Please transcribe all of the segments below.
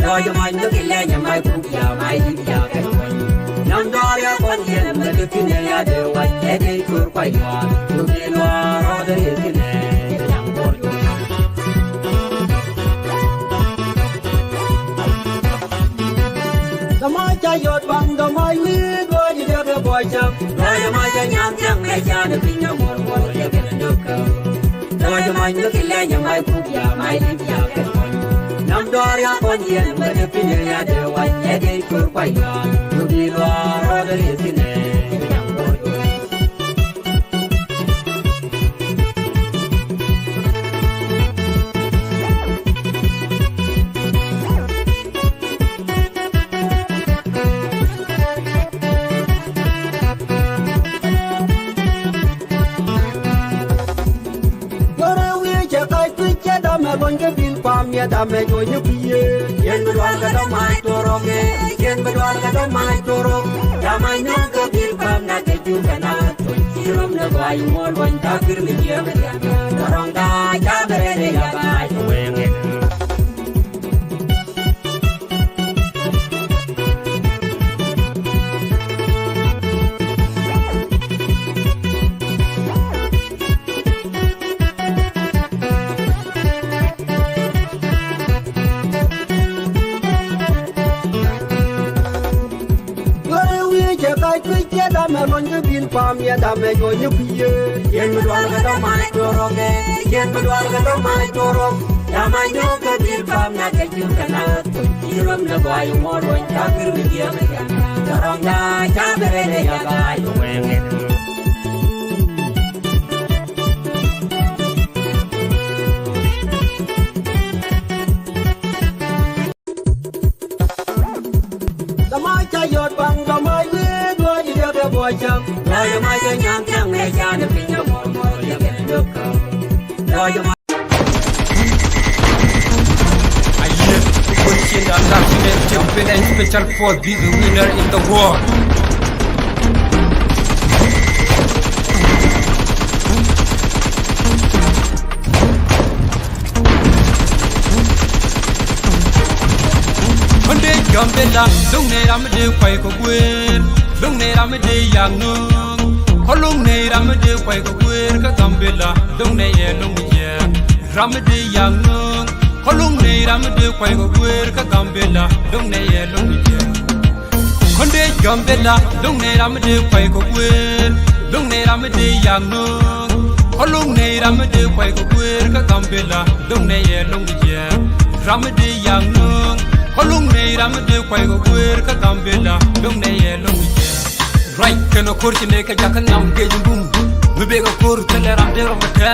Roger my Nukilla, my Pukia, my India. Namdoria one year, but the Pinaya, the white headache could quite one. You be no other is in a young boy. The Maja Yot Bang, the my weird boy, you have a boy jump. Roger my young, I can't have been no more, you get a look. Roger my Nukilla, my Pukia, my India. Namdoria one year, but the Pinaya, the white headache could quite one. You be no other is in a young boy. Dame yo you piye yen bedwal ga do mai toroge yen bedwal ga do mai toro dama no ga bil pam na ke ju kana to sirom na bai mol wan ta kir mi ye ga rong da ja bere ya bai to wenge Pam ya dame yo you piye yen bedwal ga do mai toroge yen bedwal ga do mai toro dama no ga bil pam na ke ju kana to sirom na bai mol wan ta kir mi ye ga rong da ja bere ya bai to wenge the Maja Yot Bang, the my weird boy, you have a boy jump. Roger my young, I can't have been no more, you get a look. Roger my I hear the question that document champion and special force be the winner in the war. One day Gambella, don't need I'm a day quite a win. Don't need I'm a day young no. How long need I'm a day quite a win? Gambella, don't need a long year. Ramadi young no. How long need I'm a day quite a win? Gambella, don't need a long year. One day Gambella, don't need I'm a day quite a win. Don't need I'm a day young no. How long need I'm a day quite a win? Gambella, don't need a long year. Ramadi young no. Holung ne ramade kwai go kwer ka Gambella dong ne ye long ye right kana korti ne ka jakan nam ge jum mu be ga kor tele ramde romata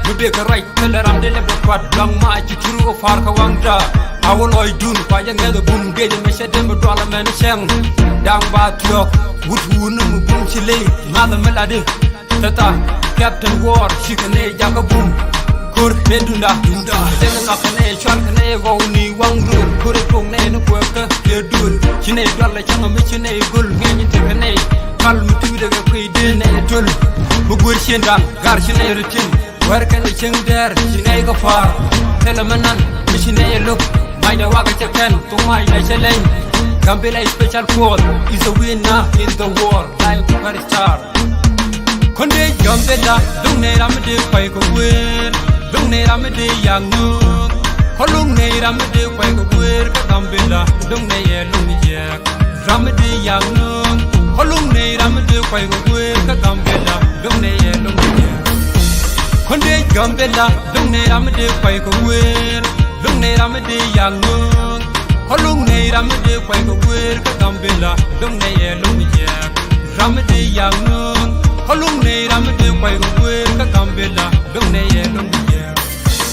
mu be ga right tele ramde le kwat dang ma ci turu o far ka wangta awol oy dun pa ya nge bum ge me shede mu dola men seng dang ba tiok wut wun mu bum ci le ma da melade tata captain war shikane jaka bum Kur medunda dunda tena ngakane chon kane go ni wangru kur pung ne no kwaka ye dur chine dalla changa me chine gul ngeni te kane kal mutu de ga kay de ne tul bu gur shendam gar chine rutin war kan ching der chine go far tela manan me chine look mai da waga chakan to mai da chelen Gambella special call is a winner in the war like superstar konde Gambella dung ne ramde pai ko wer Don't need a mede young no. Holung need a mede quay go queer ka Gambella. Don't need a long jack. Ramede young no. Holung need a mede quay go queer ka Gambella. Don't need a long jack. Konde Gambella. Don't need a mede quay go queer. Don't need a mede young no. Holung need a mede quay go queer ka Gambella. Don't need a long jack. Ramede young no. Holung need a mede quay go queer ka Gambella. Don't need a long jack.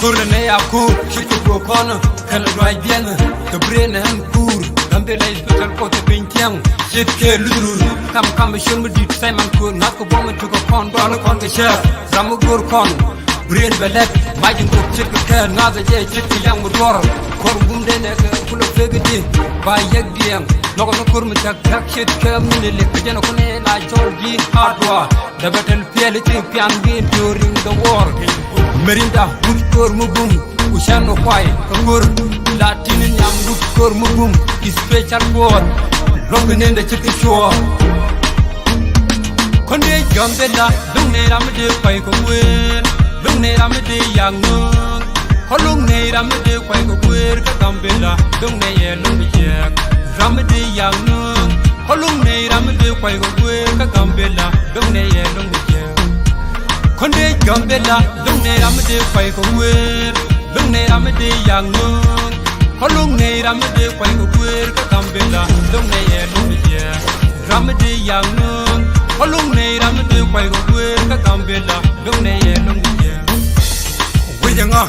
Kurne aku shiku kono kala dwai bien to brain han kur Gambella special pot pintiang shitke luru kam shun mudi Simon kur nak ko bom to ko kon bala kon ke chef ramu gur kon brain belet majin ko chitke ker ngaza je chitke yang mudor kor gum de ne kulo fegedi ba yegdiam no ko kur mu tak shitke minile ke jeno ko ne la jorgi hardwa the battle field champion game during the war Merinda, good for Mubum, Ushano Pai, Kur, Latin Yam, good shor mugum special board lokin in the chicken shore konde Gambella dungne ramde kwai ko wen dungne ramde yang no holung ne ramde kwai ko wer ka Gambella dungne ye lungi jek ramde yang no holung ne ramde kwai ko wer ka Gambella dungne ye lungi jek konde Gambella dungne ramde kwai ko wer dungne ramde yang no holung ne ramde kwai ko wer ka Gambella dungne ye lungi jek ramde yang no holung ne ramde kwai ko wer ka Gambella dungne ye lungi jek wijanga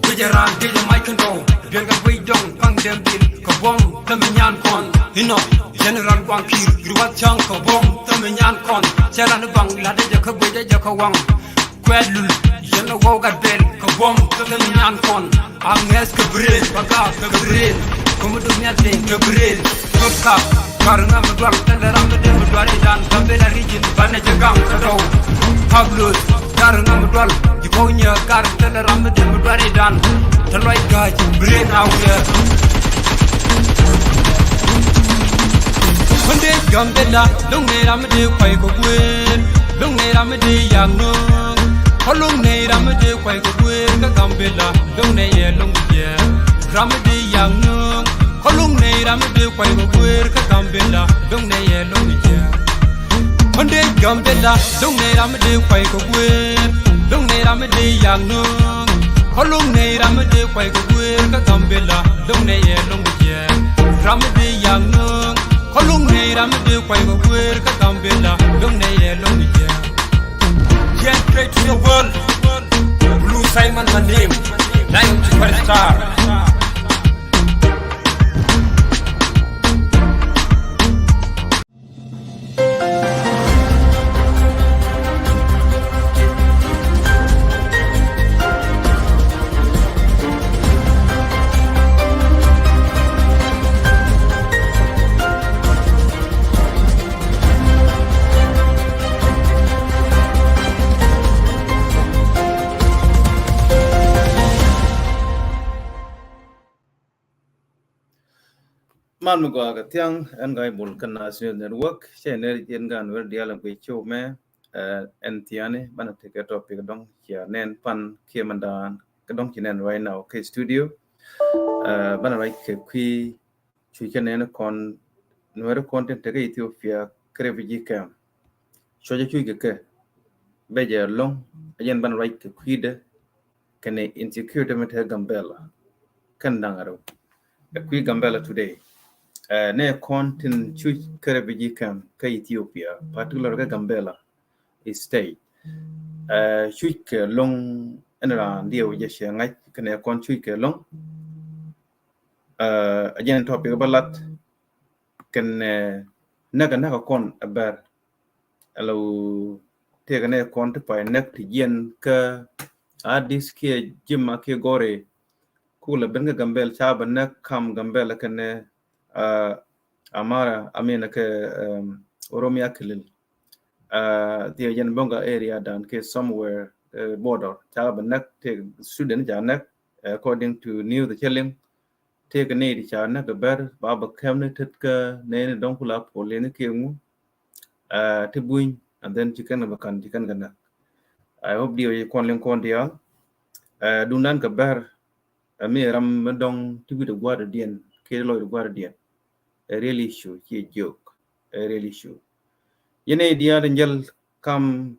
wijaran de mai kando bianga wijong kang dem bil ko bong taminyan kon hino general wankir ruwat chang ko bong taminyan kon charan bang la de ko beje je ko wang kwelul yena woga bel ko bong taminyan kon anges ko bril baga ko bril ko mu dunya de ko bril ko ka karna mu dwal tendara mu de mu dwal dan Gambella region banne je gang ko Pablo karna mu dwal jibonya kar tendara mu de mu dwal dan taloy gaaj brain awya konde Gambella dungne ramde kwai ko gwen dungne ramde yang no holung ne ramde kwai ko gwen ka Gambella dungne ye lungi je ramde yang no holung ne ramde kwai ko gwen ka Gambella dungne ye lungi je konde Gambella dungne ramde kwai ko gwen dungne ramde yang no holung ne ramde kwai ko wer ka Gambella dungne ye lungi je ramde yang no holung ne ramde kwai ko wer ka Gambella dungne ye lungi je get straight to the world blue Simon my name 9 superstar man mo ga tiang an gai bol kan national network channel yen gan wer dialam pe show me en tiane bana te ka topic dong ya nen pan ke mandan ka dong kinen right now ke studio bana right ke kwi chu ken kon Nuer content te Ethiopia refugee camp so ja chu ke be ja long yen bana right ke kwi de kene insecurity met Gambella kan dangaro kwi Gambella today ne kontin chu refugee camp ka Ethiopia particular ka Gambella state chu ke long enra ndio je shangai kene kon chu ke long again topic balat kan naga kon abar alo te ne kon te pa nek ti yen ka adis ke jima ke gore kula benga Gambella chaba nek kam Gambella kene amara amena ke Oromia kilil the yen bonga area dan ke somewhere border chaba nek te student janak according to new the chilling take a need chana the ber baba kamne tetka ne don kula pole ne kemu te buin and then chicken gana I hope you kon dia dunan ka ber me ram dong tibi de guardian ke lo guardian a real issue ki joke a real issue yene dia ngel kam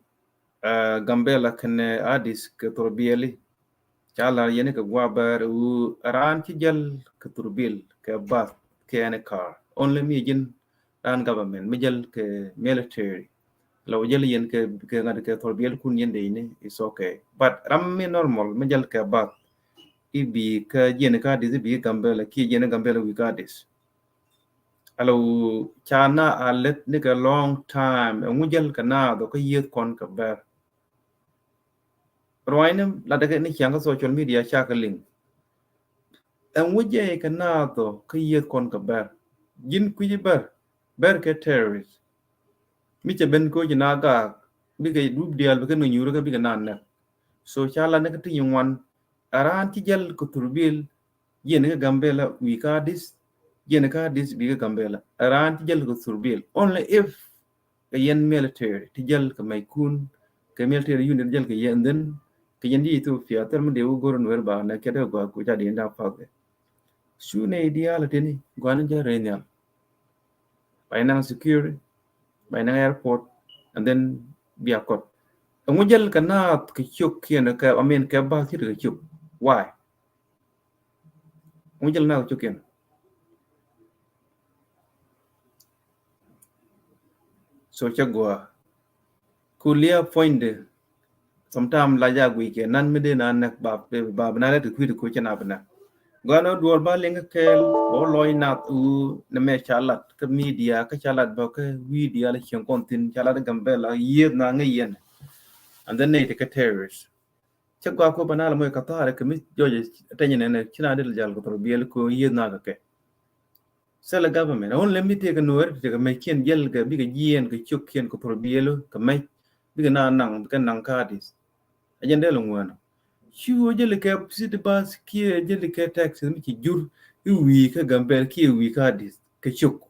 Gambella kan adis ke torbieli chala yene ka gwabar u ran ci jël ke turbil ke bat ke ene car only me jin ran government me jël ke military law jël yen ke ngad ke torbil kun yende ni is okay but ram me normal me jël ke bat ibi ka yene ka dis bi Gambella ki yene Gambella we got this alo chana alet ni ka long time ngu jël kana do ko yet kon ka ber roinem la daga ni changa social media chakaling en wuje kana to kiyet kon ka ber jin kuji ber ke terrorist mi che ben ko jina ga bi ke dub dial bi ke no nyuro ka bi ke nan so chala ne ka ti ywan aran ti jel ko turbil yen ga Gambella we ka dis Jenaka this big Gambella around Tijal go surveil only if a yen military Tijal ka Maikun ka military unit Jal ka yen then ka yendi Ethiopia term de go Nuer ba na keda go ku jadi enda pagde sune ideal tini gwanan ja renyal by now security by now airport and then be a court ngujal kana ka chuk kien ka amen ka ba ti ka chuk why ngujal na chuk kien so chagwa kulia point sometimes la ja gwi ke nan mede na nak ba na le ku ko chana bana gano duol ba lenga kel o loy nat u na me chalat ka media ka chalat ba ka video la chen kontin chalat Gambella yed na ngayen and then they take a terrorist chagwa ko bana la moy ka tare ka mi joje tanyene ne china del jal ko biel ko yed na ka ke sala government on let me take a noer take a makin yel ga biga yen ka chuk ken ko bielo ka mai biga na nang ka nang kadis ajende lo ngwana chiwo jele ka city bus ki jele ka taxi mi ki jur wi ka Gambella ki wi ka dis ka chuk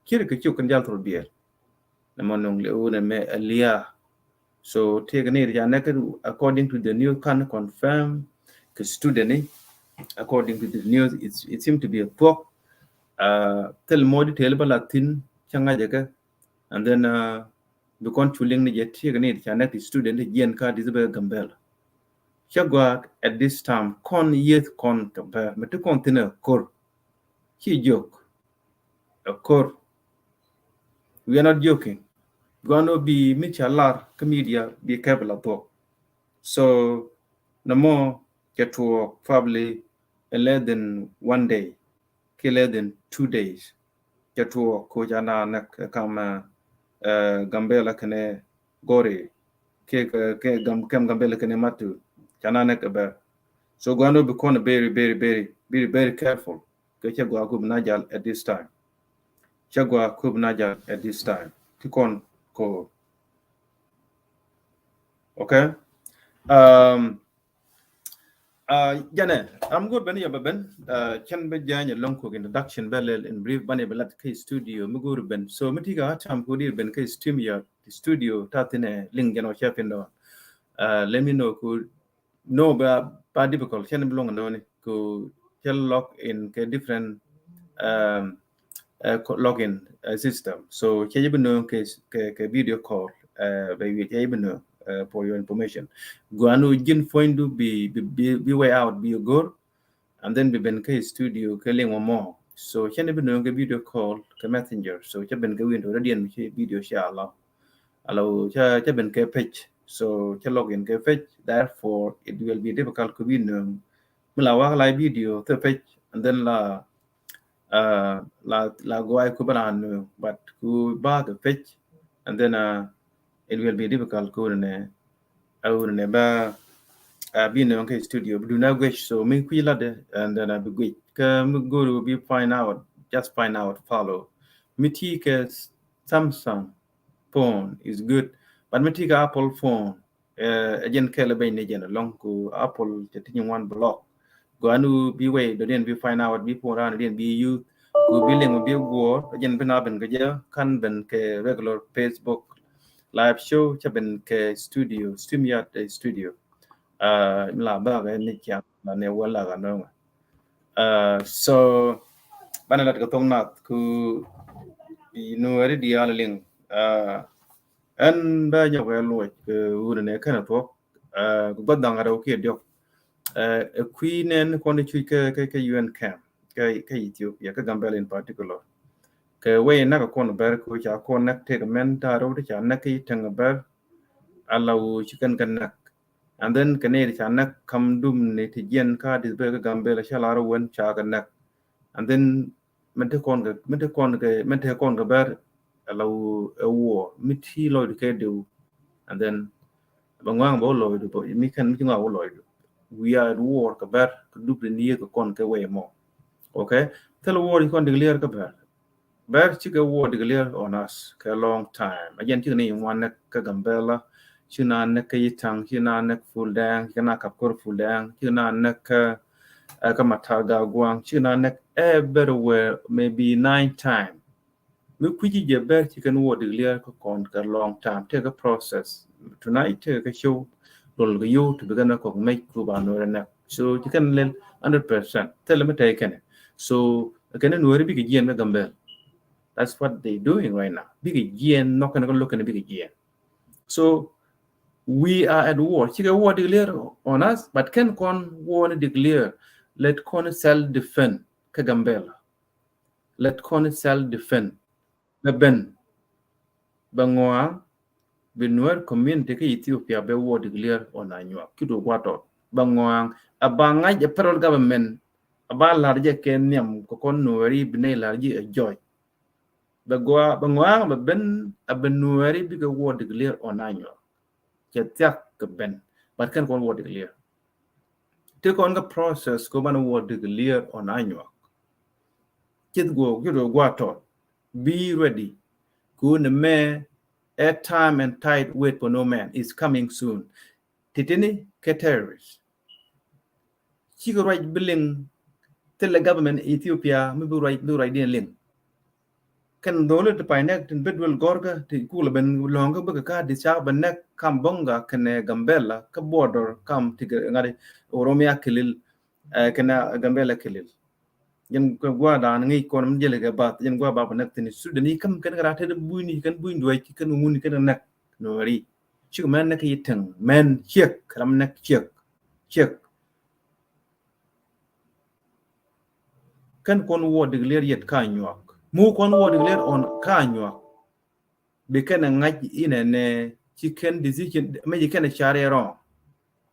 kire ka chuk kan jal biel na monong le o na me alia so take ne ya na according to the new can confirm ka student according to the news it seemed to be a book tel modi tel balatin changa jaga and then the controlling ni yeti gani chana the student yen ka disable Gambella chagwa at this time con yet con compare metu container kor chi joke a kor we are not joking gonna be michalar media be capable of talk so no more get to work probably less than 1 day less than 2 days get to work ko jana nak kama Gambella kene gore ke Gambella kene matu jana nak ba so gonna be very careful ke chagwa ko najal at this time chagwa ko najal at this time tikon ko okay Jane, I'm good ben ya baben chen be janya long ko introduction belel in brief bane belat ke studio mugur ben so mitiga atam ko dir ben ke stream ya studio tatine link geno chapindo let me know could no ba difficult chen belong no ni ko chen log in ke different login system so che yibno ke video call by we yibno for your information guanu jin foindu be way out be good and then be ben ke studio ke leng mo so chen yibno ke video call ke messenger so che ben ke window radian video sha Allah allow che ben ke page so che login ke page therefore it will be difficult to be no mulawa live video the page and then la go I kubaran but ku ba the page and then it will be difficult ko ne au ne ba be no okay studio do not wish so me ku lade and then I be good come go to be find out just find out follow me take Samsung phone is good but me take Apple phone again kele bay ne jen long ko Apple te tin one block go anu be way do then be find out be for ran then be you ku billing be war again bena ben ga kan ben ke regular Facebook live show cha ben ke studio StreamYard studio la ba ga ni kya na ne wala ga no so bana lat ga tong nat ku no ri dia ling an ba nya ga lo ku ne kana to ku badang ga ke dio queen and kon chu ke UN camp ke Ethiopia ke Gambella in particular ke way na ka kon ber ko cha kon nak te men ta ro cha nak ki tang ber allow chicken kan nak and then ke ne cha nak kam dum ne ti yen ka dis ber ke Gambella cha la ro wen cha kan nak and then men te kon ga ber allow a war miti lo ke do and then bangwang bo lo do mi kan mi nga wo lo we are at war ka ber ka duble ni ka kon ke way mo okay tell war kon declare ka ber chika war declare on us ka long time again chika ni one ka Gambella china na ka yitang china na full dang china ka kor full dang china na ka Kamataga Guang China neck everywhere maybe 9 times. We quickly get back you can word the clear con a long time. Take a process. Tonight take a show roll you to begin to make Kuban or neck. So you can learn 100%. Tell them take it. So again very big again Gambella. That's what they're doing right now. Big again, not gonna look at a big again. So we are at war. Chica war declare on us, but can con war declare. Let con self-defend Kagambella. Let con self-defend. Ben Bangwa Nuer community ke Ethiopia be war declare on annual. Kido water. Bangwa abangaj a federal government about large Kenyam Kokon Nueri Bene large a joy. Bangwa Ben a Benueri big war declare on annual. Jetiak Ben, but can con war declare. Take on the process, go on war declare on annual. Kid go, water. Be ready. Go in the man, air time and tide wait for no man is coming soon. Titini terrorists. She go right billing tell the government Ethiopia, maybe right in link. Can dole the pinect in bedwell gorga, the cool ben longer book a card, the sharp and neck, come bonga, can Gambella, ka border, come to Oromia Kilil, can Gambella Kilil. Yang gua dan ngi kon mjele ga bat yang gua ba nak tini sudani kam kan rata de buini kan buin doy kan mun kan nak no ri chu man nak yitang man chek kram nak chek kan kon wo de ler yet ka nyok mu kon wo de ler on ka nyok be kan ngaj ina ne chicken decision me kan share ron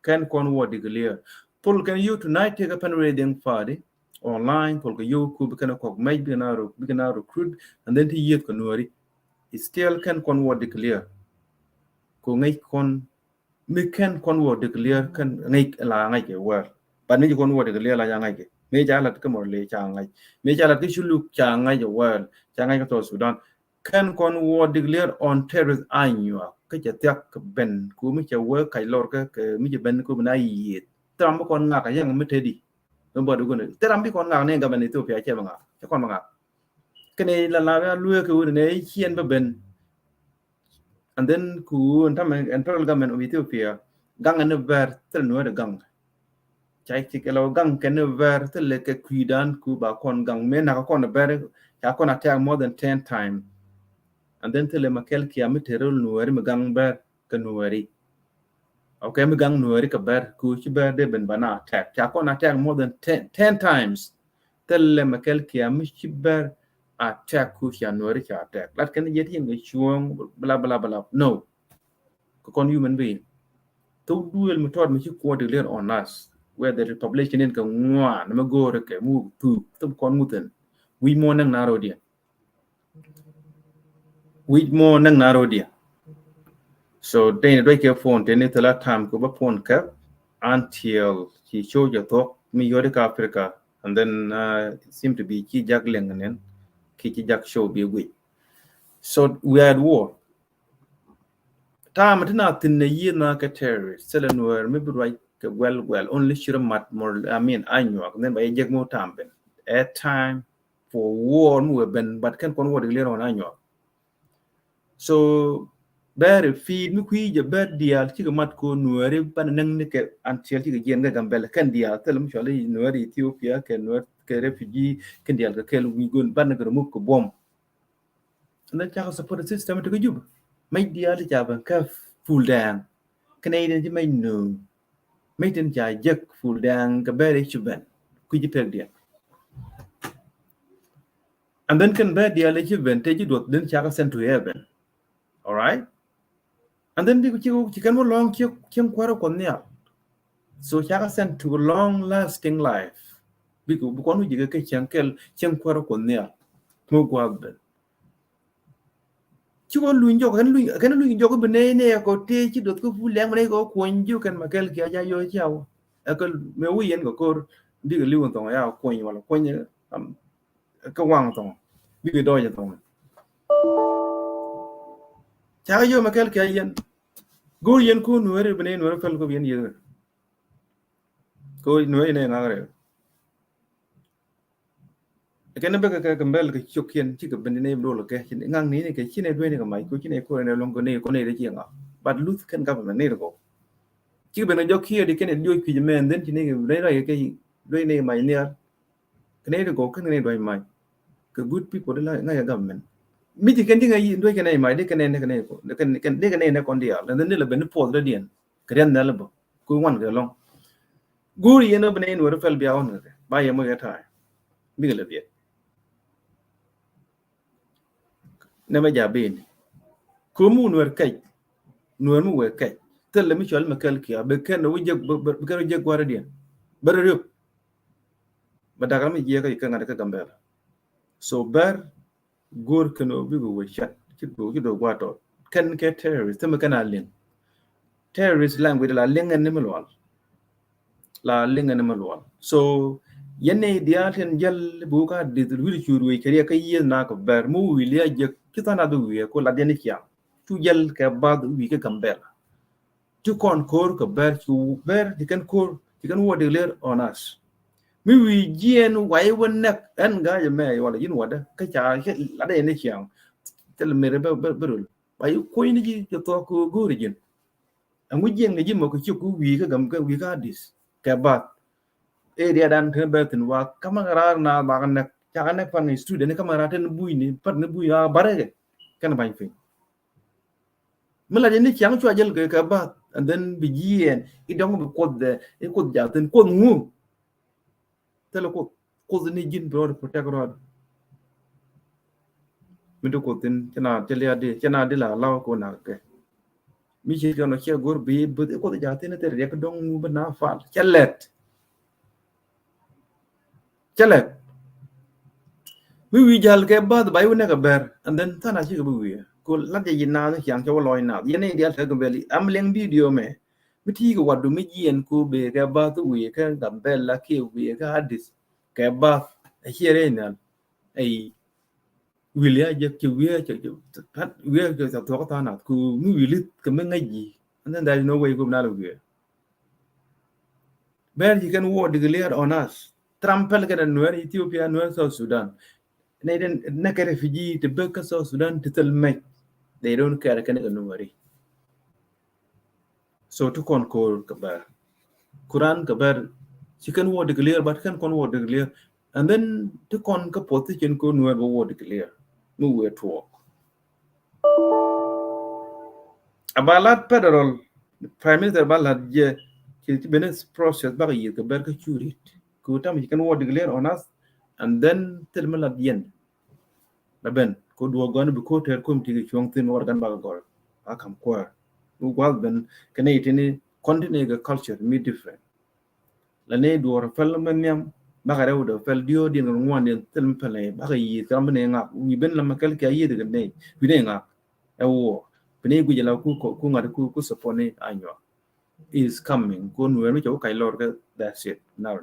kan kon wo de ler pol kan you tonight take up and reading party online for you could become a might be now recruit and then he yet convert it still can convert declare ko ngai kon me can convert declare can ngai la ngai ke war but ni convert declare la ngai ke me ja la ka mo le cha ngai me ja la ki shulu cha ngai je war cha ngai ka to Sudan can convert declare on terrorist annual ka ja tek ben ku mi cha war kai lor ka mi je ben ku na yi tam ko nga ka yang me tedi nobody going to tell me con ngang government Ethiopia che banga che con banga kene la lue ku ne chien ba ben and then ku and federal government of Ethiopia gang and ver tel no de gang chai ti kelo gang ken ver tel le ke kuidan ku ba kon gang me na kon ver ya kon attack more than 10 times and then tel makel ki am terol no ri gang ber kan no ri okay, me gang Nuer ka ber ku ci ber de ben bana attack. Ja kon attack more than 10 times. Tell makel kia mi ci ber attack ku ya Nuer ka attack. Lat kan yeti ngi chuong bla bla bla. No. Ko kon human being. To duel method mi ci ko de ler on us where the population in ka ngwa na go re ke mu tu to kon muten. We mo nang naro dia. We mo nang naro dia. So they break your phone, they need to let time go up phone cap until he showed your talk, me York Africa, and then it seemed to be key juggling and then key jack show be weak. So we had war. Time at not in the year na terrorists, selling were maybe right well, only sure much more I knew, and then by a jack more time. At time for war we been but can't convert clear on annual. So bare feed mi kui je ber dial ci mat ko Nuer ban nang ne ke antiel ci gen ga Gambella kan dial telam chole Nuer Ethiopia ke Nuer ke refugee kan dial ga kel wi gon ban ga mu ko bom na cha support system to jub may dial ja ban ka full down Canadian ci may no may den ja jek full down ga bare ci ben ku ji pek dia and then kan ber dial ci ben te ji dot den cha send to heaven. All right. And then you can no long so you sent to a long lasting life. Because you get chankel chanquaro conia, Mogwab. You won't lose your can lose your banana go take you to go full lemon go when you can makel kia yo chow. A could me we and go core big living on our coin while a coin a kawang big doy. Chayo makel kayan go yen ku Nuer bene Nuer fel ko bien yer ko Nuer ne ngare Can be a Gambella Chokian chick of name Lola Cation, Nang Nini, Chine Dwayne, my cooking a core and a longer name, Conade, but Lutheran government need to go. Chicken a joke here, they can do it with your man, then you name Dwayne, my near Canada go, can by my good people like a government. Miti can think I do can name my dick and they can take a name on the other, and then they'll be Paul Radian, Korean Nalabo, go one go along. Guri and open in where fell beyond by a more time. Bigger of it. Never jabin. Kumun were kite. Nuermu were kite. Tell the Michel McKelkia, becan a wig guardian. Better you. But I am a year you can get a Gambella. So bear good can be with shut. You do water. Can get terrorists, the Macanalian. Terrorist language la ling animal wall. La ling animal wall. So Yene the art and yell buka did really should we carry a year knock of bear move will ya Kitana we call Adenikia. To yell cabad we can Gambella. To concord a bear to bear, you can call, you can what declare on us. Me we gien why one neck and guy may or you know what Kacha Adenikia. Tell me about Burl. By you coin you talk good again. And we gien the Jim of Kuku we got this. Cabad. Area dan Burton wa kamera na bagana chana pan student kamera ten buini pat ne buya barege kan bain fin mala ni chang chwa jel ke ba and then begin it don't be called the it could ja ten ko ngu telo ko ni jin bro protect rod mi do ko ten chana telia de la law ko na ke mi chi no che gor bi bu ko ja ten te rek dong bu na fal chelet Chale. We jal ke bad by one bear, and then Tana Chigabu. Could let the Yana young Chawaloy now. Yene deal Tagabelli. I'm laying video me. Mitigo what do me and Kube, Gabat, we can Gambella, we had this. Gabat, a here a Willia Jack, we're just a Totana, who will it come in and then there is no way go now. Where you can war declare on us. Trampel ke Nuer Ethiopia, Nuer South Sudan. They didn't make a refugee to Burka South Sudan to tell me they don't care a Nueri. So to concord Kabar. Quran Kabar, she can war declare, but can war declare. And then to con position go Nuer war declare. Move where to walk. Abalat federal Prime Minister Balad, yeah, she's been a process by a year, Kabar Churit. You can what declare on us and then tell me at the end. Ben could work on because her come to the young thing or than Bagor. I come queer. Who was then Canadian continental culture me different. Lane do a fellow Bagaro fell dio din one in Tempele, Bagay, coming up. We been Lamakalka year the day. We didn't up a war. Penegula Kunga Kuku upon it. I know is coming. Go where which okay, Lord, that's it. Now.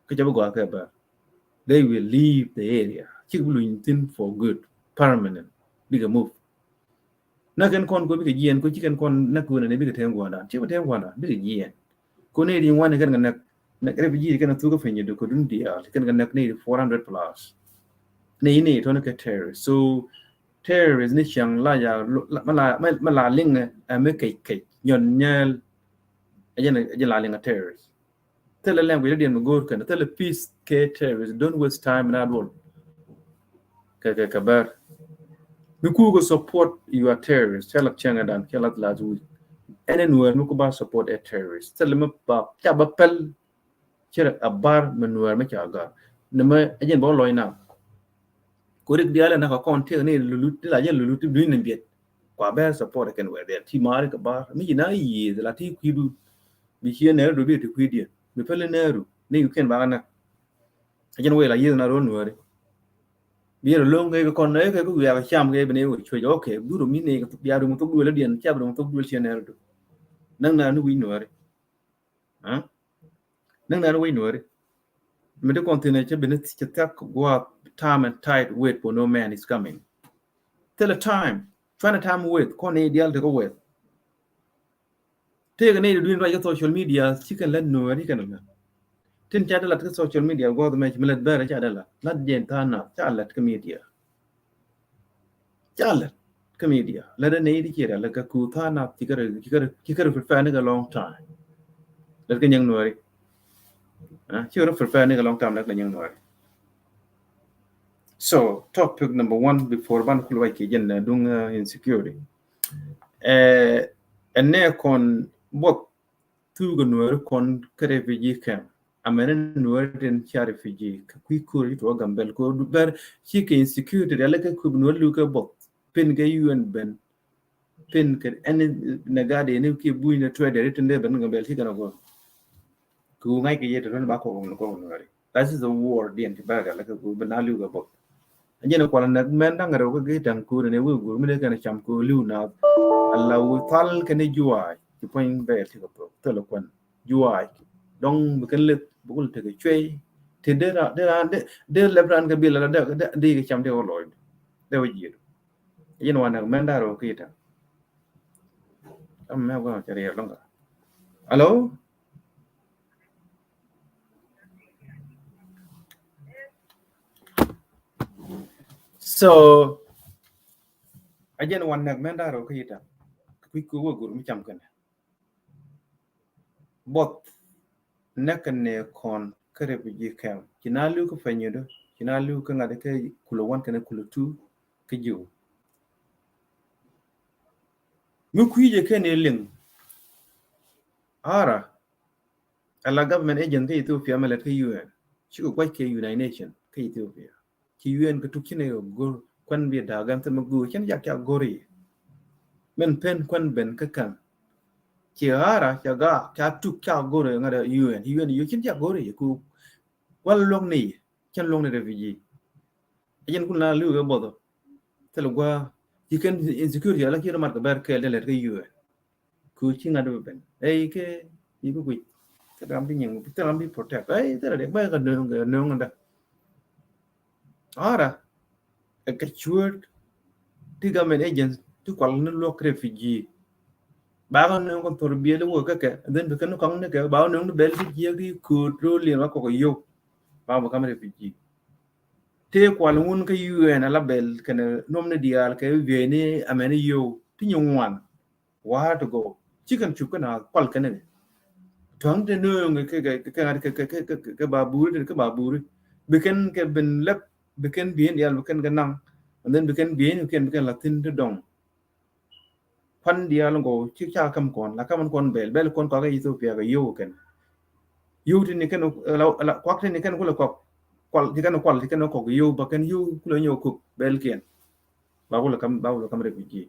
They will leave the area. Chicken for good, permanent, bigger move. Nakan con go big yen, go chicken con nakun and a big tanguana, Chivatanguana, big yen. Canadian one again, refugee can took off in you couldn't deal, can need 400 plus. Nay, tonica terrorist. So terrorist nishang laya malaling and make a cake, yon yell a terrorist. Tell a language, go tell a peace terrorists, don't waste time in all. Kakabar. Nukugo support your terrorists, tell a changadan, tell at last week. Anywhere Nukuba support a terrorist. Tell them about Chabapel, Cher a bar manure machaga. Number again boloy now. Could it the island have a container Lulu to bring them yet? Quaber support I can wear their Timaric bar. Me the Lati Kibu be here never to be to quid. We fell in there. You can bana. I can wait a year in our own worry. We are a long way to we have a sham gave an which way. Okay, good meaning to be able to do a and cabin to do a None we know it. Huh? None we know it. Middle continent, beneath the tech go up time and tide wait for no man is coming. Tell a time. Find a time wait, Cornelial to go with. Take an aid doing right social media, she can let know any kind of tin cha dalat ka social media go the match milet bere cha dalat lat jen tana cha lat ka media cha lat ka media la da ne di kira la ka ku tana tikar fa ne ga long time la ka nyang nori chưa fa ne ga long time la ka nyang nori. So topic number 1 before ban kulwa ke jen dung insecurity ene kon bot tu go Nuer kon ka refugee camp amene Nuer den cha refugee ka kui to Gambella ko du ber chi ke insecurity la ka ku Nuer lu ka bot pen ga UN ben pen ka ene nagade ne ke buy na trade written de ben Gambella chi kana go ku ngai ke yete ron ba ko Nuer. That is the war the antibaga la ka ku ben alu ga bot ajena kwala nag men dang ro ga tan ku ne wu gu me kana cham ku lu na Allah tal ka ne juwa ki point be ti ko to lo kwan juwa dong bu kan le bu ko te ke chwe te de lebran ga bila de ke cham de lo de wo ji ajena wana men da ro ki ta am me go ta re lo ga hello so ajena wana men da ro ki ta ku wo gu mi cham kan bot nakane kon kare biji kam kinalu ko fanyedo kinalu ko ngade ke kulo wan kana kulo tu ke jiw mu kuje kene ling ara ala government agent ke Ethiopia malet ke UN shi ko ke United Nation ke Ethiopia ki UN ko tukine yo gor kwan bi da gam tan magu ken ya kya gori men pen kwan ben ka kan ki ara ka tuk kya gori ngada UN yo ken ya gori ku wal long ni ken long ne refugee ajen kun na lu ga bodo telo gwa yiken insecurity ala kira marka ber ke le ke UN ku chinga do ben ke yiku ku teram bi nyeng teram bi protect tera de ba ga no nganda ara ke chuột ti government agents ti kwal no lo refugee ba ga no kon tor bi le wo ka ke den be kan kon ne ke ba no bel ti ji ku ro li ma ko yo ba ba kam refugee te kwal ngun ka UN ala bel kana nom ne dial ka vene amene yo ti nywan wa to go chicken chukana kwal kana thoáng te no ke ba buru beken ke ben lep beken bien dial beken ganang and then beken bien beken latin te dong pan dial go chi cha kam kon la kam kon bel kon ko ga Ethiopia ga yo ken yo ti ni ken la kwak ti ni ken ko la kwal ti ken ko yo ba ken yo ku lo nyo ku bel ken ba ko la kam refugee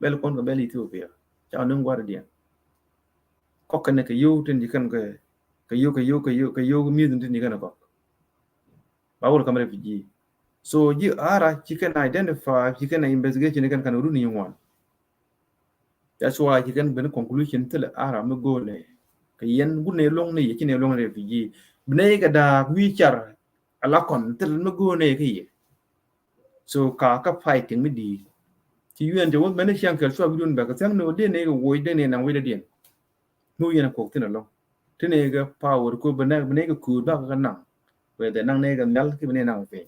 bel kon ko bel Ethiopia cha nung war dia ko ken ke yo ti ni ken ke yo mi ti ni ken ko ba ko la kam refugee so ji ara chi ken identify chi ken investigation ken kan ru ni ngwan. That's why you can be conclusion till ara me go le kayen gune long ne yake ne long refugee bne ga da wichar ala kon till me go ne ke so ka fighting me di ti yuen de won bene shan ka so bidun ba ka sang no de ne go wo de ne na wo de den no yena ko tin lo ti ne ga power ko bene ga ku ba ka nang we de nang ne ga nal ki bene nang fe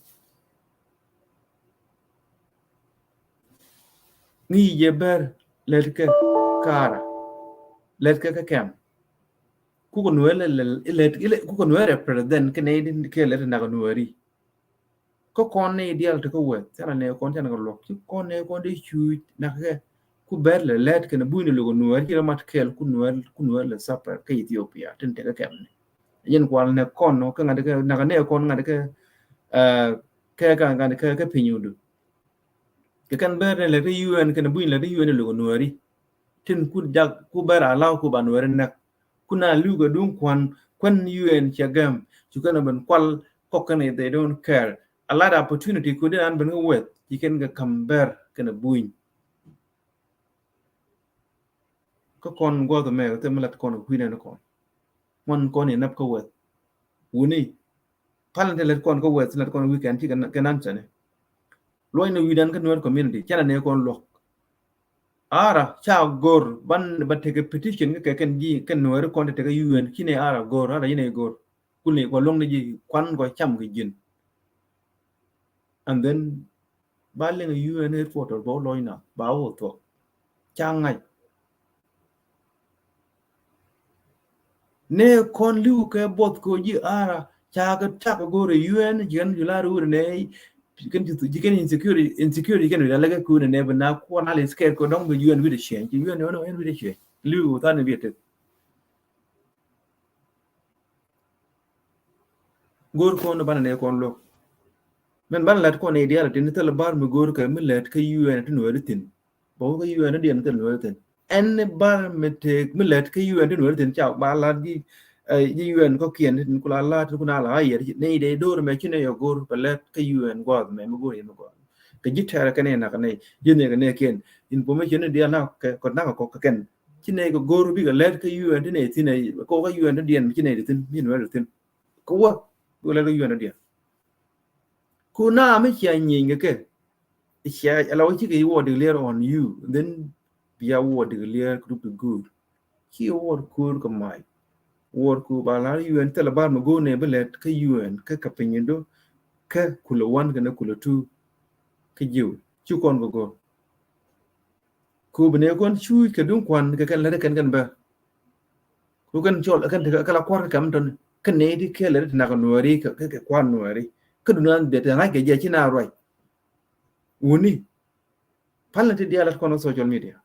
ni ye ber let ke kara let ke kem ku ko Nuer let ku ko Nuer represent ke ne din ke let na ko Nueri ko kon ne dial to ko we tara ne kon tan ko lok ko ne kon de chu na ke ku ber le let ke ne bu ne lo Nuer ki mat kel ku Nuer le sapa ke Ethiopia tin te ke kem ne yen kwal ne kon no ka ngade ke na ne kon ngade ke ka ngade ke pinyudu ke kan ber le ke UN ke ne bu le UN lo Nueri tin ku jak ku ber ala ku ba Nuer ne kuna luga dun kwan UN chagam chukana ban kwal kokane they don't care a lot of opportunity could an ban wet you can get camber kana buin ko kon go the me te malat kon kuina no kon mon kon ni nap ko wet wuni palante let kon ko wet let kon weekend ti kan chane loy no widan kan Nuer community chana ne kon lo ara cha gor ban ba take petition ke ken ji ken Nuer kon te UN kine ara gor ara yine gor kule ko long ji kwan ko cham gi jin and then ba le UN headquarter bo loina ba wo to changai ne kon liu ke bot ko ji ara cha ka go re UN jen jularu ne jiken insecurity ken la ga ku ne na ko na le scare ko dong UN with the change UN no en with the change liu ta ne biete gor ko no bana ne kon lo men ban lat ko ne dia tin tel bar mi gor ka mi let ka UN tin wori tin bo ka UN dia tin wori tin en bar mi te mi let ka UN tin wori tin cha ba la di UN ko kien tin kula la tin kuna la ayer ne de dor me chine yo gor ba let ka UN god me mi gor yin go ka jitara ka ne na ka ne yene ka ne ken information dia na ko na ko ka ken chine ko gor bi ka let ka UN tin ne tin ko ka UN dia chine tin min wori tin ko wa ko le ka UN dia kuna me chia nying ke chia allow chi ke word declare on you then be a word declare group to good chi word kur ko mai word ku bala you and tell about go ne belet ke UN ke ka pinyendo ke kula one ke na kula two ke jiu chu kon go ku bene kon chu ke dun kwan ke kan la kan ba ku kan chol kan ka la kwar kam ton kan ne di ke la na kan nuari ke kwan nuari ke dunan de ta ke je chi na roi woni palati dia lat kono social media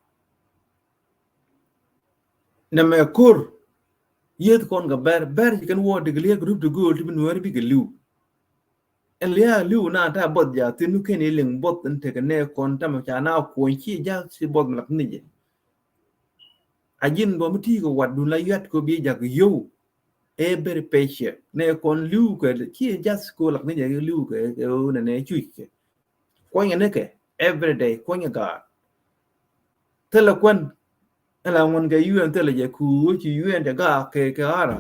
na me kur yet kon ga ber kan wo de gle group to go to nuari bi gelu en lia lu na ta bot ja tinu ken iling bot en te ne kon ta ma cha na ko chi ja si bot lak ni je ajin bo mti ko wad du la yat ko bi ja yo every patient ne kon lu ko chi ja ko lak ni je lu ko ne ne chu ke ko ne ke every day ko ne ga tele kwan ala ngon ga UN tele je ku chi UN de ga ke ara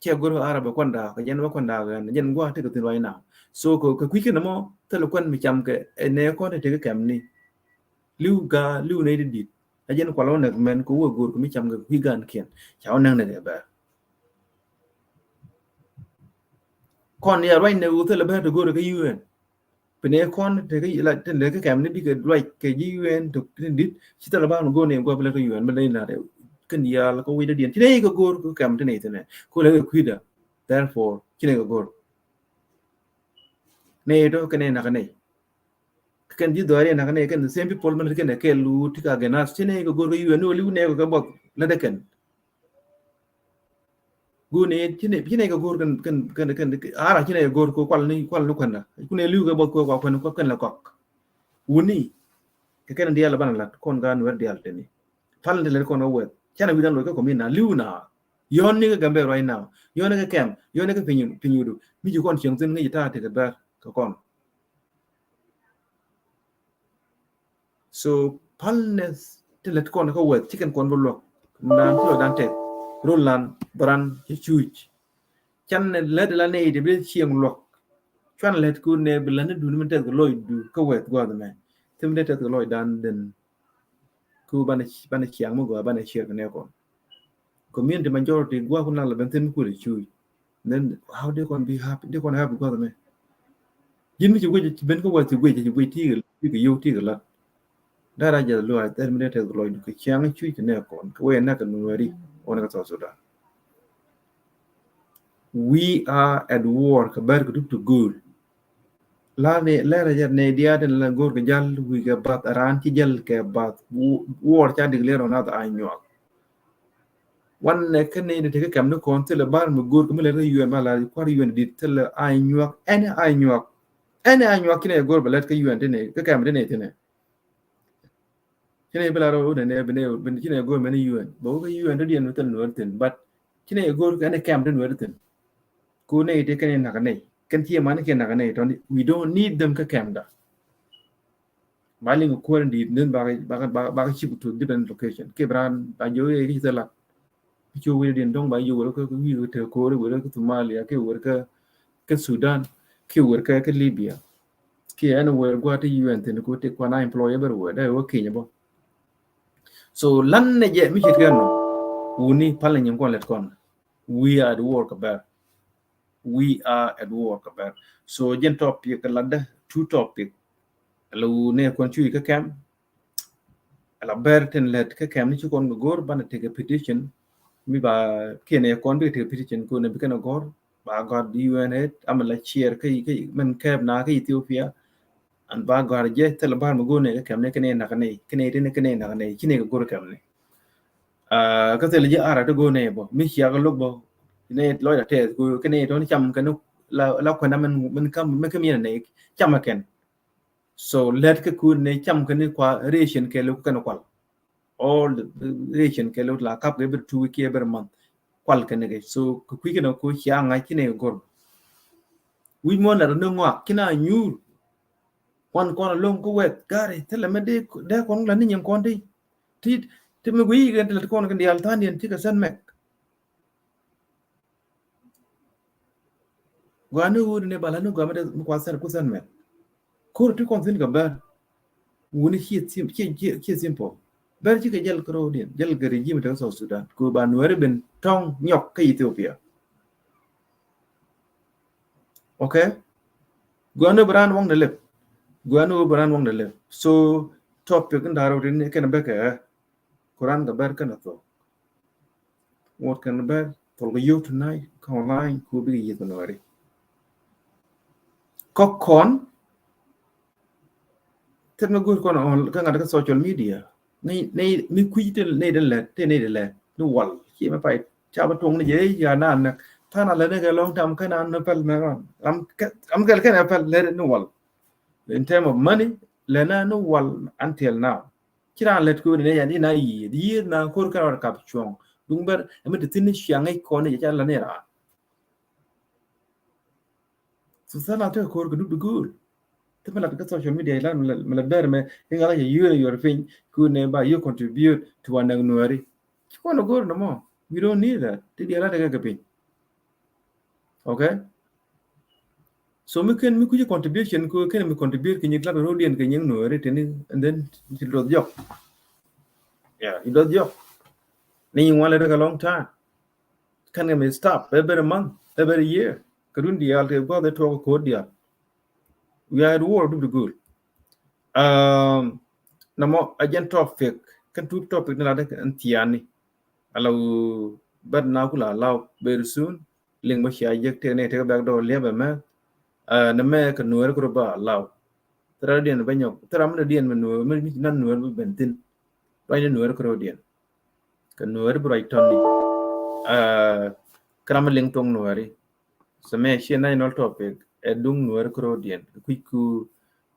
che guru ara ba kwanda ka jen ba kwanda ga jen gwa te ko tin wai na so ko ka kwike na mo tele kwan mi cham ke ne ko te ke kam ni liu ga liu ne di a jen kwa lo ne men ko wo gur ko mi cham ga kwi gan kien chao nang ne ba kon ya right ne u tele ba to go to UN pene kon te ke la te ne ke kam ni bi ke right ke UN to dit si tele ba go ne go ba to UN ba ne na de kan ya la ko wi de dien ti ne ko gur ko kam te ne te ne ko le kwi da therefore ti ne ko gur ne do ke ne na ka ne kan di do na ka ne kan same people man ke ne ke lu ti ka ga na ti ne ko gur ko UN no lu ne ko bot la de kan gu ne ti ne ko gur kan ara ti ne gur ko kwal lu kan na ku ne lu ko bot ko ko kan la ko woni ke kan dia la ban la kon ga no dia te ni fal de le kon o wet chana wi dan lo ko mi na lu na yon ni ga gambe right now yon ga kem yon ga pinyu du mi ju kon chiang tin ngi ta te ga ka kon so palnes te le kon ko wet chicken kon bo lo na ko dan te rolan bran ci chuch chan le de la ne de bi chiang lo chan le ku ne bi la ne du ni te ko loy du ko wet go da me tim de te ko loy dan den ku bana chiang mo go bana chiang ne kon community majority gwa kuna la benten ku le chui then how they can be happy they can happy because me jin mi ci gwe ci ben ko wa ci gwe ti ga yo ti ga la dara ja lo ay terminate ko lo ko chiang chui ne kon ko we na ka no ri on ka so da we are at war ka bar ko to good la ja ne dia den la gor ga jal wi ga bat ran ci jal ke bat war cha declare on that I know one kan ne te kam no kon tele bar mu gor ko le UN mala ko UN di tele ay nyuak ene ay nyuak kine gor balet ka UN te ne ka kam te ne kine bela ro ne ben kine gor men UN bo ka UN di no tel no ten but kine gor ka ne kam te no ten ko ne te kan na ka ne kan tie man ke na ka ne we don't need them ka kam da maling ko ndi nen ba ka ship to different location ke bran ba yo e ki tela chu wi din dong ba yu ko wi te ko ri ko Somalia ke wer ka Sudan ke wer ka Libya ke ana wer gwa te UN te ko te kwa na employer ber wer da o ke nyabo so lan ne je mi chit gan uni pala nyam kon let kon we are at work about. We are at work about. So gen topic lada two topic lu ne kon chui ka kam la berten let ka kam ni kon gor ban take a petition mi ba kene kon bi take a petition ko ne bi kana gor ba god UN it am la cheer kai man kab na ka Ethiopia and ba god je tel ba mo go ne ka kam ne kene na kene kene na kene kine ka gor kam ne ka tel je ara to go ne bo mi sia ga lok bo ne lo da te ko kene to ni cham ka no la ko na man kam man kam ne cham ken so let ka ku ne cham ka ni kwa ration ke lo ka no kwal all the ration ke lo la kap every 2 week every month kwal ka ne so ku ki no ko sia nga kine gor we mo na no ngwa kina nyur kon kon long ko wet gare tele me de kon la ni nyam kon di ti me wi ga tele kon kan di altan yen ti ka san mek gwanu wud ne bala no gwamade kwa sar ku san mek ko ti kon sin ga ba woni hi simple ber ti ka jel kro din jel ga regime ta South Sudan ko ba Nuer ben tong nyok ka Ethiopia okay gwanu bran wong de lep gwanu bran wong de lep so topic ndaro din ken be ka Quran ga ber kan to what can ber for you tonight online ko bi yi Nuer kokon ten ma gur kon on ka ngada social media nei mi kuitel nei den le te nei de le no wal ki ma pai cha ba tong ne ye ya nan na ta na le ne ga long tam ka nan na pel me ron am gal ka na pel le no wal in term of money le na no wal until now kira let ko ne ya ni na yi na ko ka ra kap chong dung ber am de tin shi ngai ko ne ya la ne ra so sana to ko du gul temela ka social media la mala ber me ngala ya your thing ku ne ba you contribute to one Nuer ko no gor no mo we don't need that ti dia la daga gapi okay so me ku contribution ku ken me contribute kin la ro dien kin Nuer tin and then it do job yeah it do job ni wala daga long time can me stop every month every year kadun dia al go the talk ko dia we are at war do the good namo agent topic kan tu topic na da antiani alau bad na kula law very soon ling ba sha yek te ne te ba do le ba ma na me ka Nuer ko ba law tra dien ba nyok tra ma dien ma Nuer mi nan Nuer ba bentin ba ne Nuer ko dien ka Nuer brighton ni kram ling tong Nuer so me shi na no topic edung Nuer ko dien ku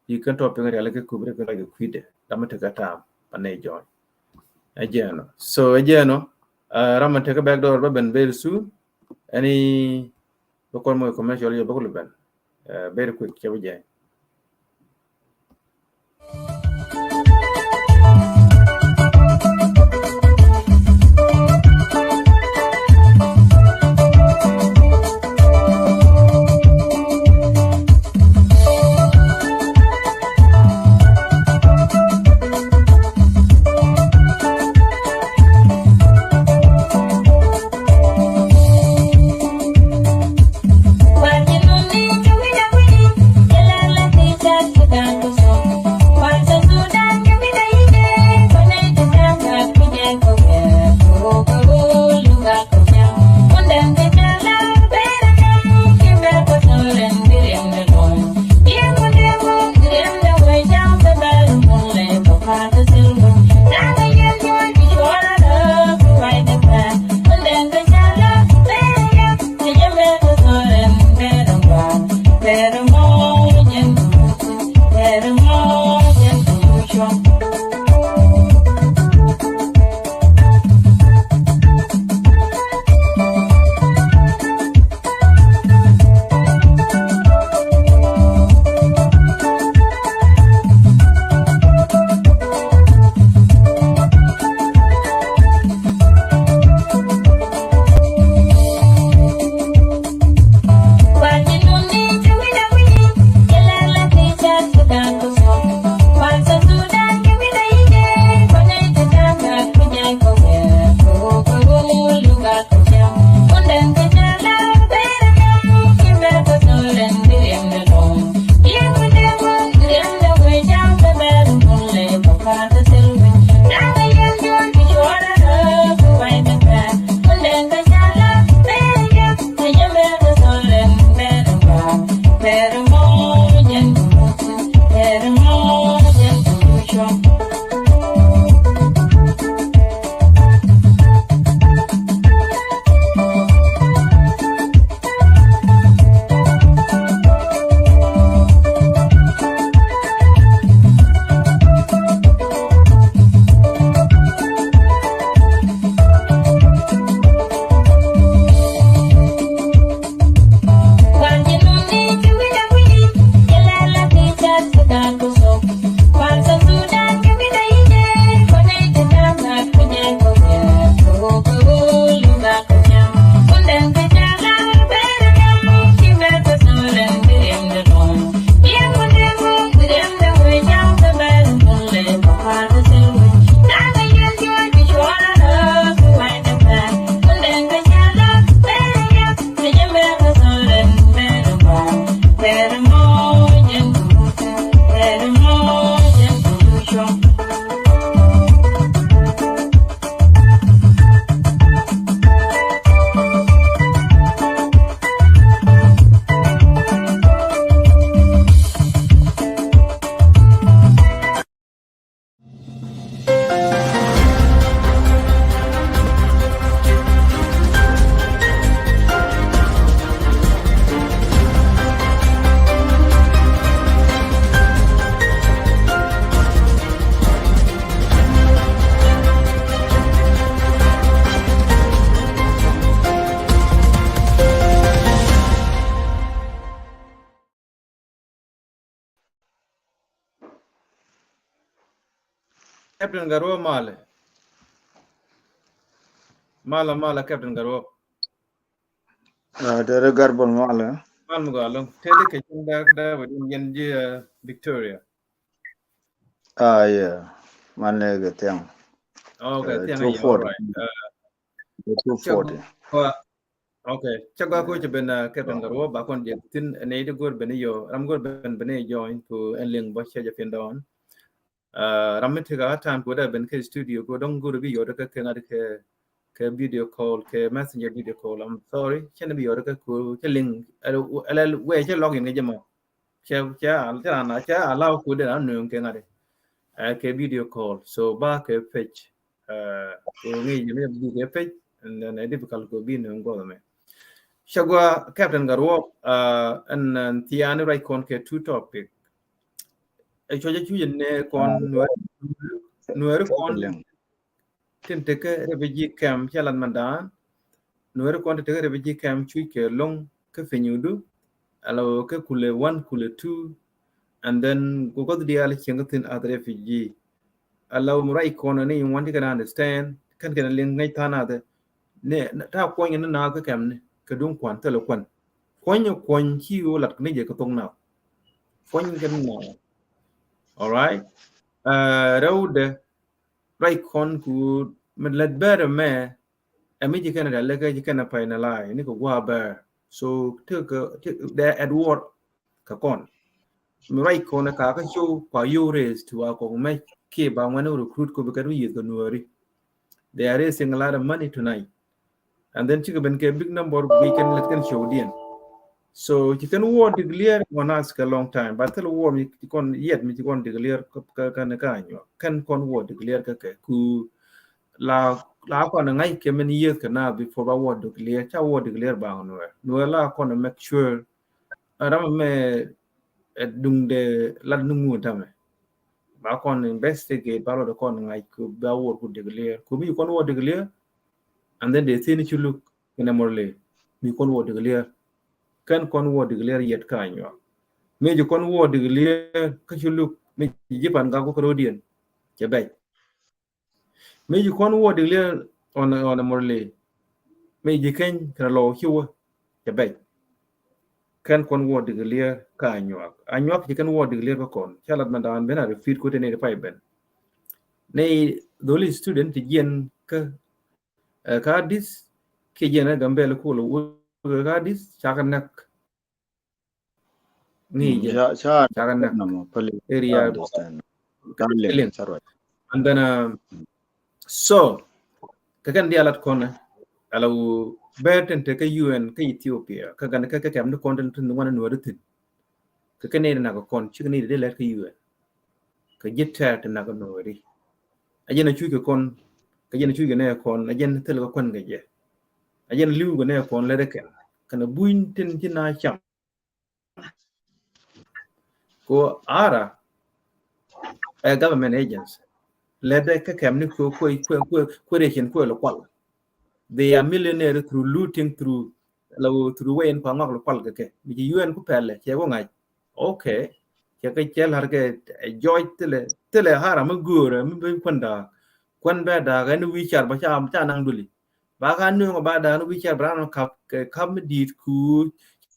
you can topic ngari ala ke kubre ko like kwide damate ka tam panay joy ajeno so ajeno ramate ka back door ba ben very soon any bokol mo commercial yo bokol ben very quick ke wajay Why you don't need to be Captain Garwa Mala Captain Garwa. Tere garbon mala. Mal mo galong. Tele ke da wadin yan Victoria. Yeah. Manega tiang. Okay, tiang ay 240. alright. 240. Okay. Chaga ko ben Captain Garwa ba kon je tin ne de gor ben yo ram gor ben join to enling ba che je pendon. Ramitiga time ko da ben ke studio ko dong guru bi yoda ka kenga ke video call ke messenger video call. I'm sorry chen bi yoda ka ko ke link ala we che login ke jama che allow ko da no kenga de ke video call so ba ke page ko ngi je bi ke page and then difficult ko bi no go me shagwa Captain Garwo and tiani right kon ke two topic choja chuyen ne kon Nuer kon tin teke refugee camp chalan mandan Nuer kon teke refugee camp chui ke long ke fenyudu alo ke kule 1 kule 2 and then go got the ala chengatin at refugee alo murai kon ne you want to understand kan kan ling ngai tana de ne ta ko yin na ka kam ne ke dun kwan tele kwan konyo kon chi o lat ne je ko tong na kon gen na all right road right kon ku mình let better me emi ji kana da lega ji kana pa na lai ni ko gwa ba so te ko the Edward ka kon mi right kon ka ka show kwa you raise to a ko me ke ba ngwana recruit ko be ka yi ko nuori they are raising a lot of money tonight and then chicken ben ke big number we can let can show den so you can war declare on ask a long time but tell war mi kon yet mi kon declare ka ka kan kon war declare ka ku la kon ngai ke many years kana before ba war declare ba no la kon make sure ram me dung de la nungu tame ba kon investigate ba lo kon ngai ku ba war ku declare ku mi kon war declare and then they say you look in a morle mi kon war declare kan kon war declare yet ka me ju kon war declare ka you look me jipan ga ko rodien ke bay me ju kon war declare on a morle me ji ken ka lo hiwa ke bay kan kon war declare ka anyo ji kan war declare ko kon chalat mandan bena refit ko tene fay ben ne doli student yen ka dis ke jena Gambella ko lo ka dis chakanak ni je chakanak area understand. Darling, and then so kagan dialat kona alo beten te ka UN ka Ethiopia kagan ka kam no content no wana no rutin cái này là có con chứ cái này để lấy cái gì cái giết theo thì là cái nồi đi anh dân chui cái con cái dân chui cái này con anh dân thấy là con cái gì anh dân lưu cái này con lấy được cái nó buin trên này chẳng có ara government agents lấy được cái kem này của là qual they are millionaire through looting through way in kwa ngok qual cái bị UN ku pele che wo ngai okay cái chel har cái joy tele hara ma gura ma be kwan ba da ga nu wichar ba cha nang duli ba ga nu ba da nu wichar bra no kap kam dit ku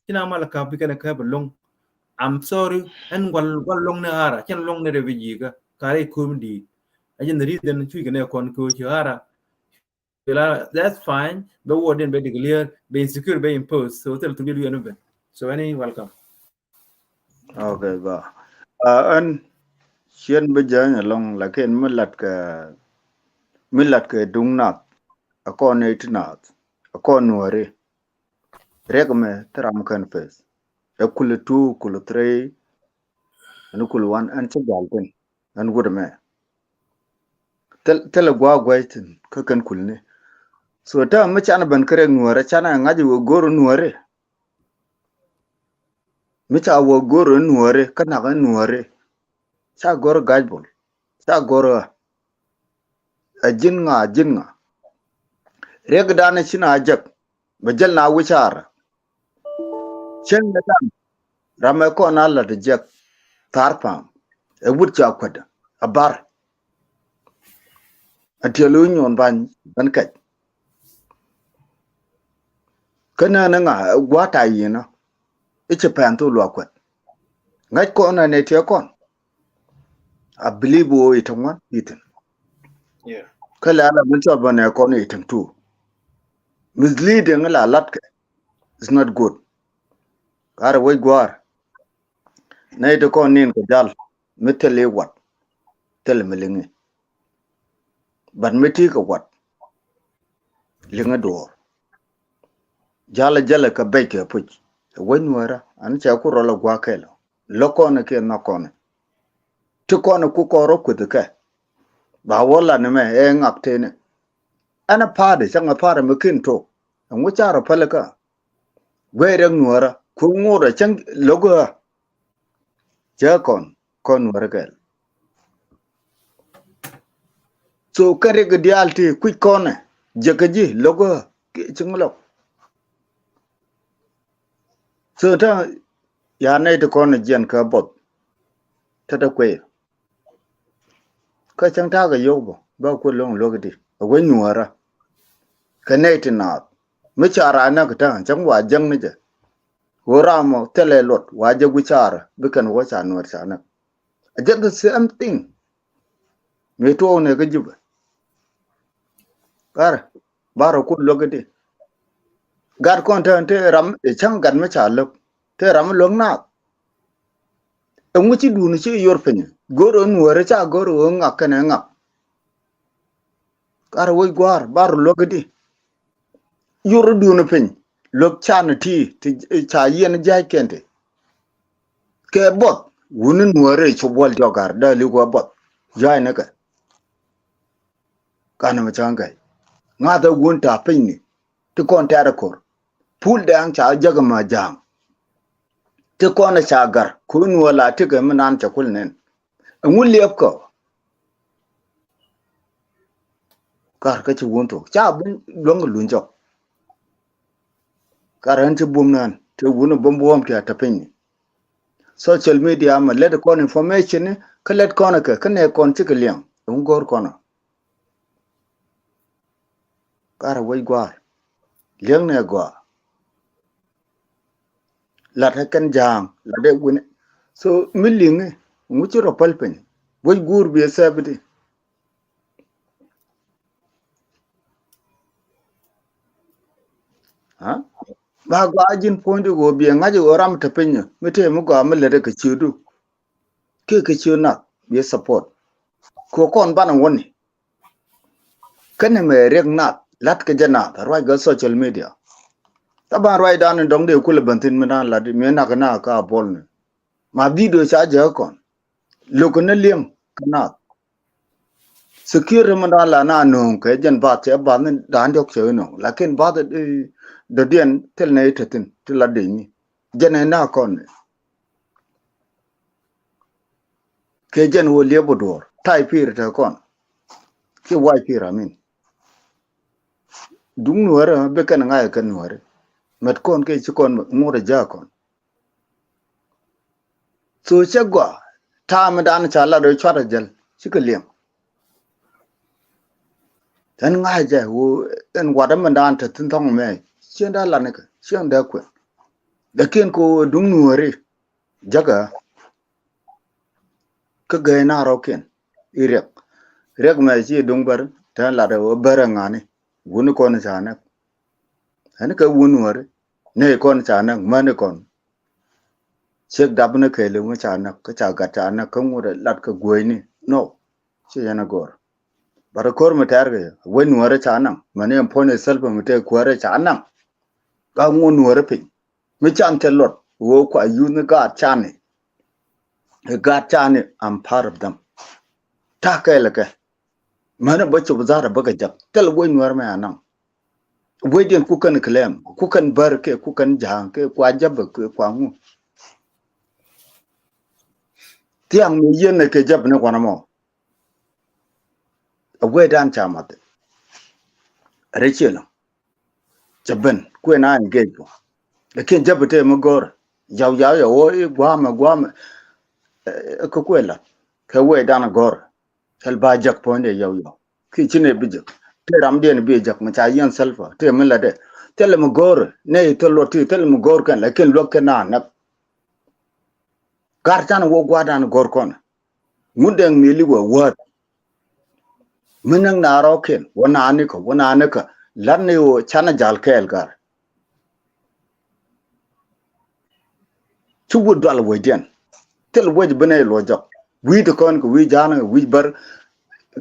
kina mala kap bi kana ka long I'm sorry and wal long na hara chen long ne refugee ga kare kum di ajin the reason chu ga kon ko hara that's fine the word in be clear be insecure be imposed so tell to be you know so any welcome Okay ba. An xiên bây giờ long là cái mình lật cái đúng nát, à con này thì nát, à con nuore, reg me teram kan face, à kul two, kul three, anh kul one, anh chỉ gal ten, anh gud me. Tel gua tin, cái kan kul ne. So ta mà chana ban kare nuore, chana ngaji wo goro nuore. Mi cha wo goro nuore, kana ga nuore. Cha goro gajbol, cha goro a jinga. Reg dana china ajak, bajal na wichara. Chen da dan, ramai ko na la da jak, tarpam, a wut cha kwada, a bar. A tielu nyon ban kai. Kana na nga gwata yi na, ichi panto lo kwat. Ngat ko na ne te kon. I believe wo itan wan itan. yeah Kala ala mun cha bana ko ne itan tu. Misleading la latka is not good. Kara wai gwar. Na ita ko nin ka dal mitale wat tel melingi. Ban miti ka wat. Linga door. Jala ka beke puch. Wai nuara an cha ku rola gwa kelo. Loko na ke na kone. Tu kone ku koro ku de ka. Ba wala ne me e ngap tene. Ana pade changa pade mekin to. Ngu chara palaka. Wai reng nuara ku ngora chang logo. Ja kon nuara kel. So kare ga dialti ku kone. Jakaji logo chinglo. So ta ya nay to kone jen ka bot. Tata kwe. Ka chang ta ga yobo ba ku long logadi. Wai nuara. Ka nay to na. Mi chara na ka ta chang wa jang ni je. Goramo tele lot wa je gu chara bikan wa cha nuar cha na. Just the same thing. Me to ne ga jiba. Kar baro ku logadi. Gar kon ta te ram e chang gan mi cha lok. Te ram long na. Ngu chi du ni chi yor penya. Goro nuar cha goro ngak kana ngak. Kar wai gwar baro logadi. Yor du ni penya. Lok cha na ti cha yen jai kente. Ke bot wunin nuare chobol jogar da li go bot. Jai na ka. Kana ma changai. Nga da gun ta pinni. Ti kon ta kor. Pul da ang cha jaga ma jang. Ti kon cha gar kun wala ti ga manan cha kulnen. Ngun liep ko. Kar ka chi won to. Cha bun long lunjok. Karan ti bum nan ti wunu bom ti ta pinni. Social media ma let kon information ka let kon ka ne kon ti ka liang. Ngor kono. Kara wai gwar. Liang ne gwar. Lat kan jang la de wune. So milling ngu chi ro palpen. Wai gur bi sabdi. Ha? Ba gwa ajin point go bi ngaji oram ta penya. Mite mu go amle de ka chidu. Ke ka chiuna bi support. Ko kon bana woni. Kan me reg nat lat ka jana roi ga social media. Taban roi dan dong de kula bantin mina la de me na ka bol ne. ma video cha je kon lokone liam kana secure man la na no ke jan ba che ba ne dan dok che no lakin ba de dien tel ne tetin til la de ni jene na kon ke jen wo le bodor tai pir ta kon ke wai pir amin dung nuar be kan ngai kan nuar met kon ke chi kon ngore ja kon so che gwa ta ma dan cha la do chwa jal chi ke liam tan ngai ja wo en wa da ma dan ta tin thong me chen da la ne ke chen da ku da ken ko dung nuare jaga ke ge na ro ken irek rek ma chi dung bar ta la da wo bar ngani wun kon cha na an ka wun nuare ne kon cha na ma ne kon chek dab ne ke le mu cha na ka cha ga cha na ka mu da lat ka goi ni no che yana gor bar kor mu tar ge wen nuare cha na ma ne pon ne sel mu te ko re cha na ka mu nuare pe mi chan te lot wo kwa yu ne ga cha ne ga cha ne I'm part of them ta ka le ka ma ne ba chu za ra ba ga jab tel wo nuare ma na wo din ku kan claim ku kan bar ke ku kan jang ke kwa jab ke kwa mu tiang mi yen ne ke jab ne kwa na mo we dan cha ma te re che lo jaben ku na nge ko lekin jab te mo gor yaw ya wo gwa ma ko kwela ke we dan gor kel ba jak ponde yaw ki chine bijak te ram den bi jak ma cha yen selfa te min la de tel mo gor ne to lo ti tel mo gor kan lekin lo ke na gar tan wo gwa dan gor kon mudeng mi li wo wat minang na ro ken wona ne ka lan ne wo chana jal kel gar chu wo dal wo den tel wo bene lo jak wi de kon ko wi jana wi bar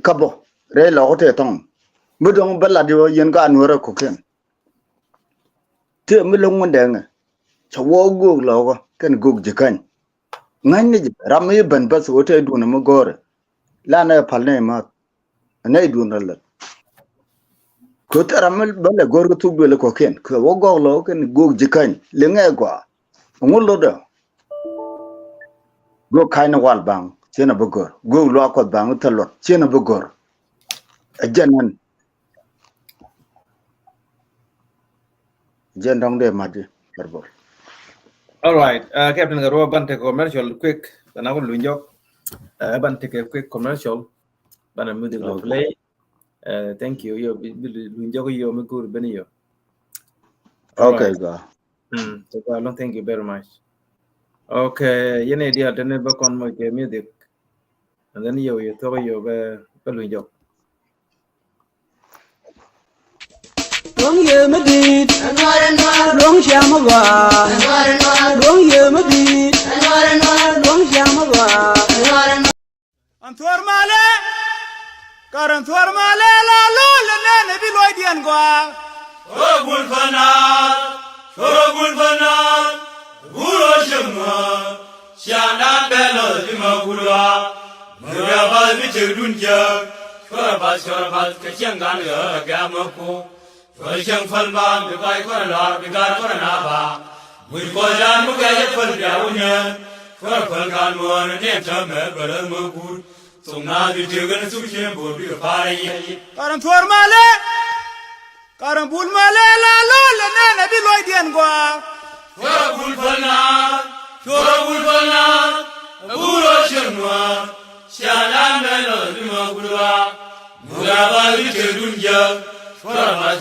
kabo re lo te tong mudong bala di yen ga anwara ko ken te mi long mon deng chawo go lo ko ken go jikan ngan ne ramye ban bas wo te du na mo gore la na pal ne ma ne du na la ko te ramal bala gor ko tugbe le ko ken ko wo go lo ken go jikan le ngai gwa ngol lo da go kaina wal bang chena bogor go lo ko bang talot chena bogor ajanan jendong de madi berbol. All right, Captain Garo, bante commercial quick. Then I will lunjok. Bante quick commercial. Bana music play. Thank you. You lunjok you me good benio. Okay, go. So thank you very much. Okay, you need to turn back on my music, and then you throw your lunjok. Long year medit, long shamava, long year medit, long shamava. Antuar male, karan tuar male la lo le ne bi loy dien gwa. Ogul fana, guro shema, shana belo di magura, mura ba bi chudunja, chora ba ke chengan ga gamako. Shang Falban, the Kai Korana, the God Koranaba, with Koran Mugaya Falbiaunian, for Falgan one and Netta, but a good. So now the Jugan Sushi will be a party. Karan Formale, Karan Bulmale, La Lola, Nana, Biloidian Gua. Chora Wulfana, a Guru Shanwa, Shanan Melo, the Magura, Muraba, the Chedunja. Chora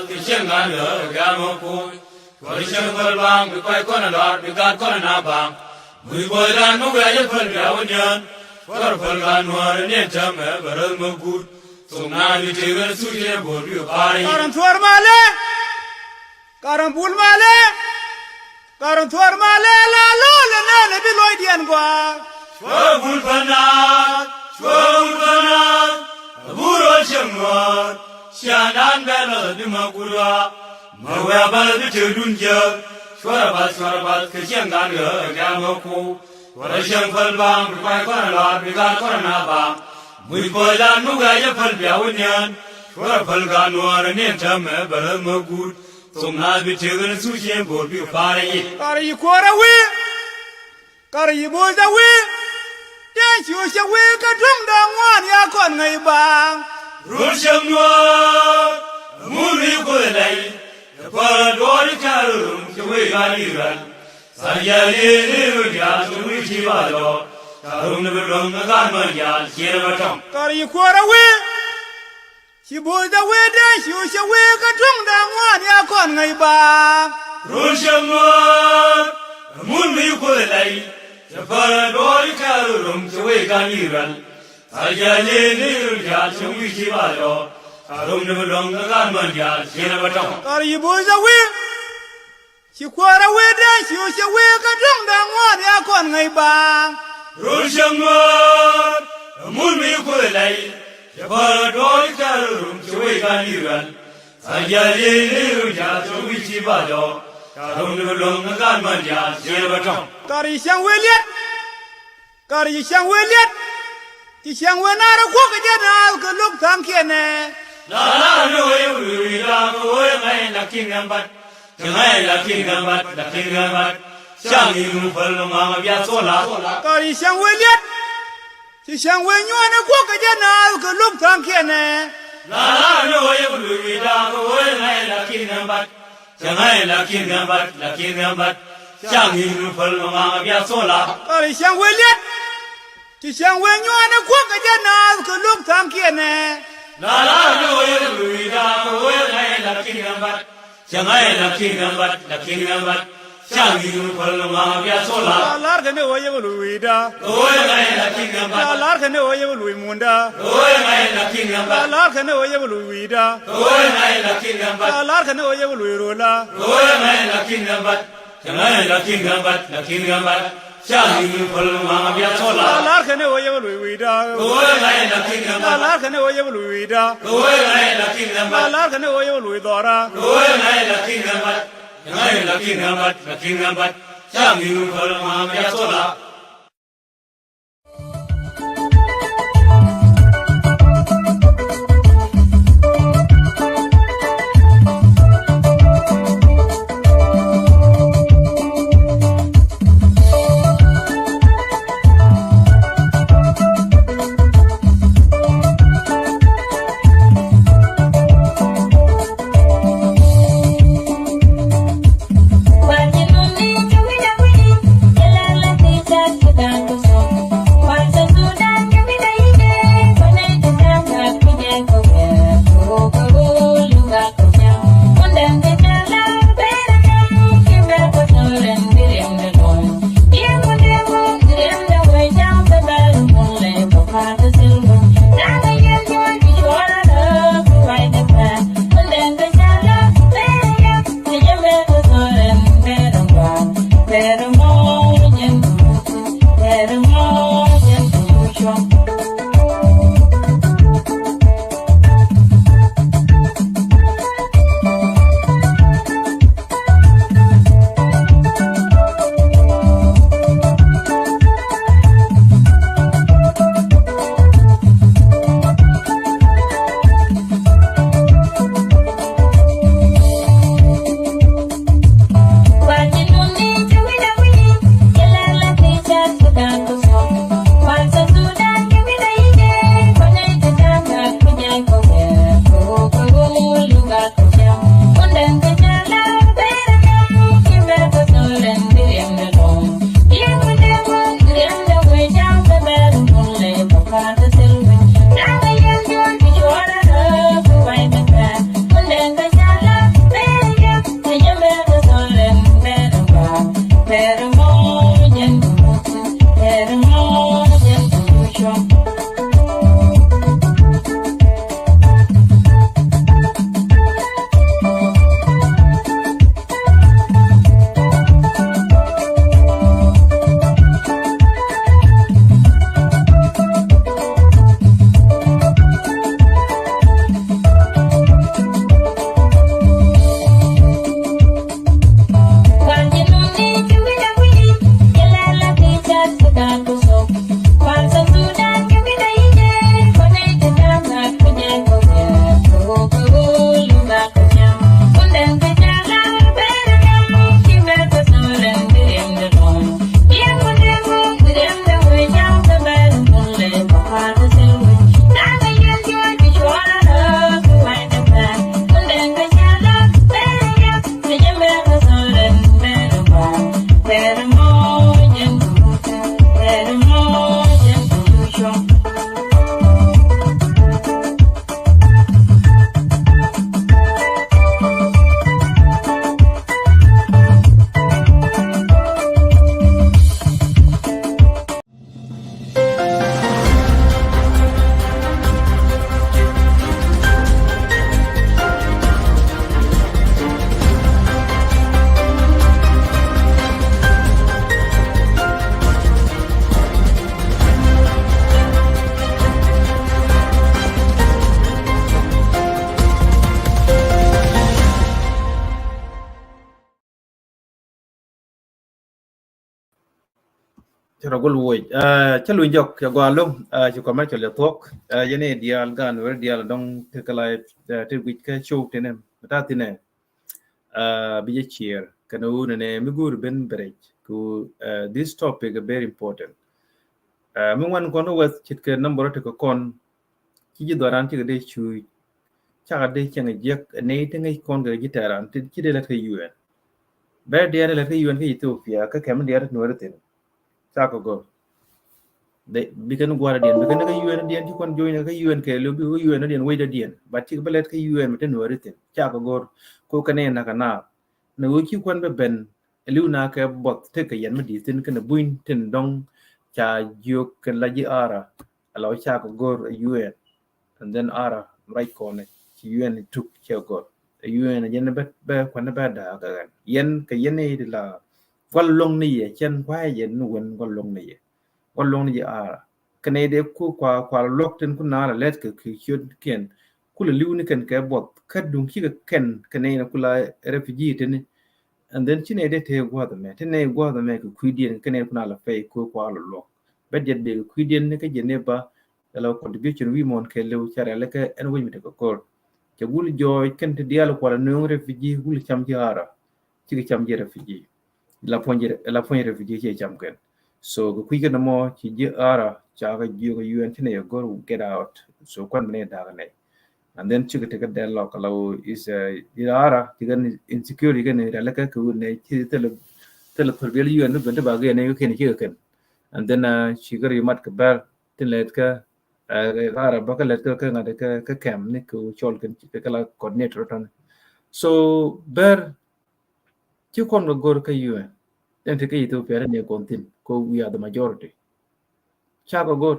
ke chengan ga mo ko chori chen fal bang bi kai kon lor bi gar kon na bang mui boy ran mo ga ye fal ga wonyan chora fal ga nuar ne cham baral mo gut sumna ni tegar su je bol bi pare karan thor male karan bul male karan thor male la lo le ne bi loy dien gwa chora bul fana buro chemwa Shanan Bella, the Magura, Mawaba, the Chudunja, Shoraba, Kachangan, Gamoko, wara shan fal bang kwai kwana la bi ga kwana na ba mui ko la nu ga ya fal bia wunyan wara fal ga nuar ne ta me bala magut tum na bi tegen su chen bo bi fare yi kar yi kora we kar yi bo da we den chu che we ka tung da ngwan ya kon ngai bang ru sham nuar mu ri ko lai pa do ri ka ru che we ga ni ran sa ya le ru ya su ri chi ba do ka ru ne ru na ga ma ya che ba tong kar yi kora we chi bo da we den chu che we ka tung da ngwan ya kon ngai bang ru sham nuar mu ri ko lai pa do ri ka ru che we ga ni ran sa ya le ru ya su ri chi ba do ka ru ne ru na ga ma ya che ba tong kar yi bo da we chi kora we den chu che we ka tung da ngwan ya kon ngai bang ru sham nuar mu ri ko lai pa do ri ka ru che we ga ni ran sa ya le ru ya su ri chi ba do ka ru ne ru na ga ma ya che ba tong kar yi xiang we liet kar yi xiang we liet ti xiang we na ra ko ka ja na ka luk tham kien ne la la no ye wi la ko ye ngai la kin ngam bat ngai la kin ngam bat la kin ngam bat xiang yi mu phal ma ma bia so la kar yi xiang we liet ti xiang we nyo na ko ka ja na ka luk tham kien ne la la no ye wi la ko ye ngai la kin ngam bat ngai la kin ngam bat la kin ngam bat xiang yi mu phal ma ma bia so la kar yi xiang we liet ti xiang we nyo na ko ka ja na ka luk tham kien ne la la no ye wi la ko ye ngai la kin ngam bat ngai la kin ngam bat la kin ngam bat xiang yi mu phal ma ma bia so la lar ka ne o ye lu wi da ko ye ngai la kin ngam bat lar ka ne o ye lu mun da ko ye ngai la kin ngam bat lar ka ne o ye lu wi da ko ye ngai la kin ngam bat lar ka ne o ye lu ro la ko ye ngai la kin ngam bat ngai la kin ngam bat la kin ngam bat xiang yi mu phal ma ma bia so la lar ka ne o ye lu wi da ko ye ngai la kin ngam bat lar ka ne o ye lu wi da ko ye ngai la kin ngam bat lar ka ne o ye lu do ra ko ye ngai la kin ngam bat ngai la kin ngam bat la kin ngam bat xiang yi mu phal ma ma bia so la Better chara gol woy chalu jok ya gwalum ci ko ma chale tok yene dial gan wer dial dong te kala te wit ka show tenem ta tine bi je cheer kana wona ne mi gur ben break ku this topic is very important mi wan kono wet chit ke number te ko kon ci ji doran ci de chu cha de chen jek ne te ngai kon ga gitaran te ci de la te UN ba de la te UN ke Ethiopia ka kam de no retin cha ko go de bikan gwara dien bikan ka UN dien ti kon join ka UN ke lo bi UN dien we dien but ti belet ka UN meten no retin cha ko gor ko kane na kana no ki kon be ben liu na ka bot te ka yan ma di tin kana buin tin dong cha yok kan la ji ara alo cha ko gor UN and then ara right corner ci UN took cha gor UN yen be kon be da ka yen ka yen ni la wal long ni ye chen kwa yen no won wal long ni ye wal long ni ara kane de ku kwa lok tin ku na la let ka ki chud ken ku le liu ni ken ka bot ka dung ki ka ken kane na ku la refugee tin and then chine de te gwa da me te ne gwa da me ku dien kane ku na la fe ku kwa lo lok bet jet de ku dien ne ka jene ba la contribution wi mon ke le chara le ka en wi mi te ko kor ke gul joy ken te dial ko la no refugee gul cham ji ara ci cham ji refugee la ponje refugee ci cham ken so go kuike no mo ci ji ara cha ga ji go UN tine go get out so kon ne da ne and then ci te ka de lo ka lo is ara ci gan insecurity gan ne la ka ku ne ci tele turbel UN no bende ba ga ne ko ken ci ken and then ci gar yumat ka bar tin let ka ara ba ka let ka ngade ka kam ne ko chol ken ci ka la coordinator ton so ber ci kon go gor ka UN then take Ethiopia ne kontin ko we are the majority chago gor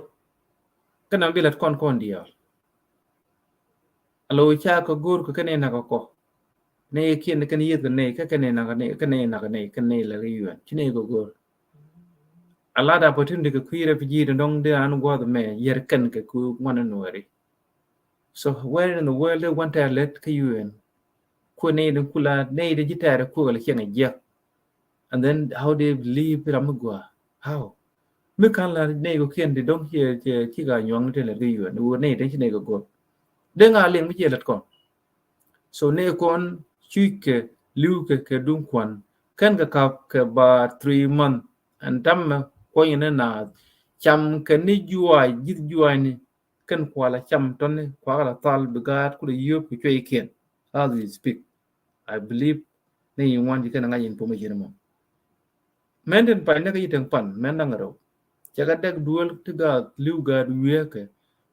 kana bilat kon dia alo chago gor ko kane na ko ne kien kan yet ne ka kane na ne la yuan chine go gor ala da opportunity ko kuire fiji dong de an go the me yer kan ka ku wana nori so where in the world they want to let ka UN ko ne de kula ne de jitare ko la kien ja and then how they believe ramgwa how me kan la ne go kien de dong che ga nyong te la yuan wo ne de chine go gor de nga leng mi che lat kon so ne kon chuike liuke ke dum kwan kan ka kap ke ba 3 month and tam ko ina na cham ke ni juai jit juai ni kan kwala cham ton ne kwala tal bigat ku yop ku chwe ken as we speak I believe ne yin wan di kan nga yin po me jirmo menden pa ne ka yiteng pan men na ngaro jaga dek dual tiga liu ga duye ke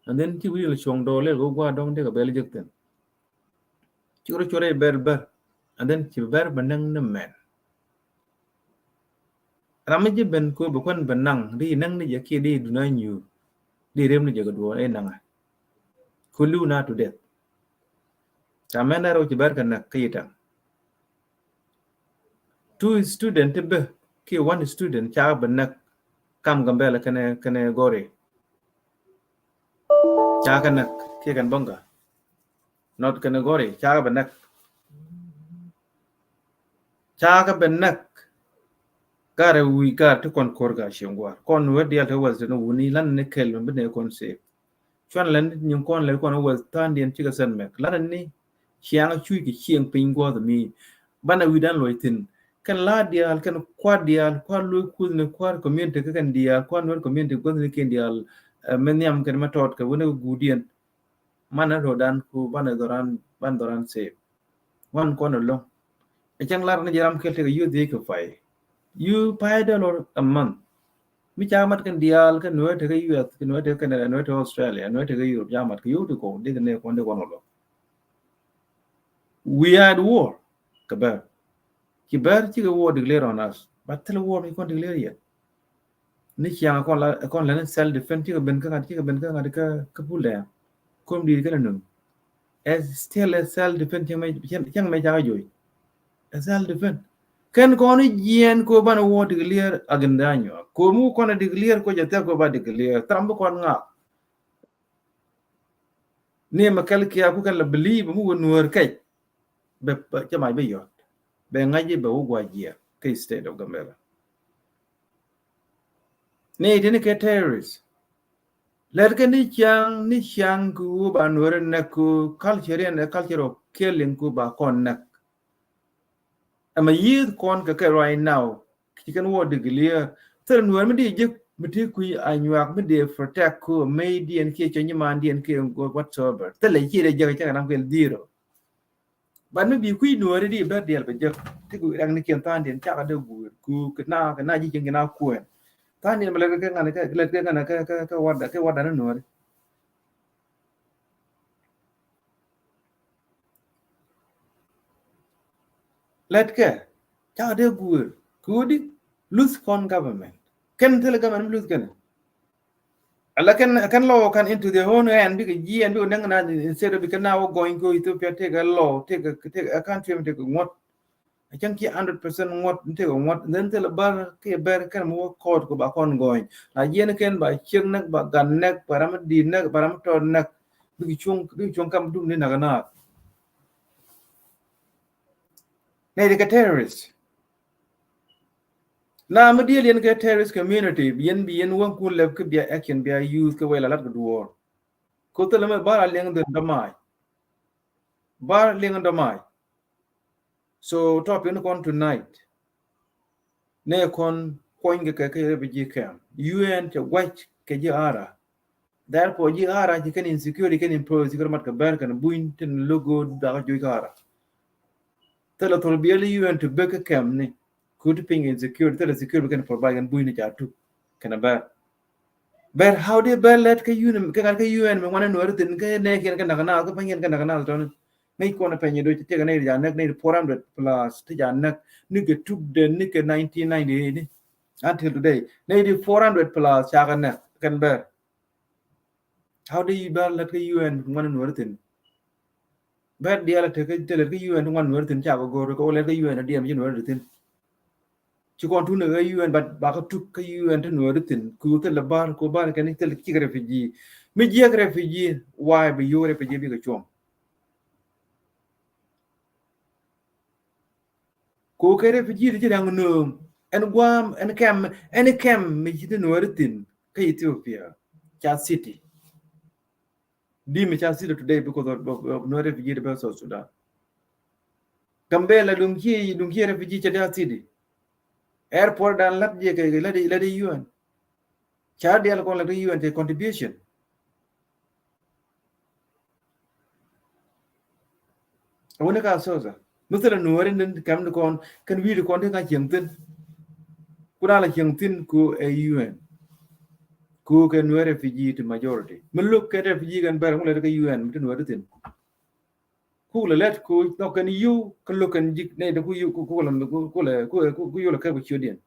and then ti wi le chong do le go gwa dong de ka bel jekten chore ber and then ci ber benang ne men ramaji ben ko bu kon benang di nang ni yake di duna nyu di rem ni jaga do e nanga ko lu na to death tamena ro ci ber kan kayita two student be ki one student cha benak kam Gambella kane gore cha kanak ki kan bonga not kane gore cha benak chaga benak kare wi kar to kon korga shingwar kon wedi alta was no wuni lan ne kel be ne kon se chwan lan nyum kon le kon was tan dien chiga sen mek lan ni chiang chui ki chiang ping go the mi bana wi dan loitin kan la dial kan kwa dial kwa lo ku ne kwa community kan dial kwa no community ko ne ken dial menyam kan matot ka wona gudien mana rodan ku bana doran se wan kon lo chang lar ne jaram kel te yu de ko fai you pay $1 a month mi chamat kan dial kan no te US kan no te Canada no te Australia no te Europe jamat ko yu ko de ne ko de kono lo we had war kabar kibar chi war declare on us but the war mi kon declare yet ni chiang kon la self defense chi ben ka ka pule kom di kan no as still a self defense chang mai ja joy self defense ken kono yen ko bana wo declare agendanyo ko mu kono declare ko jate ko ba declare trambo kon nga ne makal kiya ku kan la believe mu Nuer kai be jamai be yot be ngaji be wo gwa jia kai state of Gambella ne dine ke terrorist let ke ni chang ku ba Nuer na ku culture and culture of killing ku ba kon na ama yid kon ka right now ki kan wo de clear ter Nuer mi di je miti ku anyak mi de protect ku me di en ke chenyi man di en ke whatsoever te le ki de je ka na kel diro ban mi bi ku Nuer di ba del ba je ti ku ang ni ken tan den cha ka de ku na ji ken na ku tan ni mala ka ngana ka le ka ngana ka wada na Nuer let ke cha de ku di lose con government ken tele government lose ken ala kan law kan into their own hand because ye and nang na instead of because now going to Ethiopia take a law take a country take what I can keep 100% what take what then tell bar ke bar kan mo court ko ba kon going na yen ken ba ching nak ba gan nak param din nak param to nak bi chung kam du ni na na ne de terrorist na ma deal yen ke terrorist community bien won ku le ke bia action bia use ke wela lat duor ko tele me bar leng de damai so top in kon tonight ne kon point ke refugee camp UN to white ke ara therefore ara ji kan insecurity kan impose ko mat ka ber kan buin ten logo da jo ara tele to be UN to be camp ni could ping insecurity tele security kan provide kan buin ja tu kan ber but how they ber let ke UN ke UN me wana no tin ke ne kan na ko pangen kan na to nei ko na penye do te ga nei ja nek nei 400 plus te ja nek ni ke tuk de ni ke 1990 ni until today nei 400 plus cha kan ber how do you ber let ke UN wana no tin ber dia la te ke le ke UN wana no tin cha go le ke UN dia mi no tin ci kon tu ne UN ba ka tuk ke UN te no tin ku te la bar ko bar ke ni te ki refugee mi je refugee why be yo refugee bi ka chom ko ke refugee ti dang no en guam en kem mi ti no tin ke Ethiopia cha city di mi cha city today because of no refugee the South Sudan Gambella dum ki refugee cha city airport dan lat je ke la de UN cha dia ko la de UN te contribution wona ka soza mesela no ren kam kon kan wi kon te ka chengten kuna la chengtin ku UN ku ke no refugee to majority mun look ke refugee kan bar mun la ke UN mun no tin ku la let ku no kan yu kan look kan jik ne ku yu ku la ka bu chodien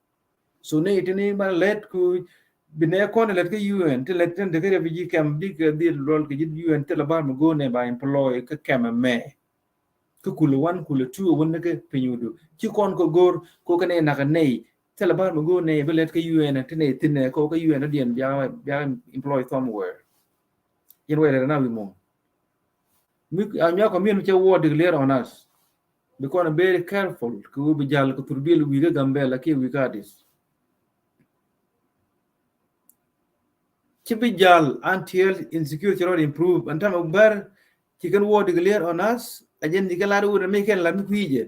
so ne itini ma let ku bine kon let ke UN te let ten de ke refugee kam bi ke di lol ke UN te la bar mo go ne ba employ ke kam me ke kulu 1 kulu 2 won ke pinyudu ci kon ko gor ko kane na ka nei tela bar mo go ne belet ke UN te ne tin ko ke UN dien bia employ somewhere yen wele na wi mo mi anya ko mi ce wo declare on us because I'm very careful ko bi jall ko turbil wi ga Gambella ke wi kadis ci bi jall until insecurity road improve and time bar ci kan wo declare on us ajen di kala ru me ken la mi kuje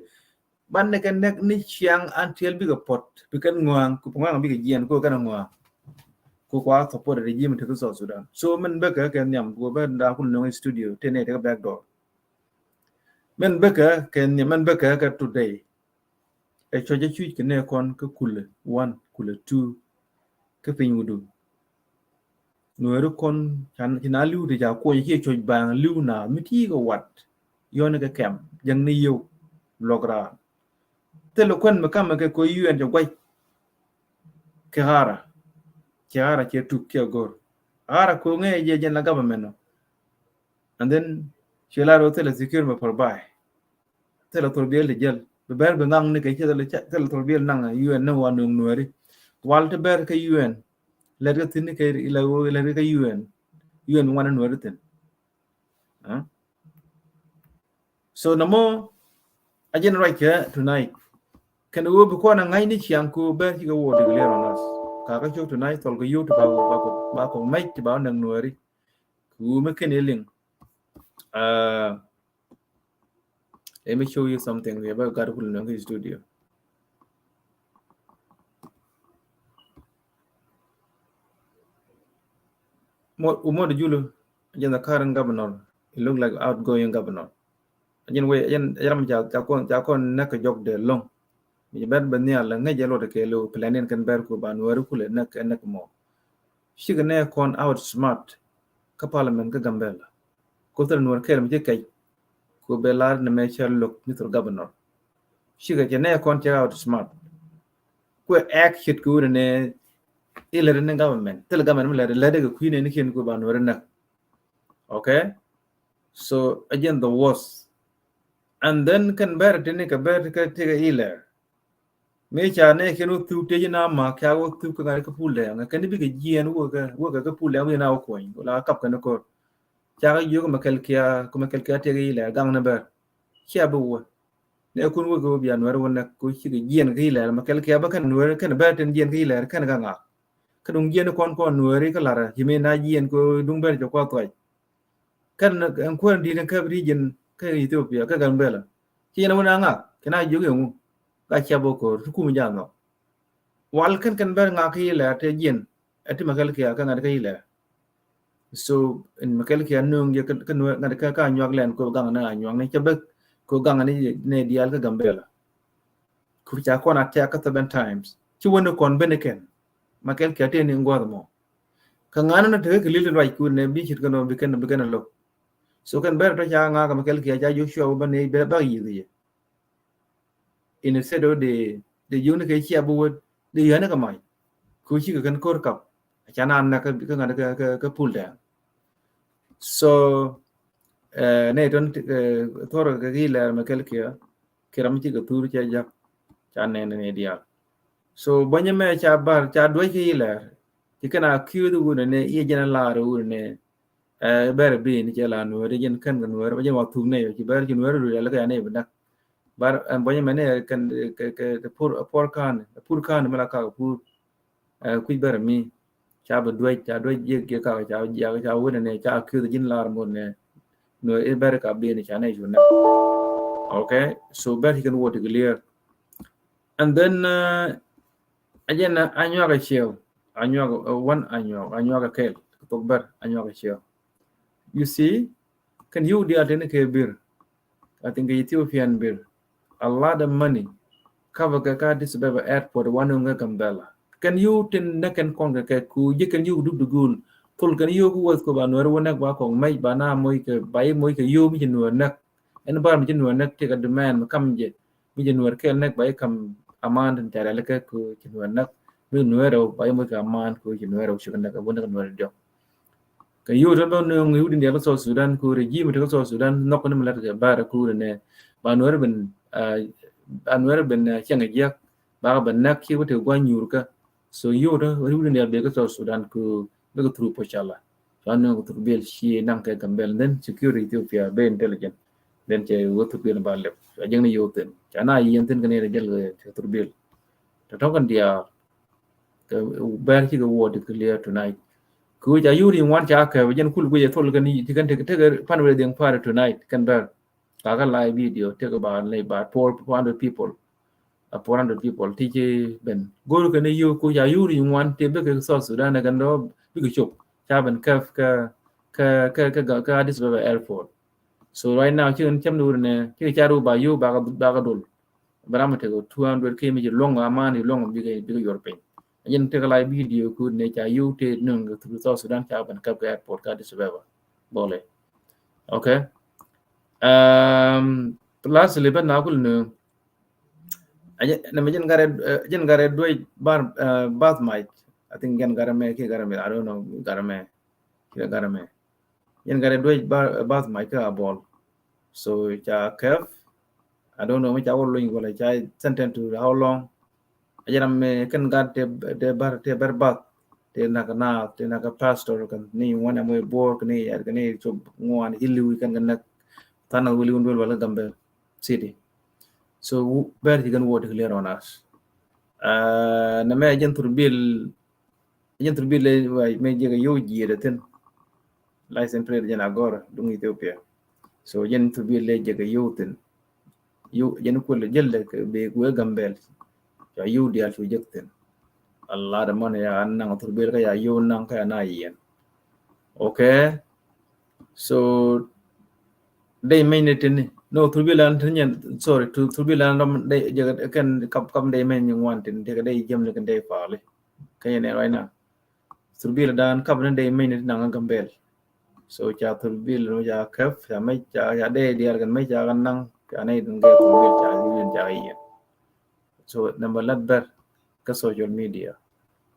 ban ne kan nek ni chiang until bi ga pot bi kan ngwang ku ngwang bi ga jien ko kan ngwang ko kwa support regime to South Sudan so men be ka ken nyam go ba da kun no studio tene te back door men be ka ken men be ka today e choje chu ke ne kon ka kule 1 kule 2 ka pin wudu no ru kon chan kina liu de ja ko ye choj bang liu na mi ti go wat yon ka kem yang ni yo logra te lo kon ma kam ka ko UN jo gwai Kiara ke tu ke gor ara ko nge je jen la government no and then shela ro te la secure ma por bai te la torbiel de gel be ber be ngang ne ke te la torbiel nang UN no wa nung nuari wal te ber ke UN le ga tin ke ila wo le ga UN wana nuari tin so namo ajen right here tonight can we be ko na ngai ni chiang ko ber ki go wo de le ron us ka show tonight tol go you to ba ko mai ti ba nang nuari ku me ken eling let me show you something we about gar kul nang studio mo de julu again the current governor it look like outgoing governor again we again yaram ja kon nak jog de long mi ben ben ya la nga jelo de ke lo planen kan ber ko ban waru kul nak mo shigane kon out smart ka parliament ka Gambella ko tar nuar kel mi kay ko belar na me look Mr. Governor shiga jene kon out smart ko act shit ko ne ilere ne government tel government le de ko ne ken ko ban waru nak okay so again the worst and then kan ber tene ka ber ka te iler me cha ne kenu tu te na ma ka wo tu ka ka pule nga kan bi ga jien wo ka pule we na ko la kap kan ko cha yo ko makel kia te iler gang na ber chia bu wo ne kun wo go bian war wona ko chi ga jien ga iler makel kia ba kan wer kan ber ten jien ga iler kan ga nga ka dung jien kon nuwer ka lara hime na jien ko dung ber jo ko toy kan an ko ndi na ka region ka Ethiopia ka Gambella chi na wona nga kana yo yo ka chia bo ko ku mu jam no wal kan ber nga ka iler te jien ati makel kia ka nga ka iler so in makel kia nung ye kan nga ka nyak len ko gang na nyak ne chabek ko gang ne dial ka Gambella ku cha ko na ta ka 7 times chi wono kon beneken makel kia te ni ngor mo ka ngana na te ke lil right ku ne bi chit no bi kan lo so kan ber ta cha nga ka makel kia ja Joshua ba ne be ba yi ye instead of the unit ke chia bu de yana ka mai ku chi ka kan kor kap cha na na ka nga ka pull down so ne don thoro ka gila makel kia kiram chi ka tur cha ja cha ne dia so banya me cha bar cha do ki la ti kana kyu du ne ye jana la ru ne ber bi ni cha la no re jen kan no re banya wa tu ne ki ber ki no re la ka ne ba bar banya me ne kan ke pur kan mala ka pur ku ber mi cha ba do ye ke ka cha wo ne cha kyu du jin la mo ne no e ber ka bi ni cha ne ju ne okay so ber he can wo to clear and then again anyo ka chiel anyo one anyo ka kel to ber anyo ka chiel you see can you the attend ke bir I think Ethiopian bill a lot of money cover ka this baba airport one nga Gambella can you tin na kan kon ka ku ye can you do the goal tul kan you ku was ko ba no wona ba ko mai ba na moy ke bay moy ke you mi no nak en ba mi no nak te ka demand kam je mi no kel nak bay kam aman dan cara leka ku no nak mi no ro bay moy ka aman ku no ro shi kan ka wona kan no do ka you don ba no ngi udin ya so Sudan ku regime to so Sudan nok ko mala ka ba ku ne ba no ben anwer ben chang ya ba ben nak ki wote gwa nyur ka so you do udin ya be ka so Sudan ku be ko tru po chala ano ko tru bel shi nang ka Gambella then security Ethiopia be intelligent then che wo tu bil ba le ajang ni yo ten chana yen ten ka ne re jel tru bel to kan dia ka ber ki go word clear tonight ku ja yuri wan cha ka jen kul ku ye tol kan ni kan te pan we ding par tonight kan ber ka live video take about like about 400 people 400 people tj ben go kan ni yo ku ja yuri wan te be ka so Sudan kan do bi ku chop cha ben ka this airport so right now chen cham dur ne ki cha ru ba yu ba ka dul barama te go 200 km long amani long bi ga yor pe yen te ka live video ku ne cha yu te nung tu so Sudan cha ban ka airport ka dis bole okay plus liban na kul ne na me jen gare doy bar bath mic I think gen garame ki garame I don't know garame yen gare doy bath mic ka ball so cha kef I don't know which hour long wala cha sentence to how long ajaram me kan ga te bar bat te na ka pastor kan ni wana mo bor kan ni yar kan ni so ngwan illu kan na tana wili wala Gambella city so ber kan word clear on us na me ajen tur bil yen to bi le me je ga yo ji de ten license plate yen agora dung Ethiopia so yen to bi le je ga yo ten yo yen ko le jelle be ko gambel ya yo di al su jekten Allah da man ya nang to bi ga ya yo nang ka na yen okay so they main it in no to be land sorry to be land they can come they main you want in take day jam le kan day faale kayen right now to be dan kabran day main it nang gambel so cha to be no ja kaf ya mai cha ya day dia kan mai cha kan nang ka nei dun ge to be cha yin cha yin so number ladber ka social media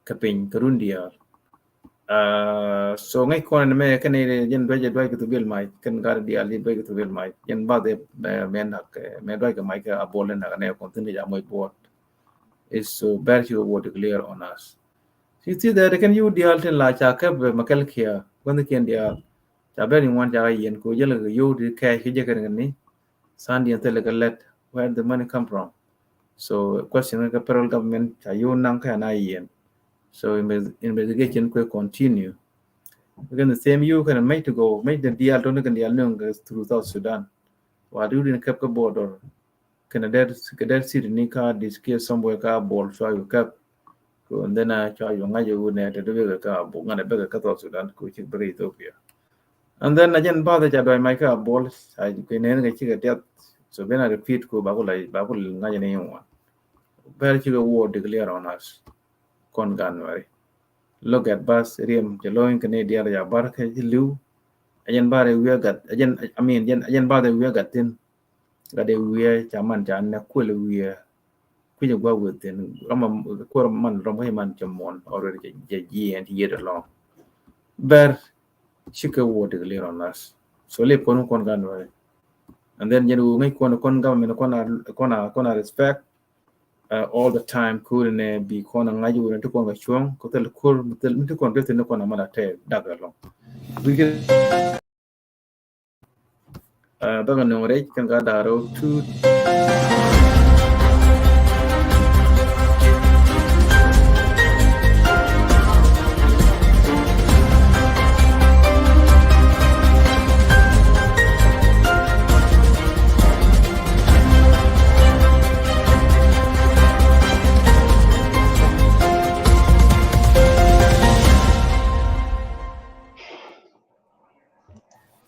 ka pin karun dia so ngay kon me kan ne yen doje doy to bil mai kan gar di ali doy to bil mai yen ba de men hak me doy ka mai ka abolen na ne kon tin ja moy bot is so bad you what clear on us see that can you di alten la cha ka be makal kia kon ken dia cha be ni wan ja yen ko jele yo di ka ki je kan ni san di tele ka let where the money come from so question ka federal government cha yo nang ka na yen so investigation could continue. Again, the same you can make to go, make the deal, don't can deal through South Sudan. While you didn't keep a border, can that city Nika discuss somewhere car ball, so you kept. And then I try you ngay you net to the car, book and a better cut of Sudan, which is very Ethiopia. And then again, bother by my car balls, I can end a death. So when I repeat, go Bakul Nayan one. Very sugar war declare on us. Con Ganwari. Look at bus rim jaloin Canadian ya barka liu ayen bare we got ayen I mean ayen bare we got tin gade we chaman jan na kul we ku gwa within ram ko man ram he man chamon already je and year long ber chika word clear on us so le kon Ganwari and then you ngai kon government kon respect all the time cool ne bi kona ngaju to konga chuang ko tel kur tel to kon te ne kona mala te dagalong we can baga no re kan ga daro to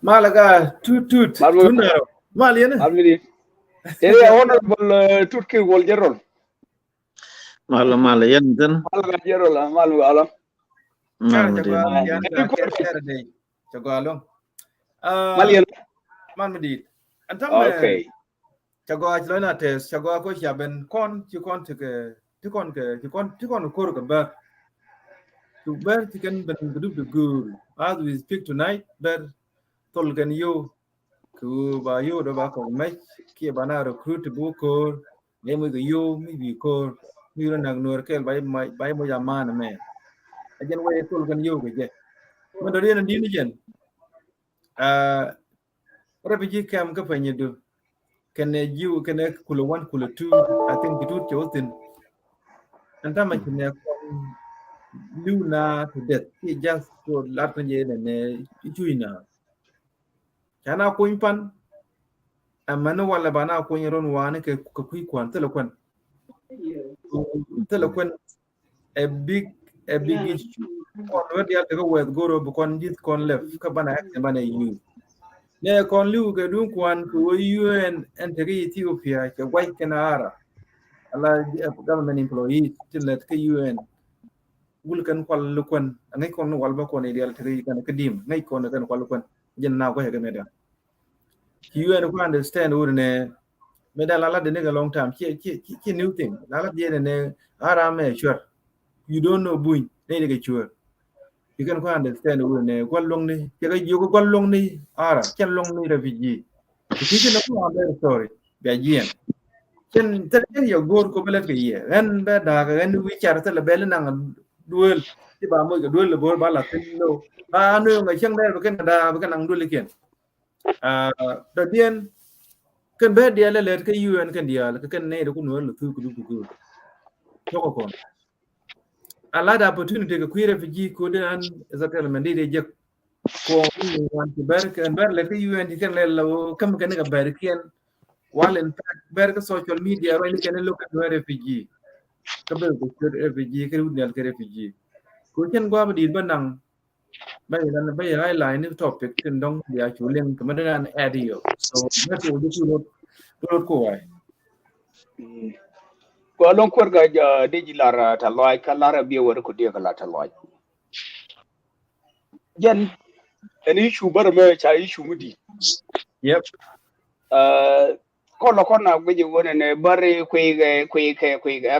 Malaga toot tunaro Malian Almiri. Ere honorable Turkey wol jerol. Mala yan dan. Malaga jerol malu alam. Chagwalong Malian. Manmadi antam Okay. chagwa lona te chagwa ko yaben kon ti kon ko ba to bear chicken ben the good as we speak tonight bear tolgan you ku ba you do ba ko mai ki bana recruit bu ko ne mu you mi bi ko mi ro nang nor kel bay mo yamana me ajen way tolgan you ke je mo do ren di ni jen refugee camp ka fanyi do can you can kula 1 kula 2 I think itu chotin and time can Luna to death. He just for Latin and Juina. Kana Quimpan a Manuala Bana Quinron one, a quick telequan. Telequan a big issue. What the other with Goro Bukon did con left, Cabana Bana you. Ne con Luke a Dunquan to you and enter Ethiopia, a white canara. A large government employee till let UN. Wulkan kwal lukwan ngai kon wal ba kon ideal tri kan kadim ngai kon kan kwal lukwan jen na ko he meda you and understand urne meda la de nega long time ki new thing la de ne ara me sure you don't know buin ne de sure you can understand urne kwal long ni ke ga yo kwal long ni ara ken long ni refugee ki ken ko am story ba jien ken ten yo gor ko bele ke ye en ba da ga en wi char te la bele nang duel ti ba mo ga duel le bor ba la tin no ba no nga chang der ba ken da ba kan ang duel ken da dien ken be dia le ke UN ken dia le ken ne do ku no le tu ku du ku to ko kon a lot of opportunity ko queer refugee ko de an zatel man de je ko wan ti ber kan ber le ki UN kan le lo kam kan ga ber kien while in fact ber ka social media ro ni kan lo ka refugee ka ber ko refugee ka un ka refugee ko ken gwa ba di banang bay lan bay ai line ni topic ken dong dia chu leng ka man an adio so na to ju ro ko wai ko lon kwar ga de ji lara ta loy ka lara bi wor ko de ka la ta loy yen ani shu bar me cha yi shu mudi yep ko lo ko na gbe wona ne bare kwe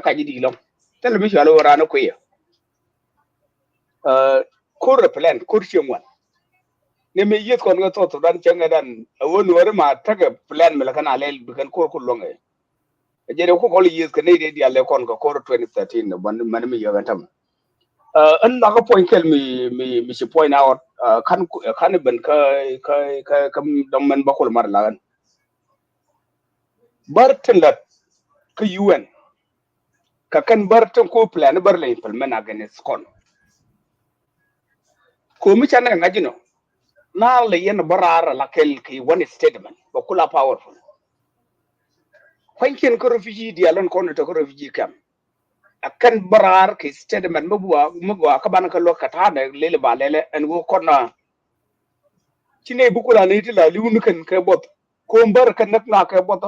ka ji di long tel mi sha lo ra na kwe ko replan ko chemwan ne me yet kon ga to dan chenga dan won wor ma ta ga plan me la kana le bi kan ko longe jere ko li yes kan ne di alle kon ko 2013 ban man mi yoga tam an na ko point kel mi si point out kan ben ka kam dam man bakol mar la bartin la ka UN ka kan bartin ko plan bar la implement against kon ko mi chana ngajino na le yen barara la kel ki one statement bakula powerful kwankin ko refugee di alon kon to ko refugee kam akan barar ki statement mabwa ka ban ka lokata da lele ba lele en go konna cine bukula ne tila liunu kan ka bot ko mbar kan na ka bot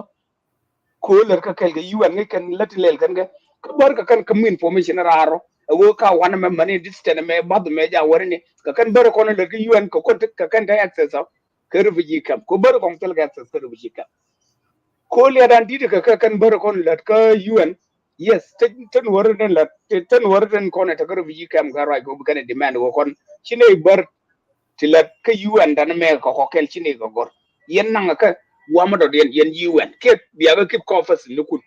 ko ler ka kel ga UN ne kan latilel kan ga ka bar ka kan kam information raro go ka wana me mani distant me bad me ja warni ka kan bar ko ne ler ka UN ko ka kan da access ka refugee kam ko bar ko tel ga access ka refugee kam ko le dan didi ka kan bar ko ler ka UN yes ten warden la ten warden ko ne ta ka refugee kam ga right go kan demand go kon cine bar tilat ka UN dan me ko kel chini go gor yen nanga ka wama do yen UN ke biya ga kip conference lukun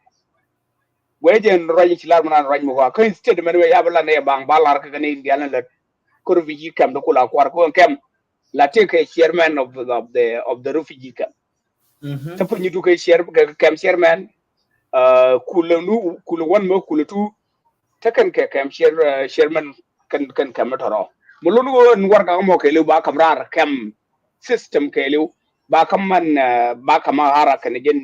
wejen raji tilar manan raj mo ka instead men we yabla ne bang balar ka ne indiana la ko refugee camp do kula kwar ko kem la take chairman of the refugee camp tapu ni du ka camp chairman kulu wan mo kulu tu takan ke camp chairman kan kamataro mulun go nwar ga mo ke lu ba kamrar kam system ke lu ba kaman ba kama hara kan gen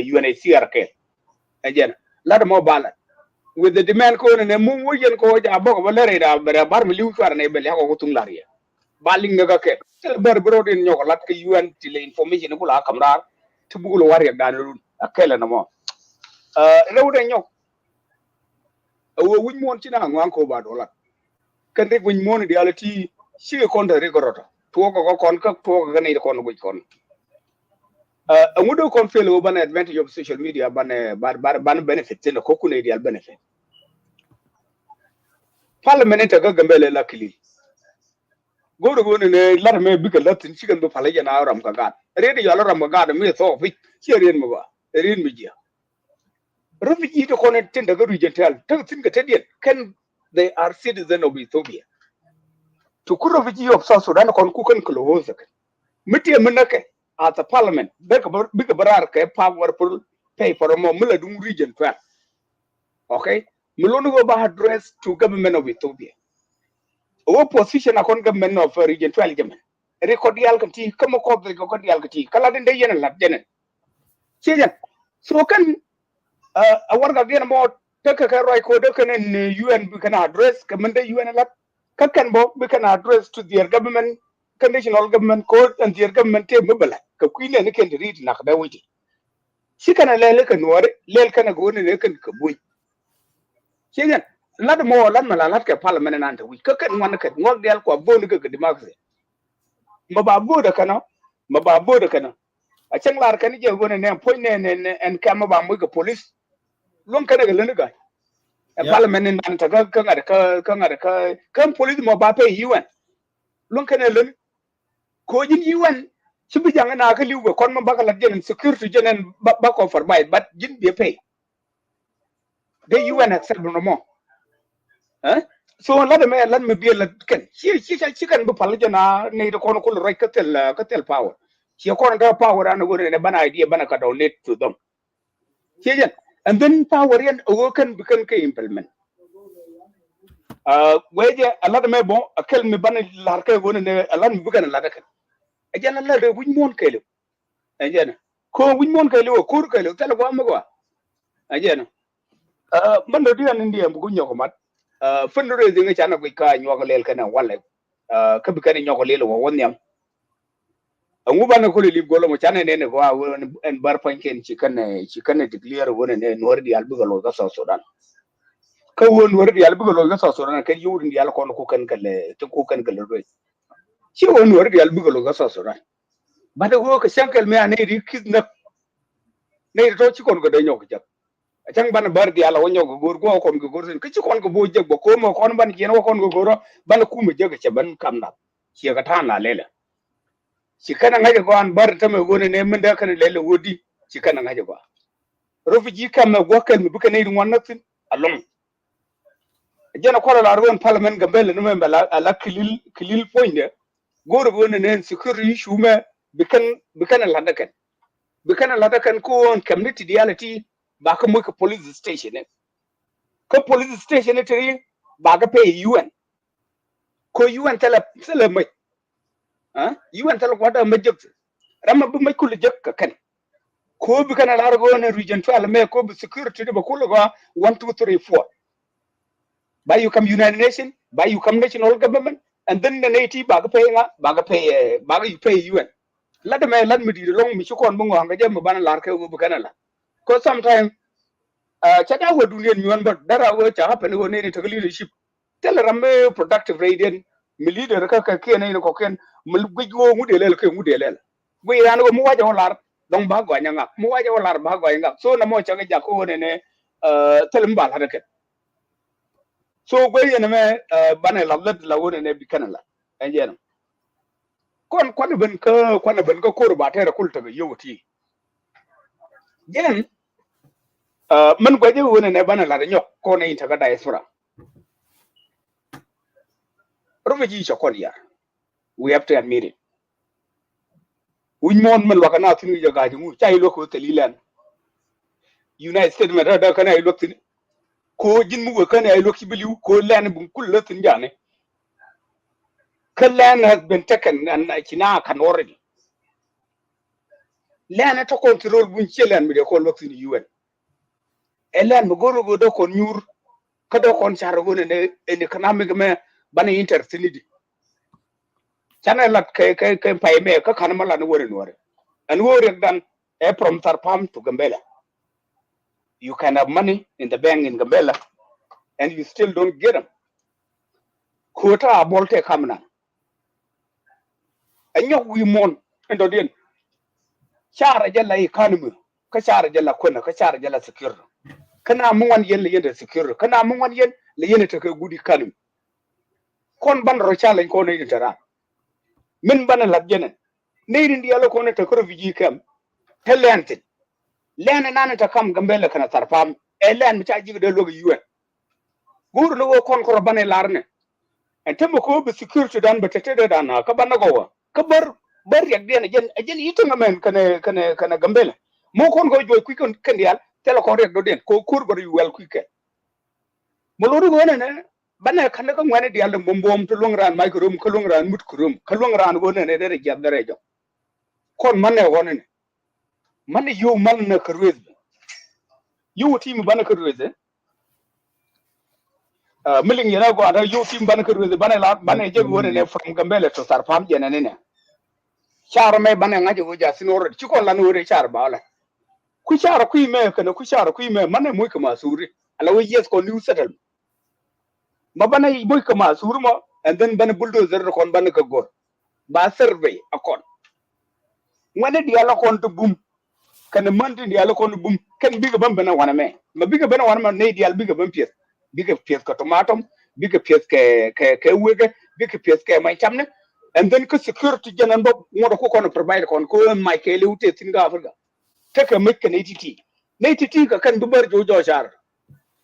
UNHCR ke ajen lad mo bala with the demand ko ne mu wujen ko ja bo ko lere da bar mi liu twar ne bele ko tung lariya baling nga ke bar bro din nyoko lat ke UN tile information ko la kamrar tubugul war ya danun akela na mo rewde nyok wo wuj mon ci na ngwan ko ba dola kan rek wuñ mo ni reality ci kon da rek rota to ko kon ka to ga ne kon wuj kon amudo kon felo ban advantage of social media ban benefit ne ko ku ne real benefit parliament ga Gambella la kili go ne lar me bi ka latin ci kan do fala yana ram ka ga rede yo ram ga da me so fi ci reen mo ba reen mi jiya refugee to connect tin daga region tal ta tin ga tadiyan kan they are citizen of Ethiopia to ku refugee of South Sudan kon ku kan close kan mitiye munake at the parliament big barar ke powerful pay for mo mula dum region 12 okay mulonu go ba address to government of Ethiopia o position akon government of region 12 jemen record yal kan ti kama ko record yal kan ti kala den de yenen lat jenen chejan so kan a warga bien mo take ka right ko de kan UN bi kan address ka men de UN lat ka kan bo bi kan address to their government conditional government code and their government te mabala ka kuine ne kan read na da wuti shi kana lele kan wore lel kana go ne kan ka boy chejan lad mo lad mala lad ka parliament nan ta wi ka kan wan ka ngol del ko bo ne ka democracy ma ba bo da kana a can lar kan je go ne point ne en ka ma ba mu ga police lon kana ga lene ga parliament nan ta ga kan police mo ba pe UN lon kana lene ko jin UN ci bi jang na ka liw ga kon ma ba ka la jenen security jenen ba ko for by but jin be pay de UN accept no mo so lan me bi la ken ci kan bu pal jana ne de kon ko ray ka tel power ci kon da power an go ne bana idea bana ka donate to them ci jen and then power yan o kan bi kan ka implement weje alada me bon akel me ban lar ke wona ne alan mi bukan alada kan ajana la de wuñ mon kele ajana ko wuñ mon kele ko kur kele tele ko am ko ajana man do dian ndiam bu nyoko mat fundure zinga chana ko ka nyoko lel kana wala ka bi kan nyoko lel wo wonyam ngu ban ko li golo mo chana ne ko en bar panken chikane declare wona ne nor di albu galo ga so sudan ka won wor di albu galo ga so sudan ka yuri di al kon ko kan kale to ko kan kale do ci won wor di albu galo ga so sudan ba da go ka shankal me ane ri kidnap ne to ci kon go de nyoko jak chang ban bar di ala wonyo go gor go kon go gor sen ki kon go bo jeg bo ko mo kon ban jen wo kon go goro ban ku me jeg che ban kam na ci ga ta na lele ci kana ngaje go an bar ta me go ne min da kana lele wodi ci kana ngaje go refugee kam me go kan mi buka ne rin wannan tin alon jena ko la ron parliament Gambella no me ala kilil point goro go ne security shume bikan la da kan ko on community reality ba ka mu ka police station ne ka police station ne tiri ba ga pay UN ko UN tala mai UN tala wada majok ramma bu mai kullu jek ka kan ko bi kana la go ne region 12 me ko bi security ba kullu ga 1 2 3 4 ba you come United Nation ba you come national government and then the native ba ga you pay UN la da me lan mi di long mi ci kon bu ngo nga jëm ban la ka bu kana la ko sometimes chata wo dunien mi won ba dara wo cha happen wo ne to leadership tel rambe productive radian mi leader ka ke ne ko ken mi gwo ngudele ke ngudele gwe ran go mu waja wolar dong ba gwa nyanga mu waja wolar ba gwa nyanga so na mo cha ga ko ne tel mbal hada ke so gwe ne me bane lavlet la wo ne bi kanala enjena kon ben ko ko ba tere kulta ga yowti jen man gwaje wona ne bana la nyok ko ne inta ga diaspora refugee chokolia we have to admit it wuñ mon man waka na tinu jaga ji mu chay loko telilan United States ma da kana ay lokti ko jin mu kana ay lokti biliw ko lan bu kullu tin jane kallan has been taken and kina kan already lan to control buñ celan mi de ko lokti ni UN elan mo goro go do kon nyur ka do kon char go ne economic me bana intertinidi chana lat ke pay me ka kan mala no wore and wore dan from Tarpam to Gambella you can have money in the bank in Gambella and you still don't get them quota bolte kamna anyo wi mon endo den chara jalla economy ka chara jalla kona ka chara jalla secure kana mun wan yen le yen secure kana mun wan yen le yen ta ka gudi kanum kon ban ro challenge ko ne tara min bana labjenen neyri ndi yalla ko ne ta ko refugee kam talente lene nana ta kam Gambella kana Tarpam e len mi ta jiga de logo UN guru no kon ko bane larne en tembo ko be security dan be tete dan ka banna go ka bar yak den jen yitinga men kana Gambella mo kon go joy ku kon kandial tele ko rek do den ko kur bar yu wel ku ke mo loru go ne bana kan ko ngwane di yalla bombom to longran may ko rum ko longran mut ko rum ko longran go ne de jab dare jo kon man ne wonne man yo man na karwez yo team bana karwez miling yana go ada yo team bana karwez bana la bana je wonne ne from Gambella to Tarpam je ne char me bana ngaje go ja sinoro ci ko lan wore char bala ku char ku me kana ku char ku me man moy ko masuri ala we yes ko new settle ma bana moy ko masuri mo and then bana bulldozer kon bana ko gor ba survey akon ngwane di ala kon to bum kana mandi di ala kon bum kan biga ban bana wana me ma biga bana wana ne di al biga ban pies ko tomatom biga pies ke wege biga pies ke may chamne and then ko security janan bob ngodo ko kono provide kon ko may ke lewte tinga afrika take a make ne titi ka kan dubar jojo char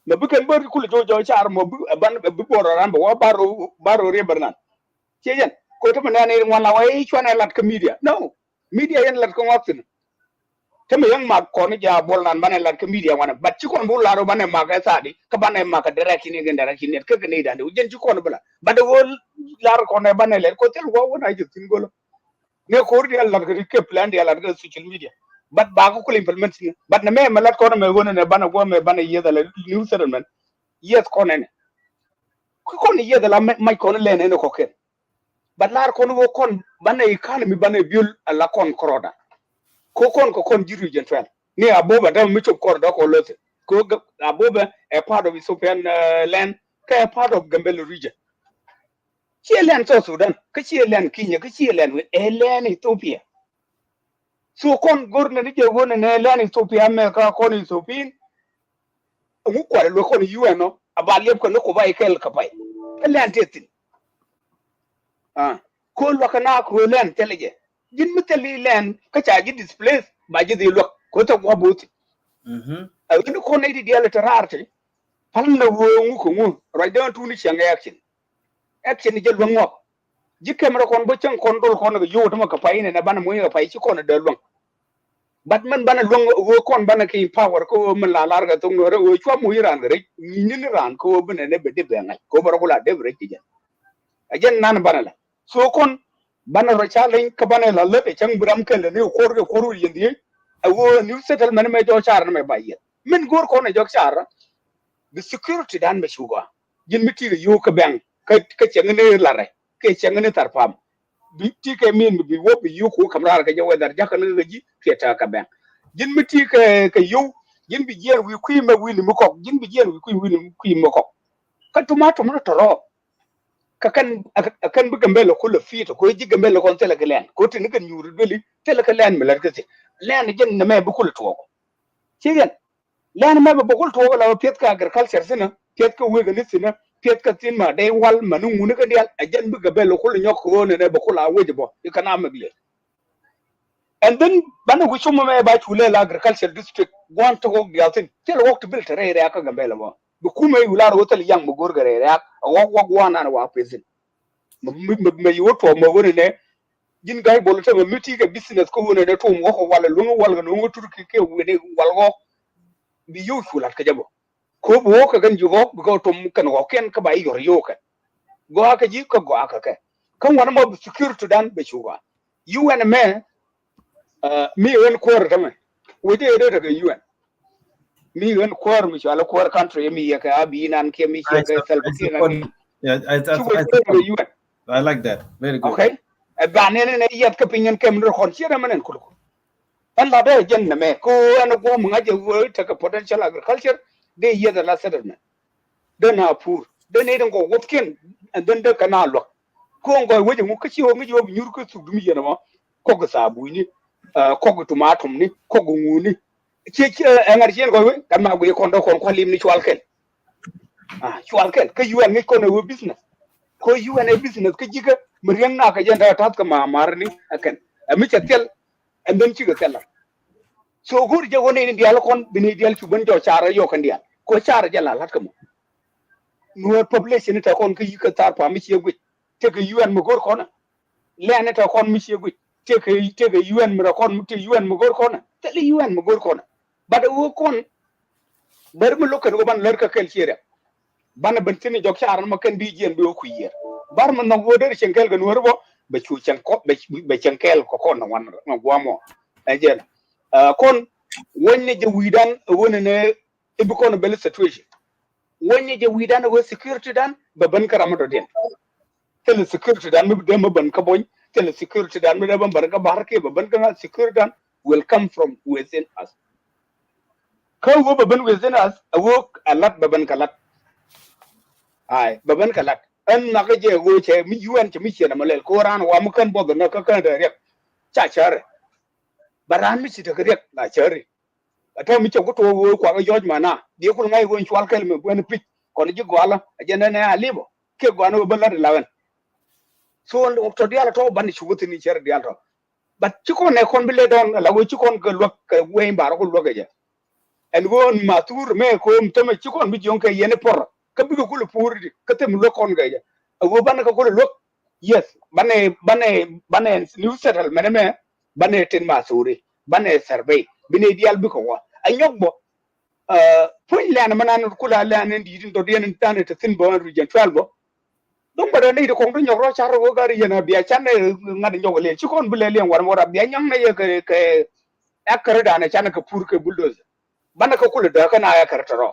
ma bikan bar kul jojo char mo ban bi boro ran ba baro re bernan cejen ko to mana ne wala way chwana lat ka media no media yen lat ko ngoktin teme yang ma ko ni ja bol nan bane lat ke media wana bat ci kon bu la ro bane ma ga sadi ka bane ma ka dere kini gen dere kini ke ni dande ujen ci kon bula bade wol la ro ko ne bane le ko tel wo wona ju tin golo ne ko ri Allah ke plan di Allah ga social media bat ba ko implement ni bat na me malat ko me wona ne bana go me bana yeda la new settlement yes ko ne ko ni yeda la may ko le ne ko ken bat la ko no kon bana economy bana biul alla kon kroda ko kon jiru jen fel ni aboba da mi chop korda ko lote ko aboba a part of Ethiopian land ka a part of Gambella region chi land so Sudan ka chi land Kenya ka chi land with land Ethiopia so kon gorna ni je wona ne land Ethiopia me ka kon Ethiopian ngu kware lo kon UN no abalep ko no ko bay kel ka bay land tetin ko lo kana ko land teleje jin mitali land ka chaji displace ba ji lo ko to ko buti a wani ko ne di diala tararte pal na wo ngu ko ngu right down to ni changa action je lo ngok jikke mara kon bo chan kon dol kon yo to ka pay ne na bana mo yo pay ci kon de lo bat man bana lo wo kon bana ki power ko man la larga to ngore wo chwa mo iran re ni ran ko bana ne be de be ngai ko bara kula de re ci ajen nan bana la so kon bana ro chalen ka bana la le chang buram ke le ni ko ru yindi awo new settlement me jo char me baye min gor ko ne jok char the security dan me shuga jin miti yo ka bang ka chang ne la re ke chang ne tar pam bi ti ke min bi wo bi yo ko kamrar ka je wedar jak ne ji ke ta ka bang jin miti ke yo jin bi jer wi ku me wi ni mu ko jin bi jer wi ku wi mu ko ka tomato mo to ro ka kan bi Gambella ko le fito ko ji Gambella kon tele ke len ko tin kan nyuru doli tele ke len me la ke len jen na me bu ko to ko ci gen len me bu ko to la pet ka agriculture sina pet ka we ga sina pet ka tin ma dai wal manu ngunu ka dial a jen bi Gambella ko le nyok ko ne bu ko la woje bo e kana magle and then bana ko chuma me ba chule la agriculture district gon to go galtin tele wok to bil tere re ka Gambella mo bu kuma yi wular hotel yang mu gorgare ya wak wana na wa pezin me yoto mo woni ne jin gay bolu te me miti ke business ko woni ne to mo ko wala lungu wala no turki ke woni walgo bi yo fulat ka jabo ko bo ka gan jugo ko to kan ko ken ka bay yor yo ka go aka ji ko go aka ka kan wana mo security dan be chuga UN me mi wen ko rama wede daga UN mi wen kwar mi chala kwar country mi ya ka abi nan ke mi ke self ke yeah I like that very good okay ba ne ne yat ka pinyen kem ro khon chira manen kul an la be jen na me ko an go mu ngaje wo ta ka potential agriculture de yeda la settlement de na pur de ne ngo wotken and then de kana lo ko ngo wo je mu ka ci wo mi jo nyur ko su dumi yena ma ko ga sabu ni ko ga tomatum ni ko ga nguni ci energy ko kan ma go ko ndo ko lim ni chwal ken chwal ken ka UN ngi ko no business ko UN business ka jiga mriang na ka jenda tat ka ma marni akan ami chatel and then ci ga tella so gur je woni ni dial kon bini dial ci ban jo chara yo kan dial ko chara jala lat ka mo no population ta kon ka yika tar pa mi ci gu te ka UN mo gor ko na lene ta kon mi ci gu te ka UN mi kon mu te UN mo gor ko na te li UN mo gor ko na bada wo kon bar mu lokkan go ban lar ka kel cire bana ban tini jok chaaran ma kan bi jen bi ku yer bar man no wo der chenkel ga nuwer bo be chu chen ko be chenkel ko kon wan no gwamo ajen kon wonni je widan woni ne e bi kon bel situation wonni je widan wo security dan ba ban karama do den tel security dan mi dem ban ka boy tel security dan mi ban bar ka bar ke ba ban ka security dan will come from within us ko wo baban within us wo alat baban kalat ai baban kalat an na ga je go che mi UN che mi che na malel ko ran wa mu kan bodo na ka kan da rek cha chare baran mi ci da rek na chare ata mi che ko to wo kwa ga joj mana de ko ngai go chwal kel me ben pik ko ni go ala ajena ne alibo ke go anu ban la lawen so to dia la to ban ci wuti ni chere dia to bat ci ko ne kon bi le don la go ci kon ga lok we mbar ko lok ga en won matur me ko mtame ci kon bi jonke yene por ka bi ko pur di ka tem lokon ga ya wo ban ka ko lok yes bane new settlement me bane tin masuri bane survey bine dial bi ko wa anyok bo point lan manan kula lan ndi to den tan te tin bo region 12 bo donc ba ne de ko do nyok ro char go gari yana biya chan ngad nyok le ci kon bu le len war mora biya nyang na ye ke akara da na chan ka pur ke bulldozer bana ka kula da kana ya kartaro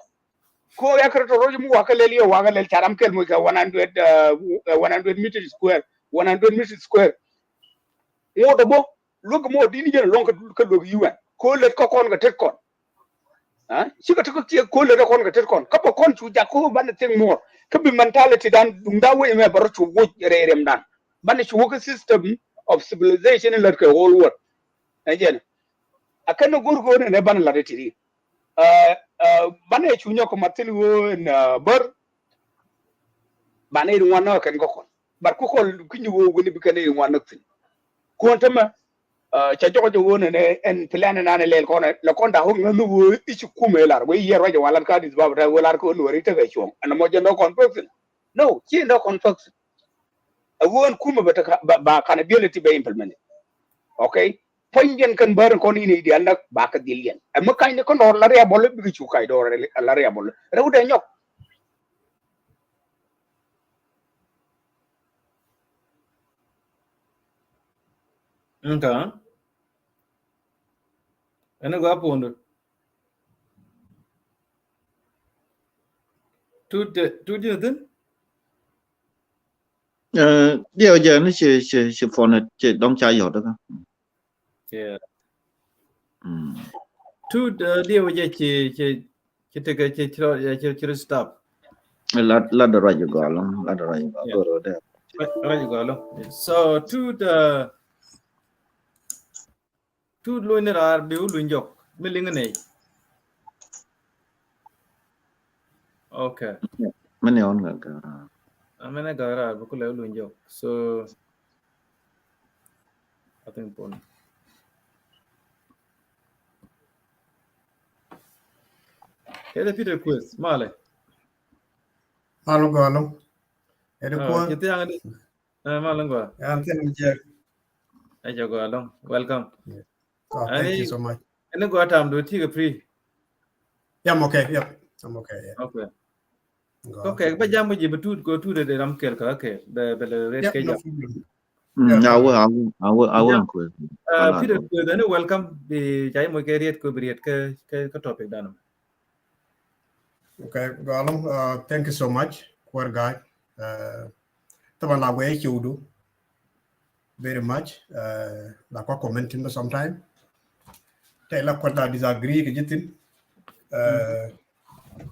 ko ya kartaro mu wa ka le liyo wa ga le charam kel mu ka 100 meter square 100 meter square mo do bo log mo di ni jere lon ka log yuan ko le ko kon ga tet kon shi ka ko tie ko le kon ga tet kon ka po kon chu ja ko bana ting mo ka bi mentality dan dum da we me bar chu wo rerem dan bana chu wo system of civilization in the whole world ajen akan gurgo ne bana la retiri bana chu nyoko matil wo na bar bana iru wana kan ko kon bar ko kinyu wo gni bi kan iru wana tin ko tama cha jogo jo wona ne en plan na ne lel kono la konda ho ngam wo ichi kumelar we yer waje walan ka dis babata walar ko no rita ga chom ana mo jendo kon person no chi no kon person a won kuma ba kana ability be implement okay ponjen kan bar ko ni di anak ba ka dilien amma kay ne ko no la re bol bi chu kay do la re bol rew de nyok Nka. Ene go apondo. Tu din. Điều giờ nó chỉ phone này chỉ đóng chai giọt đó. Yeah. Tu dia waje ci tege ci stop. La da raja galam, la da raja galam. There. Raja galam. So tu lo ne rar biu lu njok milinga nei. Okay. Mane on ga. Amena gara bu ko lu njok. So I think pon. Kede Peter quiz male. Halo galo. Ada kuat. Kita yang ada malang gua. Anten je. Aja gua long. Welcome. Oh, thank you so much. Ini gua tam do tiga free. Yeah, I'm okay. Yep. I'm okay. Yeah. Okay. Okay, ba jam je betul go tu de ram kel ka ke. Be red ke jam. Awu quiz. Peter quiz dan welcome di jai mo ke red ko briet ke topic dan. Okay, Galum, thank you so much, poor guy. Taban la way you do very much. La ko commenting sometime. Tay la ko da disagree ke jitin.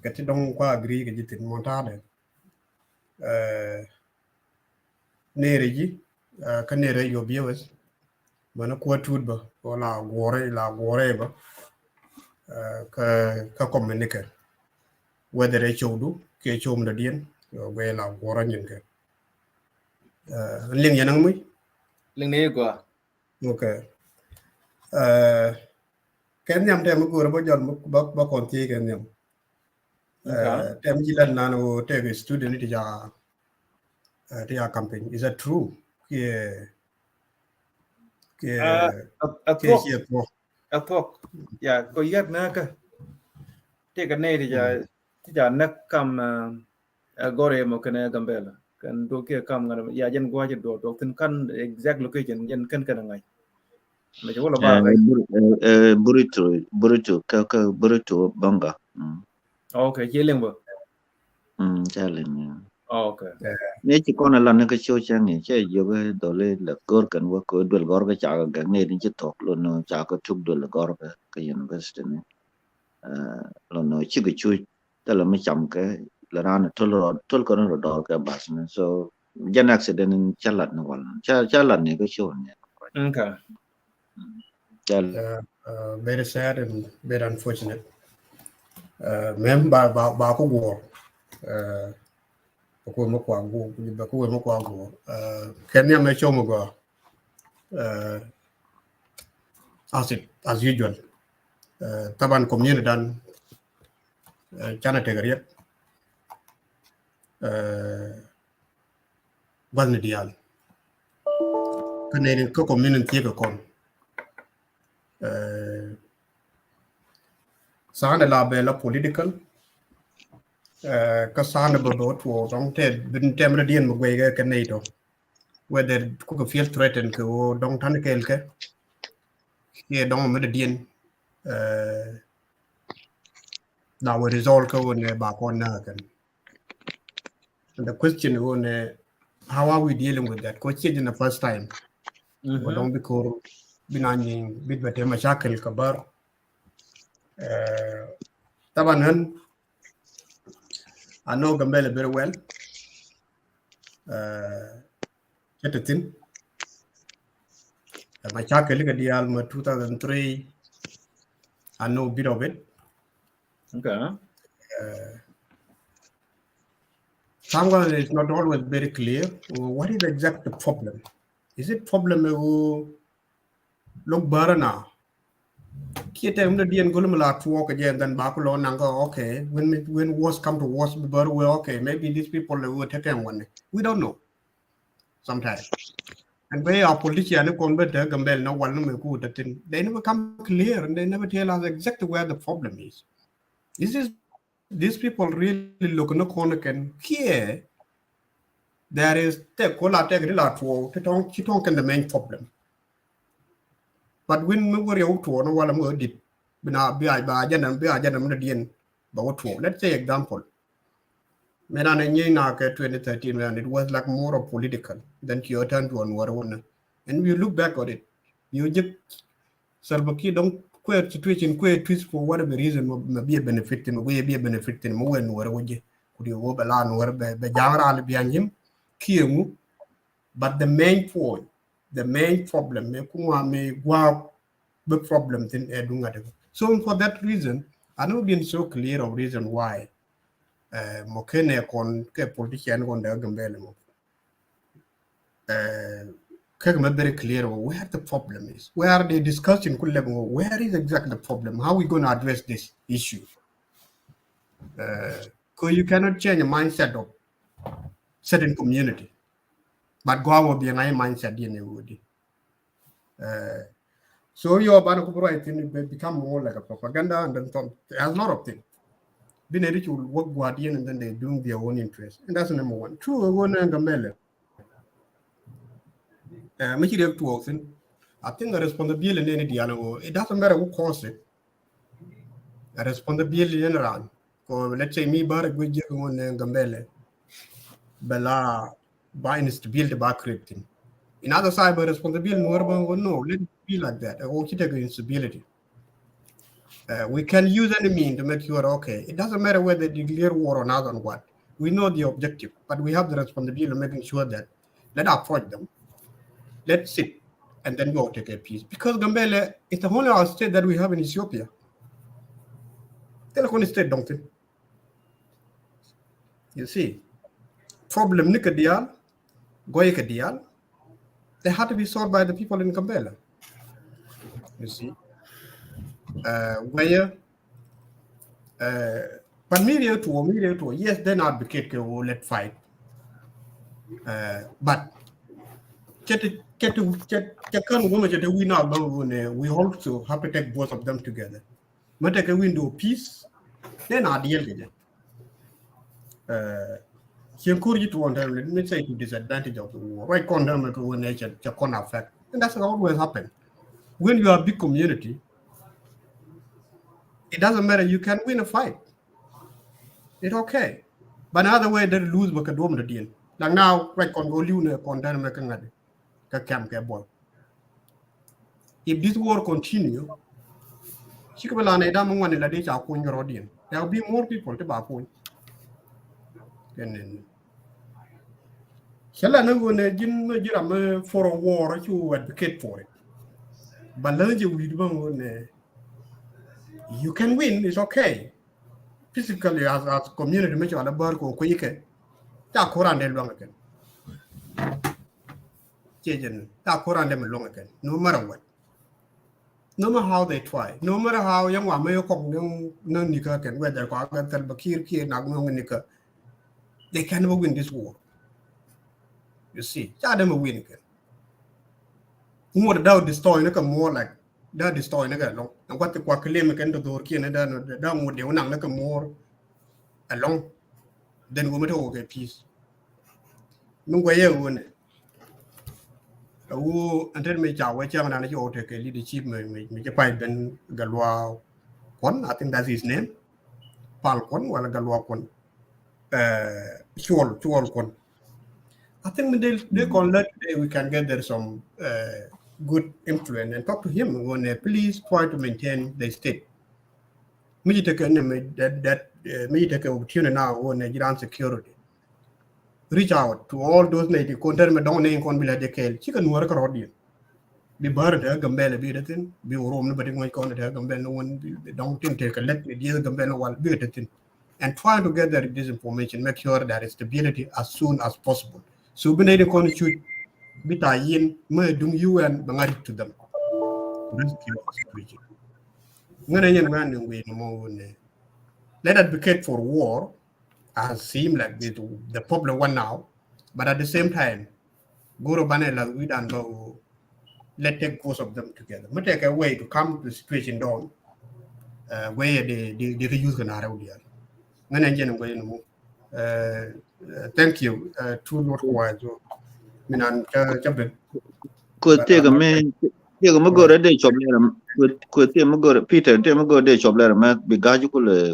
Ke ti dong ko agree ke jitin montade. Nere ji ka nere yo biewes. Mana ko tudba wala gore ba. Ka communicate. Whether they show do ke chom da dien we la gora nyin ke ling yanang mi Ling ne gua. okay ken nyam tem ko bo jon ba kon ti ken nyam tem ji lan nano te ke student ti ja campaign is that true ke Atok. Ya, ko yat na ka. Te ka ne di ja nak kam gore mo kana Gambella kan do ke kam ngana ya jen gwa je do tin kan exact location jen kan ngai me jo la ba burito banga okay jeleng bo challenge okay ne ci kono la ne ka show changi che yo ga dole la gor kan wa ko dol gor ga cha ga ne ni ci tok lo no cha ko tuk dol gor ga ka university ne lo no ci ga chu tala me cham ke la ran tol ko no do ka bas ne so jan accident in chalat no wal chalat ne ko show ne okay very sad and very unfortunate mem ba ko go ko mo kwa go ba ko mo kwa go ken ya me show mo go as usual taban community dan chana tegariet bazne dial kanene ko community ko kon sana la bela political ka sana ba bo to dong te bin temre dien mo gwe ga keneto whether ku feel threatened ko dong tan kel ke ye dong me dien now we resolve ko ne ba ko na kan. And the question is, how are we dealing with that? Coach in the first time. We don't because binani bit bete mashakil kabar. Taban I know Gambella very well. Chetatin. Mashakil ka dial ma 2003. I know a bit of it. Okay. Sometimes it's not always very clear. What is the exact problem? Is it problem look barana? Kita muna dian gulum la walk again then bakulo nanga okay when wars come to wars but we okay maybe these people will take them one. We don't know sometimes. And we are politicians convert Gambella no one me good that they never come clear and they never tell us exactly where the problem is. Is this these people really look no corner can here there is the cola take the lot to talk the main problem. But when we were out to no one more did be I dien but what let's say example. Medan in 2013 when it was like more of political than your turn to one. And we look back at it. You just Salvaki don't queer situation queer twist for whatever reason may be a benefit in way be a benefit in more and where would you go balan or the Jara behind him, Kiemu. But the main point, the main problem, may wow big problems in Edunga. So for that reason, I not been so clear of reason why Mokene kon ke politician kon the Gambella. Very clear where the problem is. Where the discussion could level, where is exactly the problem? How are we going to address this issue? Because you cannot change the mindset of certain community. But go will be a mindset in so your Banakupura become more like a propaganda and then there's a lot of things. Being a ritual work guardian and then they're doing their own interest. And that's number one. Two, one and Gambella. I think the responsibility in any dialogue, it doesn't matter who caused it. A responsibility in around. Let's say me, but we just go on Gambella. Bella buying is to build the back crypting. In other side, but responsibility, no, let it be like that. Instability. We can use any means to make sure, okay, it doesn't matter whether they declare war or not on what. We know the objective, but we have the responsibility of making sure that let's approach them. Let's sit and then go take a peace. Because Gambella is the only state that we have in Ethiopia. Telecom state, don't you? You see, problem Nikadial, Goyakadial, they had to be solved by the people in Gambella. You see, where, but media to, yes, then advocate let fight, but we also have to take both of them together. But take a window of peace, then I deal with it. Let me say to disadvantage of the war. Right condemn to one nation, effect. And that's always happen. When you are a big community, it doesn't matter, you can win a fight. It's okay. But another way they lose the deal. Like now, right condemn if this war continue, there will be more people to back point. For a war, you advocate for it. But you can win, it's okay. Physically, as community, make sure the bar go quick. No matter what. No matter how they try, no matter how young one may can whether they can never win this war. You see, them win again. More the doubt destroy more like da destroy na ga long and what the kwa claim kan to dor ki na da mo de nang na ka more along then we meto okay peace nung wa ye won wo anten me cha wa chang na jo te ke leadership me je pai ben galwa kon I think that's his name pal kon wala galwa kon chuol kon I think they call that we can get there some good influence and talk to him when please try to maintain the state. Me take me take opportunity now when Iran security. Reach out to all those native content me don't name kon bila dekel. Chicken work audience. Be bird Gambella be the thing. Be roam nobody going con Gambella no one don't think take a let me deal Gambella while be the thing. And try to gather this information, make sure that it's stability as soon as possible. So when they constitute bita yin me dung UN bangari to them. Rescue the situation. Ngana yen man we no more let advocate for war as seem like the problem one now, but at the same time, Guru Banela we don't go let take both of them together. We take a way to calm the situation down where they use can around here. Ngana yen we no more. Thank you. Two not wise. Minan chabe ko te ga me gore de choblere ko te me gore Peter te me gore de choblere me bi gaju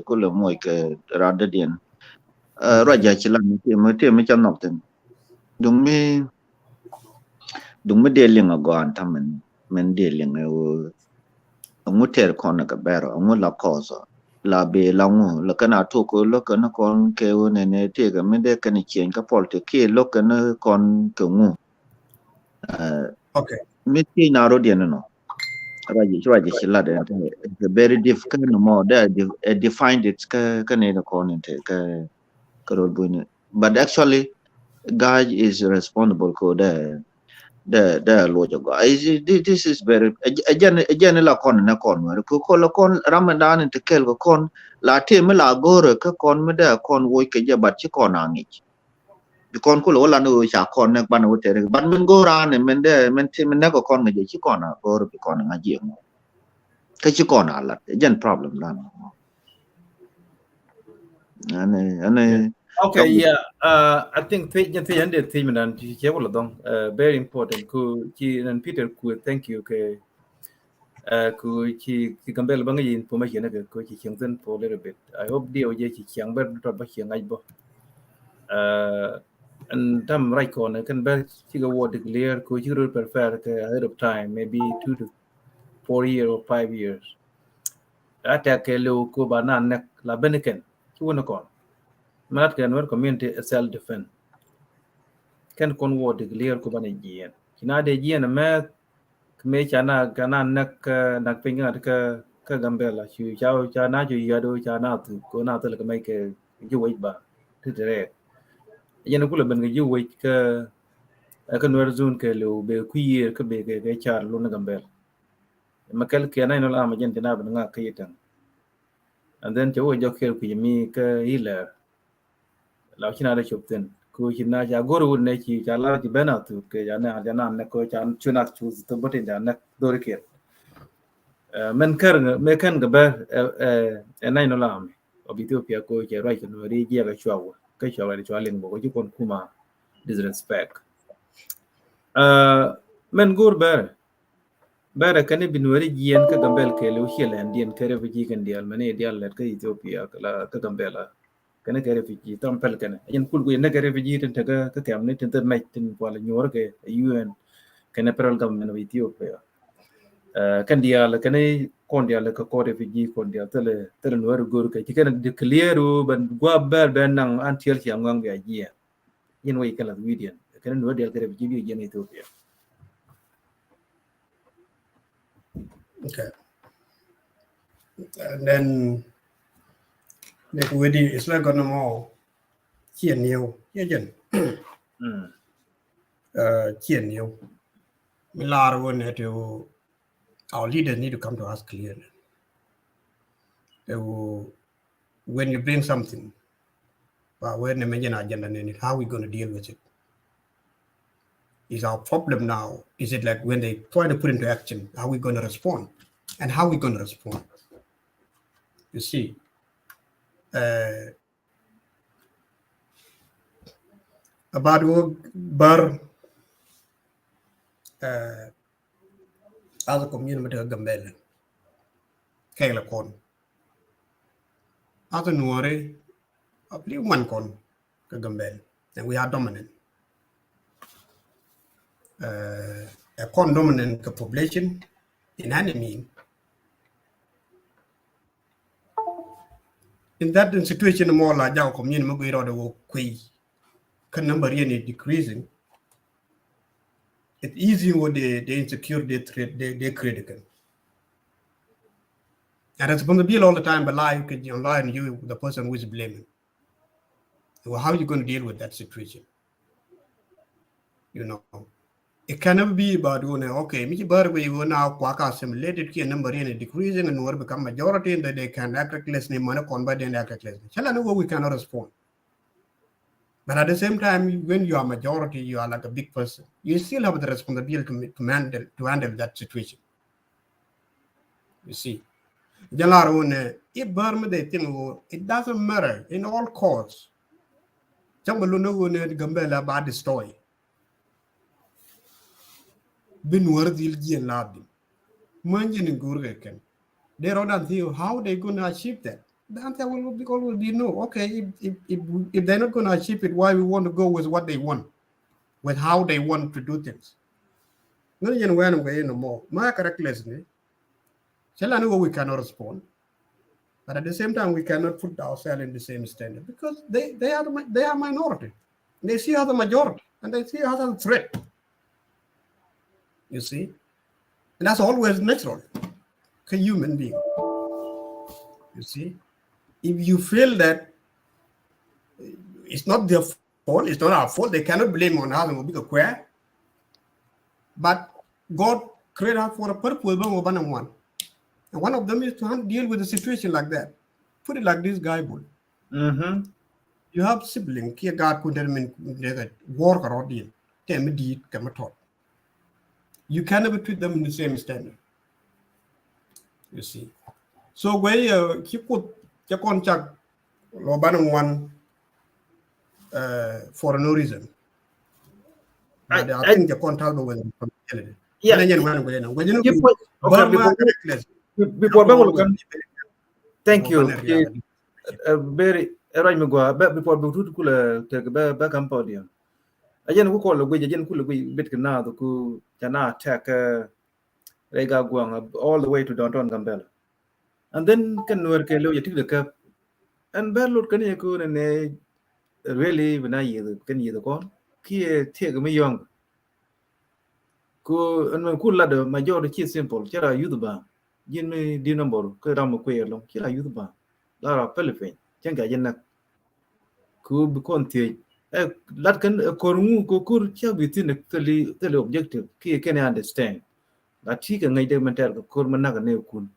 ko le moy ke rada den raja chila te me chanok ten dung me de linga gon tamen men de linga o nguter kon ka bero ngula kozo la be la ngu la kana to ko lo kana kon ke o ne te ga me de kan chen ka polte ke lo kana kon ke ngu okay. Miti naro dia no. Raji sila de. It's very difficult no more. They defined it ka ne konente ka karol. But actually, God is responsible for the logic. This is very again la kon na kon. Ko la kon Ramadan te kel ko kon la te me la gore ka kon me da kon wo ke jabat chi kon angi. Con ko lo la no cha con ne ban wo tere ban men go ran men de men ti men ne ko con nge chi con na go bi con nga ji mo ka chi con ala gen problem la no ane Okay, yeah. I think the ended theme and very important. Ku chi and Peter ku thank you ke ku chi Gambella bang information ke ku chi chang for a little bit. I hope the oje chi chang ber to ba chiang ai bo. And tam right corner can be figure what declare could you prefer ahead of time, maybe 2 to 4 years or 5 years. Attack a low Kubana neck la Benican, Chuanacon. Mat can work community self defense. Can convert declare Kubana Gian. Kina de Gian a math, Mechana Gana neck finger at Gambella. She chow chana yado chana to go now to make a you wait bar to the red. Yen kula ben yu wait ka Nuer zone ke lo be kuyer ke be ke char lo na Gambella. Makal ke na no la ma gente na ben nga kayitan. And then jo jo ke ku mi ka ila la china da chopten ku china ja goru ne chi cha la ti bena tu ke ja na ko chan chuna chu to bote da na dor ke. Men kar me kan ga ba na no la mi of Ethiopia ko ke right no ri ya ga chwa ka chwa ri chwa len bo ko kon kuma disrespect. Men gur bara kane binwari jian ka Gambella ke lo hiela ndien ka refugee kan dial mane dial let ka Ethiopia ka Gambella kana ka refugee tam pel kana yen kul ku ne ka refugee tin ta ka kam ne tin ta mai tin wala nyor ke UN kana federal government of Ethiopia kan dial kana kon dial ka ko refugee kon dial tele Nuer gur ka kana declare ban gwa ben nang antiel ki amgang ga jia yen way kala widian kana Nuer dial ka refugee bi yen Ethiopia. Okay. And then like it's like gonna more chien nhiều jen chien nhiều milar one to our leaders need to come to us clearly. When you bring something, but when the major agenda in it, how are we going to deal with it? Is our problem now? Is it like when they try to put into action, how are we going to respond? And how we going to respond? You see, about bar as a community of Gambella, Kayla Kon, as a Nuer, I believe one Kon, Gambella, and we are dominant. A Kon dominant population in enemy. In that situation, more like our community, we are the way, can number really decreasing. It's easy what the insecurity they critical. And responsibility all the time, but lie, you lie and you, the person who is blaming. Well, how are you going to deal with that situation? You know, it can never be about doing okay, me bird we will now quack assimilated key number in decreasing and will become majority and that they can act recklessly, money convert and act recklessly. Shall I know what we cannot respond? But at the same time, when you are majority, you are like a big person. You still have the responsibility to handle that situation. You see. If Burma they think it doesn't matter in all courts. Gambella about the story. Been worthy and loved him. They don't know how they're going to achieve that. The answer will be no. Okay, if they're not going to achieve it, why we want to go with what they want, with how they want to do things. No, you know, no more. My correctly, shall I know we cannot respond? But at the same time, we cannot put ourselves in the same standard because they are minority. They see us as a majority and they see us as a threat. You see? And that's always natural. A human being. You see? If you feel that it's not their fault, it's not our fault, they cannot blame on us and be a queer. But God created us for a purpose, one. And one of them is to deal with a situation like that. Put it like this guy would. Mm-hmm. You have siblings, God could work or deal. You can never treat them in the same standard. You see. So where you put your contract one for no reason. I think the contract was yeah. When you know, before Bangladesh, thank you. Very right, Mugwa. Before Bututkula take back Cambodia. Again, who call a way, again, cool bit now the coup cannot attack Rega Guang all the way to downtown Gambella. And then can work a low, you take the cup. And Berlot can you go and really when I can you the corn? Kia take me young. Go and cool ladder, majority simple, Chera Yuduba. Yin me di number, Kuram queer long, Chera Yuduba. Lara Pelifin, Jenga Yenak. Ku Conti. That can a cornu could within the objective. Ki can understand. That she can make them tell the Kormanaga Neukun.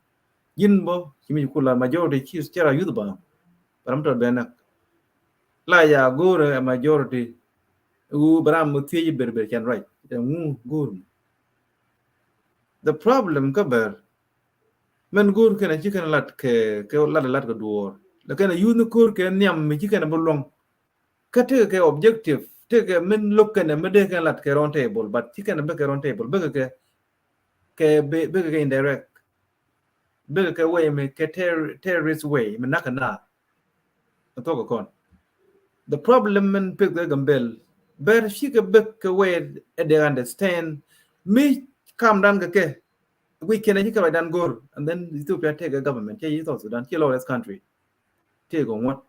Yinbo, Himikula majority cheese Chera Yuduba. Paramta Benak. Laya Gore a majority. Bram Muthi Berber can write. The problem cover. Men gur can a chicken lat lat door. The kind of unicorn can yam me chicken belong. Take a objective. Take a men look and a medical lat on table, but chicken and baker on table. Bigger indirect. Bigger way make a terrorist way. Menakana. A talk on. The problem men pick the gambell. But she can back away they understand. Me come down the we can educate and go, and then Ethiopia take a government. Yeah, you thought Sudan, kill all this country. Take on what?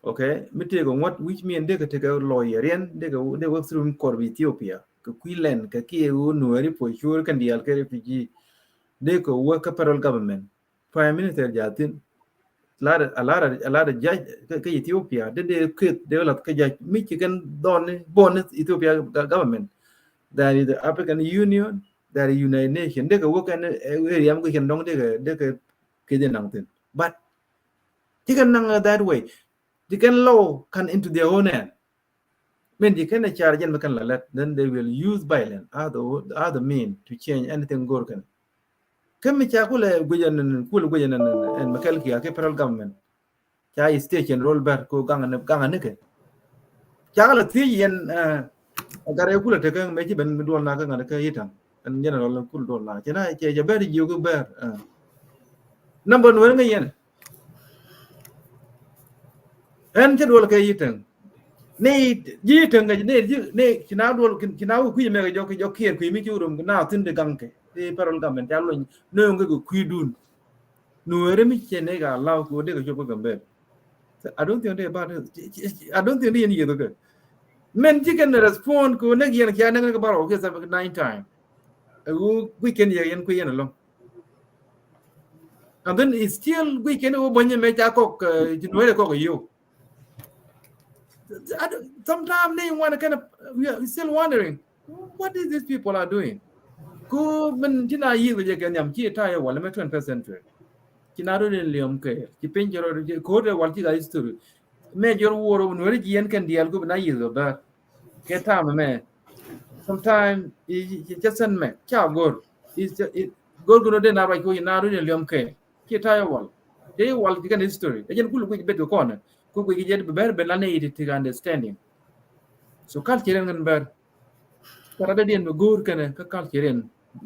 Okay, me take on what, which mean they could take a lawyer in, they work through court of Ethiopia. Kuilen, Kaki, Nuer, for sure can be a refugee. They could work a federal government. Prime Minister Jatin, a lot of judge Ethiopia, they could develop Kajak, Michigan, Don, born Ethiopia government. That is the African Union. That is United Nations. They can work in area we can don't they can get nothing. But they can that way. They can law can into their own hand. When they can charge and let then they will use violence other mean to change anything Gorgon. كم كله جوجن كله جوجن إن مكان كيا كفرال government كاي station roll bar كو gangan nike كاغلا تيجين agare kula te kan meji ben dol na kan ka yitam an general kul dol na kena je ber jiu go ber number 1 nga yen en je dol ka yitam ne yitam ga ne kina dol kina ku me ga jo kien ku mi jurum na tin de ganke e parol gamen jalo no nga go ku dun no ere mi chene ga law ko de ga jo go gambe I don't think they about I don't think they any other men chicken respond ko ne yen kya ne ga baro ke sa 9 time we can yen ku yen along and then it's still we can o bonye me ta ko no ko you sometimes they want to kind of we are still wondering what is these people are doing ko men jina yi ga ga nyam ki ta ya wala me 20% kina do ne liam ke ki pinjero ko de wal ki ga history me jor woro no ri yen kan dial go na yi go ba ke ta me sometimes it just send me kya gor is it gor go de na ba ko na do ne liam ke ki ta ya wal ki kan history ejen kulu ko bet ko na ko ko je be la ne it to understanding so kal kiren ngan ber tara de den gor kan ka kal kiren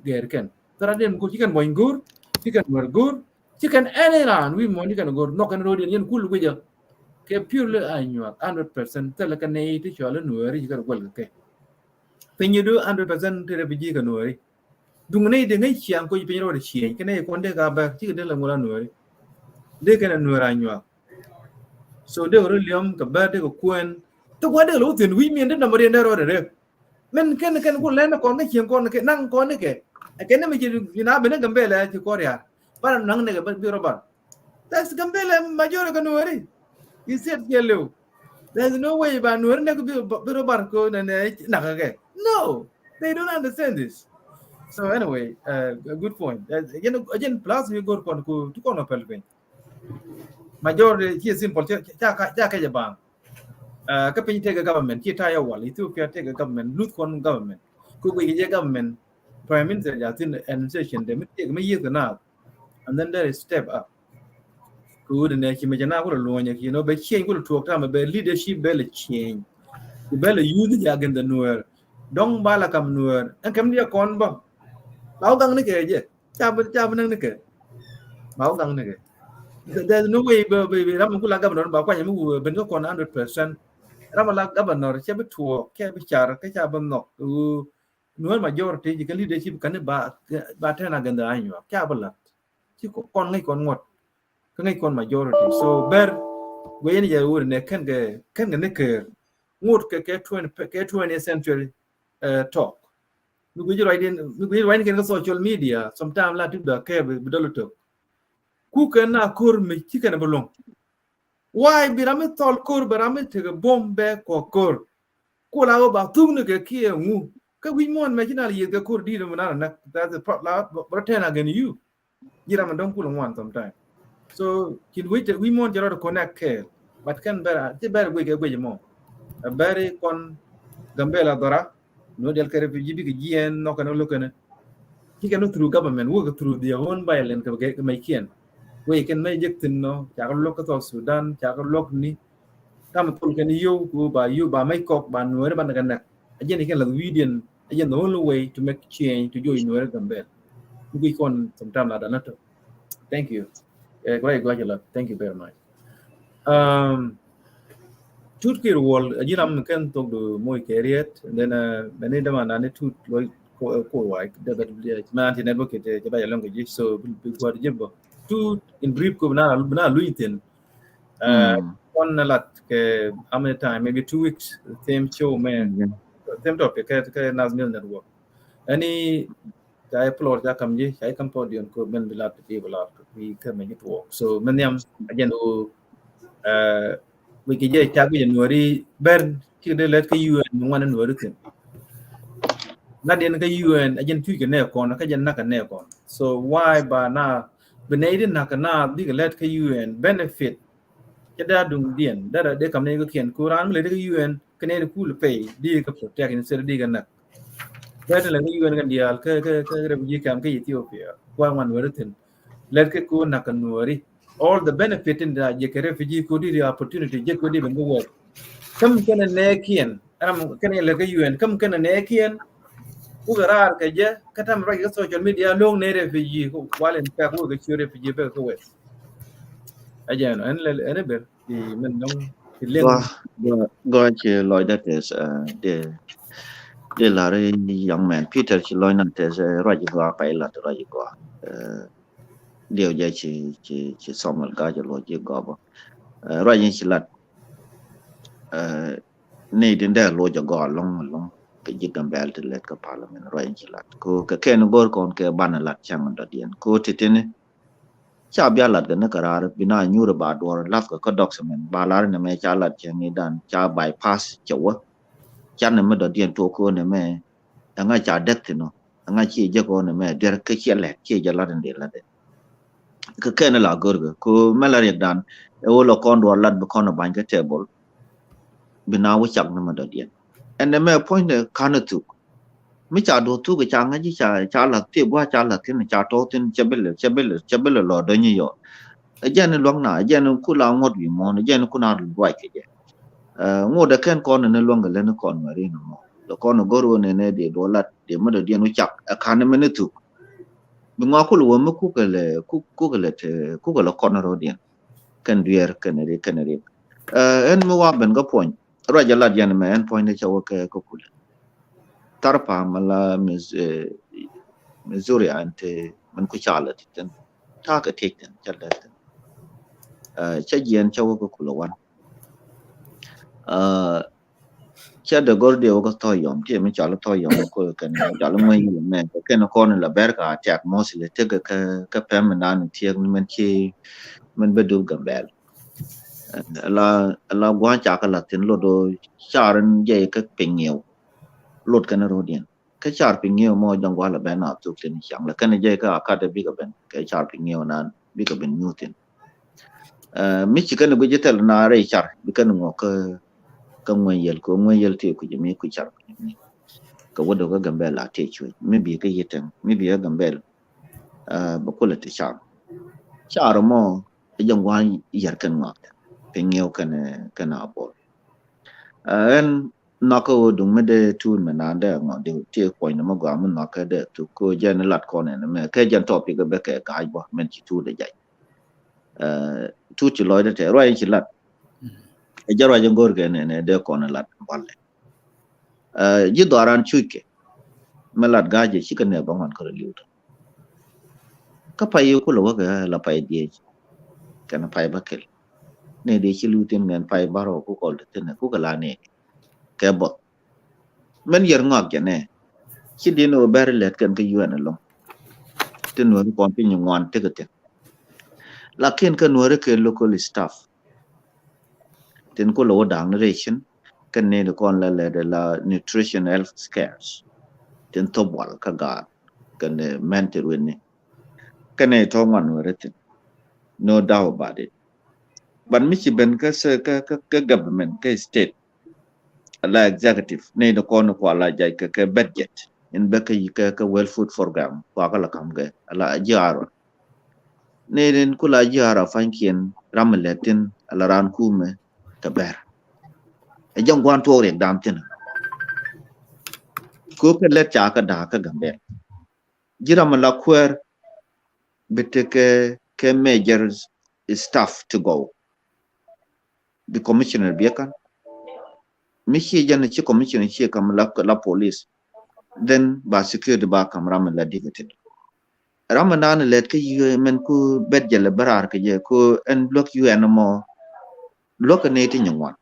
ger kan tara den ko ki kan boy gor ki kan war gor ki kan anyran we money kan gor no kan ro den yen kulu ko je ke purely annual 100% tele kan ne ti chola nueri ka gol ke penyu do 100% te refugee kan nueri dung ne de ngai chiang ko penyu ro de chien ke ne ko de ga ba ti de la ngula nueri de kan nuera annual so de ro liam ka ba de ko kuen to wa de lo tin wi mien de na mari de ro de men ken ko le na ko ne chien ko ne nang ko ne ke ne me ji na be ne Gambella ti korea ba nang ne ga bi ro ba that's Gambella major kan nueri you said yellow there's no way ba nuer ne ko bi ro bar ko ne na ka no they don't understand this so anyway a good point again plus we go kon ko to kon pelven major here simple cha ka jabang ka pin take government ki ta ya wal Ethiopia take government lut kon government ko ge government prime minister ya tin administration de me take me year na and then there is step up good ne ki me jana ko lo nya ki no be change ko to ta me be leadership be le change be le youth ya gen the nuer dong ba la kam nuer en kam dia kon ba báo gang ne ke je cha ban ne ke báo gang ne ke there's no way be ram ko la governor ba kwa nyamu ben ko kon 100% ram la governor che be tuo ke be char ke cha ban no nuer majority ji kan leadership kan ba ta na gen da anyo cha ba la chi ko kon ngai kon ngot ka ngai kon majority so ber we ni ya wor ne kan ga ne ke ngot ke 20th century talk we go right in social media sometimes la tibda ke be doloto ku kan na kur me chi kan bolong why birame tol kur birame te bombe ko kur ku la ba tung ne ke ki ngu ka wi mon me jinal ye ke kur di no na that's the la pretend again you yira man don ku long sometimes so kin we mon jaro connect ke but kan bera ti ber we ke mo beri kon Gambella dora no del kare refugee bi gien no kan lo kan ki kan through government work through their own violence ke mai kien we can may jektin no ja ko lo ko Sudan ja ko lo ni tam tul kan you ba mai kok ba no ban kan nak ajen kan la vidian ajen the only way to make change to join no Gambella we kon sometime la that thank you great thank you very much tut kir wol ajiram kan tok do moy keriet then bene dama na tut loy ko wai da man ti network te ba yalong ji so before jibbo tut in brief ko na luitin one lat ke how many time maybe 2 weeks same show man same topic ke national network any jay floor ja kam ji jay kam podium ko men bilat ti bilat we come to work so men yam ajen we ke je ta ku nuori ber ti de let ke UN ngwan nuori tin na den ke UN ajen tu ke ne kon ka jen na ka ne kon so why ba na benedin na ka na bi ke let ke UN benefit ke da dung dien da de kam ne ko kien kuran le ke UN ke ne ku le pay di ka protect in ser di ga na da le ke UN kan dial ke refugee camp ke Ethiopia kwa man weratin let ke ku na kan wari all the benefit in the je refugee ko di opportunity je ko di ben go work kam kana ne kien am kana le ke UN kam kana ne kien ku garar ke je katam ra social media long ne refugee ko walen ka ko ke refugee be ko wes ajan an ber di men dong ti leng go che loy that is de la re young man Peter chi loy nan te ra ji go pa la ra ji go điều giờ chỉ xong rồi cái cho lo chỉ có bo ra những chỉ là này đến đây lo cho go long cái gì cầm bel thì let cái parliament ra những chỉ là cô cái nó gor con cái ban là chẳng mình đó điên cô thì thế này cha bia lật cái nó cái ra bina nhu rồi bà đồ lát cái document bà la này mẹ cha lật chẳng này đàn cha bypass chỗ cha này mới đó điên chỗ cô này mẹ ngay cha đất thì nó ngay chỉ cho cô này mẹ để cái chia lẻ chia cho lát đến là cái này là gỡ cô mà là việc đàn ô lo con đồ lật con ở bàn cái table bên nào chắc nó mà đợt điện anh em point the can tu mấy cha đồ tu cái cha ngay chỉ cha là tiếp qua cha là thế này cha to thế cha bel lo đó như vậy giờ này loang nãy giờ nó cứ lao ngót vì mòn giờ nó cứ nào quậy cái gì ngót đã khen con này loang cái lên nó con mà đi nó con nó gỡ này để đồ lật để mà đợt điện nó chắc can nó mới tu bên ngoài cứ luôn mới cứ cái là con nó điện kan duer kan ri en mo wa ben go point ra jala jan me en point cha ke ko kul tarpa mala Missouri ante man ku chala tin ta ka tek tin chala tin cha jen cha ko kul wan cha de gor de ko to yom ti me chala to yom ko kan chala mai me ke no kon la ber ka attack mostly te ka pem nan ti men chi men bedu Gambella la gua cha ka la tin lo do charan je ka pingeu lot kana rodien ka char pingeu mo jang gwa la ben na tu tin chang la kana je ka ka de bi ka ben ka char pingeu nan bi ka ben nyutin mi chi kana go jetel na re char bi kana ngo ka ngoy yel ti ku jimi ku char ka wodo ka Gambella te chu mi bi ka yeten mi bi ka Gambella ba ko la ti char mo jang gwa yar kan ngak pengeu kana abol en nako dung mede tun menande ngo de tie point mo gwa mun naka de tu ko jen lat ko ne me ke jen topic be ke ga bo men chi tu de jai tu chi loy de te roi chi lat e jaro jen gor ge ne de ko ne lat balle ji doran chuke melat ga je chi ne ba ngon ko liu ka pai ko lo ga la pai die kana pai ba kel ne de chi lu tin ngan pai baro ku ko de ne ku ka la ne ke bot men yer ngok ja ne chi di no ber let kan ke yuan long tin no ko pin ngwan te ke la ken ka no re ke local staff tin ko lo dang ration kan ne ko la la nutrition health scares tin to bol ka ga kan men te wen ne kan ne to ngwan no re tin no doubt about it but mi chi ben ka government ka state la executive ne do ko la jay ka budget in be ka well food program ko ka la kam ga la jaro ne den ko la jaro fankien ramaletin la ran kume ka ber e jong kwan to rek dam tin ko ka let cha ka da ka Gambella jira mala kwer biteke ke major staff to go the commissioner biakan mishi jana chi commissioner chi kam la police then ba security ba kam ram la divited ramadan let ke men ku bedje le barar ke je ko en block UN mo block ne ti nywan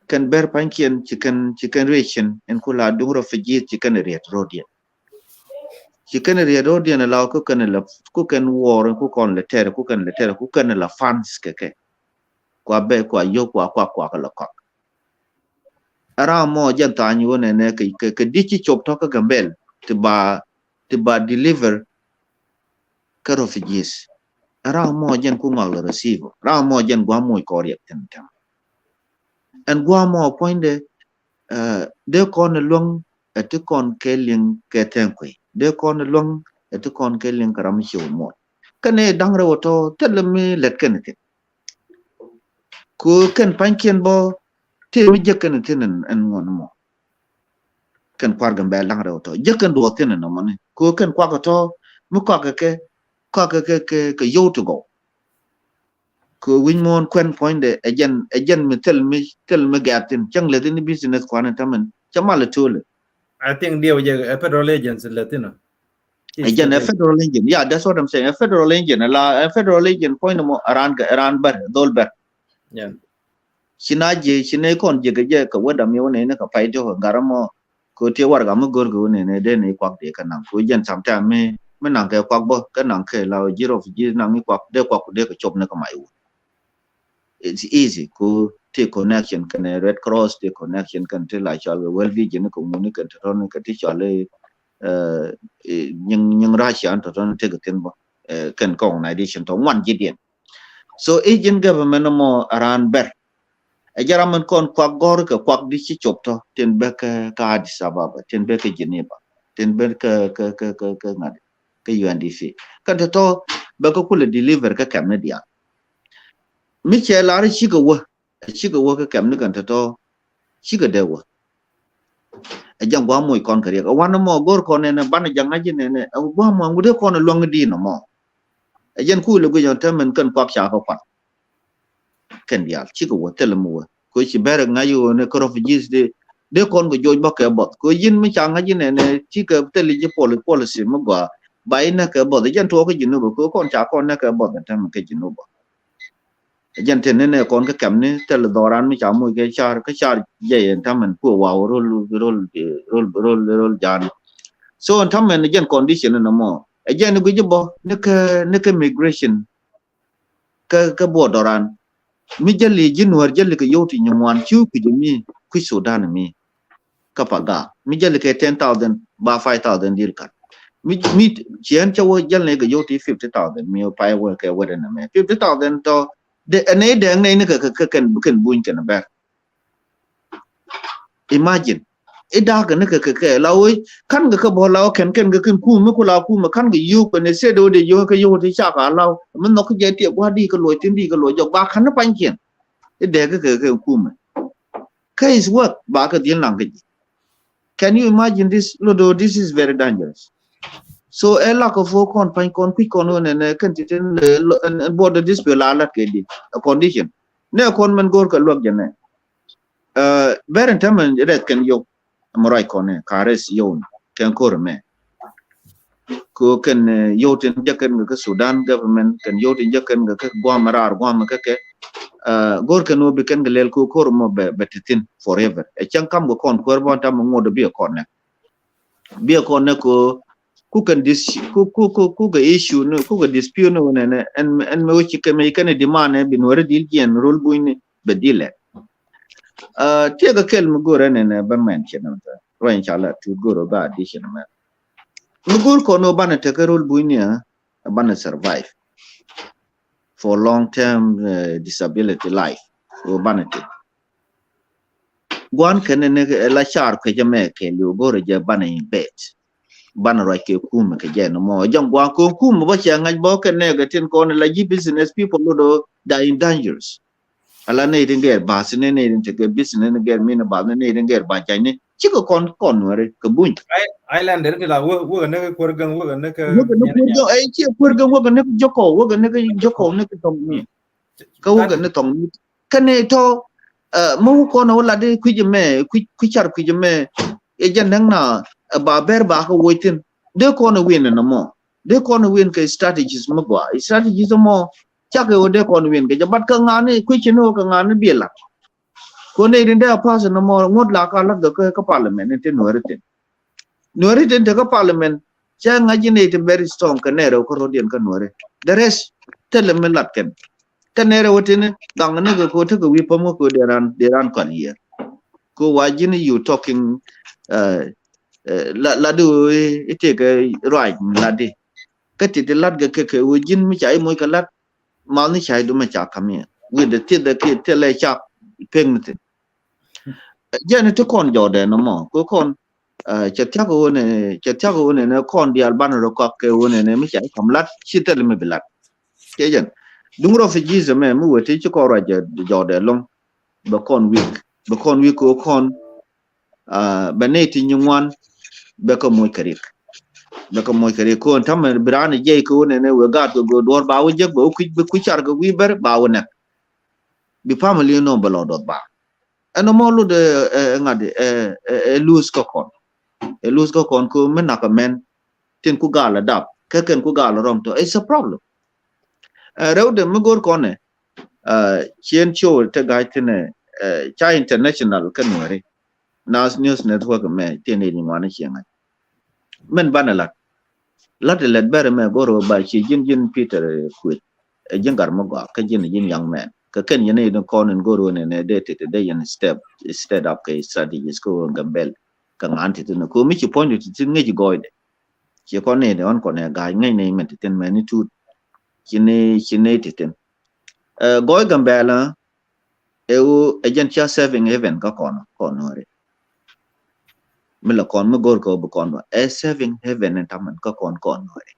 kan ber pankien chicken ration en ku la dung refugee chicken riet rodian la ko kan la ku kan war ku kon le ter ku kan la fans ke kwa be kwa yo kwa ka la ko ara mo jan ta nyu ne ke di chi chop to ka Gambella to ba deliver ka refugees ara mo jan ku ngal receive ra mo jan gwa mo ko riek tem and gwa mo point de kon long te kon ke ling ke ten kwe de kon long tu kon ke len karam show mo kane dang ra to telme let ken te ko ken pankien bo te mi jekan te nan an ngon mo ken kwar Gambella dang ra to jekan do te nan mo ne ko ken kwa to mu kwa ke yo to go ko win mon quen point de ejen mi tel me gatin chang le ni business kwana tamen chamala tole I think they were federal agents in Latino. ejen a federal engine yeah that's what I'm saying a federal engine a federal engine point mo aran bar dol bar Yeah. sinaje sinai kon je ga ka wada mi wona ne ka pai to garamo ko te war ga mo gor go ne de ne kwak de kana ko jen samta me nang ke kwak bo ka nang ke la jiro ji nang ni kwak de ka chop ne ka mai it's easy ko te connection kan red cross te connection kan te la chal well vision ko mun kan ton ka ti chale nhưng Russia to ton te gaten bo kan ko organization to one gdn so agent government mo aran ber a jaraman kon kwak gor ka kwak di ci chop to ten be ka Addis Ababa ten be ka Geneva ten be ka ngad ka UNDC kan to ba ko kula deliver ka Canada Michel are chiga wo ka kam ni kan to chiga de wo a jang wa moy kon kare ka wana mo gor kon ne ban jang ngaji ne wa mo ngude kon long di no mo a jen ku le go yon tamen kan kwak sha ko pat ken dial chiga wo tel mo ko ci ber ngayu ne ko refugees de kon go joj ba ka bot ko yin mi chang ngaji ne chiga tel ji policy mo gwa bai na ka bot jen to ko jinu ko kon cha kon na ka bot tamen ke jinu bo jen ten ne kon ka kam ne tel doran mi cha mo ke char je tamen ko wa rol jan so tamen jen condition na mo jen go jibo ne ka migration ka borderan mi jali jinwar jali ka yoti nyamwan chu ku mi ku Sudan mi ka paga mi jali ka 10,000 ba 5,000 dil kan mi chien chawo jali ne ka yoti 50,000 mi pa wa ka wada na me 50,000 to de ne de ne ka kan buin kan ba imagine ida ga ne ka lawi kan ga ka bo law kan ga ku mi ku la ku ma kan ga yu ko ne se do de yo ka yo ti cha ka law man no ka je ti wa di ka lo tin di ka lo jok ba kan pa kien de ka ku ma case work ba ka din lang ga can you imagine this lodo this is very dangerous so ela ko fo kon pan kon pi kon ne kan ti ten border dispute la la ke di condition ne kon man gor ka lok jene beren tamen red kan yo amorai kon ne kares yo kan kor me ko kan yo ten jakan ga Sudan government kan yo ten jakan ga gwamarar gwam ka ke gor kan no bi kan galel ko kor mo betin forever e chan kam go kon kor bon tam ngodo bi kon ne ko ku kan ku ga issue no ku ga dispute no ne en me wuci ke me kan demand bi no redil gen rol buine be dile te ga kel mu gore ne ba men chenan ta ro inshallah tu goro ba addition me mu gor ko no bana te ka rol buine bana survive for long term disability life o bana te gwan kan ne la char ke jame ke lu gore je bana in bed bana ra ke kuma ke je no mo jang gwa ko kuma ba cha ngaj bo ke ne ga tin ko ne la ji business people do die in dangers ala ne din ger ba sine ne din te business ne ger mina ba ne din ger ba cha ne chi ko kon re ke bun Island der la wo ne ko gang wo ne ka wo ai chi ko gang wo ne joko ne ke tong ni ka wo ne tong ni kane to mo ko no la de ku je me ku char ku je me e jan nang na ba ber ba ko woitin de ko no win na mo de ko no win ke strategies mo gwa strategies mo cha ke de ko no win ke jabat ka ngane ku chino ka ngane bi la ko ne din da pas na mo ngot la ka la de ka parliament te Nuer te ka parliament cha ngaji ne te very strong ka ne ro ko rodien ka Nuer the rest tele me lat ken ka ne ro wotin dang ne ko te ko wi pamo ko deran kan ye ko wajini you talking la do ite ke right la di ka ti de lat ga ke wajin mi chai moy ka lat mal ni chai do ma cha kamye with the ti de ke te le cha peng te jene to kon jode no mo ko kon chetya ko ne kon di alban ro ko ke wone ne mi chai kamlat chitel me bilat kejen dung refugees me mu weti ci ko raja jode long be kon week ko kon baneti nywan be ko moy kari ko tam brane je ko ne we gat go dor ba wo jeg bo ku char go wi ber ba wona bi family no belo do ba eno mo lu de ngade lose ko kon ko men na ka men tin ku gala dap ke ken ku gala rom to it's a problem rewde mi gor kone chien show te ga tine cha international kanwari nas news network me tiene ni wana chianga men banala lat let bere me goro ba chi jin peter quit jengar mo ga ka jin young man ka ken yene no konen goro ne date te day and step up ke strategies ko gambel ka anti to ko mi chi point to ngi goide chi kone ne on kone ga ngai ne men ten men tu chine titen goy gambela eu agentia saving heaven ka kono re mila kon mo gor ko bu kon saving heaven en taman ka kon re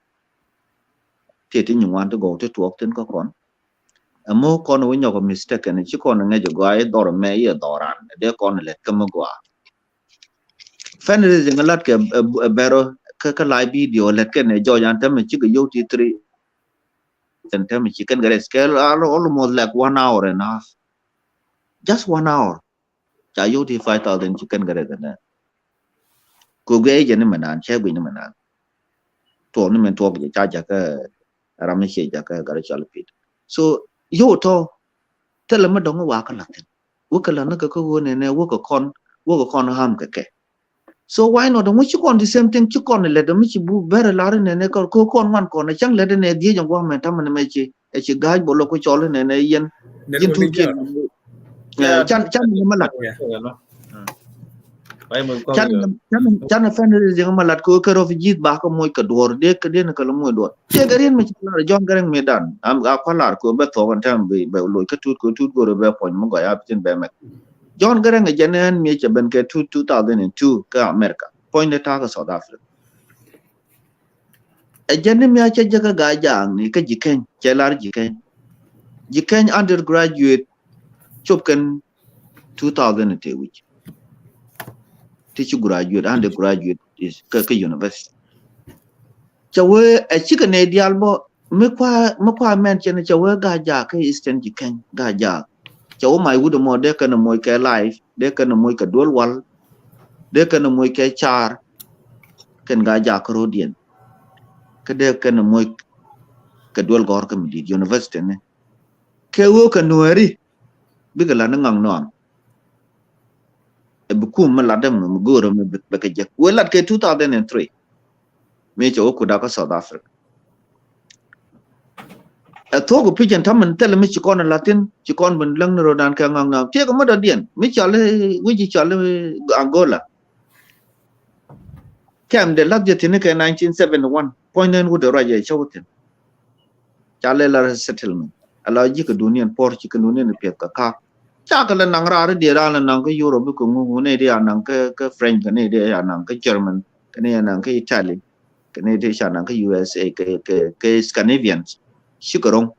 tete nyu wan to go to talk ten ka kon mo kon wo nyoko mistake ne chi kon nge go ay dor me ye doran de kon let ka mo go fundraising lat ke bero ka live video let ke ne jo yan tam chi go yo ti 3 and tam chi kan gare scale almost like 1 hour and a half just 1 hour cha yo ti 5,000 chi kan gare na ko ge je ne manan che bi ne manan to ne men to bi cha ka ram che ja ka gar chal pit so yo to tele ma dong wa ka latin wo ka la na ka ko ne wo ka kon ham ka ke so why not mo chi kon the same thing chi kon le de mi chi bu bere la ne ko kon wan kon ne chang le de ne die jang wa men tam ne me chi e chi ga bo lo ko chol ne yen yin tu ke chan ne ma la chan fundraising malat ko refugee ba ko moy ka dor de ka den ka moy dor te garin me la jon garan medan am ga kwalar ko be to kan tam be lo ka tut go be pon mo ga ya tin be me jon garan ga janen me che ben ke 2002 ka america point de ta ka south africa e janen me che jaga ga jang ni ka jiken che lar jiken undergraduate chopken 2002 which teach graduate undergraduate is ka university chawe a chika ne dialbo me kwa men chen chawe ga ja ka eastern jiken ga ja chawe mai wudo mo de kana moy ka life de kana moy ka dolwal de kana moy ka char ken ga ja ka rodien ka de kana moy ka dol gor ka midi university ne ke wo ka nueri bigala na ngang non e bukum maladam mo goro me be ka je welat ke 2003 me cho ku da ka south africa a to go pigeon tam tele mi chikon latin chikon ben lang ro dan ka ngang na te ko mo da dien mi chale wi ji chale angola kem de lat je tin ke 1971 point en wo de raje chawten chale la settlement ala ji ka dunian por chi ka dunian pe ka cha ka la nang ra de ra la nang ka europe ko ngu ne de nang ka french ne de nang ka german ne nang ka italy ne de sha nang ka usa ke scandinavians shikarong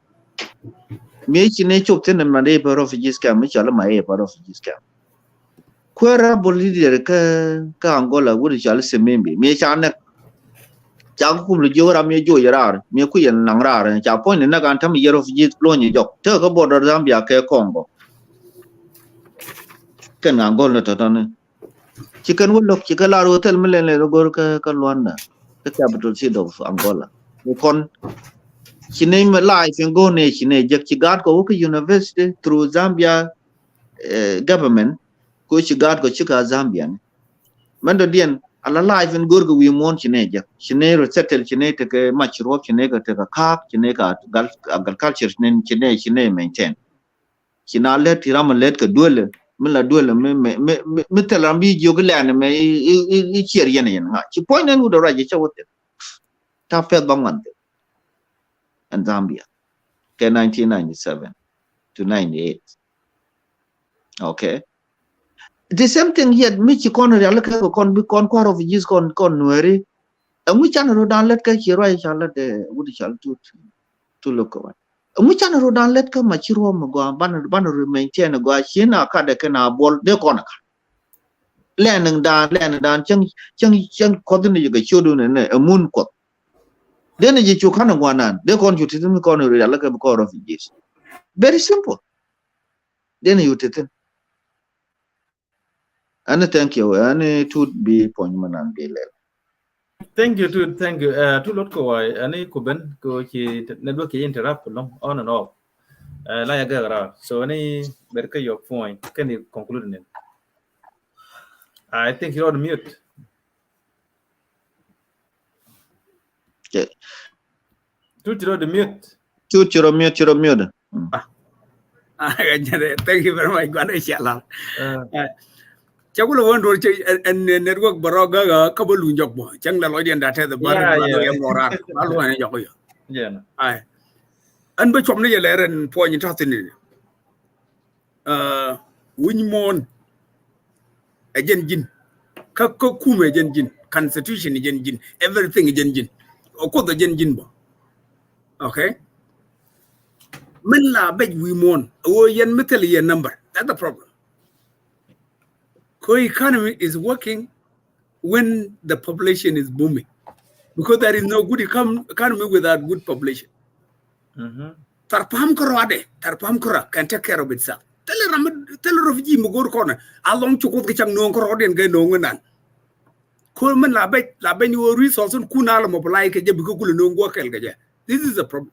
me chi ne chop ten na de refugees camp me chala mai refugees camp kwera bolivia ka angola wuri chala semembe me cha na cha ku lu jora me jo yara me ku yen nang ra cha point na kan tam ye refugees lo ni jok te ko border zambia ke congo ken angola to ne chicken wollok chikala hotel melen le gor ka luanda the capital city of angola kon Chine life and go ne chine jak chigat ko university through Zambia government ko chigat ko chika Zambian mando dien ala life and go we mon chine jak chine settle chine te ke machro chine ka te ka chine ka agriculture chine maintain china let tiram let ka dole mila dole me telambi joglan me I chier yen nga chi point en do raje chawote ta fet bangan and Zambia 1997 to 98 okay the same thing here mi ci kon real ka kon bi kon ko refugees kon Nueri amu chan ro dan let ka ci roi chala de wudi chal tu loko amu chan ro dan let ka ma ci ro mo go ban ro maintain go china ka de kana bol de kon ka len dan chang ko de ga chodu ne amun ko de ne ji chu kana gwanan de kon ju titin kon real ka ko refugees very simple then you titin and thank you and to be point manan be le Thank you. To lot ko wai ani kuben ko ki network ki interrupt long on and off. La ya gara. So ani berka your point. Can you conclude it? I think you're on mute. okay You're on mute. chiro mute Thank you very much. God inshallah. Chakula won't watch and network baroga kabulu jokbo. Chang la lodian that has the bar and Yeah. I and but from the letter and point in win mon a jin kakume jin constitution jin everything jin or call the jin bo. Okay. Men la beg we mon o yen metally a number. That's the problem. Co-economy is working when the population is booming, because there is no good economy without good population. Tarpam kora can take care of itself. Tell a refugee mugor corner. Along to go to no corodian gain no one. Coleman laben resources kunala mobilike jabukul no work. This is the problem.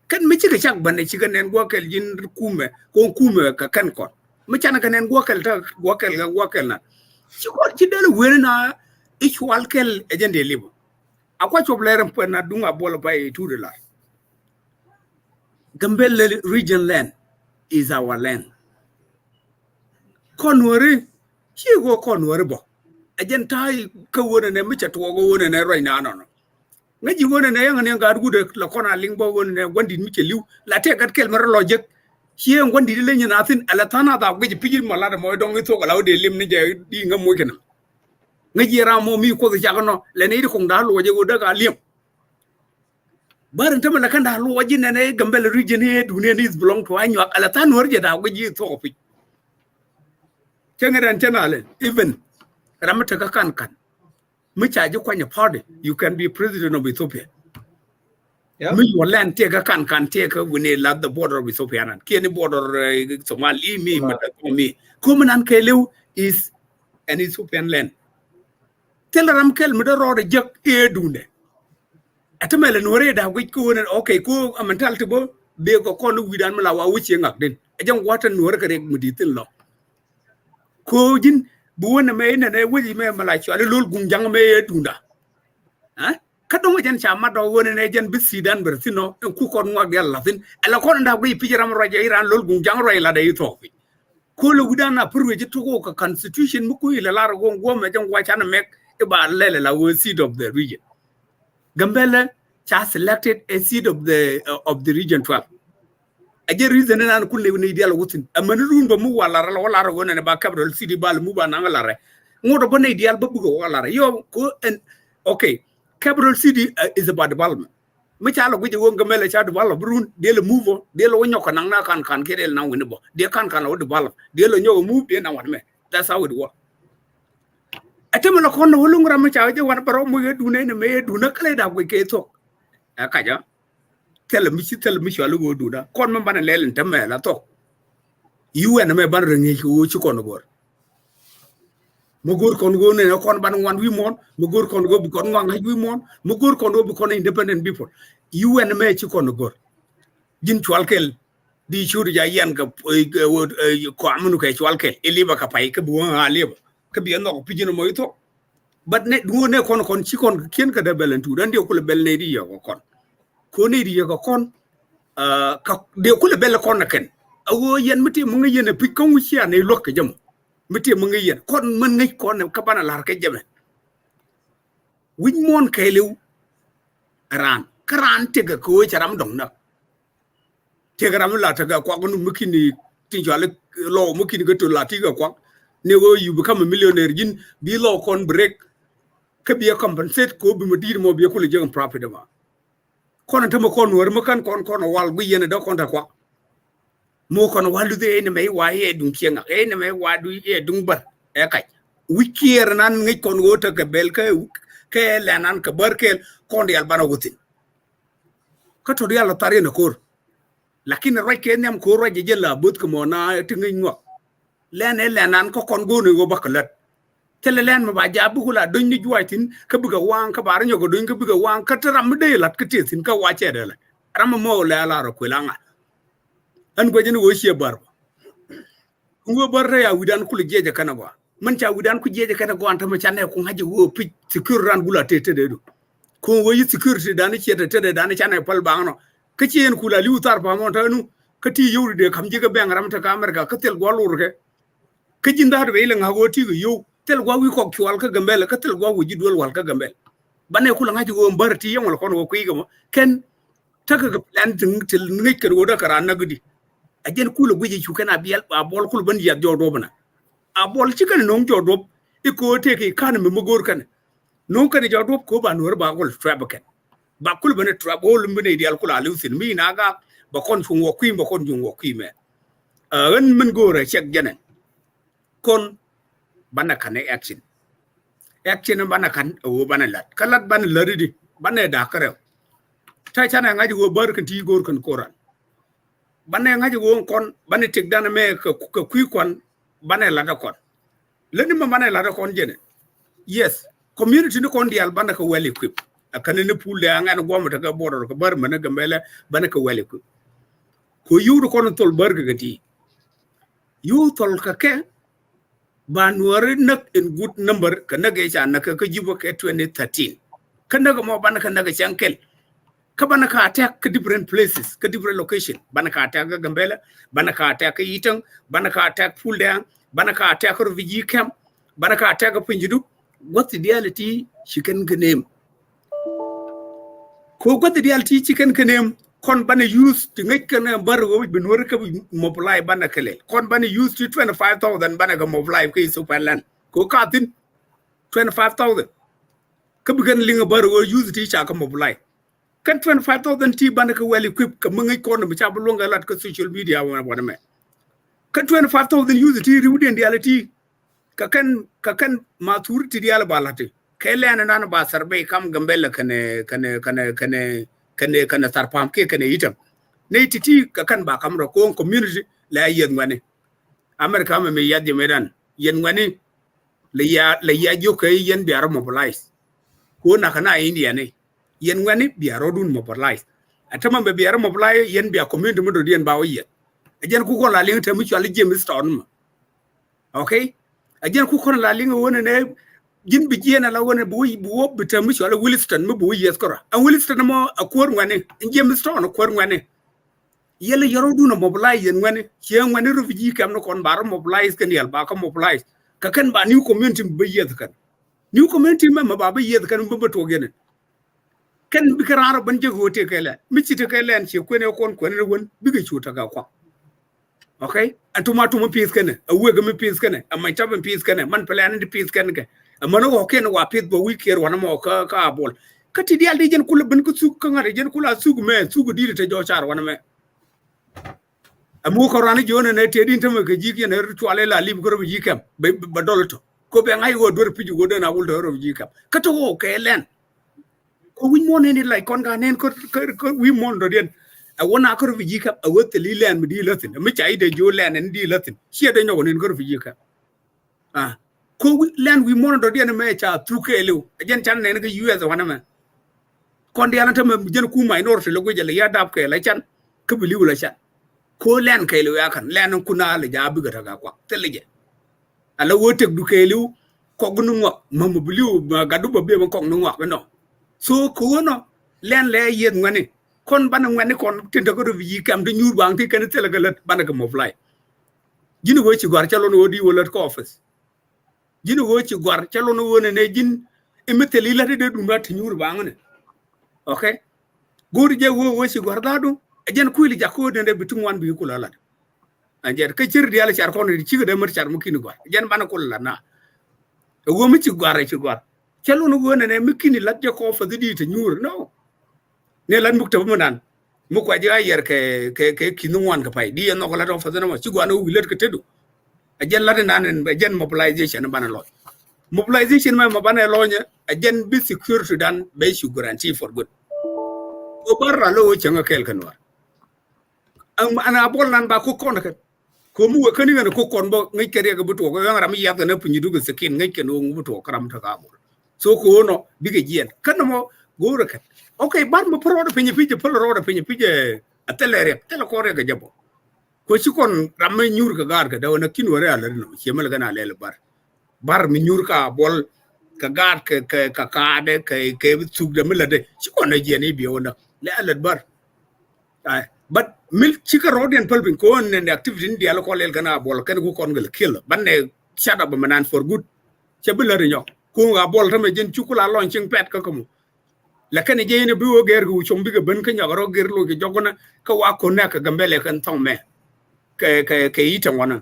Can me chicken chak ban chicken and work in kume can court. Mechanical and wakel na. She didn't win each walkel agent live. A quite of later and not doing a ball by $2. Gambella region land is our land. Conwari, she go Conwaribo. Agent tie cowood and a mitcha to go in and right now. Maybe one and a young and got good Lacona Lingbo and one did Mitchell, Latte got Kelmer logic. Here one did nothing, Alatana that which pigeon malada mo don't talk allowed the limb being a moiken. Najira mo mi ko the Jagano, Lenny Kondal, or you would lim. But in Tamalakanda, Login and a Gambella region here, do needs belong to Anya Alatan or Jada, which you thought. Changer and Chanale, even Ramataka Kankan. Micha Jokwanya party, you can be president of Ethiopia. Me land take a can take when they love the border of Ethiopia and Kenny border Somali me. Kuman Kelu is an Ethiopian land. Tell them Kel Mudder or a jug ear dune. At a melanore that we go and okay, cool a mentality bo, they go con with Anmalawa which young up then. A young water no correct meditil law. Kojin, Buan a main and a witty man like you, a little gunjang may dunda. Huh? Kadong agent chamado won an agent busy done bertino and cook on what they're laughing. And according to we pijaram raja and lulgung jangra de trophy. Kulu Udana Purway to walk a constitution Mukui la Largon woman and watch and make about Lela was seat of the region. Gambella just selected a seat of the region 12. I get reason and could live in ideal wooden. A maroon Bamuwa Lara and about capital city Bal Muba Nangalare. More of an ideal Babugo Lara. You and okay. Capital city is about development. Michalo which you won't gamel a child develop room, they'll move on, they'll when you can get it now winnable. They can't develop. They'll move, they know what me. That's how it works. I tell me, Lacon, no longer Michael, one barometer do name may do not clear that we get talk. Akaja. Tell me, I'll go do that. Call me ban and lel and tamel talk. You and me barring you on the board. Mugur kon go ne kon ban one we mon mugur kon go because one we mon mugur kon go because independent people you and me chi kon go jin chwalkel di churi ja yan ka ko amunu ka chwalkel eliba ka pai ka buwa aliba ka bi no pijino mo ito but ne du ne kon chi kon kien ka de belentu dan de ko le bel ne di yo kon ko ne di yo kon ka de ko le bel kon na ken awo yen miti mu ngi yen pi kon wi sia ne lok ka jam miti mu ngi yen kon man ngi kon ka bana lar ka jame win mon kaylew ran karan tega ko charam dong na tegaram la tega ko nu mukini tinjale lo mukini ko to la tiga ko nego you become a millionaire yin bi law con break ka bi compensate ko bi medir mo bi ko le jeng profit ma kon ta mo kon wor mo kan kon wal bu yene do kon ta kwa mo kon walu de ne mai wa ye dum kienga ne mai wa du ye dum bar e kai wikier nan ngi kon wota ka bel ka lanan ka barkel kon di albana wutin ka to dia la tare na kor lakini roi ke nem ko roi je la but ko mona tingi ngo lanan ko kon go ne go bakalat tele len ma ba jabu kula don ni juwatin ka buga wan ka bar nyogo don ka buga wan ka taram de lat ka tesin ka wache de la ram mo la la ro kulanga an go jeni wo she bar ngo bar ya widan kul jeje kana ba man cha widan ku jeje kana go anta ma chane ko haje wo pi secure ran gula tete de do ko wo yi security dan che tete dan chane pal bangno ka ci en kula liu tar pa mo tanu ka ti yuri de kam jiga ben ram ta kamerga ka tel go lur ke ka jinda de le ngago ti yo tel gwa wi ko kwal ka Gambella ka tel gwa wuji dol wal ka Gambella bane kula ngaji go mbarti yamol kon go kuiga mo ken taka ga plan tin tel ngai ker go da kara na gudi ajen kula guji chu kana biyal ba bol kul ban ya jodo bana a bol ci kan non jodo e ko te ke kan me mogor kan non kan jodo ko ba nor ba gol trap kan ba kul ban trap bol mbene dial kula lusin mi naga ba kon fu wo kuim ba kon jung wo kuime ren men go re chek jenen kon bana kan action bana kan o bana lat kalat bana laridi bana da kare ta chana ngaji go bar kan ti gor kan koran bana ngaji go kon bana tek dana me ka kui kon bana la da kon leni ma bana la da kon jene yes community ni kon dial bana ka well equip akane ne pool de ngana go mata ka boror ka bar mana Gambella bana ka well equip ko yudu kon tol bar ga ti yu tol ka ke ba Nuer nak in good number ka naga ya naka ka jibo ka 2013 ka naga mo bana ka naga chankel ka bana ka attack ka different places ka different location bana ka attack ka Gambella bana ka attack ka Itang bana ka attack Fulda bana ka attack refugee camp bana ka attack ka Pinjidu what the reality chicken ka name ko what the reality chicken ka name kon bana use to make kana bar go be Nuer ka mobilize bana kale kon bana use to 25,000 bana ga mobilize ka superland ko ka tin 25,000 ka bi gan linga bar go use ti cha ka mobilize kan 25,000 ti bana ka well equip ka mangai kon bi cha bulonga lat ka social media wana me kan 25,000 use ti riwden reality ka kan maturity dial balate kele ana ba sarbe kam Gambella kane sarpam ke kane itam ne titi ka kan ba kamro ko community la yen ngane America me yadde medan yen ngane le ya jo kay yen biara mobilize ko na kana India ne yen ngane biara dun mobilize atama be biara mobilize yen biya community mo do yen ba wiye ajen ku ko la ling tamu chali jem stone ma okay ajen ku ko la ling wona ne jin bi jena la wona bu wob tamu chali Williston mo bu yes kora an Williston mo akor ngane jem stone akor ngane yele yoro duna mobilize yen ngane che ngane refugee kam no kon bar mobilize kan yel ba ko mobilize ka kan ba new community be yed kan new community ma ba be yed kan be to gene kan bi karara ban jego te kala mi ci te kala en che ko ne won bi ga chuta ga kwa okay antuma tuma piece kan a wega mi piece kan a mai taben piece kan man plan de piece kan ka amano ko ken wa piece bo wiker wana mo ka bol kati dial de jen kula ban ko su ka ngare jen kula su me su go dire te jo char wana me amu ko rani jona ne te din tama ka jiki ne rutu ale la lib ko ro jikam ba dolto ko be ngai go dor piju go na wul do ro jikam kato ko kelen ko wi mon ne like kon ga nen ko wi mon do den a wona ko ro jikam a wote li len mi di latin mi chai de jo len en di latin she de nyogo nen ko ro jikam ko len wi mon do den me cha truke lew jen chan ne ga US wana ma kon dia lan tama jen ku mai nor lo go jale ya dab ke la chan ko bi liw la chan ko len kay lu yakan len kuna le jabi ga taga kwa telje ala wotek du kay lu ko gnu ngwa mam bliu ga du be ko ngwa be no so ko no len le yen ngani kon ban ngani kon tinta ko yi kam de nyur bang ti kan tele ga lat ban ga mo fly jinu go ci gwar ca lono wodi wolat ko office jinu go ci gwar ca lono wona ne jin emeteli la de du mat nyur bang ne okay gori je wo ci gwar da du ejen kuyli jakko de bitum wan bi kula lat anjer ke chir dial char kon ri chigde mer char mukini gwa jen bana kulla na wo mi ci gware ci gwar chelo no wona ne mukini lat je ko fa di te nyur no ne lan mukta bu nan mu ko ja yer ke kinu wan ka pai di no ko la do fa na ci gwa no wilet ke tedu jen la nan jen mobilization bana lo mobilization ma bana lo nya jen bi security dan be su guarantee for good o barra lo changa kel kanwa ana bol nan ba ko kon ka ko mu ka ni ko kon bo ngai kere ga buto ko ngara mi ya na punyi duga skin ngai ke no buto karam ta ga bol so ko no biga jien kan mo gora ka okay bar mo pro da pinyi pije polo ro da pinyi pije atelere tele ko re ga jabo ko ci kon ramme nyur ka gar ka da na kin wore ala no ci mal gana lele bar mi nyur ka bol ka gar ka de ke sug da mila de ci kon na jeni bi wona le ala bar ai but mil chika rodian palpin ko on ne activity in dialo ko lel gana bol kan ko kon ngal kill banne shada ba manan for good che bilari nyo ko ga bol tame jen chukula launching pet ka kamu la kan je ne biwo ger gu chom biga ben kan yagaro ger lo ge jogona ka wa ko ne ka gambele kan tong me ke yitan wana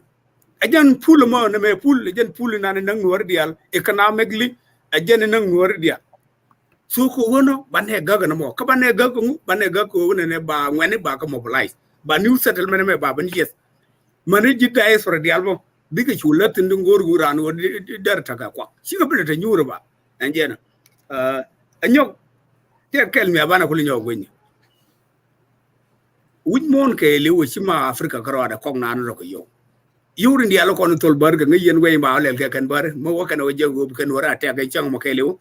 ajan pul mo ne me pul ajan pul na ne nang nuar dial economically ajan nang nuar dial so ko wono banne gaga na mo ka banne gaga ngu banne gaga ko ne ba ngene ba ka mobilize ba new settlement me ba ban yes mane jita es for dialbo biga chulat ndngor guran wo dar taka kwa shi ga bele ta nyura ba anjena anyok te kel mi abana kuli nyok wenye wuj mon ke le wo shima afrika karo ada kong nan ro ko yo yuri ndialo ko no tol barga ngayen wey ba lel ke kan bar mo wakana wo jego kan wara te ga chang mo ke le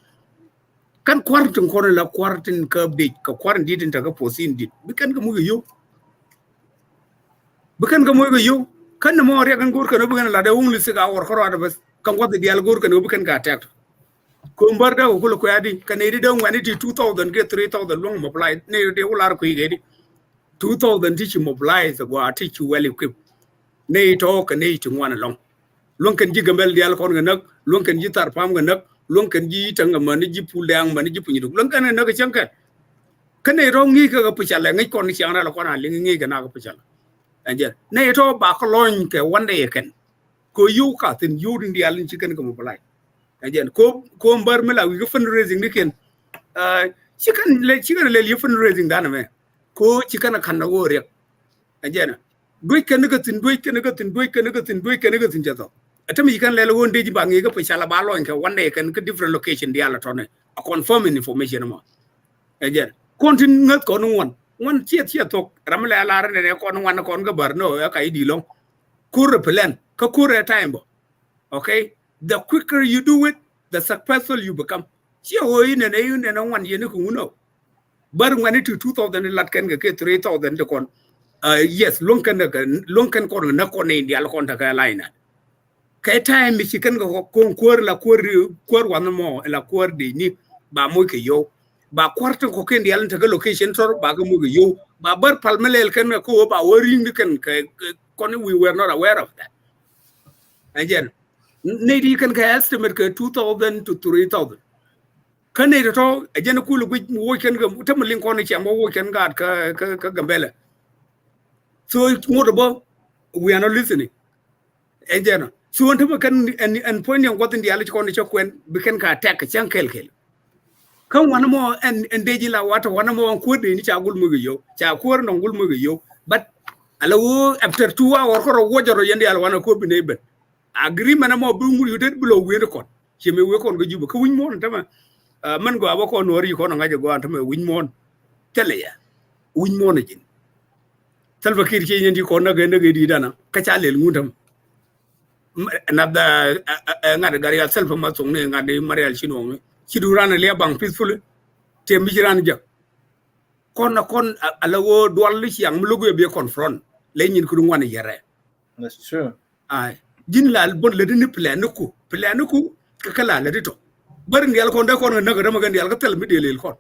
kan kwartin kono la kwartin ka be ka kwartin didin ta ka posin dit bikan ga mugo yo kan mo re kan gor kan bugan la da wungli siga wor khoro da bas kan wadi dial gor kan bukan ka tek ko mbarda ko ko yadi kan edi don wani 2000 get 3000 long mobilize ne de ular ko yidi 2000 teach mobilize go teach well equip ne to kan ne ti ngwana long kan ji gambel dial kon ga nak long kan ji tar pam ga nak long kan ji tanga man ji pulang man ji punyi long kan na ga chanka kan ne ro ngi ka puchala ngai kon si ana la kon ali ngi ga na ga puchala anje ne to ba ko lon ke wande ken ko yu ka tin yu din dial ci kan ga mo balai anje ko mbar mela wi ga fundraising ni ken ci kan le fundraising dana me ko ci kan na wo rek anje na doy ken ga tin jato atami kan lele won deji bangi ga pechala ba lo nke wande kan ka different location dia la tone a confirm information mo ejen kontin ngat ko non won chia tok ramle ala rene ne ko non ko ga barno ya kai di long kur plan ka kur time bo okay the quicker you do it the successful you become chia o ine ne non wan yene ku no bar ngani 2000 lat kan ga ke 3000 de kon yes long kan ko na ko ne dia la kon ta ka line kay time mi ci kan ko concours la cour wan mo la cour de ni ba mo ke yo ba quarto ko ken yalla ta location tor ba ga mo ke yo ba bar palmelel kan ko ba wori ni kan kon we were not aware of that again ne di kan ka estimate ka 2000 to 3000 kan ne to again ko lu wo ken ga tamalin ko ne ci mo wo ken ga ka gambela so mo do we are not listening again so wonto kan and point yang gotin di alati ko ni chokwen biken ka attack chan kel kan wana mo and deji la wata wana mo ko de ni cha gul mugo yo cha ko no gul mugo yo but alawo after 2 hours ko wojoro yende al wana ko bine ben agreement mo bu mu yudet bulo wen ko ci me we kon go jubo ko wuñ mo tama man go abako no ri ko no ngaje go tama wuñ mo tele ya wuñ mo na jin salva kir ci ñendi ko na ga di dana ka cha lel ngudam nabda ngada gari al self ma song ne ngade marial chino me chidurana le bang peaceful te mijiran ja kon alawo dolli ci yang lugu be confront le ñin ko ngwana yere That's true. ay jin la bon le ni plan ko ka kala le dito bar ngel ko ndako na ga dama gandel ka tel mi de lel kon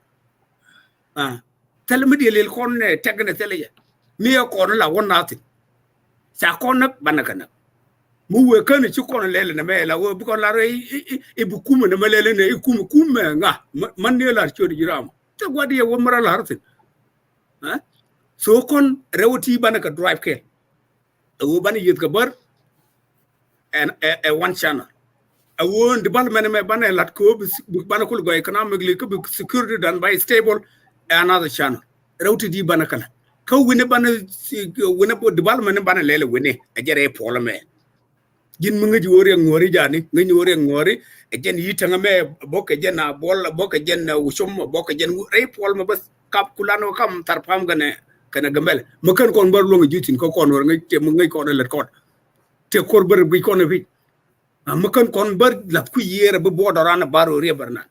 tel mi de lel kon ne teg na tele ya mi ko la wona ti sa kon nak banaka nak mu we kan ci kon lele na me la wo bu kon la re e bu kuma na lele ne e kuma nga man ne la ci diram te gwadi wo mara la hartin so kon rewti banaka drive ke bani yit ka bar and a one channel a won development me bana lat ko bana kul go economically ko security done by stable another channel rawti di bana kala ko wine bana wine development bana lele wine a jere polame jin mu nga wori ngori jani nga wori ngori e jen yitanga me bokk jen na bol bokk jen na usum bokk jen re pol ma bas kap kulano kam tarpam gane kana gambel ma kan kon bar lo nga jutin ko kon wor nga te mu ngay ko le ko te kor bar bi ko na fi ma kan kon bar la ku yere bu bodorana baro re barna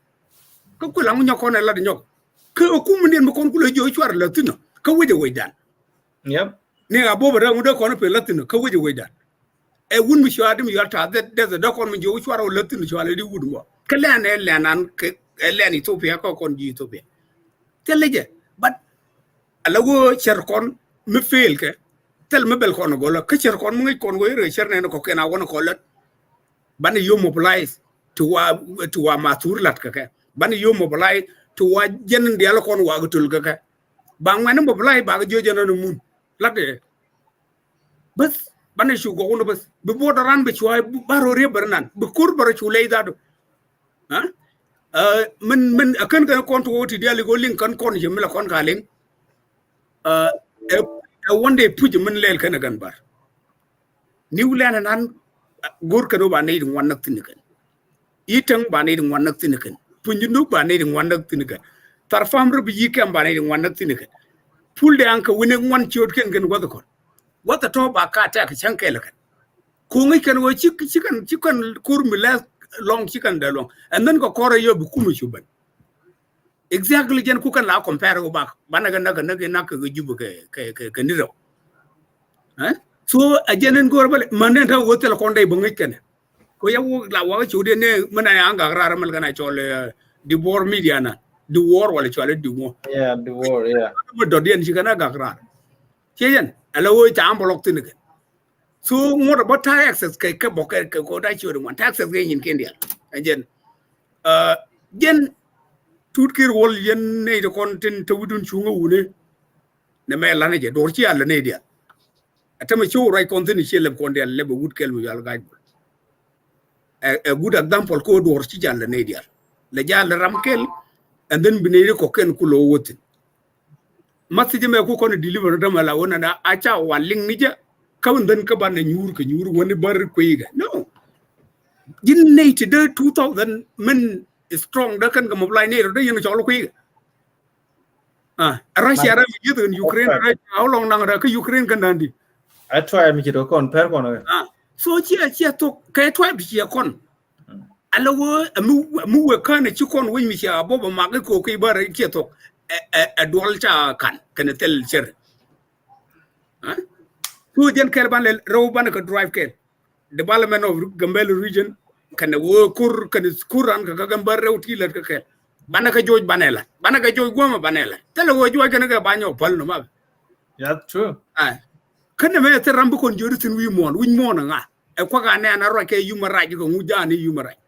ko kula mu nyako na la nyok ko ku mu nen ma kon kula jo chwar la tino ko weje wedan yep ne aboba da mu da ko na pe la tino ko weje wedan e wun mi shwa dim yalta de da kon mi jo chwar o la tino chwar di wud mo kala ne lanan ke len Ethiopia ko kon ji Ethiopia teleje but alago cher kon mi fail ke tel me bel kon go la ke cher kon mu ngi kon go re cher ne ko kena wona ko la ban yo mobilize to wa matur lat ka ban yo mobilize to wa jen ndi ala kon wa gutul ka ba ngane mobilize ba jo jena no mun lat de bas ban shu go no bas be bodaran be chwa baro re bernan be kur baro chulei dado ha men akan kan kon to woti diali go link kan kon je mila kon ka link one day puj men lel kan gan bar niw lena nan gor kano ba ne din wannan tinikan itang ba ne din wannan tinikan punjinu ba ne din wannan tinikan tarfam rubi yikan ba ne din wannan tinikan fulde anka wine wan ciot ken gan wada kon wata to ba ka ta ka can kai lakan ko ngai kan wo cikan kur mila long chicken da long and then ko kore yo bu kuma shuban exactly jen ku kan la compare go back banaga naga ka jubu ke niro ha so ajenen go bale manen ta hotel ko ndey bangai ken ko yawo la wa chude ne mana ya anga rara mal kana chole di war media na di war wala chole di mo yeah the war yeah mo do den shi kana ga rara cheyen ala wo ta ambolok tin ke so more about tax access kai ka boka ko da chiwo mon tax access ga yin kendia ajen jen tutkir wol yen ne de kontin tawudun chunga wune ne me lana je dor ci alla ne dia atama ci ray kontin ci le kondia le be wut kel mu yal gaaj a good example ko dor ci jalla ne dia le jalla ramkel and then binere ko ken ku lo wotin matti je me ko kon deliver dama la wona na acha waling ni je kawun dan ka ban nyur woni bar ko yiga no jin nate de 2000 men strong da kan ga mobilai ne da yin cholo ko yiga Russia ra mi yidun Ukraine right how long nang ra ka Ukraine kan dandi I try mi to kon per kon so chi to kai try bi chi kon alawo mu we kan chi kon wi mi cha bobo ma ko ko bar chi to a dolcha kan tel cher tu jen kel ban le rew ban ko drive kel development of Gambella region kan wo kur kan kuran ka gambar rew ti la ka kel banaka joj goma banela tele wo joj kan ga banyo pal no ma yeah true kan me te rambu kon jodu tin wi mon nga e ko ga ne na ro ke yuma raji ko mu jani yuma raji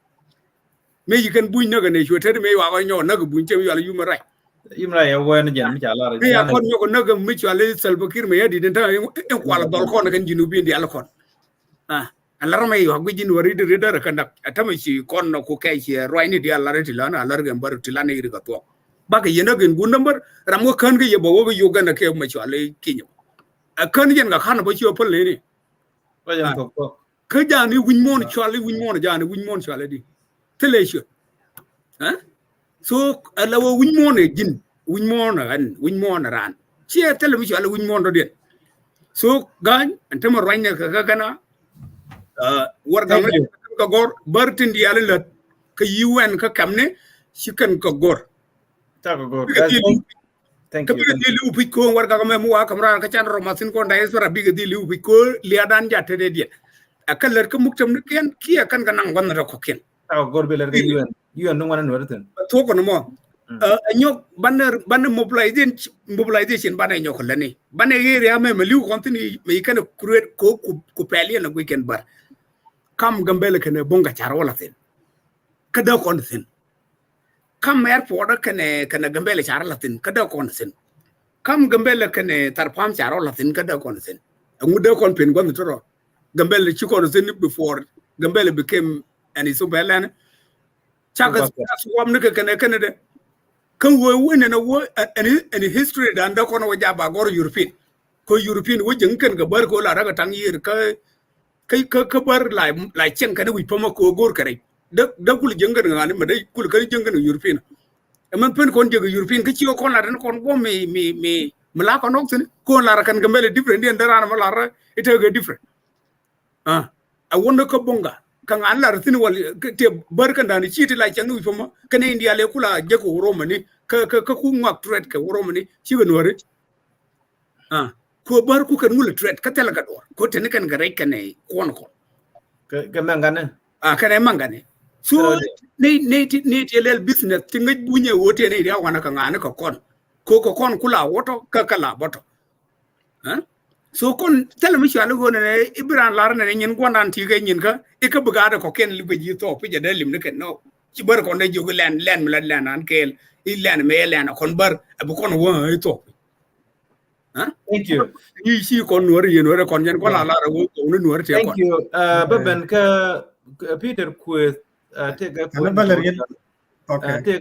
me yi kan buñ naga ne jote me wa ko ñoo naga buñ te yalla yuma raji imra ya wo na jen mi cha la ya kon ñoko naga mi ci wala salba kir me yadi den ta en ko ala dol kon kan jinu bi ndi ala kon alar may wax bi jin wari de redar kan dak atama ci kon no ko kay ci roy ni di ala reti lana alar gam bar ti lana iri ga to ba ga yena gen gun number ram ko kan ga yebo wo yo ga na ke ma ci wala kinyo kan yen ga kan ba ci opal ni ba jan ko ka jani wuñ mon ci wala wuñ mon jani wuñ mon ci wala di tele ci so ala wo wuñ mon jin wuñ mon ran ci tele mi ci wala wuñ mon do den so gañ antama roy ne ka gana war ga ka gor bartin di yalla lat ka UN ka kamne ci kan ka gor ta ko gor thank you ka di lu ko war ga me mu wa kamra ka chan romasin ko ndai sora bi ga di lu ko li adan jatte de di akal ler ka muktam ken ki kan ga nang wan ra ko ken ta ko gor be ler ga UN no wan werten to ko no mo nyok ban mobilization ban nyok lani ban yeri ame maliu kontini me kan create ko peli na weekend bar kam Gambella kene bonga char wala ten kada kon ten kam airport kene Gambella char la ten kada kon ten kam Gambella kene tarpam char wala ten kada kon ten ngude kon pen gon toro Gambella chiko no before Gambella became an Ethiopian chagas swam ne kana de kan wo wene na wo any history da nda kono waja ba gor European ko European wo jeng kan ga bar ko la daga tang yir ka bar lai chen kana wi pama ko gor kare da kul jeng ga ngani ma dai kul kari jeng ga European man pen kon je European ka ciyo kon la dan kon go mi mala ko nok sen ko la kan Gambella different den dara ma la ite ga different a wonno ko bonga kan Allah ratin wal te barkan da ni citi la chen wi pama kana India le kula je ko Roma ni ka ku ngak threat ka Roma ni ci ga nore ko bar ku kan ngul threat ka tel ga dor ko ten kan ga rek kan kon ko ka mangane kana mangane so ne ti lel business ti ngaj bunye wote ne ya wana ka ngane ka kon ko kon kula woto ka kala boto so kon tele mi shalo go ne ibran lar ne nyin gondan ti ga nyin ka e ka buga da ko ken libe ji to pije da lim ne ken no ci bar ko ne jogu len mi la len an kel i len me len kon bar abu kon wo ay to thank you yi ci kon wor yen wor kon yen ko la wo ko ne wor te kon thank you baben ka Peter ku take a point okay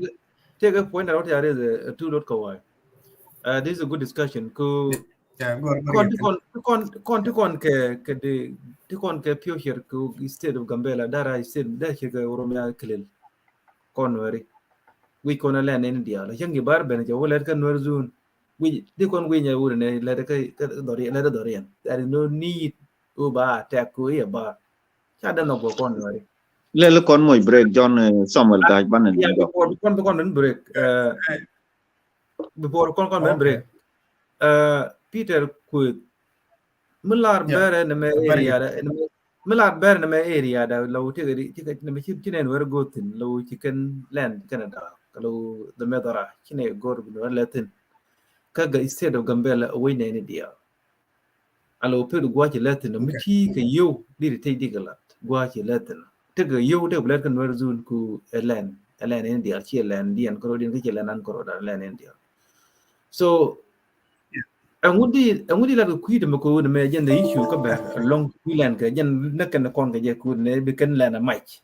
take a point out there is a two.co this is a good discussion ku kon ke future ku state of Gambella dara state da ke ga Oromia kelel kon wari we kon la ne India la jangi bar ben je wala kan wer zone we di kon we nya wure ne la ka dorian there is no need uba ta ku ya ba cha da no go kon wari le kon moy break John Samuel gaj banen kon break before kon break Peter could Mular Bear and area that low ticket chicken were good in low chicken land Canada low the Medora Chine go Latin Kaga instead of Gambella away in India. Allow Peter Guachi Latin a Michi you did take Digalat Guachi Latin take a you the black and where soon to a land India Chiland and Corodian Kichelan and Coroda land India. So angudi la ku de ko de me jende issue ko ba long kuilan ka jen na kan kon ka je ku ne be kan la na match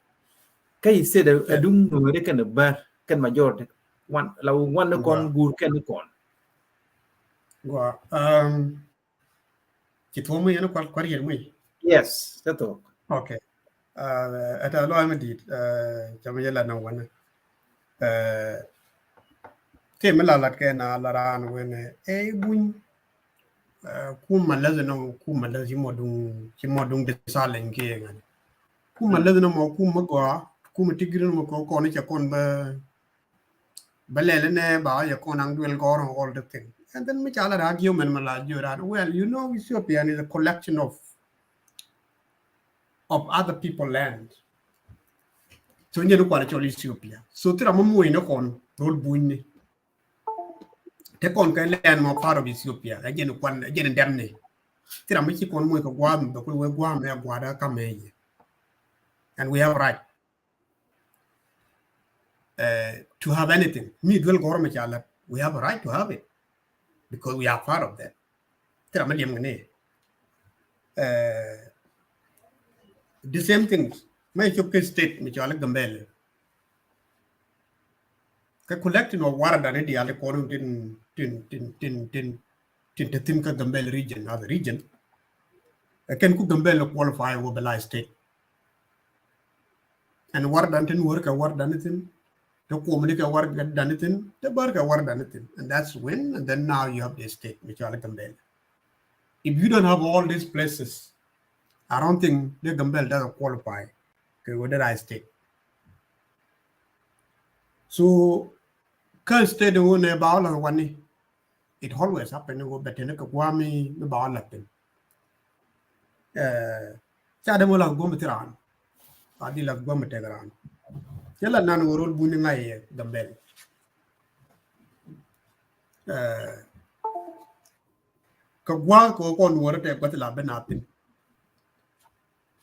kay se de adum no re kan ba kan major de wan la wan kon gur kan kon wa ki to mu yana kwar yer mu yes tato okay ata lo amadi jama yala na wana ke mala lat ke na la ran wene e buñ kuma lazi modung de salen ke ngani kuma lazi no mo kuma go kuma tigrin mo ko ne kon ba lele ne ba ya kon ang duel go all the thing and then me chala argument mala jura well you know Ethiopia is a collection of other people land so nje do kwala choli Ethiopia so tira mo mo ino kon rol buini te kon ka len mo part of Ethiopia again kwan again demne tira mo ci kon mo ko gwam do ko we gwam ya gwada kameye and we have right to have anything me dwel gorma chala we have a right to have it because we are part of that tira mo dem ne the same things my Ethiopia state me chala Gambella ka collecting of water than the other corner tin ka Gambella region as a region can ku Gambella qualify over the state and water than tin work a water than anything to communicate work than anything the work a water than anything and that's when and then now you have the state which are Gambella if you don't have all these places I don't think the Gambella doesn't qualify with the state so can stay the one about one it always happen go better ka kwami no ba latin cha de mo la go metiran adi la go metegran yalla nan worol bu ni ngay Gambel ka gwa ko kon worate batla benatin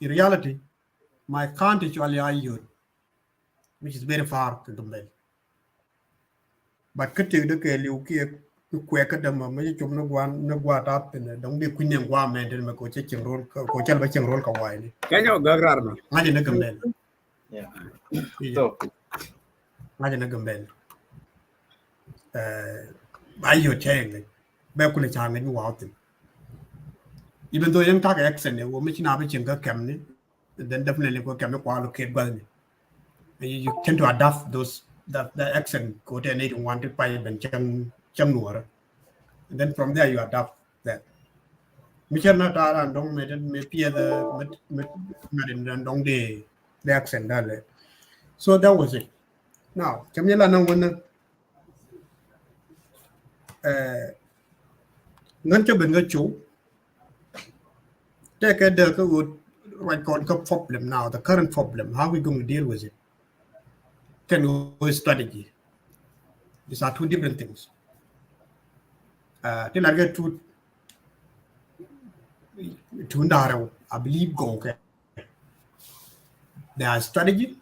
in reality my country actually are which is very far to Gambel but kete de ke liu ki kweka da ma mai chum no gwa ta pe dong de kunya gwa me de ma ko che ching rol ko chal ba ching rol ka wai ni Kanya gagrar no. ngaji na gambel Yeah. So, ngaji na gambel ba yo cheng ba ku le cha ngi wa tin even though yang ta ka accent ne wo mi china ba ching ka kam ni then definitely ko kam ko allocate gwa ni you tend to adapt those the accent ko te ne want to by ben chang Nuer. And then from there you adapt that. Michel na ta dong me pia the me dong the accent dale. So that was it. Now, Camila na wana ngan cho ben ga chu take the good right problem now, the current problem, how are we going to deal with it? Can we strategy? These are two different things. Till I get to Ndaro, I believe go okay. There are strategy.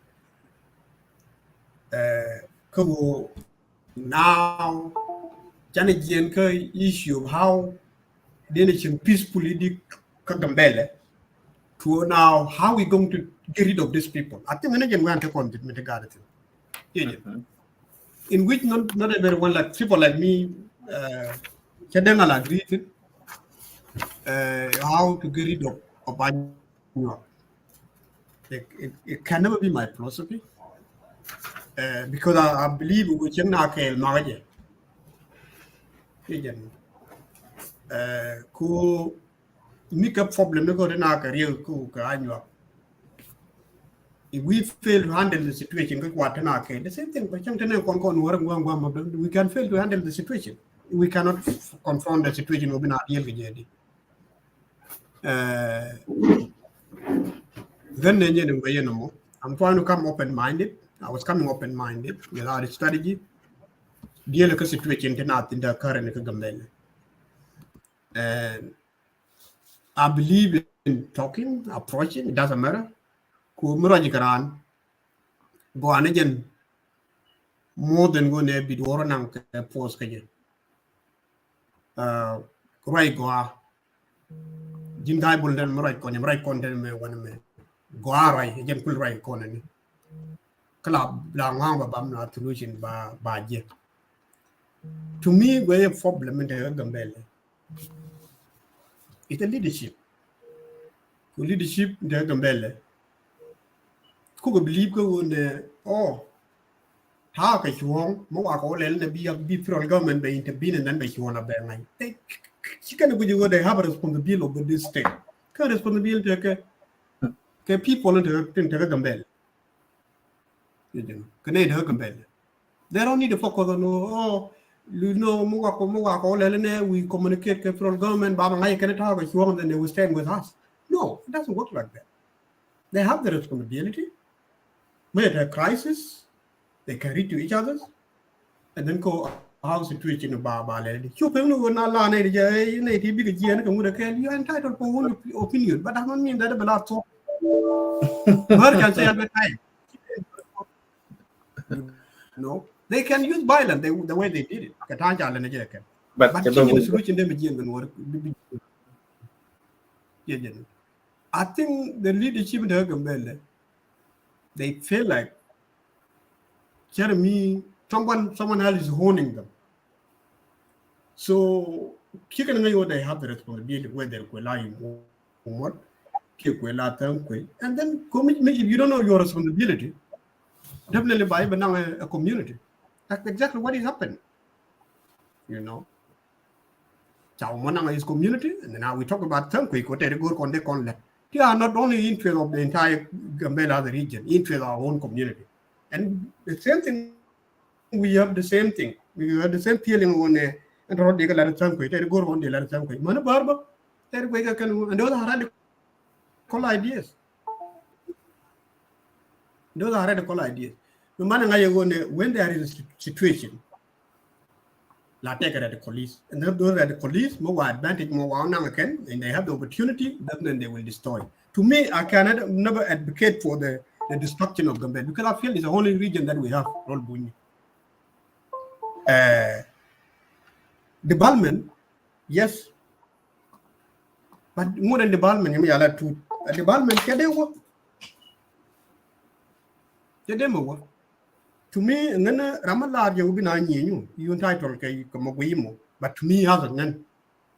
Now, Janet issue of how the nation peacefully Gambella to now how we going to get rid of these people. I think we want to contact with the garden. In which not everyone like people like me can agree to how to get rid of Banyuak. It can never be my philosophy because I believe we can not kill Marge. Who make a problem because in our career, if we fail to handle the situation, the same thing. We can fail to handle the situation. We cannot confront the situation within our deal. Then I'm trying to come open-minded. I was coming open-minded without a strategy. Deal with the situation in the current Gambella. And I believe in talking, approaching. It doesn't matter. Kumurajikaran, go anajan more than go ne bidwaranang post kaje. Right go Jim Diable then right content me one me. Go right, again pull right corner. Club Langanga Bam not solution by jet. To me, we have problem in the Gambella. It's a leadership. Leadership in the Gambella. Could believe go in the how can you want more alcohol and be from government by intervening and then make you want to bear like she can go they have a responsibility over this state. Can responsibility to people into Gambella. Can they Gambella? They don't need to focus on we communicate from government, but I can talk if you want, then they will stand with us. No, it doesn't work like that. They have the responsibility. When a crisis, they can read to each other and then go how situation about lady. You are not you're entitled to one opinion, but that doesn't mean that about talk. Where can say at the time? No, they can use violence the way they did it. But the solution I think the leadership in the Gambella, they feel like Jeremy, someone else is honing them. So they have the responsibility whether they rely on what, and then if you don't know your responsibility, definitely buy a community. That's exactly what is happening. Chao is community, and now we talk about Tankwe, they are not only interest of the entire Gambella region, interest of our own community. And the same thing, we have the same thing. We have the same feeling when they go on the letter Tankwe. Mana Barba, and those are radical ideas. Those are radical ideas. When there is a situation, la take it at the police, and those at the police, more advantage, more again, and they have the opportunity, then they will destroy. To me, I cannot never advocate for the destruction of Gambella because I feel it's the only region that we have. Development, yes. But more than development, you mean to development, to me, and then Ramallah, you will be 9 years, you entitled Kamogwimo, but to me, other than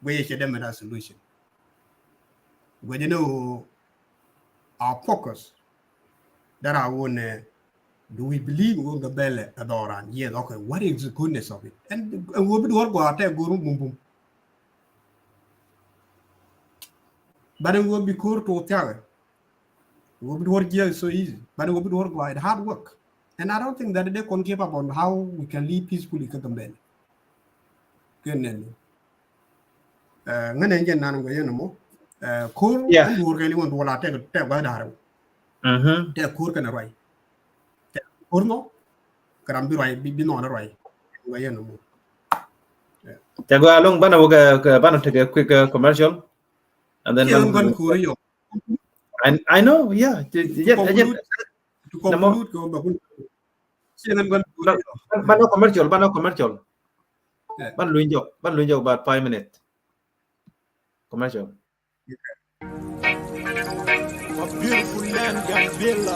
where you them a solution. When you know our focus that I want do we believe we'll Gambella Adoran? Yes, okay, what is the goodness of it? And we'll be work out there, go boom boom. But it will be cool to tell it. It will be work here so easy, but it will be work by hard work. And I don't think that they can keep up on how we can live peacefully in Gambella. Good. Ngane ngen nan ngoye no kur and work really want to wala take by daru. Take kur kana right. Or no, can be right, be no right. Go along, Bana take a quick commercial, and then and I know, yeah, to conclude, Bano commercial, Ban Luinjo about 5 minutes. Commercial. My beautiful land, Gambella.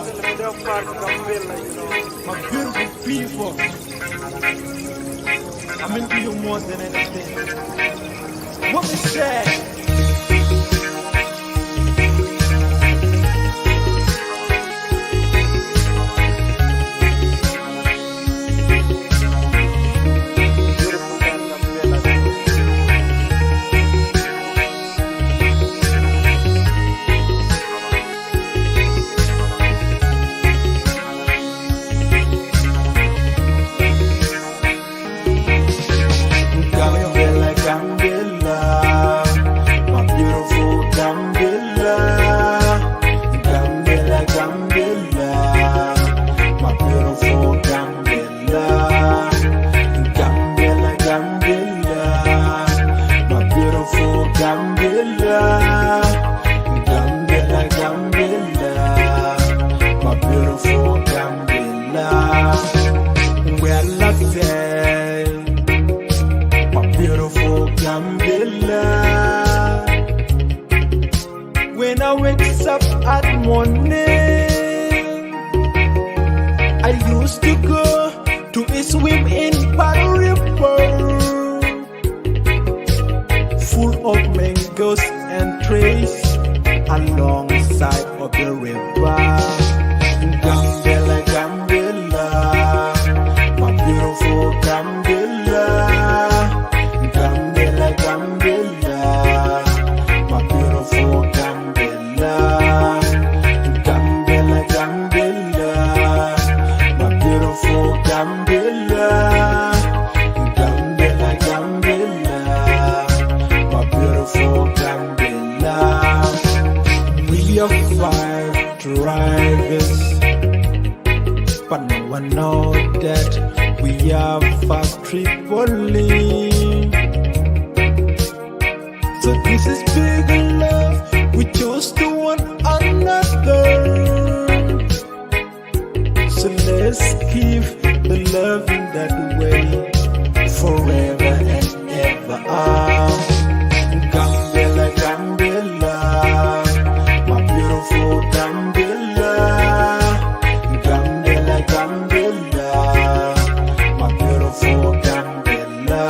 My beautiful people. I'm into you more than anything. What we say? When I wake up at morning, I used to go to swim in Bad River, full of mangoes and trees alongside of the river. Gambella, Gambella, my beautiful Gambella. Gambella, Gambella, my beautiful Gambella. Gambella, Gambella, my beautiful Gambella. Gambella, Gambella, my beautiful Gambella. We are 5 drivers, but no one knows that we are fast tripling. So this is big love, we chose to one another. So let's keep the love in that way forever and ever. Gambella, Gambella, my beautiful Gambella. Gambella, Gambella, my beautiful Gambella.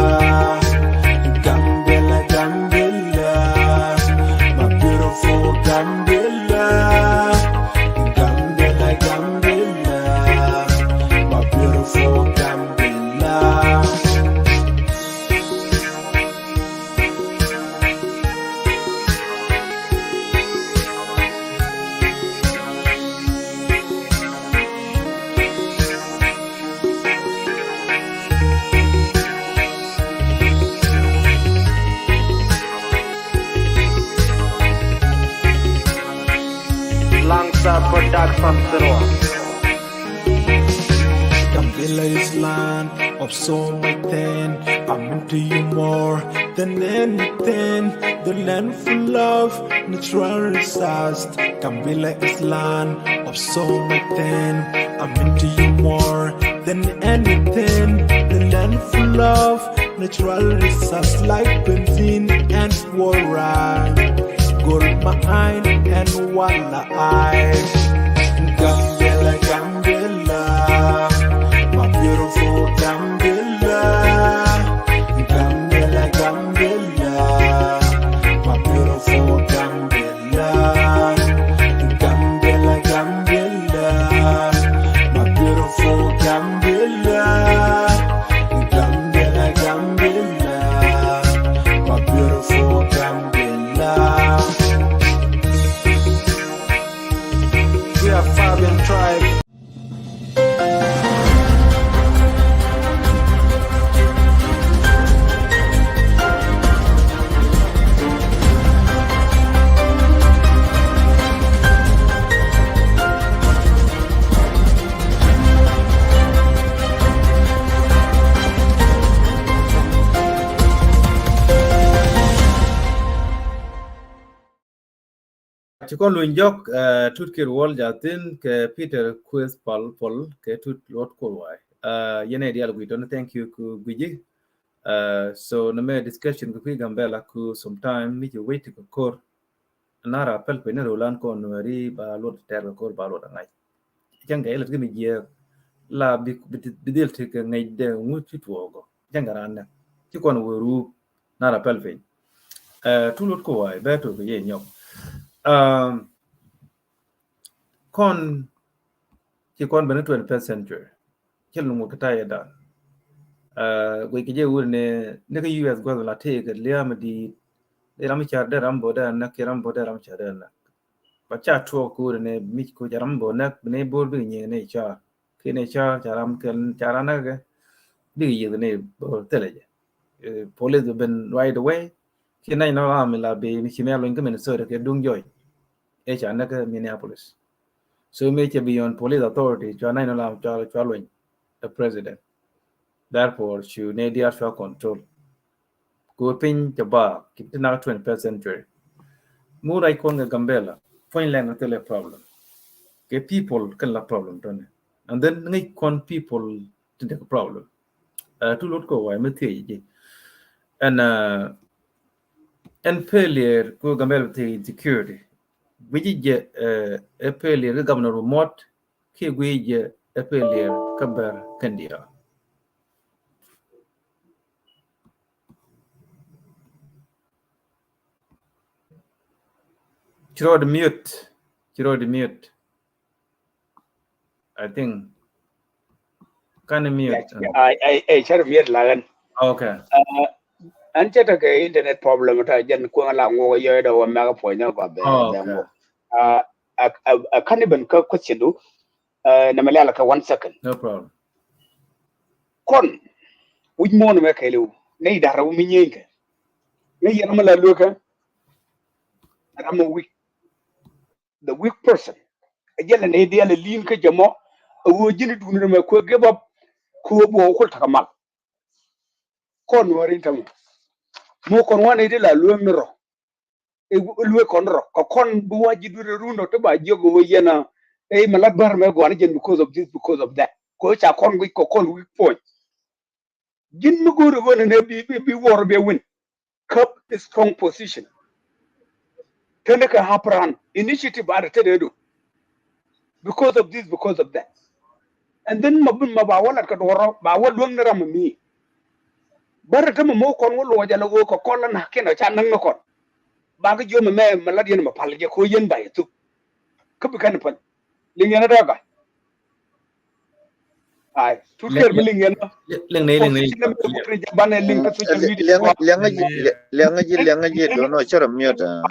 Gambella, Gambella, my beautiful Gambella. Gambella, Gambella, my beautiful Gambella. Gambella is land of so much then. I'm into you more than anything. The land full of natural resources. Gambella is land of so much then. I'm into you more than anything. The land full of natural resource like benzene and fluoride, gold mine and walleye. Gambella, Gambella, my beautiful Gambella. Gambella, Gambella, my beautiful Gambella. Gambella, Gambella, my beautiful Gambella. Gambella, Gambella, my beautiful Gambella. We are Fabian tribe. Chikon Lunjok, Tutkir Wall Jatin, Peter Quiz Paul, Tut Lord Kolwai. Yene Dial, we don't thank you, Guiji. So, no mere discussion with Gambella, sometime, meet you wait to court. Another pelpin, Roland Conway, Lord Terror, Ballot and night. Young Gale, give me year. La Bidil take a night there, Mutu Wogo. Yangarana. Chikon Wuru, Nara Pelvin. Two Lord Kowai, better be Yen Con Chikon Beneto and 20th century. Killing Wakataya done. We could do in the US go la take at Liamadi, the Ramicha de Rambo and Nakirambo de Ramcha. But chat to good and a Micho Jarambo, Nak, neighbor being in HR. Kinacha, Jaram can Charanaga, be you the neighbor telege. Police have been right away. Kina no army be Michimel in Minnesota, doing joy. HR Naga, Minneapolis. So make it beyond police authority, Joanna Lam following the president. Therefore, she need the actual control. Go pin the bar, keep the now 21st century. More icon Gambella, point line until a problem. Okay, people can have problem, don't it? And then make con people to take a problem. To look go, I'm a and failure go Gambella security. We get a failure, the governor remote, we a failure, Kabar Kandia. Chiro the mute. I think. Can mute. I share mute lagan. Okay. And chat a internet problem at a gen Kuala Moya or Mega Point of a cannibal question do Namalaka 1 second. No problem. Con which morning make a lu, neither a woman yank. Yamala Luka. I'm a weak. The weak person. A yellow idea, a lean Kajamo, a wood could give up Kubo Takamak. Con were in Tamu. Moke on one idea, Lumiro. A look on rock, a con buaji do the rune or to buy Jogo Yena, a Malabar Meguanajan because of this, because of that. Coach, I can't weak or con weak point. Jin Mugur won and be war be win. Cup a strong position. Teneka Haparan initiative at Tedu. Because of this, because of that. And then Mabun Mabawan at Kadora, Bawa Lungaram me. Barakam Mokon will watch a work of Colin Hakin or Chanangakon. Bagajum Maladian Mapalaja Koyan by two. Kupikanapan. Linganaga. I took care of Lingan.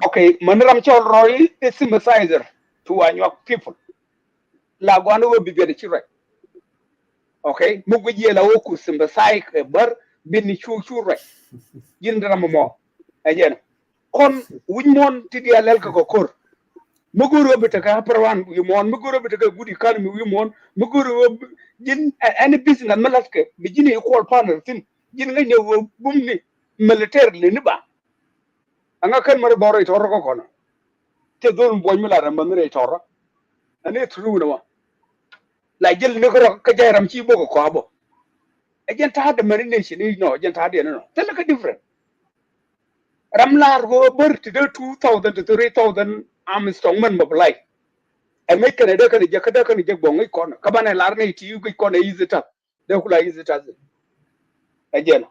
Okay, Manaram Cholroy is sympathizer to Anyok people. Laguano will be very children. Okay, Muguya Laoku sympathize a bird, Bini Chura. Yindramo. Again, on Wimon Tidia Lelka Kor. Muguru Bitaka Parawan, we want Muguru Bitaka good economy, we want Muguru any business and Malaska, beginning equal partner thing, Jin will boom militarily Niba. And I can't marry it or Gokona. Tell them Boymula and Mamre Tora. And it's true. Like Jil Nigro Kajaram Chibo Quabo. Again, had the marination is no, agent had no. Tell like a different. Ramlar go birth to the 2,000 to 3,000 Armstrongman mobilize. And make an edaka and Jakadaka and Jakbong corner. Cabana Larnay to you could corner easy up. They could easy as again.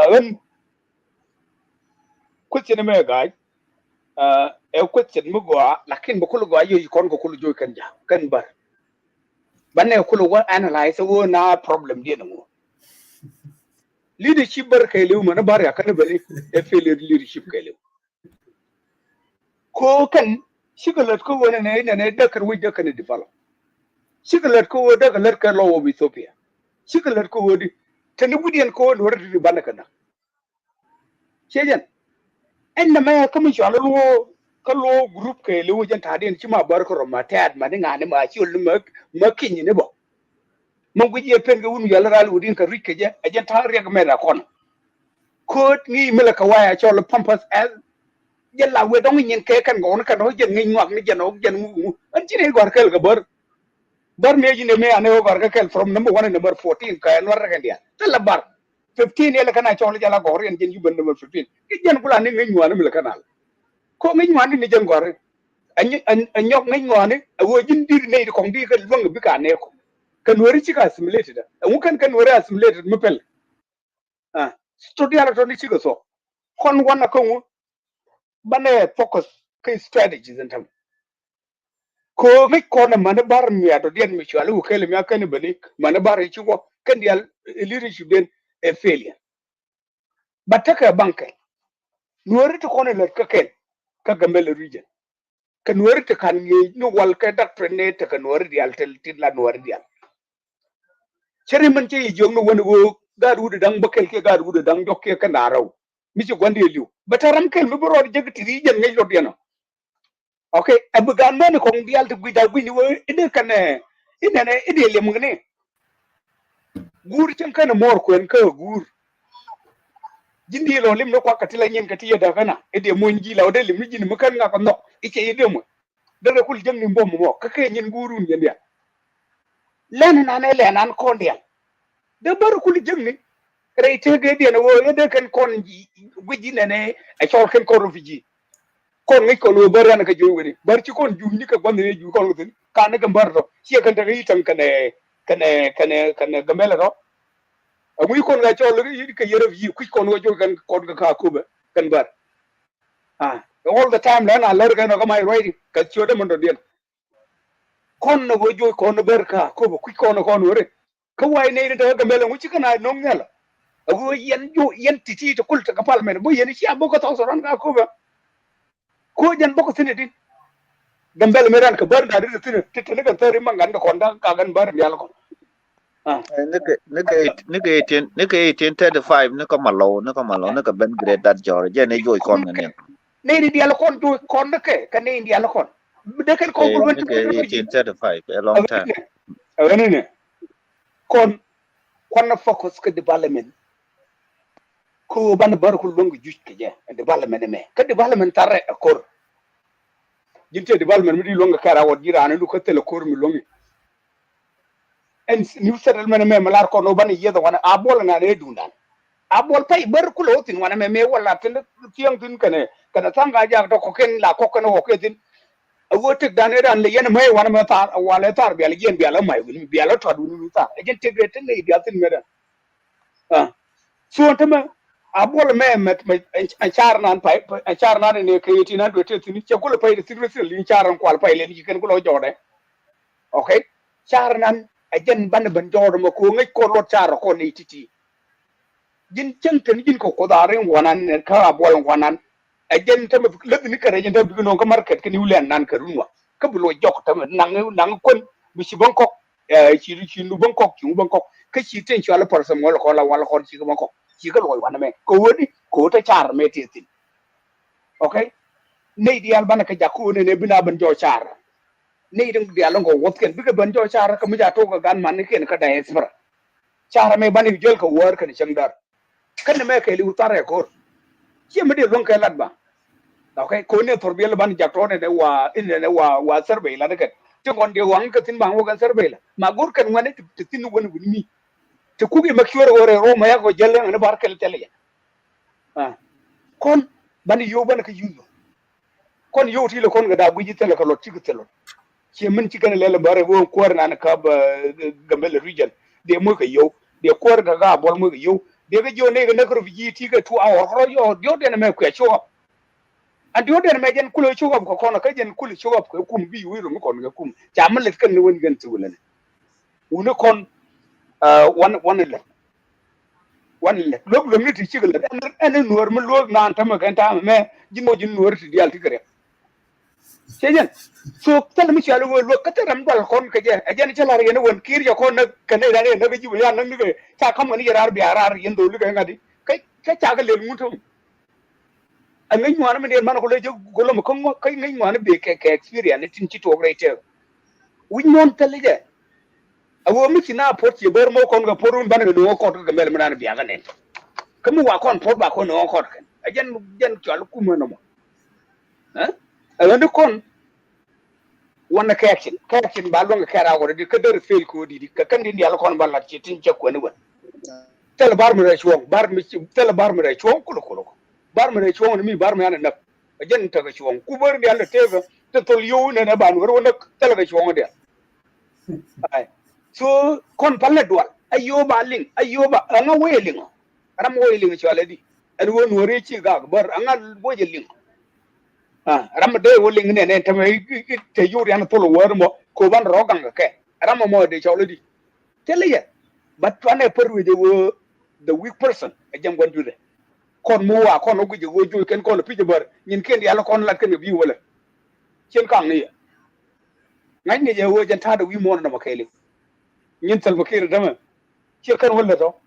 When question a guy, a question Mugua, Lakin Bokuluga, you can't go Kulu can bar. But now Kulu analyze a war now problem, dear. Leadership bar Kalu, Manabaria, can believe a failure leadership Kalu. Ko kan shigalat ko wani ne da kar wajja kan develop shigalat ko da galar kan lawo of Ethiopia shigalat ko wadi tani budiyan ko wani wardi bana kana shejan enna ma kama shala lo kallo group kai lo wajen tadin cima barkar ma ta ad ma dinga ne ma ci ulun ma kinyi ne ba man guji pen ga wunu yalla ral udin ka rike je ajen ta rega me da kon ko ni mala ka waya cho lo pampas as dân là quê đông nhìn kê kan gõ nó kan nói dân nginh ngoặc nó dân ngu anh chỉ này gọi cái là bar me gì me anh gọi cái from number 1 and number 14 cái nó ra cái dia tức là bar 15 này là cái này cho nó jala gọi riêng dân yuban number 15 cái dân cũng là nên nginh ngoặc nó mới là cái nào có nginh ngoặc thì dân gọi anh nhóc nginh ngoặc này ở dân đi này còn đi cái vâng bị cả này cái nuôi chỉ cả assimilated ông kan nuôi assimilated mới pel study là cho nó chỉ có số con quan là không bane focus kai strategies and tam ko mi ko na mana bar mi ado den mi chalu kele mi akani bani mana bar yi ko kan dial leadership den a failure bataka bankai nuwari to kono le ka ken ka Gambella region ka nuwari to kan ni no wal ka doctor ne to ka nuwari dial tel tin la nuwari dial chere man ce jong no woni go gaadu de dang bakel ke gaadu de dang jokke ka naraw mi ci gonde liw bataram kel mi boro jegti region ngay lo diano okay abugan man ko dial to guida guini wo ide kan ide ide lem ngene gur cen kan mor ko en ka gur jindi lo lim no ko katila nyen katiya da kana ide mon ji law de lim ni jini makan nga ko no ike ide mo dara kul jeng ni mbom mo ka kay nyen gurun nyen ya len na ne len an ko ndial de bar kul jeng ni reyte ge de no wo ide kan kon ji guji ne e chol kan ko refugee kon ngi ko lo baran ka jowi bar ci kon ju ni ka gonde ju kon ko ka ne gambar do ci kan ta yi tan kan Gambella do amuy kon ga chol yi ka yere yi ku kon wo jo kan kon ka ko ba kan bar all the time la lor ga no ga mai right ka ci do mon do den kon no wo jo kon bar ka ko ba ku kon wore ka way ne da Gambella mu ci kana no ngala ago yen titi to kulta ka palmen bo yen ci aboko to so ran ka ko ba ko jan boko sinidin Gambella meran ka bar da de tete ga tari mangan da konda ka gan bar yalla ko nike 1835 niko malo niko ben grade that jor je ne joy kon ne ne di yalla kon do kon de ke ne indi yalla kon de ken ko ko 1835 a long time ne kon na focus ka development ko ban bar ko longu juj ke je development me ka development tare akor jinte development mi di longa kara wod jirana du ko tele kor mi longi en new settlement me malar ko no ban yedo wana abol na ne dundan abol pay bar ko lotin wana me wala tin tiang tin kana tanga ja to ko ken la ko no ko tin awote dan ran le yen may wana ma tar wala tar bi al yen bi ala may bi ala to du ta egen integrate ne bi atin me da so tama abol me met a char nan pay a char nan ne kayiti nan do te tin ce ko le pay de sirre li charan ko al pay le ni ken ko lo jode okay char nan a jen ban jodo ma ko ngai ko lo char ko ni titi jin cengten jin ko darin wanan ne ka abol wanan a jen tam le ni kare jen da bi no ko market ke ni wulen nan ka runwa ka bulo jok tam nang kon bi ci bangkok ci lu bangkok ka ci ten ci wala person wala ko la wala ko ci bangkok ci ka loy wana me ko woni ko ta char me tetin okay ne di al bana ka jakku ne bina ban jo char ne dum di al ngo wot ken bi ka ban jo char ka mi ja to ga gan man ken ka da esbra char me bani jol ka wor ka ni changdar kan me ka li utare ko ci me de lon ka lat ba okay ko ne torbel ban jakto ne ne wa serbe la de ka ti ngon de wang ka tin bang wo kan serbe la ma gur kan ngane tin woni mi to kugi makiwar ore Roma ya go jalle ne barkel tele ah kon bani yo ban ka yuzo kon yo ti le kon ga da buji tele ka lot ci tele ci min ci kan lele bare wo kwar na ka ba Gambella region de mo ka yo de kwar ga bol mo ka yo de ga jo ne ga na refugee ti ga 2 hour horo yo de na me ku cho and yo de na me jen kulo cho ko kono ka jen kulo cho ko kum bi wi ru kon ga kum ja man le kan ne won gan tu le una kon one le log lo mi ti ci ga en Nuer mo log na ta ma kan ta me jinno jin Nuer ti dial ti gare Sejen, so tell me shall we look at them well con again chalari and one kiria con Canada and never you will not live. Come on here, RBR in the looking at it. Kachaga little mutum. And then you want to be a man who let you go to Congo, you want to be a experience, it's in Chito greater. We won't tell you. I will mix in our port, you bear more conga porun banner to walk out of the Melman and Biaganet. Come on, walk on port back on all court. Again, Chalcumano. Huh? I want to con. One catching balong cat or the cutter feel good, the Kakan in the Alcon Ballad chitin check when tell a barmer a chong, tell a barmer a chong, barmer a chong, me barman enough. Again, take a chong, Cooper the other table, to tell you and a ban, we're tell a chong there. So, con paladua, a yoba link, a yoba, and a whaling. I'm whaling already. And when we reach Gag, but I'm not whaling. Ramade willing and enter to you and pull a word more, Koban Rogan, okay. Ramamo de already. Tell you. But when I put with the weak person, I jump going to do that. Con Moa, con Ogu, you can call a pitcher, but you can't the Alcon like a view. Chen Kang here. 9 years old and tired of we more than a Makali. Yintel Makir Dama. She can hold it all.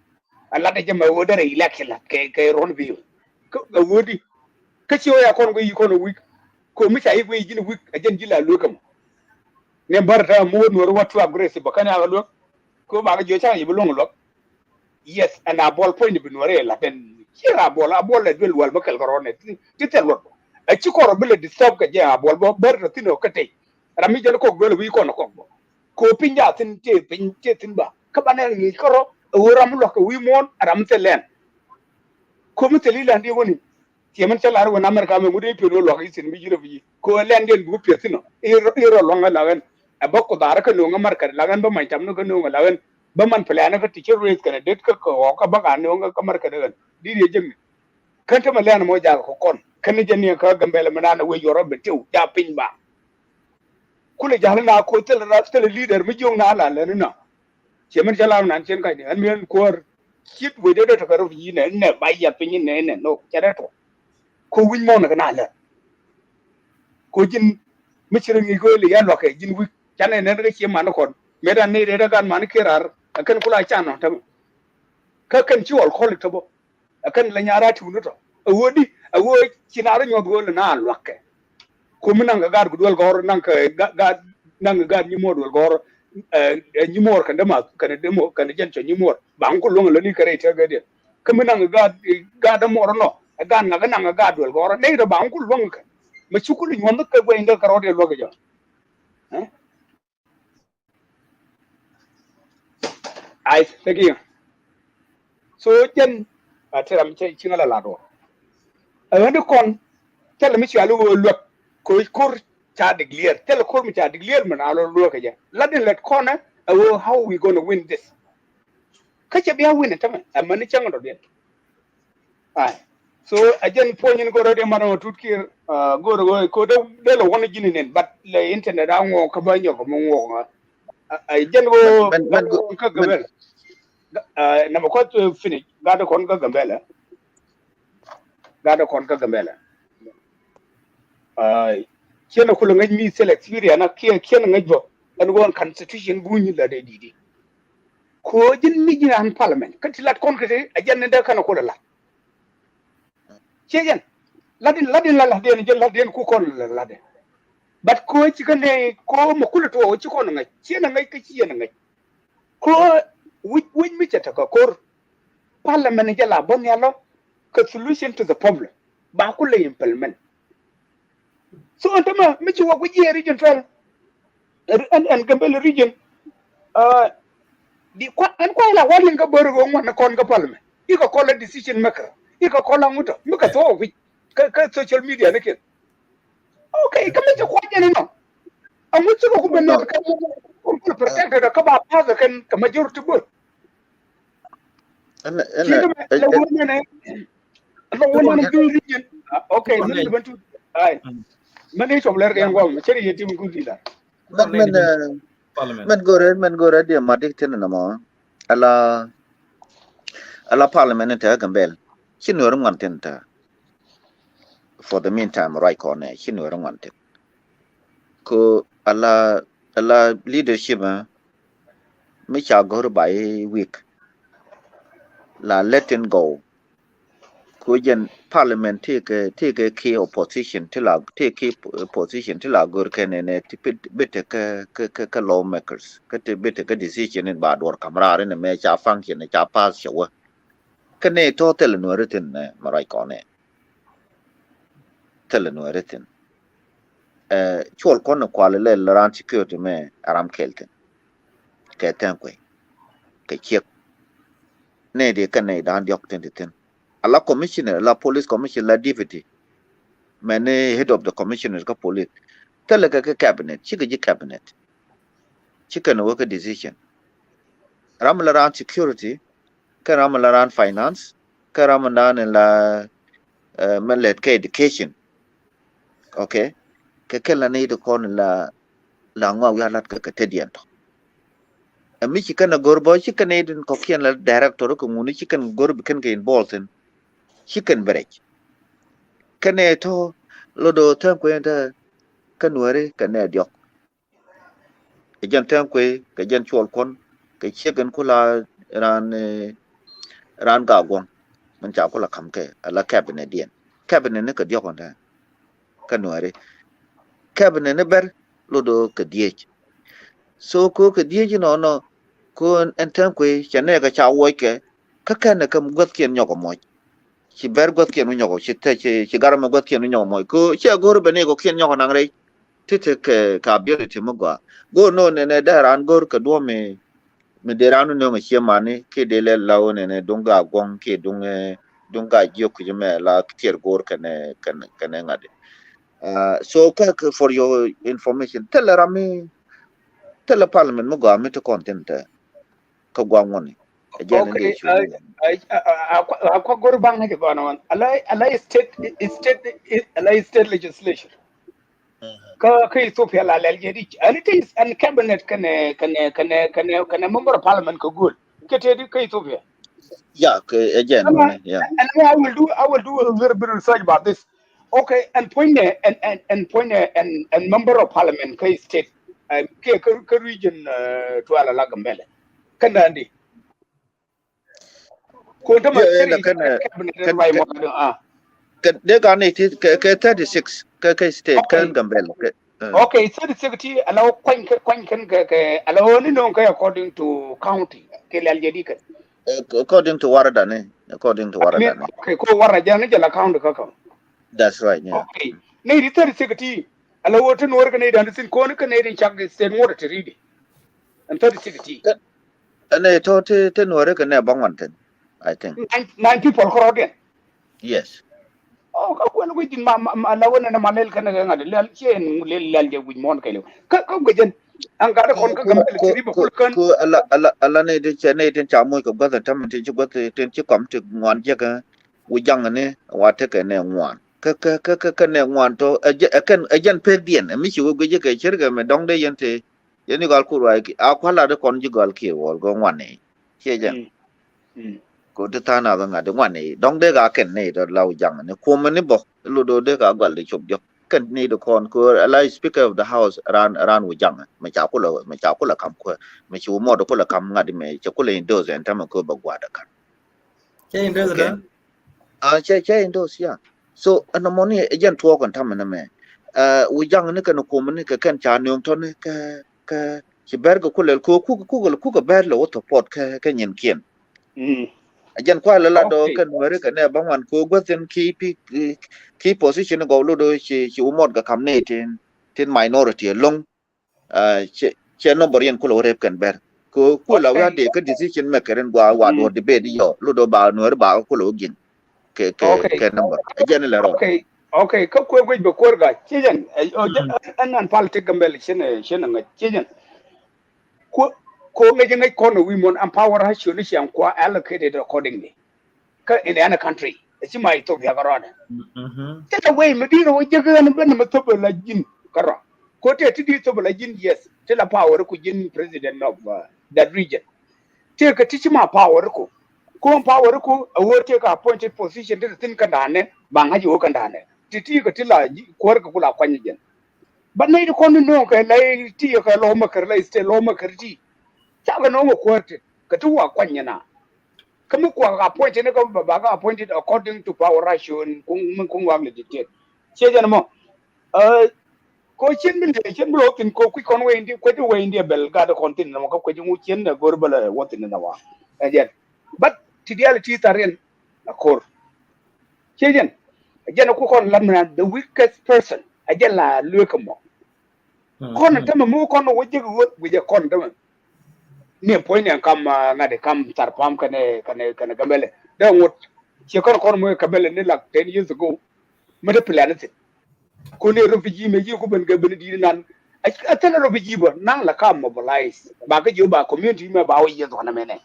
A lot of them are order election like a run view. A woody. Catch your account where you call a week. Commiss I wage in a week, a gentile locum. Never more what to aggressive, but can I have a look? Go back at your child, you belong look. Yes, and a ball point of Nuer, and here a ball that will well buckle on it. Tell what a chico ability stop a jam, ball, better thin or cate. Ramijan cock will week on a cock. Coping out in taping, timber. Cabanel, Nicoro, a Ramlock, a woman, Ramtel land. Come to Lila and the winning. Yemen Chalar when America would be no longer in Vigilavy, co landed group Yatino, era longer lagan, a Boko Daraka no America, Lagan by my Tamno Lagan, Baman Palana teacher race can a dead cook or a bag and no America. Did you Jimmy? Can't Malan Moja Hokon, Canadian Gambella Manana where you're up to, Yapin Ba. Kula Jalana Kotel still a leader, Mijong Nala, Lenina. Yemen Chalan and Chenkai, and me and Core. Kit with it to go in and buy your opinion and no Charato. Ko win mo na kanala ko jin michirin igoli ya loke jin wi chane ne re chi man kon meda ne re gan man kirar akan kula chano tam ka kan chi ol kholik to bo akan la nyara tu no to awodi awo chinaro nyod gol na loke ko minanga gar gudol gor nang ka ga nang ga ni modol gor ni mor kan dama kan demo kan jencho ni mor bang ko long lo ni kare ta ga de ka minanga ga da mor no gan nga nang ga dol gor ne da bang ko long ka ma chukul ni wonda ka boy nda karote lo ga jo ai tagi so jen atram che chingala la do ande kon tel mi chalu lo ko cha declare tell ko mi cha declare man alo lo ka ja ladin let kona how we going to win this ka che bia win ta man amma ni chang do de ai so again point go de mano tutkir go ko de lo wona jini nen but le internet ango ka banyo ko mo ngo ai jen go ka gabel na mo ko finish gada kon ka gambela ai kena kula ngai mi select experience na kena ngai bo an gon constitution bunyi la de didi ko jin mi jina han parliament katilat kon kete ajanne da kana kula la chejen ladin la de jel la den ku kon la de but ko ci kane ko mo kula to ci kon ngai chena ngai ka ci ngai ko win mi chata ka kor parliament jala bon yalo ka solution to the problem ba kula implement so antama mi ci wa region fal and Gambella region di kwa an kwa la walin ka bor go ngwan kon ka palme iko call a decision maker iko call a nguto muka to wi ka social media ne ke okay kama je kwa jene no amu tsuro ku benna no ka ku protect ka ba pa kan ka majority bor ana kinga la wona ne la wona ne bi region okay min ban tu ai man ni chobler ga ngwa cheri yeti mun ku dila men gore dia madik tin na mo ala parliament ta gambel chinwar ngwan tin ta for the meantime right corner chinwar ngwan tin ko ala leadership mi cha gor by week la letting go ko jen parliament take a key opposition till take position till gor kenene bit ka lawmakers ka te bit ka decision in bad war kamra ne me cha function ne cha pass show kane total no written marai kone tel no written chol kon kwale le ran security me aram kelten ke tankwe ke chek ne de kane dan diok ten ala commissioner la police commissioner la deputy mane head of the commissioners ka police tele ka cabinet chika cabinet chika no work decision ramla ran security ka ramla ran finance ka ramla la malet ka education okay ka kala ne de kon la ngwa ya lat ka tedian to ami chika na gorbo chika ne din ko kian la director ko nguni chika gorbo kan ke involved in chicken break kane to lodo tan ko enta kanware kane diok ejan tan ko ke jan chol kon ke chicken kula ran ga gon man cha kula kam ke ala cabinet dien cabinet ne ka diok on ta kanware cabinet ne ber lodo ke diech so ko ke diech no ko en tan ko chane ka cha wo ke ka kana kam got kien nyoko mo ci ber got kien nyoko ci te ci garama got kien nyoko mo ko ci agor bene ko kien nyoko nang re tete ke ka ability mo go no ne daran gor ka do me deranu no ma ci mane ke de le lawo ne dunga gon ke dunga jio ku me la tier gor kane ngade so ka for your information tell parliament mo me to content ka gwangoni again in the okay issue akwa gor bang ne ko na ala state legislation ka Ethiopia la Algeria and it is and cabinet can member of parliament ko good ke te ka Ethiopia yeah again one yeah and I will do a little bit of research about this okay and point and member of parliament ka state ka region to ala Gambella kan andi ko ta ma yeah cabinet right mo they got it ke 36 ke state kan Gambella okay, so the secretary allow kwan allow ni no according to county ke Algeria kan according to Warada ne okay ko warra jang jala county ka that's right yeah okay ne di 36 allow to no kan ne dan sin ko ne kan ne din chak state mo to read and 36 ne to te no re kan ne bangwanten I think 9 people crowd yes oh ka ko no din ma allow na malel kan ga ngade lal chen lel je wuj mon kay ka gëjën an ga kon ka Gambella tri ba kul kan ko ala ne de chene ten chamoy ko gata tam te ko ten ci kom te ngwan je ka wujang ne wate ke ne ngwan ka ne ngwan to ajan pe dien mi ci wo je ke cherga me dong de yente yeni gal ku wa a kwala de kon ji gal ke wol go ngwan ne che jang ko de ta na ga de ngwan ne dong de ga ken ne do law jang ne ko me ne bo lu do de ga gal de chop jo kan ni do kon ko ala speaker of the house ran wujang me cha ku la kam ko me ci mo do ko la kam ngadi me ci ko le ndo zen tam ko ba gwa da kan che ndo da che ndo sia so anomoni ejen to kon tam na me wujang ne kan ko me ka kan cha nyom to ne ka ci bergo ko le ko ku ber lo to pot ka nyen kien ajan kwa la do kan wari kan ne bangwan ko gwaten ki position go lo do ci umot ga kam ne tin minority long che no borien ko lo rep kan ber ko la wa de ka decision maker en wa do debate yo lo do ba no ba ko lo gin ke number jen la ro okay ka ko gwe be ko ga chijen an politic Gambella shene nga chijen ko nge nge ko no women empower ha shoni shan ko allocated accordingly ka in any country it's my Ethiopia garona take away medino wo jega na ben ma to la jin kara ko te ti to la jin yes te la power ku jin president of that region te ka ti ma power ko power ko a wo te ka appointed position te tin ka dane ba ngaji wo ka dane ti ka ti la ko ka kula kwanye jen but nay ko no ka lai ti ka lo ma kar lai ste lo ma kar ti ta ga no ko te ka tu wa kwanye na kamu kwa appointed ne ka ba ga appointed according to power ration kung wang le dictate che jana mo ko chen min de chen blo tin ko ku kon we indi ko we indi bel ga da kontin mo ko ju chen na gor bala wotin na wa ajen but reality taren akor che jen ajen ko kon lamna the weakest person ajen la luka mo kon ta mo kon wo je go we je kon ta ne point en kam ngade kam tar pam kane Gambella da ngot che kon mo Gambella ne like 10 years ago me de planet ko ne refugee me ji ko ben ga ben di nan a tele refugee ba nan la kam mobilize ba ga jo ba community me ba wi yezo na mene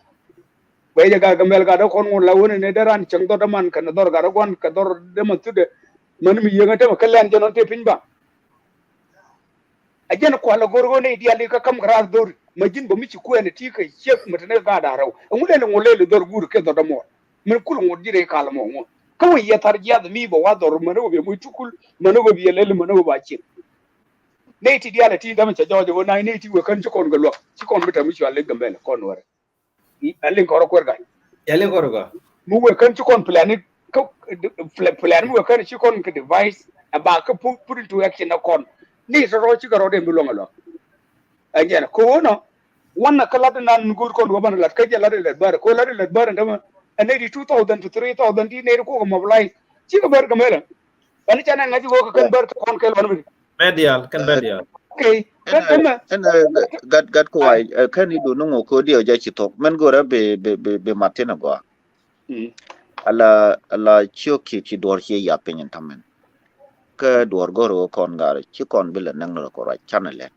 bai ga Gambella ga da kon la woni ne daran chang do da man kan dor ga gon ka dor de man tude man mi yega ta kallan janon te pin ba ajen ko la gorgo ne diali ka kam gras dor majin ba mici ko ne tika chef mutane ga da raw ngule ne ngule le dor guru ke do da mo min kul ngod dire kala mo ngo kawai ya tarjiya da mi ba wa dor mano be mu tukul mano be yelele mano ba ci ne ti diala ti da mace jawaje wona ne ti we kan ci kon galo ci kon bita mici walle Gambella kon wore alin ko ko ga yale ko ga mu we kan ci kon plan mu we kan ci kon ke device ba ka put into action na kon ni so ro ci garo de mi longa lo ajena ko no wannan kala da nan gur kon waban lat ka jala de bar ko la de bar ndama anedi 2000 to 3000 di ne ko mobilize ci ko bar Gambella ani chana ngaji ko kan bar kon kel wan medial kan medial okay en gat ko ai kan ni do no ko dio ja ci tok men go ra be matena go ala choki ci dor ci ya penyen tamen ka dor goro kon gar ci kon bile nang no ko ra chanalet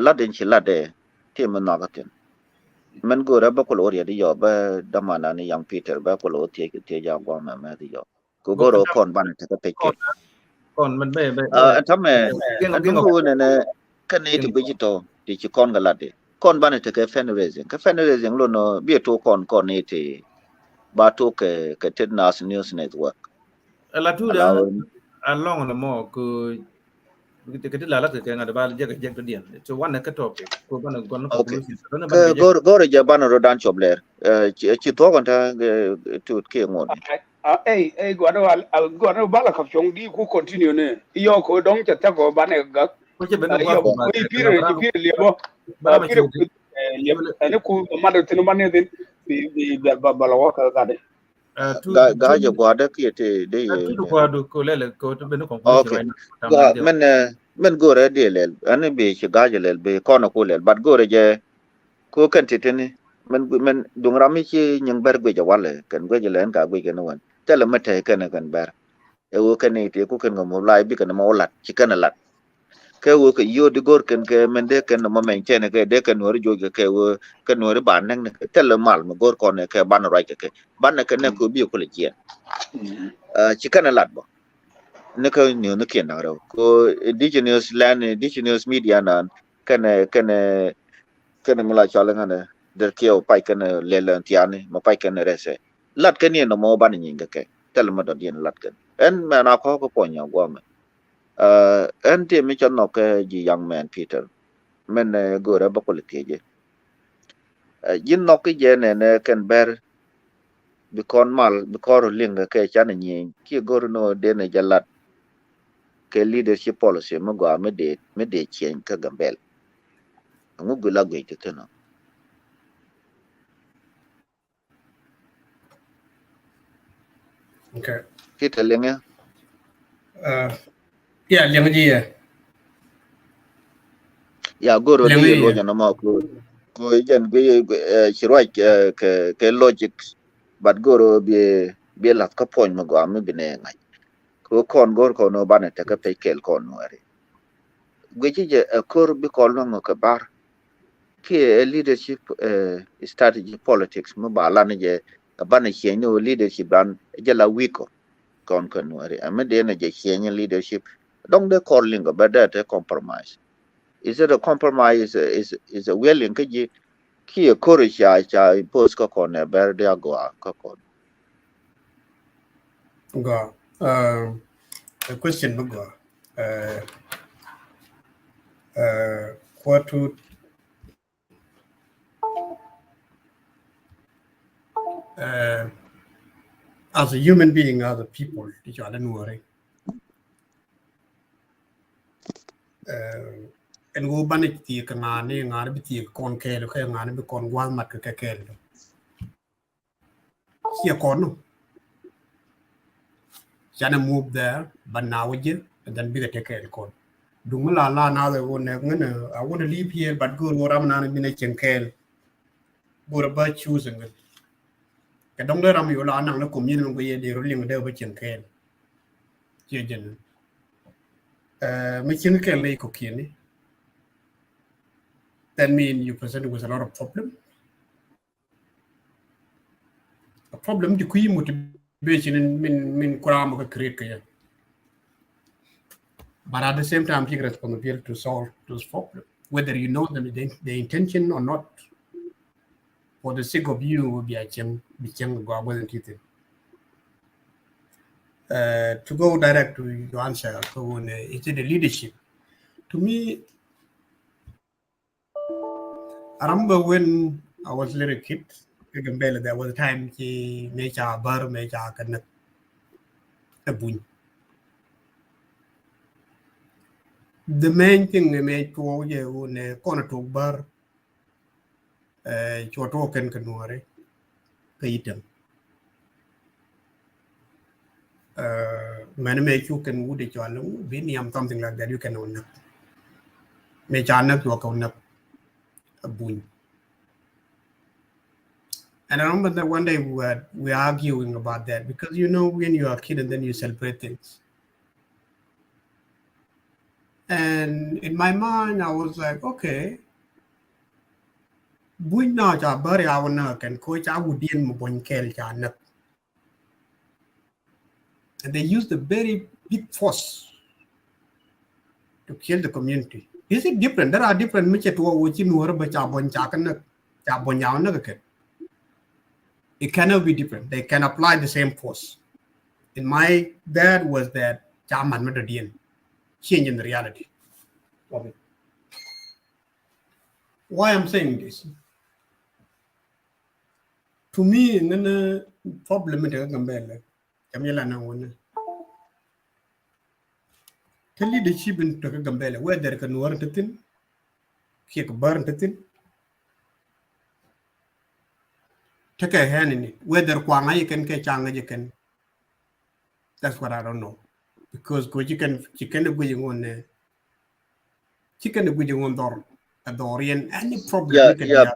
la den ci la de te men na gaten men go ra ba ko lor ya di yo ba da mana ni yang Peter ba ko lo te ja go ma ma di yo ko goro kon ban te ka pe ke kon man be tamen an go ne kan ni to be ci to ti ci kon ga la de kon ban te ka fundraising lo no bi to kon ni te ba to ke te nas news network la tu da along the mo ko ke la ke nga da ba je to dien so one ka topic ko ban gon ko go ja ban ro dan chobler ci to kon ta tu ke ngon go bala ka chong di ku continue ne yo ko dong ta go ban ga ko je ben ko ba pire lebo ba pire ne ku ma da tinu man ne din bi ba la wa ka ga de ga je gwa da ke te de tu ko do ko le ko to ben ko men go re de le an be ci ga je le be ko na ko le bat go re je ko kan te ne men dung ram ci nyang ber go je wale kan go je len ka go ke no wan te le mate kan ber e wo kan ne te ko kan mo lai bi kan mo lat ci kan lat ke wo ke yo de gor kan ke men de kan mo men che ne ke de kan wor jo ke wo kan wor ban nang ne te le mal mo gor ko ne ke ban ro ke ban ne ke ne ko bi ko le ci ci kan lat bo ne ko ni ne ke na ro ko indigenous media nan kan mo la cha le ngane der ke o pai kan le le tiane mo pai kan rese lat ke ni no mo ban ni ke te le mo do dien lat kan en ma na ko po nya gwa me en te mi chan no ke ji young man Peter men go ra ba ko le teje yin no ke je ne kan ber bi kon mal bi ko ling ke chan ni ki go no de ne jalat ke leadership policy mo go me de chen ka Gambella ngu gu la gwe te no Okay. Peter lenga Yeah, yang ji ya. ya go ro de lo nya no ma ko ko yen be chirwa ke logic but goro be lat ka pon mo ga me bine ngai ko kon gor ko no bane te ka pe kel kon no are gwe je kor bi ko no ka bar ke leadership strategy politics mo ba la ne je bane che no leadership dan je la wiko kon kan no are ame de ne je che leadership dong de calling ga better te compromise. Is it a compromise? Is a willing ki a courage cha impose ka kon ber dia go ka kon. Go. A question go. What to as a human being, other people, which are worry. And go banich the kanani and arbiti con kale, and be con one mat kakel. Here corno. Shana move there, but now again, and then be the take care con. Dumula la now they won't I want to live here, but go to Ramana Minich and Kale. Go about choosing it. Cái đông đó làm nhiều là năng nó cũng như là cái điều liên đều với chuyện khen chưa dần mấy chuyện cái này có kiến ấy that mean you present with a lot of problem a problem thì quý motivation mình qua một cái create cái but at the same time take responsibility to solve those problems whether you know them the intention or not for the sake of you will be a chance go wasn't it to go direct to your answer, it's the leadership. To me, I remember when I was a little kid, Gambella, there was a time he made a bar, made a boon. The main thing they made to you corner to bar, your token canoe, item. Many make you can would it alone, be something like that you can own up. May channel to own up a boon. And I remember that one day we were arguing about that because you know when you are a kid and then you celebrate things. And in my mind I was like, okay, boon now to bury our neck and coach I would deal with one kel. And they used a very big force to kill the community. Is it different? There are different it cannot be different. They can apply the same force. In my dad was that change in the reality of it. Why I'm saying this? To me, the problem is Gambella. The leadership in Gambella, where there can warrant a thing, kick burn a thing, take a hand in it. Whether Kwanga can catch Anga, you can. That's what I don't know. Because chicken going there. Chicken going door, a Dorian, any problem. Yeah.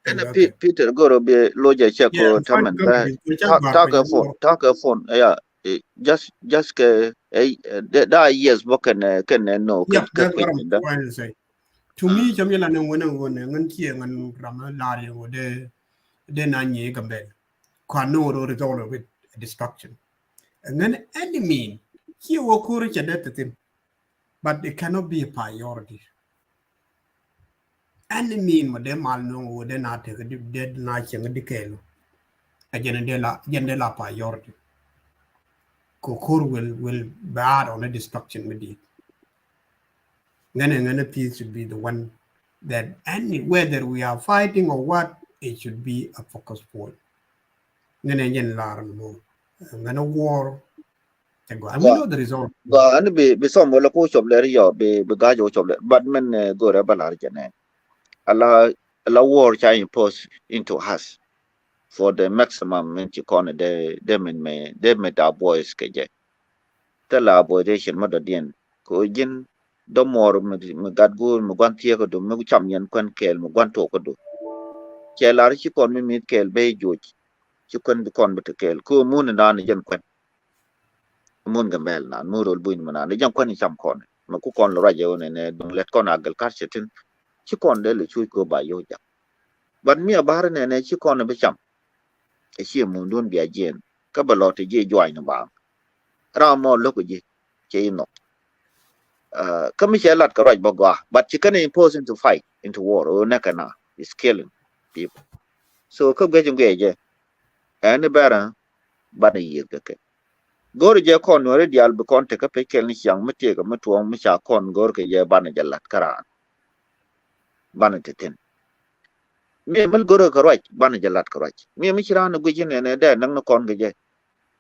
And Peter Goro be loja cheko tamen talk a phone yeah just that years boken can no yeah that's what I'm trying to say to me Jamila no when here and Rama Lari or de Nanye Gambel Quano result with destruction and then any mean here will courage and that thing but it cannot be a priority. Any mean what they mal no they not take a dead night and a decay. A general priority. Kokor will bad on a destruction with it. Then another piece should be the one that any whether we are fighting or what, it should be a focus point. Then again learn more. And a war. And we know the result. And be some will go shop there, be gajo shop, but men go rebalarjane. Allow war to impose into us for the maximum in Chicone, they made our boys KJ. Tell our boy they should mother dien. Kojin, do more, Mugadgur, Mugantia, do Muchamian, Quan Kel, Muganto. che lar chi kon mi mit kel be juj chi kon bi kon bet kel ko mun na ni jan kwen mun Gambella na murul buin mana ni jan kwen ni cham kon ma ku kon lo raje ne dong let kon agal kar chetin chi kon de le chui ko ba yo ja ban mi bar ne chi kon be cham e chi mun don bi ajen ka ba lo te je joi na ba ra mo lo ko je che no ka mi che lat ka raj ba gwa but chi kan impose into fight into war o na kana is killing people so ka ge jung ge je and bara ba ne yi ke gor je kon wore dial be kon te ka pe kel ni yang mete ga mutu mi cha kon gor ke je ba ne jalat kara ba ne ten mi mal gor ka raj ba ne jalat ka raj mi chira na gu je ne de nang na kon ge je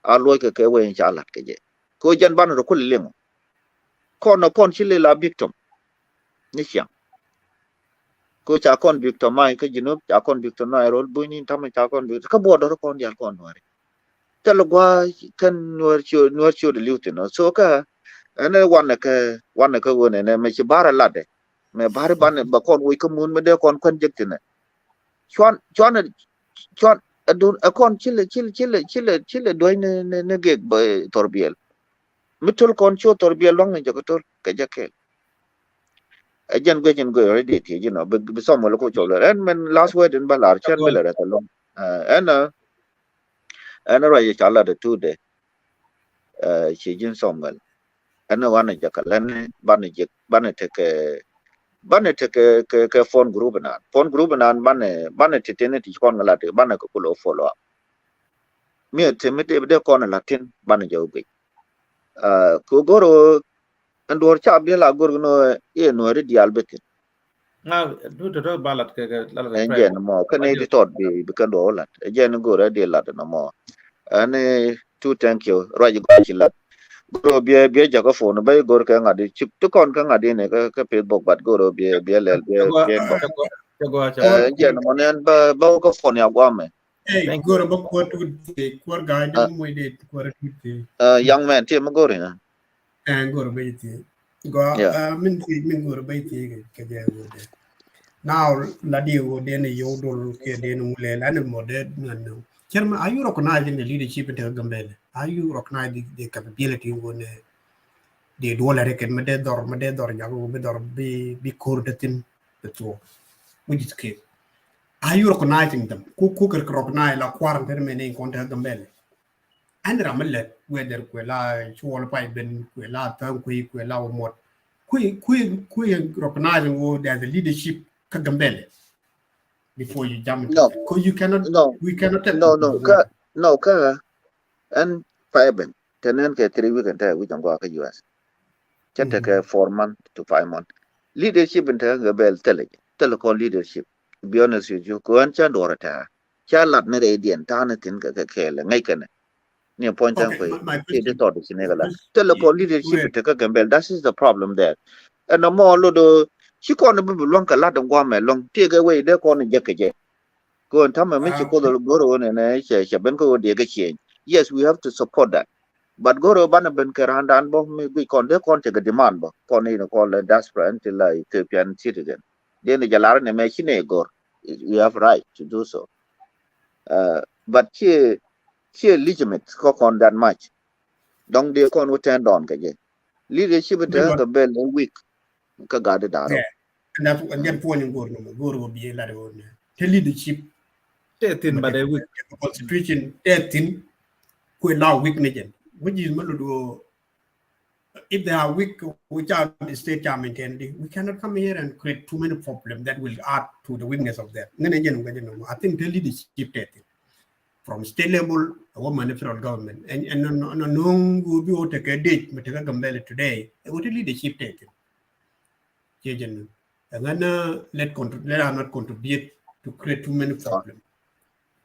a loy ke we cha lat ke je ko jan ban ro kul lemo kon chile la victim ni siang ko cha kon victim mai ke jinup cha kon victim na rol bu ni tam cha kon victim ka bo do kon dial kon wore ta lo gwa kan nuor chu de liute no so ka ene wan ka wone ne me chi bara lade me bare ban ba kon wi ko mun me de kon kon jektine chon adun a kon chile doy ne geg ba torbiel mitul kon chu torbiel long ne jokotor ka jakel ajan go already ti you know be som lo ko chole and men last word in balar chen bela ta long ana ra ye chala de tu de chi jin somgal ana wana jakalan bane te ke phone group nan bane te tene ti kon ngala te bane ko lo follow up mi te mete de kon latin bane jawbe ko goro andor cha bi la gor no e no re di albete na do to balat ke la enjen mo kane di tot bi ka do lat enjen go re di lat no mo ane tu thank you raj go chi lat goro bie jago phone bay gor ka ngadi chip to kon ka ngadi ne ka facebook bat goro bie lel bie no enjen mo nen ba ko phone ya gwa me Hey, go to book what would the poor guy didn't wait it for young man ti mo gori na and go to bait go min go to bait now la dio den yodol ke den mule lan modern no chairman are you recognizing the leadership in Gambella are you recognizing the capability when the dollar record mede dor jago be dor be kordatin the two which is case are you recognizing them ku recognize la quarantine men in contact Gambella and ramalle whether kwela chuol pai ben kwela tan kwela mod ku recognizing wo there's a leadership ka Gambella before you jump into that. Because you cannot, we cannot take ka and five tenen ke 3 week and we don't go ka US chete ke 4 months to 5 months leadership in the bel telecom leadership be honest with you ko an chan dorata cha lat ne re dien ta ne tin ka ke le ngai ka ne ni point an ko ke to de sinegala telecom leadership te ka gambel that is the problem there and no more lo do chi ko ne bu long ka lat ngwa me long tie ga we de ko ne je ke je ko ta me chi ko do goro ne ne che ben ko de ga chen yes we have to support that but goro bana ben kerandan bo mi bi kon de kon te ga demand bo kon ni ko le diaspora until like Ethiopian citizen then the jalar ne me chine gor you have right to do so but she legitimate ko kon that much dong de kon attend on ka je leadership te ga bel week ka ga de daro and that point in goro will be a lot of the leadership 13 but the constitution 13 ku allow weakness which is maludo if they are weak without the state maintained we cannot come here and create too many problems that will add to the weakness of that I think the leadership 13 from state level a woman federal government and no will be able to take a date but take a Gambella today what the leadership 13 and then let her not contribute to create too many problems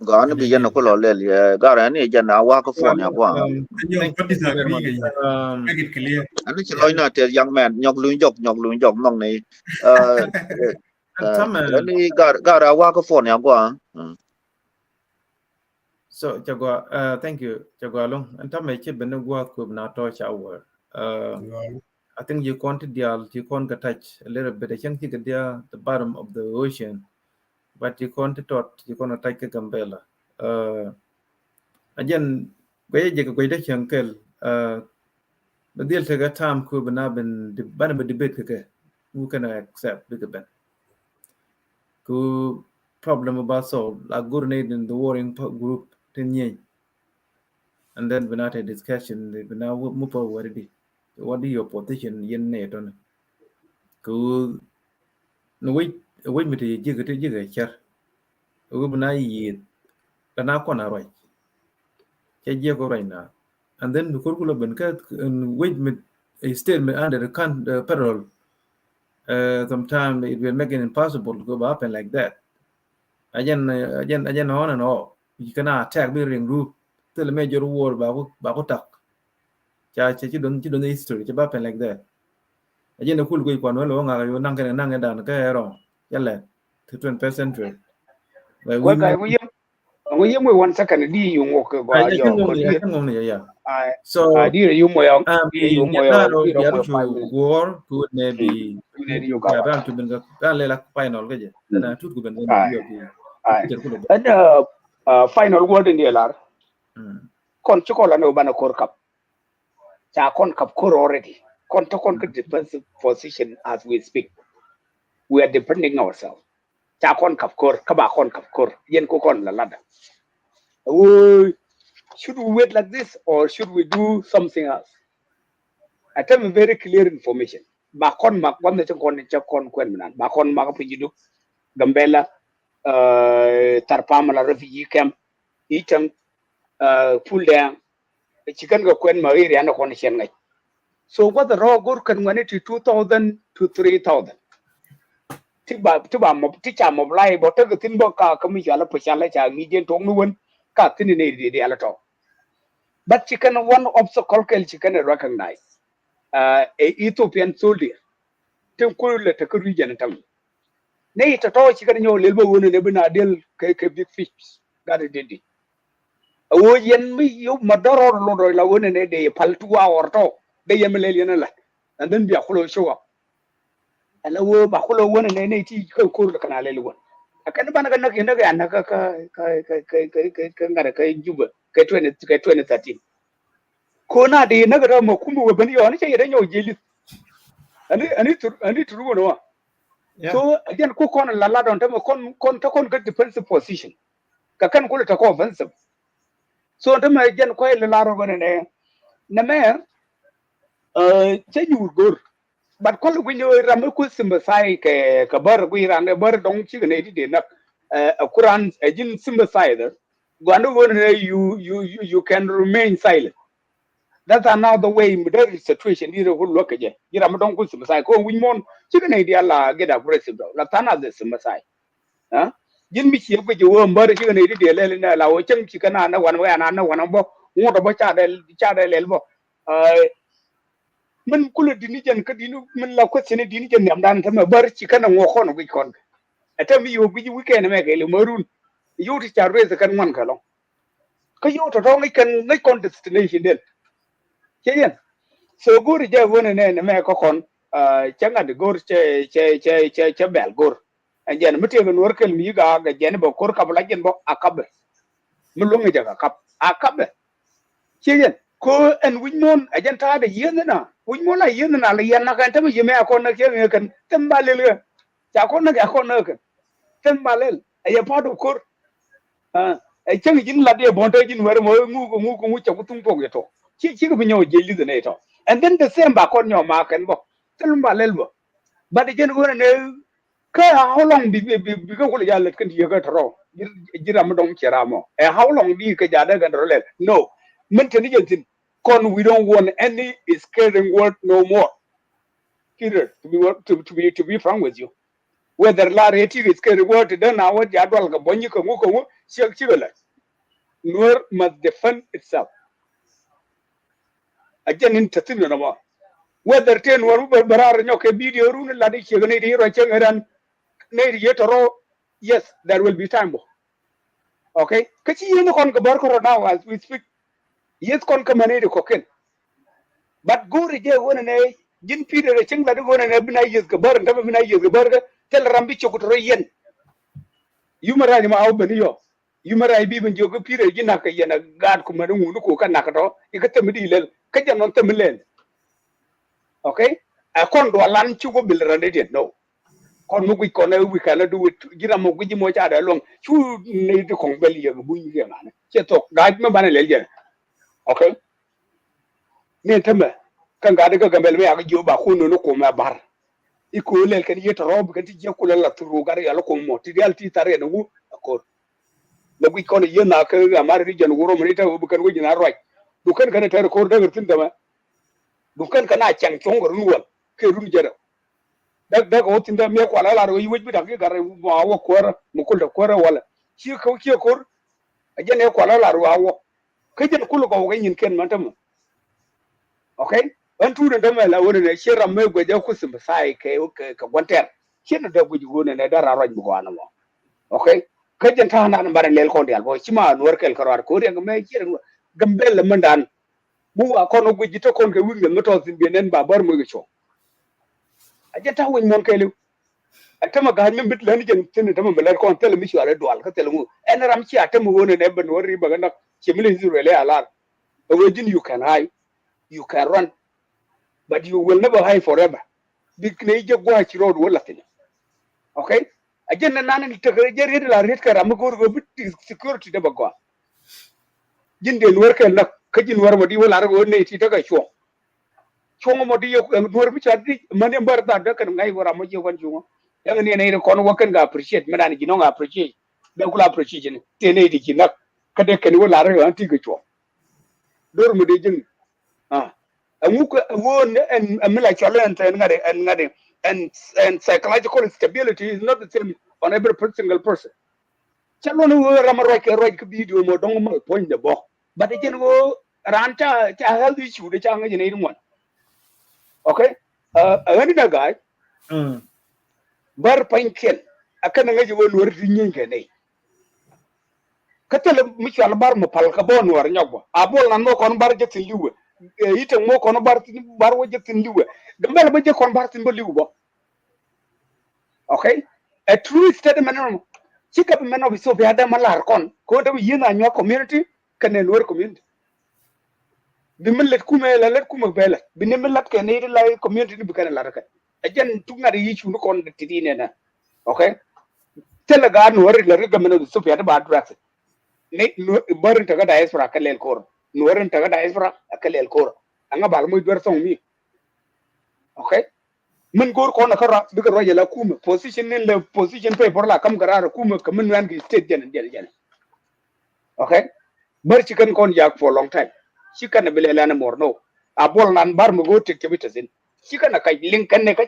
gone bi yen ko lo le gara ni jana wa ko phone ya kwa make it clear ani chi loy na te young man nyok lu jok mong nei ni gara wa ko phone ya kwa so jagwa thank you jagwa long and tame chi ben gwa ko na to shower I think you want to touch a little bit I think the bottom of the ocean but you can't tot you can't take Gambella. Again, where you go to Uncle, but they'll take a time could be now been the banner debate. Who can I accept bigger ben? Ku problem about so like good in the warring group 10 years. And then when I had discussion, they now move forward. What is your position in NATO? Ku no wait me to jigger chair. Ubuna yi kana kona right. Chaji go right now. And then the curriculum ben and wait me a statement under the parallel. Sometimes it will make it impossible to go up and like that. Again on and off. You cannot attack building group. Tell a major war about talk. You don't history to happen like that. Again, the cool going on long you nang and nang down the wrong. Yalla to 20th century. Like we Well, guy, we 1 second. Di yung walk go I ajo. can only yeah. I So di yung mo yung di yung mo yung Yataro di the yung mo other 5 minutes. war could maybe You got around to the like final gaje. Then I took them and final word in the lar. Kon chukola no bana kor kap. Cha kon kap kor already. Kon to kon defensive position as we speak. We are defending ourselves. Cha kon kap kor kaba kon kap kor yen ko kon la lada. Should we wait like this or should we do something else? I tell me very clear information. Bakon mak one the kon kwen minan. Bakon mak pijidu Gambella Tarpamala refugee camp itang full down chicken go kwen mari and kon shen. So what the raw good can win it to 2,000 to 3,000. Tiba mob teacher mob lie but the tin boka commission pushala cha median tong win cut in the alato. But chicken one obstacle chicken recognize a Ethiopian soldier. Tim cool let a region tam. Nay to talk chicken your little one in a deal big fish. That it did. Oh, yen me you mother or lord la one in a day pal 2 hour talk. They am and then be a hollow show up. And a word bahulo one and any tea cool canal one. I can't ban again Juba, get 2013. Kona de Nagara Mokumu when you on it, I need to ruin. So again, cook on la la don't have a con get defensive position. Kakan call it a offensive. So the again quite a lot of one in there. Namer, say you would go. But call when you Ramaku symbolize Kabar, we ran a bird don't chicken enough. A Quran, a gin symbolize. You can remain silent. That's another way in the situation. You will look again. You are not going to say, oh, we want chicken idea la get aggressive. Latana the symbolize. Huh? Jin mi chief with you, but chicken idea, la watching chicken and one way and another one about what about chadel elbow. Men kula dinijan kadinu men la question dinijan yam dan tama bar chicken and walk on a week on. I tell me you weekend make a maroon. You to raise the can one color. Can you to only can make on destination then? Yeah. So good ja one and me ko kon changa de gor che bel gor. And jan mete no workel mi ga jan bo kor kabla jan bo akabe. Mulungi jaga kap akabe. Yeah. Ko and we mon ajan ta de yen na. We mon la yen na la yan na kan tam yeme akon na ke kan tembalel. Ja kon na akon na kan. Tembalel. Ay pa do kor. I change in la de bonta jin where mo ngu chakutung pog yeto. Chi ko binyo jeli de neto. And then the same back on your mark and bo. Telumba lelbo. But again go ne how long be go ya let kan you get ro. Jiram dong cheramo. How long be ka jada gan ro let? No. Mentally con we don't want any scaring word no more. Here to be frank with you. Whether la reti is scaring word then now what jadwal ka bonyi ko ngo chigala. Nuer must defend itself. Again in tatin na ba. Whether ten waru barar nyoke video run la di chigani di ro chengaran ne yetoro yes there will be time. Okay? Kachi yeno kon ka bar ko now as we speak. Yes kon ka mane ko ken. But go reje wona ne jin pide re cheng la de wona ne bina yes ka bar ndam bina yes ka bar tel rambi chokutro yen. yumara ni ma au bani yo yumara bi ban jogo pire ji naka yana gad kuma nu nu ko kan naka to ikata mi dilel ka janon tamilen okay a kon do lan ci go bil rande den no kon mu ko na wi kala du gira mo guji mo cha da long chu ne de kon bel ye bu ni ga na ce to ga ma bana lel je okay ne tama kan ga daga gambel me aga jo ba ko no ko ma bar iko lel kan yeta rob kan ti je ko la turu gar ya ko mo ti real ti tare no ko la wi kon ye na ka ga mar ri jan wuro mo ta bu kan go jina roi du kan kan tare ko da tin da ma du kan kana chang chong ru wal ke ru jera dag o tin da me ko la ro yi wi da ga gar mo awo ko mo ko da ko wala ci ko ki ko a je ne ko la ro awo ke je ko ko ga yin ken man tam okay an tu da mai la wani ne shi ran mai gwaje ku su sai kai ka gwantar shi da guji gona ne da raro bu gwana mo okay kajin ta hana nan baran lel ko dial bo shi ma nuwar kel karwar ko re mai ki gambel man dan bu a kono guji to kon ke winga meto sin benen ba bar mu gicho aje ta won mon kelu atama ga min bit lan jen tin tama belar kon tel mi shi ala dual ka tel mu en ram ci atama wona ne ban wori baga nak ci mi zuru le ala wajin you can hide you can run but you will never hide forever big ne je gwa ci road wala tin okay ajen na nan ta je red la red ka ram go bit security da bagwa jinde nuwar kel nak ka jin war modi wala ro ne ti daga cho mo di yo nuwar bi chadi mane bar da da kan ngai wara mo je wan jungo yang ne ne ko no wakan ga appreciate mana ni gino ga appreciate da kula appreciate ne te ne di kinak kada kan wala ro anti ga cho dor mo de jin amuko won and amila challenge and ngade and psychological stability is not the same on every single person chalo no ramaro ke roi ke video mo dong mo point de bo but jen go ranta ta health issue de changa jene idun okay wani da guy bar pankel akan ngaji won wor dinyen ke nei katel mi chal bar mo pal ka bon war nyogbo abol nan mo kon bar jetin liwe ite mo kon bar wo jetin liwe gambel ba je kon bar tin bo liwe bo okay a true statement no chika men of so biada malar kon ko da yina nyo community kanen wor community bimillet kuma la let kuma bela binimillat ke ne la community bi kana la raka ajen tunga yi chu kon de tidine na okay telaga no wor la riga men of so biada ba address ne barin taga diaspora kalel kor norin taga diaspora kalel kor anga bal moy ber song mi okay min gor ko na kara biga roje la kuma position ne le position paper la kam garara kuma kamin wan ki state jen okay bar chicken kon jak for long time chicken bele la na morno abol nan bar mo go tek bitasin chicken ka link kan ne ka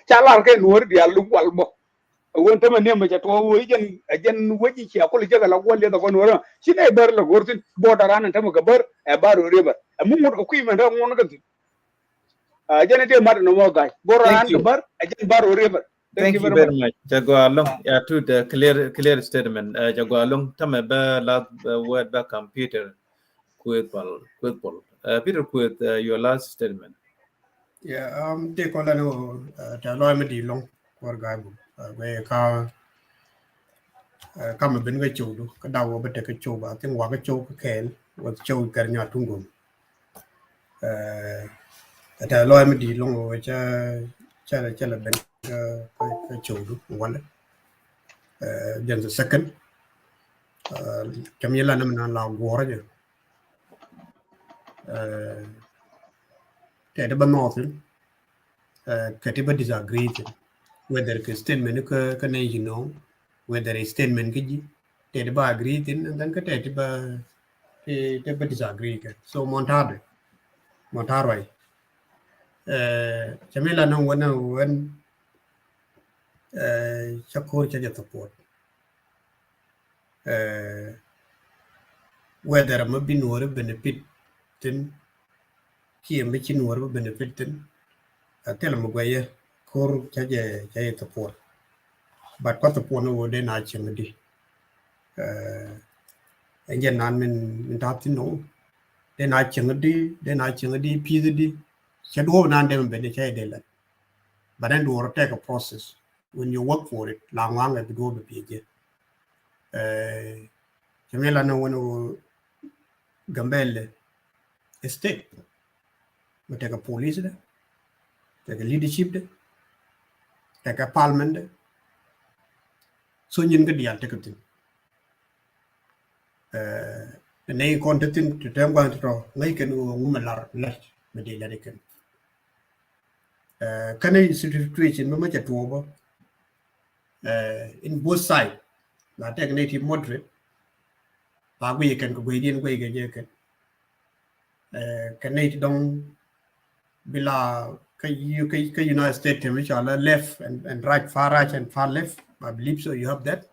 chalar ke nor dia lu wal bo won tama ne ma to wo jen waji ki akol jaga la golle da gon wora shine bar la gortin bo darana tama ga bar e baro river mun mo ko kuima da ngon ga jene te mar no mo guy boro an ga bar jen baro river Thank you very much. Jagualong, yeah, to the clear statement. Jagualong, tame ba last word ba computer Peter, with your last statement. Yeah, they call the law me di long for guy we ka kama ben ga chodo ka dawo ba te ka choba tin wa ga choba ken wa choba gar nya tungum ta law me di long wa cha ben ka chodo wala then the second kamila na la gora je te da ba nothing katiba disagree whether the statement ka ne you know whether a statement ki te da ba agree tin and then ka te ba disagree ka so montaro jamila no wan chakur cha support whether am bin or benefit tin ki am chin or benefit tin tell mo gwaye kor cha je support but ko support no de na chimdi enjen nan min tap tin no de na chimdi pizdi chado nan de ben cha de la but then do take a process when you work for it long it go be pije Jamela no one Gambella state. We take a police there, take a leadership there, take a parliament there. So you can get the thing. The name content to them going to draw, like a woman are left, but they let it can. Can I situation no much at over in both sides? Like take native moderate, but we can go in way again. Can it don't below United States which are left and right, far right and far left. I believe so. You have that.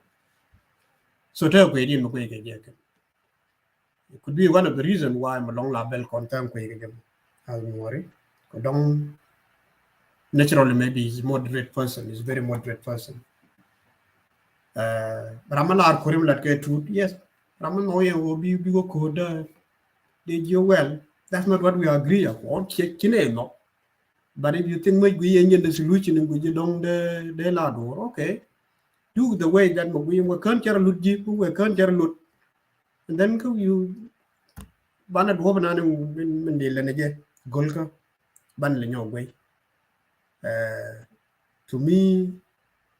So tell me in way again. It could be one of the reasons why I'm a long label content again. I don't worry. Don't naturally maybe he's a moderate person, he's a very moderate person. Ramana Kurim like a truth, yes. Ramanoya will be go code. Did you well? That's not what we agree upon. No. But if you think we engine the solution and we don't the ladder, okay. Do the way that we were can't we can't and then you Banat woman in the Lenage, Golka, Banlin your way. To me,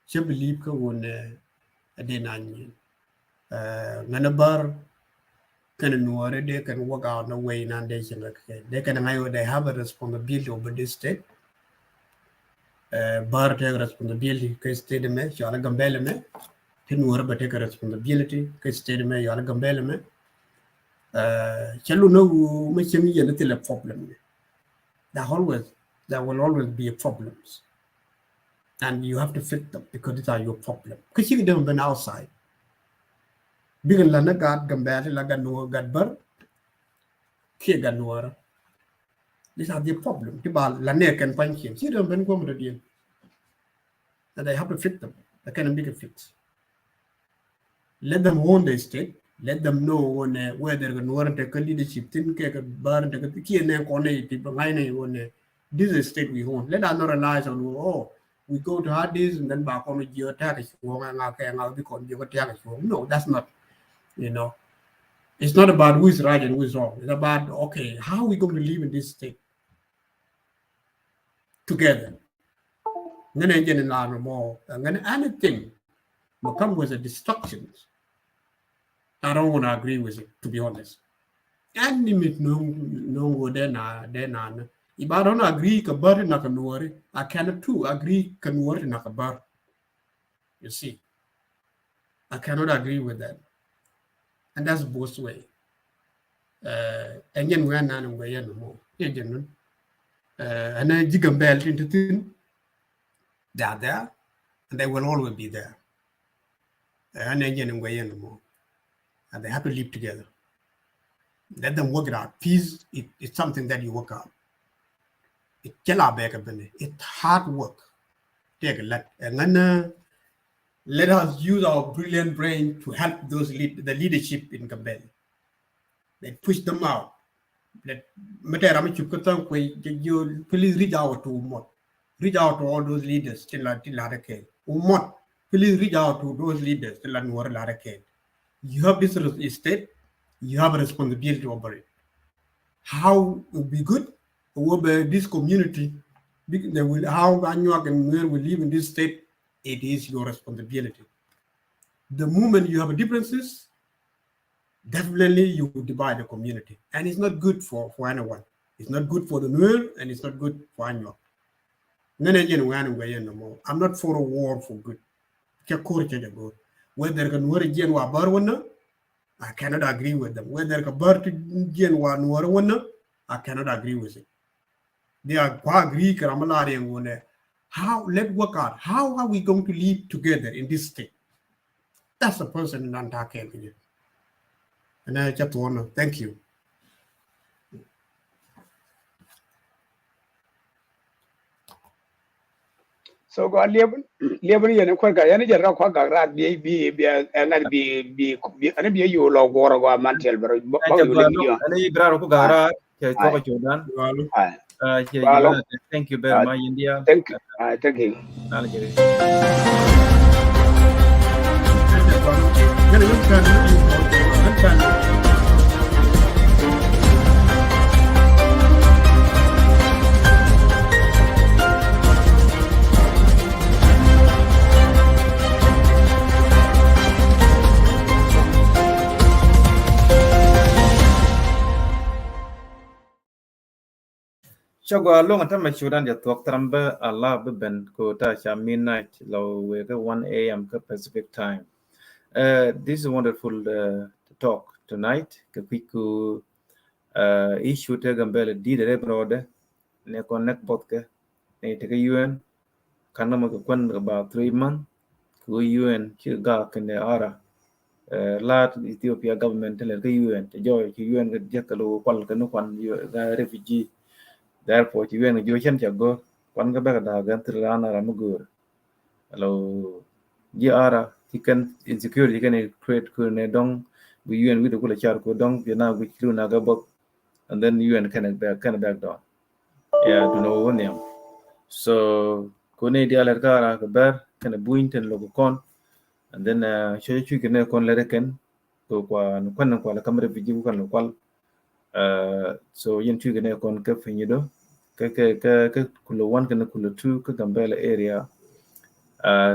she believe on a denani. Nanabar can Nuer, they can work out no way in nation. They can they have a responsibility over this state. Bar take responsibility, because state me, Yala Gambella me, Nuer but take a responsibility, because state me, Yala Gambella me. Chalu no make me a little problem. There will always be problems. And you have to fix them because these are your problem. Because you don't been outside. Big Lana got Gambella, Lagano got Bur, Kiganuara. These are the problem. Tibal Lane can punch him. You don't been going to the end. And they have to fix them. They can make a fix. Let them own the state. Let them know when where they're going to take a leadership. Think a bar and take a key and then people this is a state we own. Let us not rely on we go to hard days and then back on with your attack. No, that's not, it's not about who is right and who is wrong. It's about, okay, how are we going to live in this state together? And then anything will come with a destruction. I don't want to agree with it, to be honest. And limit no then if I don't agree, I cannot too agree can. You see, I cannot agree with that, and that's both way. And then we're not away anymore. And then Gambella into thin. They are there, and they will always be there. And then way anymore, and they have to live together. Let them work it out. Peace it's something that you work out. It's hard work. Take a lot. And then let us use our brilliant brain to help the leadership in Gambella. They push them out. Please reach out to Umot. Reach out to all those leaders till Larake. Umot, please reach out to those leaders till Larake. You have this state, you have a responsibility over it. How it will be good? Over this community, how Anyuak and Nuer will live in this state, it is your responsibility. The moment you have differences, definitely you will divide the community. And it's not good for anyone. It's not good for the Nuer and it's not good for Anyuak. I'm not for a war for good. Whether I cannot agree with them. Whether I cannot agree with it. They are agree. How let's work out. How are we going to live together in this state? That's the person in Antakya. And I just want to thank you. So go lieben yana kwa ga yana jarra kwa ga ra bi ana bi ana bi yo lo goro go mantel bro ba yo le yo ana ibra ko gara ke ko Jordan thank you very much India thank you Gonna look at it. Chagwa long ata machudan ya tok tramba Allah beben ko ta cha midnight lo we 1 a.m. Pacific time. This is wonderful talk tonight. Kapiku issue te Gambella di de brode ne connect podcast ne te UN kana mo kwan about 3 months ku UN ki ga kende ara lat Ethiopia government le UN te joy ki UN ga jekalo kwal kanu kwan refugee. Therefore, you and you can go one back da gantrana ramugur. Hello, Giara, he can insecurity can create kune dong, we you and with the kula char ko dong, you now with Luna gabok, and then you and can back down. Yeah, to know one name. So, kune dia lerkara ka bear, can a buint and logo con, and then show you can con lereken, go kwa kwa la camera video kan local. So yin tu gane kon ka finyido ka kulo 1 kana kulo 2 ka Gambella area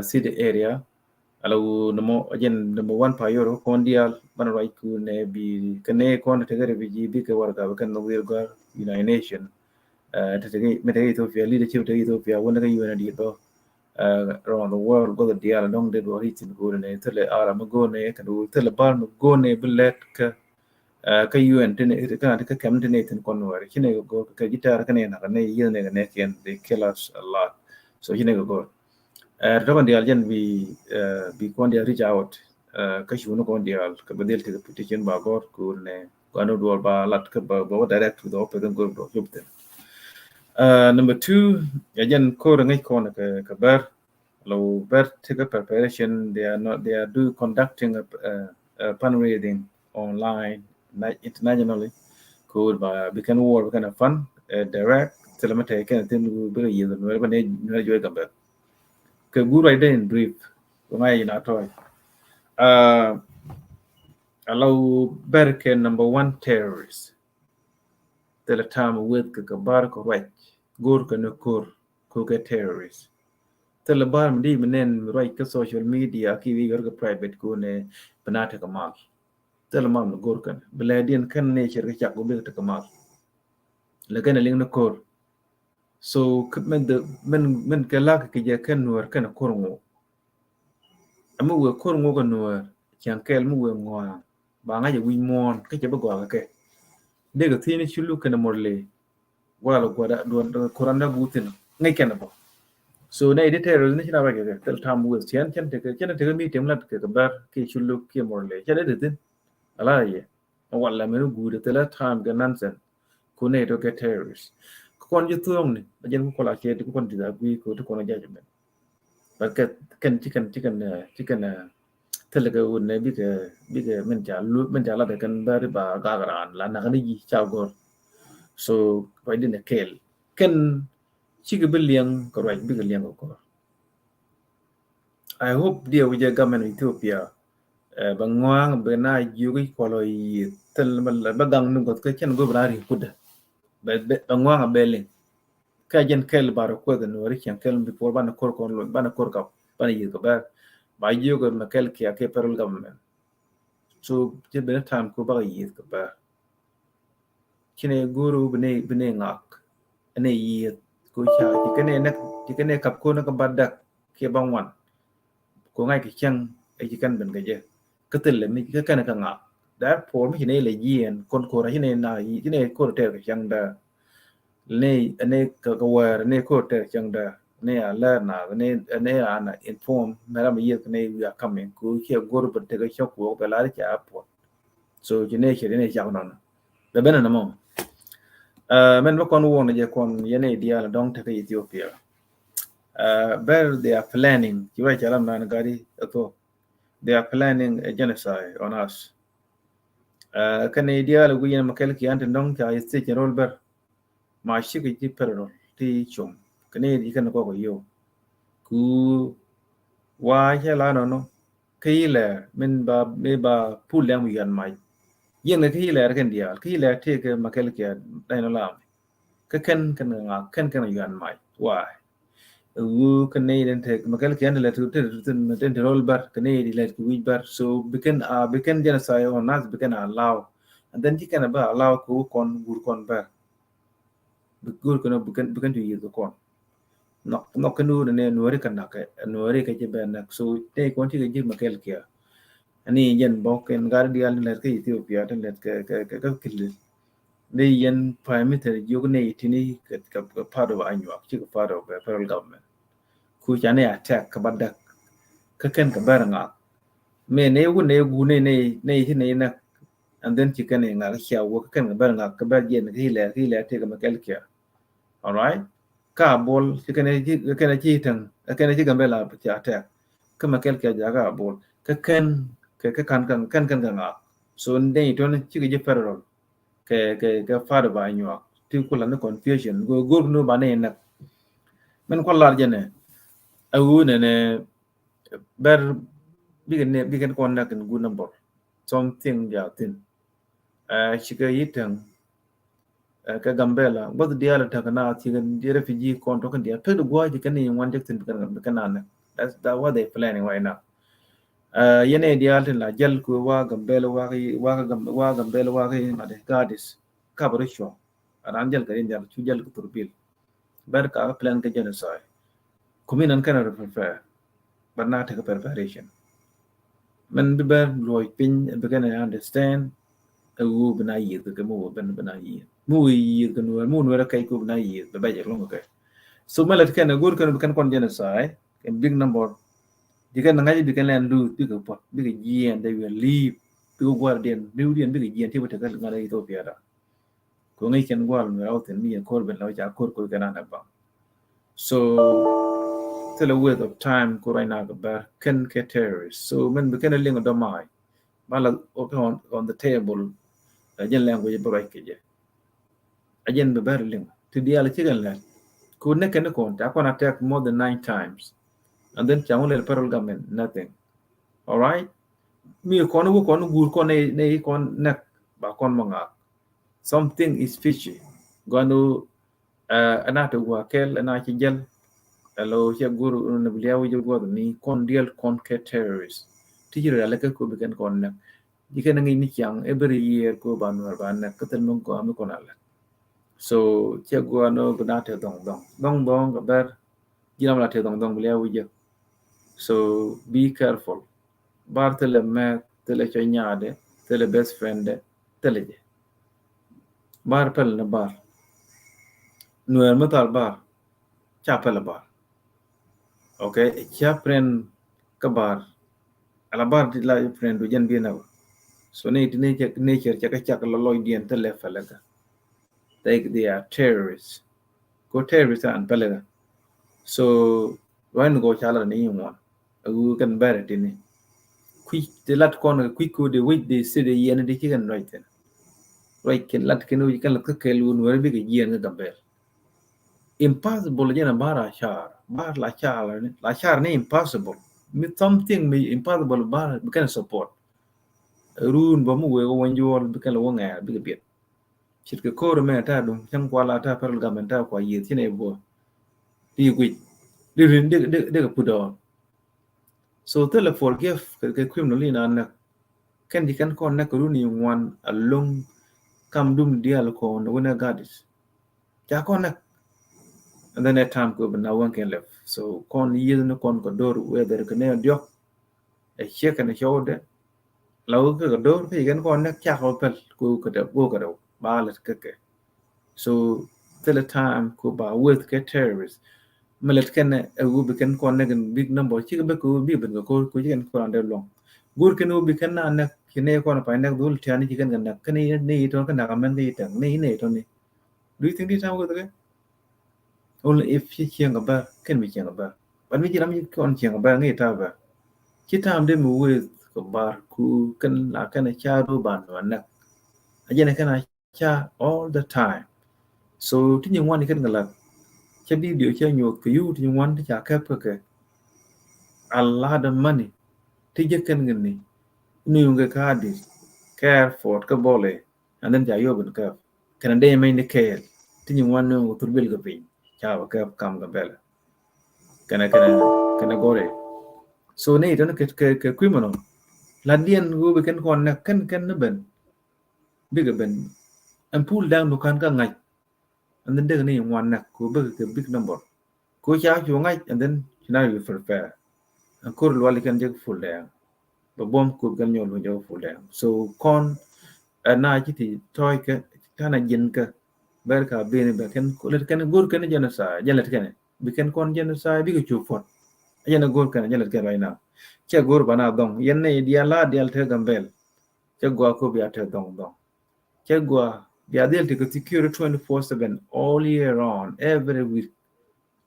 city area alaw namo again number 1 pa yoro kon dial ban right ku ne bi kane kon te gare bi bi ka warga kan no wirga United Nation te te me te Ethiopia leadership te Ethiopia wona ka UN di do around the world go the dial long de do hit go ne tele ara mo go ne ka do tele bar mo go ne billet ka ka UN tene ka ka kam tene tin konwar kine go ka gitar kane na ne yene ne ken they kill us a lot so kine go to dial jen bi kon dia reach out ka shunu kon dial ka bedel te petition ba gor ko ne ko no do ba lat ka ba direct to the open go do jubte number 2 jen ko ngai kon ka ber low ber take a preparation they are do conducting a fundraising online internationally could by become war kind of fun direct telemate kan tin bu yi no ba ne no joy gambe ke guru ide in brief ngai na toy allow berke number 1 terrorist tele time with ka bar ko right gur ka no ko ke terrorist tele bar mi menen right ka social media ki wi yor private ko ne banata ka mal tele mam no gur kan bladien kan ne cher ka chak go be ta kamal la kan ling no kor so men ka la ka je kan nuer kan korngo amu we korngo kan nuer chan kel mu we ngwa ba nga je wi mon ka je ba go ka de ga tini chulu kan morle wala goda don koranda gutin ngai kan ba so na ide terror ni china ba ga tel tam we chen te mi tem lat ka bar ki chulu ki morle chade de tin ala ye wala menu gude tele time ga nansen kune to get terrorists kon ju tuong ni ajen ko la ke ko kon disagree ko to kono judgment but kan chicken tele ga wonne bi ga men ja la de kan bari ba ga garan la na ni cha gor so ko din kel ken chigi biliang ko right bi ga liang ko I hope dia wije government of Ethiopia bangwang bena yugi koloi tel bagang nungo ke chen go brari kuda bangwang abele ka jen kel bar ko ga no ri chen kel before bana kor kon lo bana kor ka bana yi ko ba yugo na kel ki ake perul government so je be time ko ba yi ko ba kine guru bene ngak ane yi ko cha ki kene kap ko na ka badak ke bangwan ko ngai ki chen e ki kan ben ga je ka tel mi ka kan ka ngak therefore mi ne le yen kon ko ra ne na yi ne ko te ka chen da ne ka war ne ko te chen da ne ala na ne ana inform mera mi yet ne we are coming ku ke gor ben te ka chok ko ba la cha po so ki ne ke ne cha non da ben na mo men ba kon won je kon yene dia la dong te ka Ethiopia where they are planning ki wa cha lam na gari to they are planning a genocide on us kan idea lu yen makel ki ant ndong ka yesti ke rol ber ma shi ki perro ti chum kan di kan ko yo ku wa ya la no kile min ba pulang wigan mai yen ne kile kan dia kile te ke makel ke dai no lam ka kan nga kan wigan mai why kan ne den te makel ke ne le tu ten rol bar kan ne di le ku wi bar so biken jana sai on nas biken allow and then you can ba allow ku kon gur kon bar gur kon biken tu yi kon no kanu ne nuari kan nak nuari ke je ben nak so te kon ti ke makel ke ani yen boken guardian let ke Ethiopia ten let ke kil ne yen prime minister yogne tini ke part of anyu chi part of the federal government ku chane attack ka badak ka ken ka baranga me ne gu ne ti ne na and then chi ken nga ka xia wo ka ken ka baranga ka ba yen ki le te ka makel ke all right ka bol chi ken chi tang ken chi Gambella cha attack ka makel ke ja ka bol ka ken ke kan nga so ne to ne chi ke federal ke fado ba nyua ti kula ne confusion go no ba ne na men ko lar jene awu ne ber bigen kon na kan gu number something ja tin chi ke yitang ka Gambella bod dia la ta kana ti gan di refugee kon to kan dia pe do go ji kan ni wan jak tin kan na that's what they planning right now yene dia la jal ko wa Gambella wa Gambella wa ma de gadis kabro show aran jal ka jal chu jal ko turbil ber ka plan ka jal sai kuminan kana prepare but not take a preparation man be ber loy pin be kana understand u bna yi ka mu ben bna yi mu yi ka nu kai ko bna yi be ba jak long ka so malat kana gur kana kan kon jal sai in big number dikan ngai dikan lan lu bi ka pot bi ka yi and they will leave bi ko guardian bi ka yi ti bata ka ngara Ethiopia da ko ngai ken gwal no out en mi ko ben law ja ko kana na ba so till a width of time ko right now ba ken ke terrorists so men be ken ling do mai bala on the table ajen language ba ke je ajen be ber ling to dia la chigan la ko ne ken ko ta ko attack more than 9 times and then chamule federal government nothing all right mi ko no gur ko ne kon nak ba kon manga something is fishy gonu anata wa kel ana ci jel alo ci guru no bliawo je go ni kon dial kon ke terrorist ti jira la ko be kan kon nak diken ngi ni yang every year ko ban war ban nak katel mon ko am kon ala so ci go no banata dong ga ber jinam la te dong bliawo je so be careful bartele me tele ci nyaade tele best friend tele je bar pel na bar Nuer matal bar cha pel bar okay cha friend ka bar ala bar di la friend do jan bi na so nature cha ka lo loy dien tele falaga they are terrorists go terrorists and pelaga so when go chala ni one u kan bare tini quick the lat kon quick ko de wait they say the yen de kan right ken lat ken u kan lat ka kelu Nuer bi ga yen ga Gambella impossible jena bar la char ne impossible with something me impossible bar can support run bo mu we go wanjol kan lo nga bi biet chit ko ko me ta dum cham kwala ta federal government ta kwa yi tine bo ti gwi de pudo so tele forgive ke criminal na na kan di kan kon na ko ni one along kam dum dial ko no wona gadis ja kon na and then at time go but now one can live so kon year no kon ko door whether can ne dio a check and a shoulder law ko door ke gan kon nak cha ko pel ko da go ko ba la ke so till a time ko ba with get terrorists malet ken a go be kan kon gan big number chi be ko bi ben ko kan ko under long gur ken o bi kan na nak kine ko na pa nak dul tiani chi kan nak kan ni to kan na men ni tang ni to ni do you think this how go only if she chiang about can be chiang about but we jiram kon chiang about ngi ta ba chi tam de mu we ko bar ku kan la kan cha do ban wa nak ajena kan cha all the time so tin yang wan kan ngala cha bi dio cha nyo ku yu tin wan cha ka pa ke a lot of money tije ken ngini ni unge kadi care for ka bole and then ja yoben ka kana de mai ne kel tinyi wan no turbil ga pin cha ba ka kam ga bela kana gore so ne don ke kwimono la dien go be ken kon na ken ne ben big ben and pull down no kan ka ngai and then de ne wan na ko be ke big number ko cha chu ngai and then now you prepare and ko lo kan je full down but bom ko gan yo lo jo full down so kon na chi ti toy ke kana jin ka ber ka be ne be ken ko le ken gur ken jana sa jala ken be ken kon jana sa bi ko chu fot jana gur ken jala ken right now che gur bana dong yen ne dia la dial te gambel che gwa ko bi ate dong che gwa bi adel te ko secure 24/7 all year round every week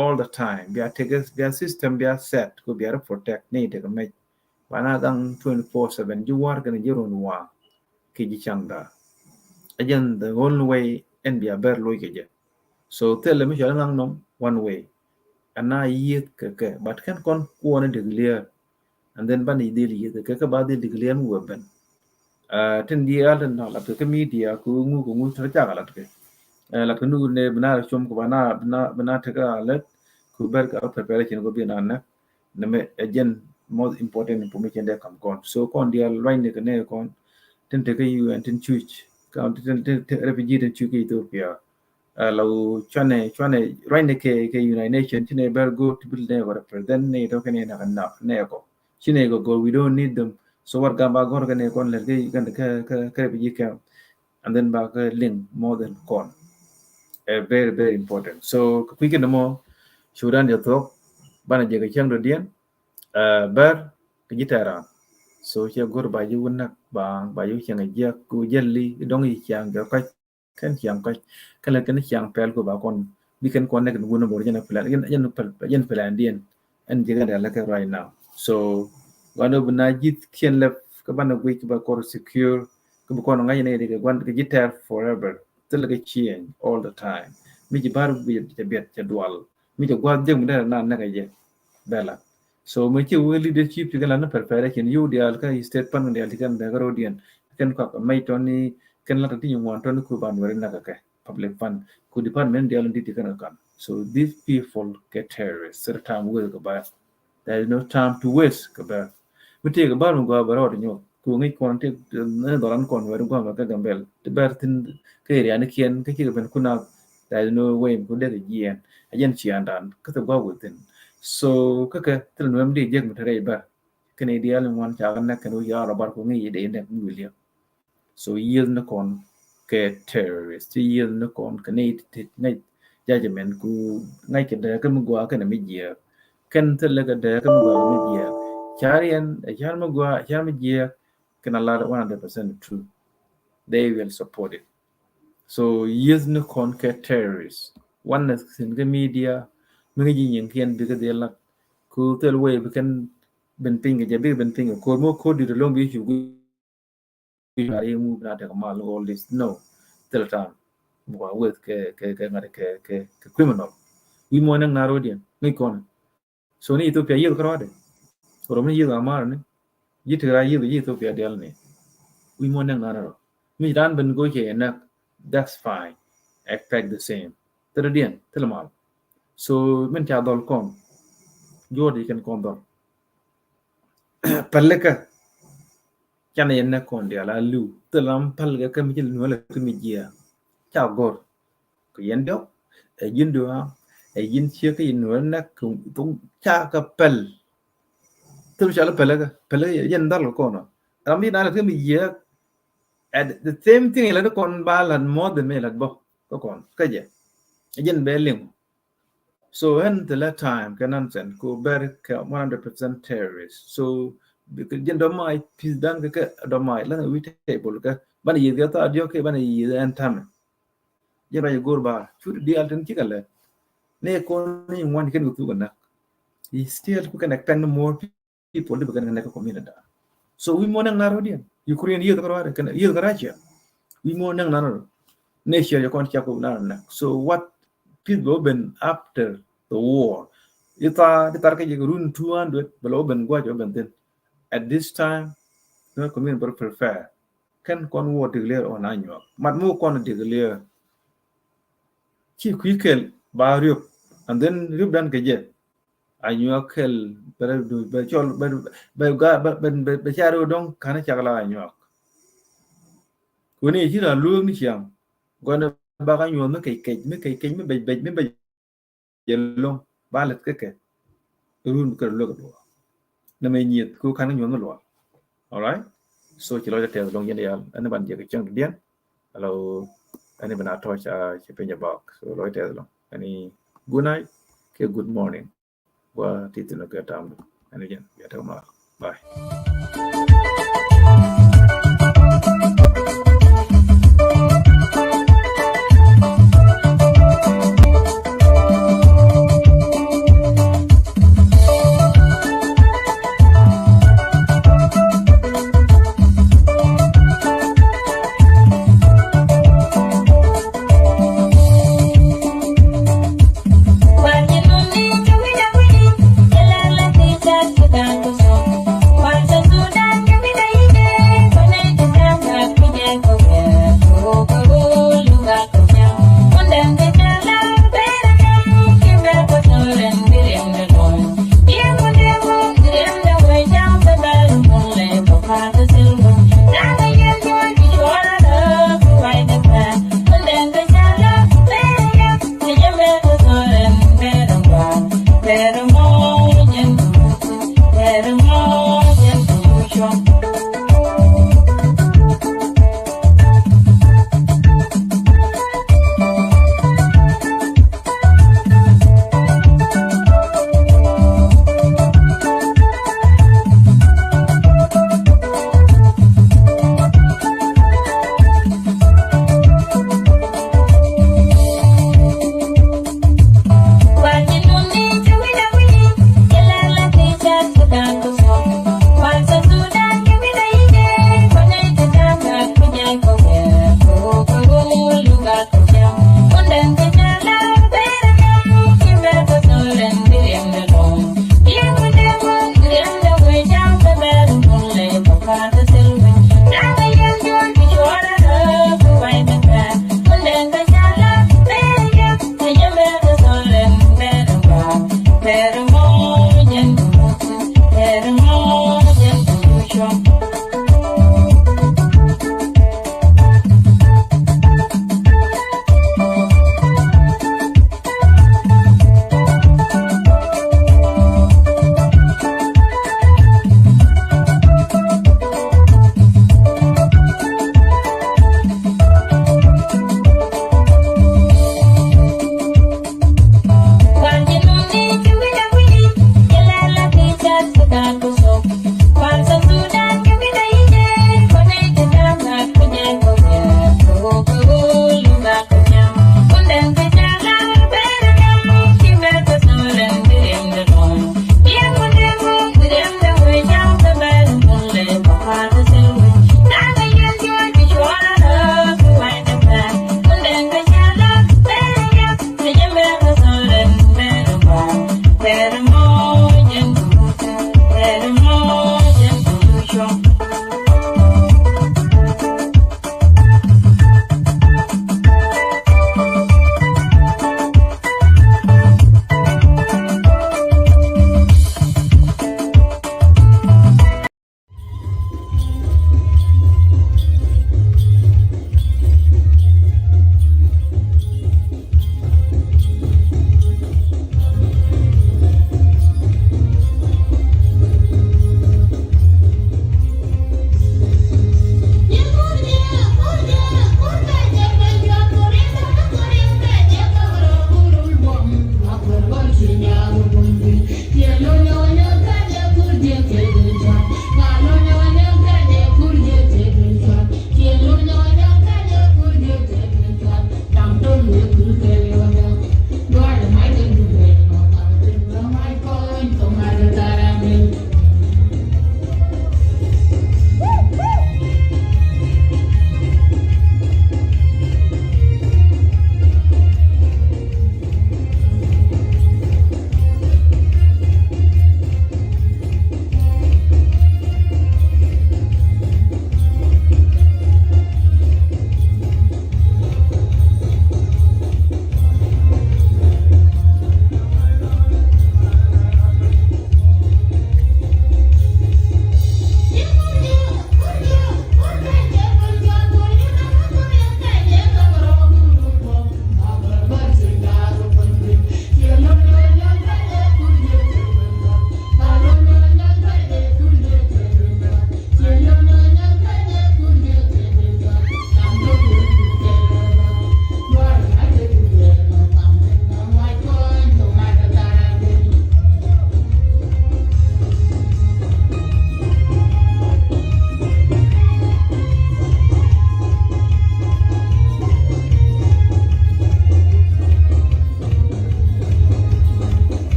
all the time bi ate bi system bi set ko bi protect ne te ko me bana dang 24/7 ju war kan jiro wa ki ji chanda again the only way and be a bear loy ke so tell me shall ngang nom one way ana yet ke but kan kon ko ne declare and then ban idil yet ke ba de declare mu ben tin dia den la ke media ku ngu tra cha la ke la ke nu ne bana chom ko bana te ka let ku ber ka preparation go bi na ne me again most important information that come kon so kon dia right ne ke ne kon tin te ke you and tin chuch ka tin refugee tin chu ke Ethiopia law chane right ne ke United Nations chine ber go to build ne represent ne to ke ne na ne ko chine go we don't need them so what gamba gor ke ne kon le ke refugee camp and then back link more than con very important so we can more sudan ya to bana je ke chang do dien ber ke gitara so che gor ba yu nak ba yu chang ya ku jelli dong yi chang ga ka kan chang ka kala kan chang pel ko ba kon bi kan kon nek nguna bor jena plan yen plan dien en je ga la ka right now so wano bana jit kien lef ka bana gwe ba kor secure ko ko no ngane de gwan ke gitar forever tel ga change all the time mi ji bar bi te bet te dual mi je gwa jeng da na ga je bela so me ci leadership ti gala na preparation you dial ka state pan dial ti kan da garodian kan ko mai toni kan la ti ñu won toni ku ban wari na ka public fund ku department dial ti kan kan so these people get terrorists at time will go by there is no time to waste ka ba mi te ga bar go ba ro ñu ku ngi kon te na do ran kon wari go ma ka gambel te bar tin ke ria ni kien ke ki ben kuna there is no way ku de yen ajen chi andan ka to go within so kaka tel no mdi jeg mutare ba kene dial mon cha na kanu ya robar ko ngi de ne william so yil na kon ke terrorist yil na kon kane tit ngai judgment ku ngai ke da ka mu gwa kana mi je kan tel ga da ka mu gwa mi je charian char mu gwa char mi je kana la 100% true they will support it so yil na kon ke terrorist one is in the media mình gì những kiện bị cái đấy là cứ từ lâu bị cái bên pin cái gì bên pin cái mua code đi luôn bị chủ cái này mua ra được mà all this no từ từ mua với cái ngày cái criminal we muốn năng naro đi mấy con so này Ethiopia yêu cái đó đấy rồi mình yêu mà này yêu thứ ra yêu Ethiopia đấy này we muốn năng naro mình đang bên coi cái này that's fine expect the same từ điên từ mà so men cha dol kon jodi ken kon dol paleka chane yen kon dia la lu telam palga kam jil no la kemi jia cha gor ko yen do e jindo e yin chia ke no na ku tung cha ka pel tum cha la palga yen dal ko no ami na la kemi jia at the same thing la kon balan more than me la bo ko kon ka je yen be ling so when the last time Ganansen go back 100% terrorists. So because jen domai pis dan ke domai la we table ka ban yi ga ta dio ke ban yi en tam je ba gor ba chu di alten ti kala ne ko ni wan ken tu kana he still who can expand more people to begin the community so we mo nang naro dia Ukraine yi ka ro kan yi ka raja we mo nang naro ne share kon cha ko na so what people been after the war ita ditar ke run 200 below ben gwa jo ben at this time no community prefer can con war declare on annual mat mo con declare chi quikel ba ryup and then ryup dan keje annual kel ber du be chol be ga be charo dong kana chagla annual kuni chi la luong ni chiang gona ba ga nyon me kai me be yelong ba let ke run ke lo ko na me nhiệt ku kana nyon lo alright so chỉ lo cho tiền long nhân anh bạn chỉ cái chân điên alo anh bạn thôi chỉ phải nhập bọc so lo tiền long anh good night ke good morning qua titin nó cái tam anh igen ya ta ma bye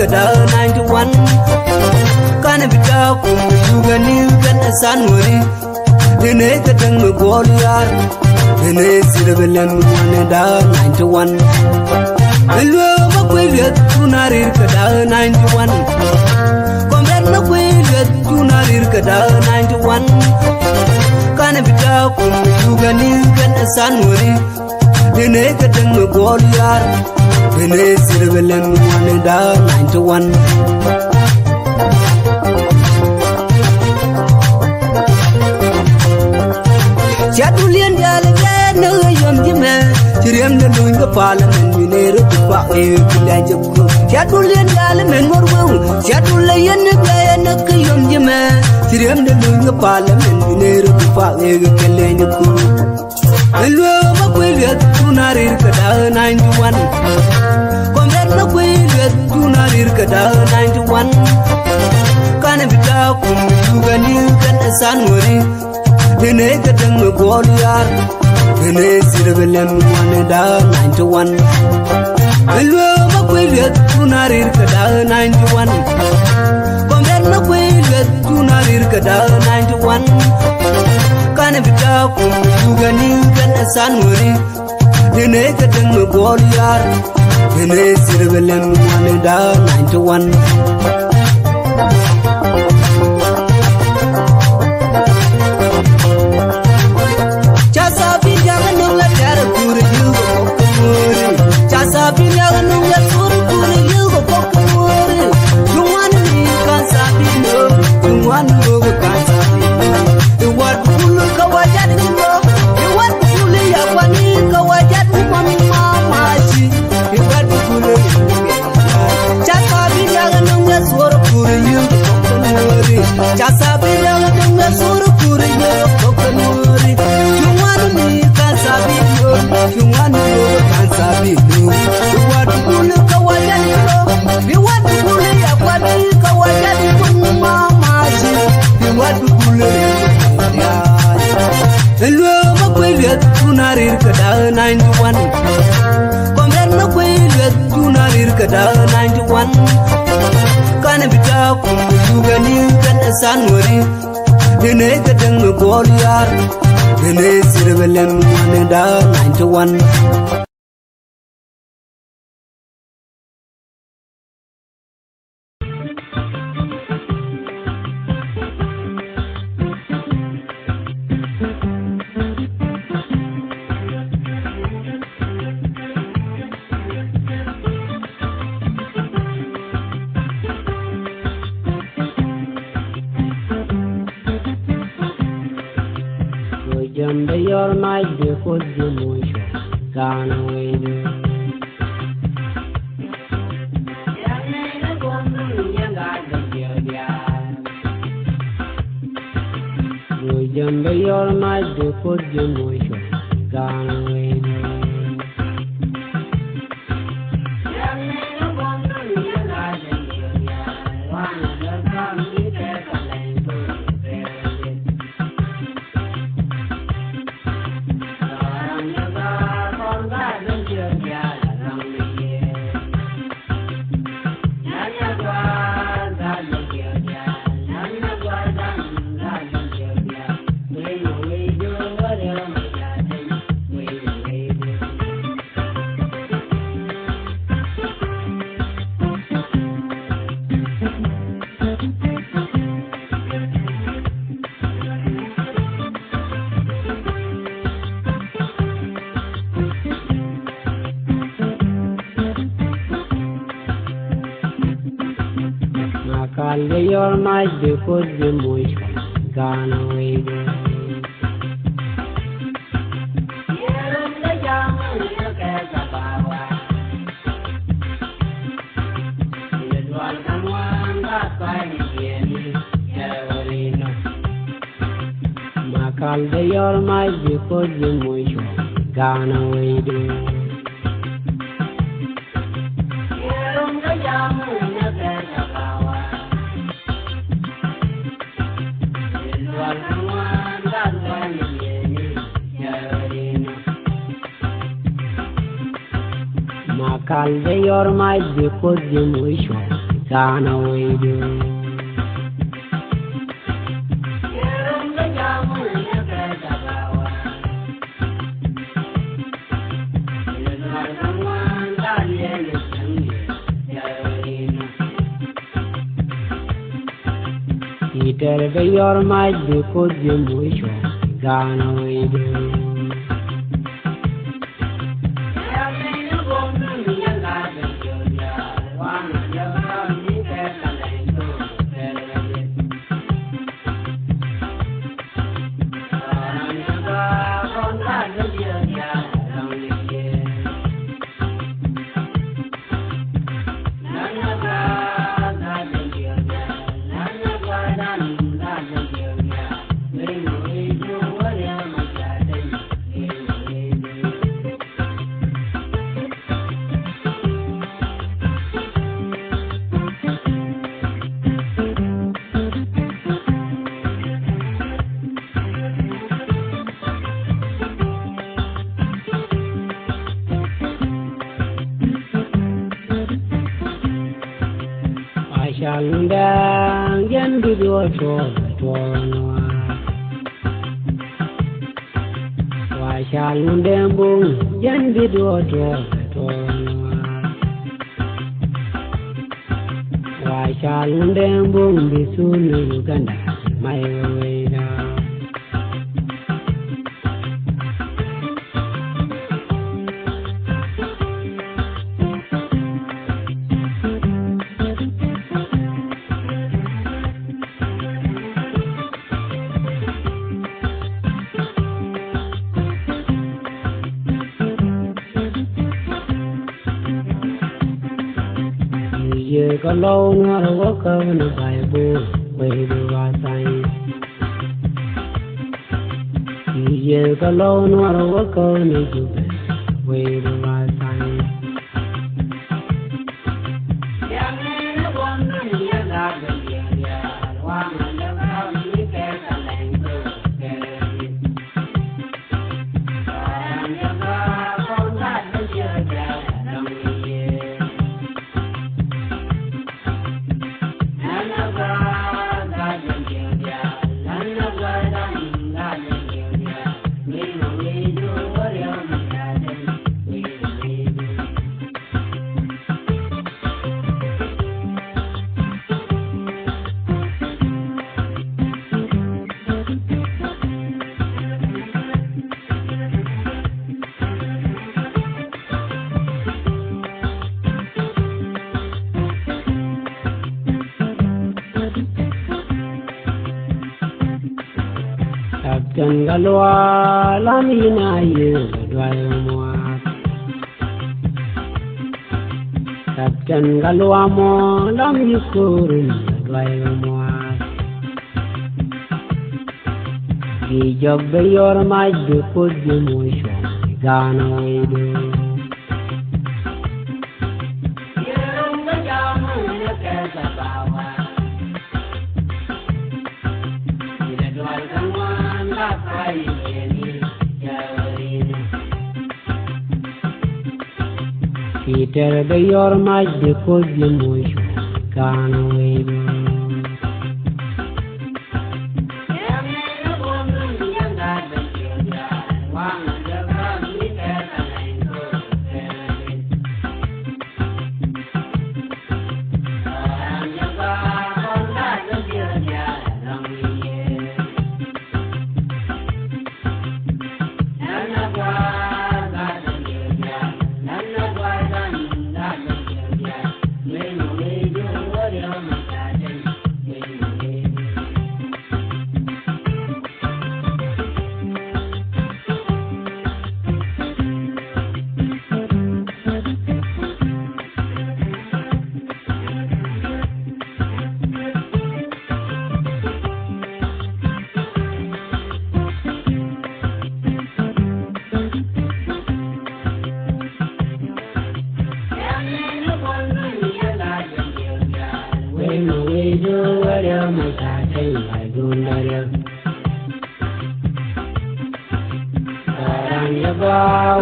kada 91 kana bita ku yugani kan sanwari dine kadang goliar dine sirbelan da 91 Elwe makweliat tunarir kada 91 Komben makweliat tunarir kada 91 Kana bita ku yugani kan sanwari dine kadang goliar dine sirbelan da 91 Chadulian dalga no yom jime Chiriam de lunga parliament minero pa e kulaje ko Chadulian dalmen morwo Chadulayan gaya nak yom jime Chiriam de lunga parliament minero pa e kulaje ko Elwe makweliat tunarir kada 91 Komber makweliat tunarir kada 91 Kana bita ku yugani kan sanwari Dine kadang goliar dine sirbelan da 91 Elwe makweliat tunarir kada 91 Komber makweliat tunarir kada 91 Kana bita ku yugani kan sanwari dine kadang goliar dine sirbelan da 91 Elwe makweliat tunarir kada 91 Komber makweliat tunarir kada 91 Kana bita ku yugani kan sanwari dine kadang goliar dine sirbelan da 91 Jamba your might be for the motion, gone away. Jamba your might be for the motion, gone away. Your might be for the motion, gone away. Your might be for the motion, gone away. Your might be for the motion, Ghana we do. Peter, be your might because you wish Ghana we do. Shalundang yan video to wa shalundang bung yan video to wa shalundang bung bisunu Uganda my way down. Có lâu nữa đâu có cơ nó bài bù về đồ và say giờ có lâu nữa đâu có cơ nó chụp về đồ và say Captain Galwa Lamina you drive Captain Galwa mo lam you couldn't drive more. The job by your might be put the motion Ghana we do. Peter, be your might because you motion Ghana we do.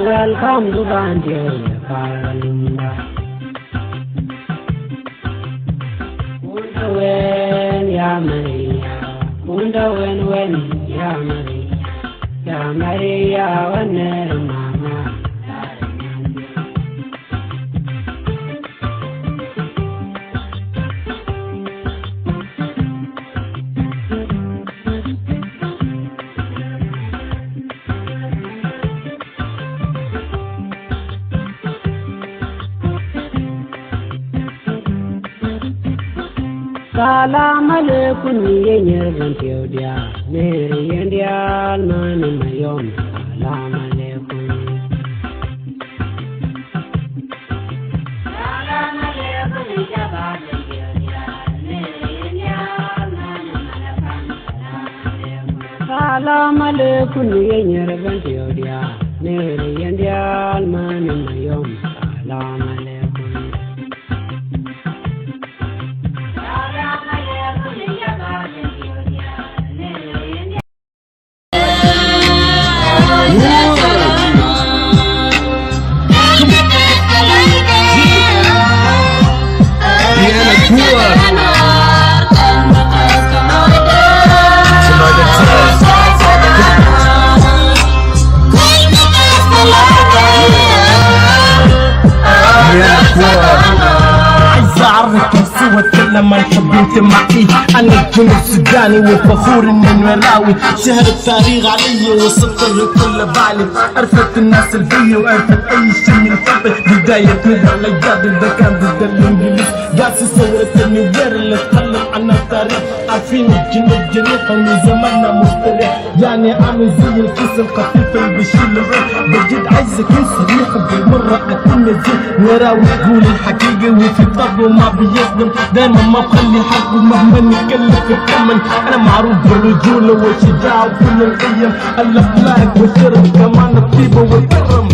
Welcome to Gambella. Maria, Wunda when, Ya Maria, when Mama. Salam alaikum yenyar Ethiopia, Mary India, man mayom. Salam alaikum. Salam alaikum Jabal Ethiopia, Mary India, man mayom. Salam alaikum yenyar Ethiopia, Mary India, man mayom. Salam alaikum. لما نحب انت معي انا الجنوب السوداني وفخور اني نوراوي شهر التاريخ علي وصلت لكل بالي عرفت الناس الفيا وعرفت اي شيء من قبل بداية نزع الاجداد اذا كان ضد الانجليز قاسي صورة النوير اللي تكلم عن التاريخ عارفين الجنوب جنوبها من زماننا مستريح يعني عامل زي الكيس الخفيف اللي بيشيل الروح بجد عايزك صريح بالمرة اكون نزيل نوراوي تقول الحقيقة وفي طبعه ما بيصدم دايما ما بخلي حق مهما نكلف الثمن انا معروف بالرجولة والشجاعة وكل القيم الاخلاق والشرف كمان الطيبة والكرم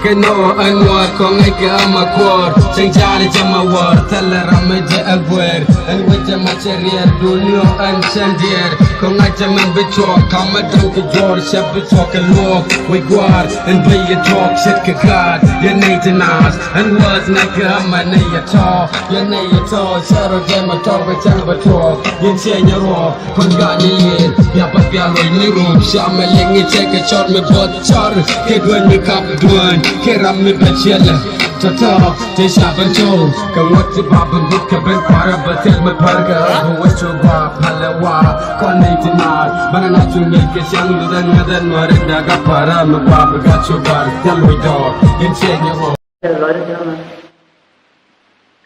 Keno anwar kong ay kamakwar Sing jari jamawar Tala ramaja agwer An waja macharier Dunyo an chandier Kong ay jaman bichok Kamadang kajor Shab bichok alok Wigwar And play a talk Shit kakad Yan ay tanas An was na kama na yato Yan ay yato Sharo jama talk Bachang batok Yan siya nyaro Kong gani yin Yapat pialoy ni room Shamaling take a shot Me bot char Kegwen me kap duan Keram mi bachela Tata Te shaban chol Kawat ti baban buk kaban para Batel me parga Wacho ba palawa Kone tinar Banana tungi kesyang Dudan ngadan marinda Gapara me baba gacho bar Yaloy dog Insenya ho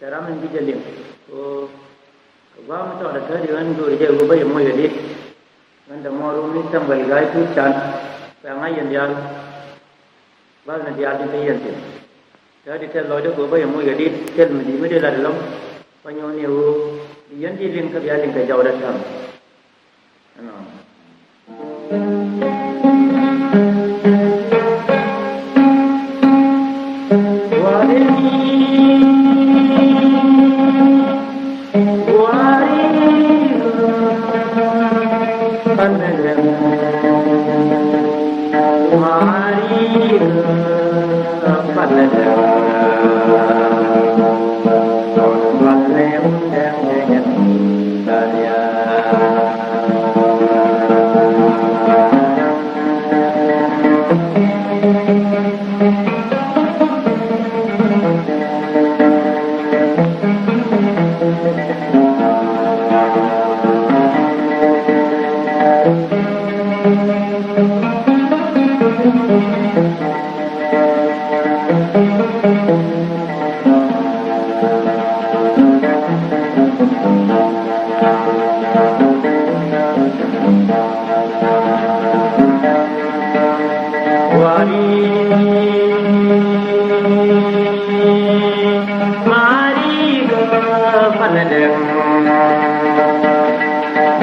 Keram mi bijalim O Kawam to da thadi wan do je go bay mo yadi Nanda moru mi tambal gai tu chan Pangai yan yal Bác là dia đi tiền tiền, thế đi theo lối đó của bây giờ mua cái đi, trên mình đi mới đi là được lắm, bao nhiêu nhiều dân đi liên các gia đình cái giàu đất thầm,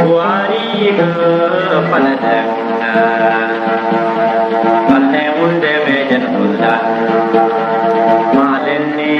Wari ke panadang Sudan Malene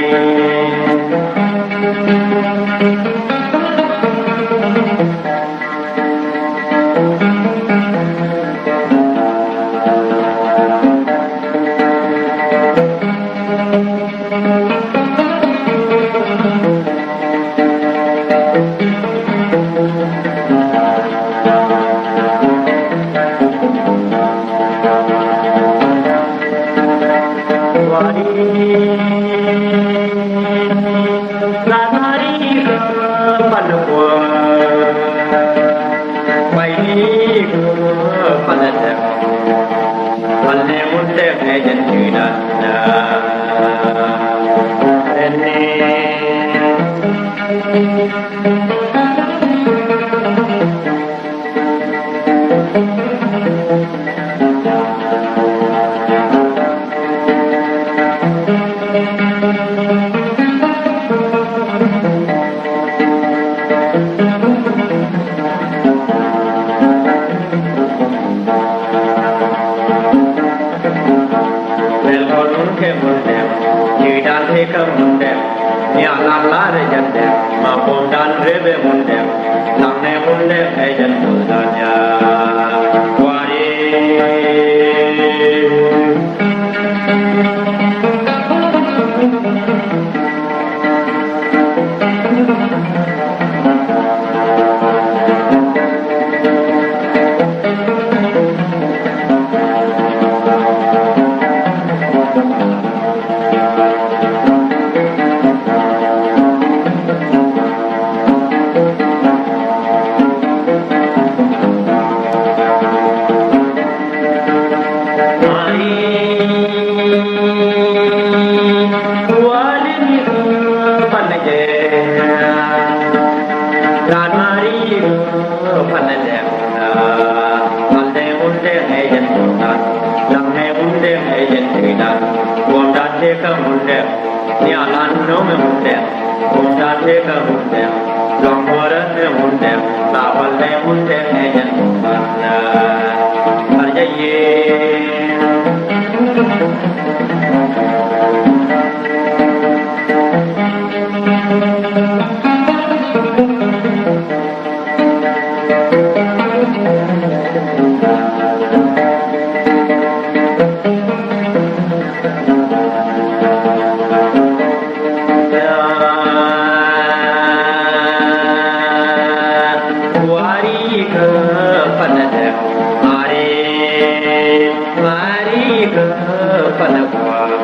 Panagua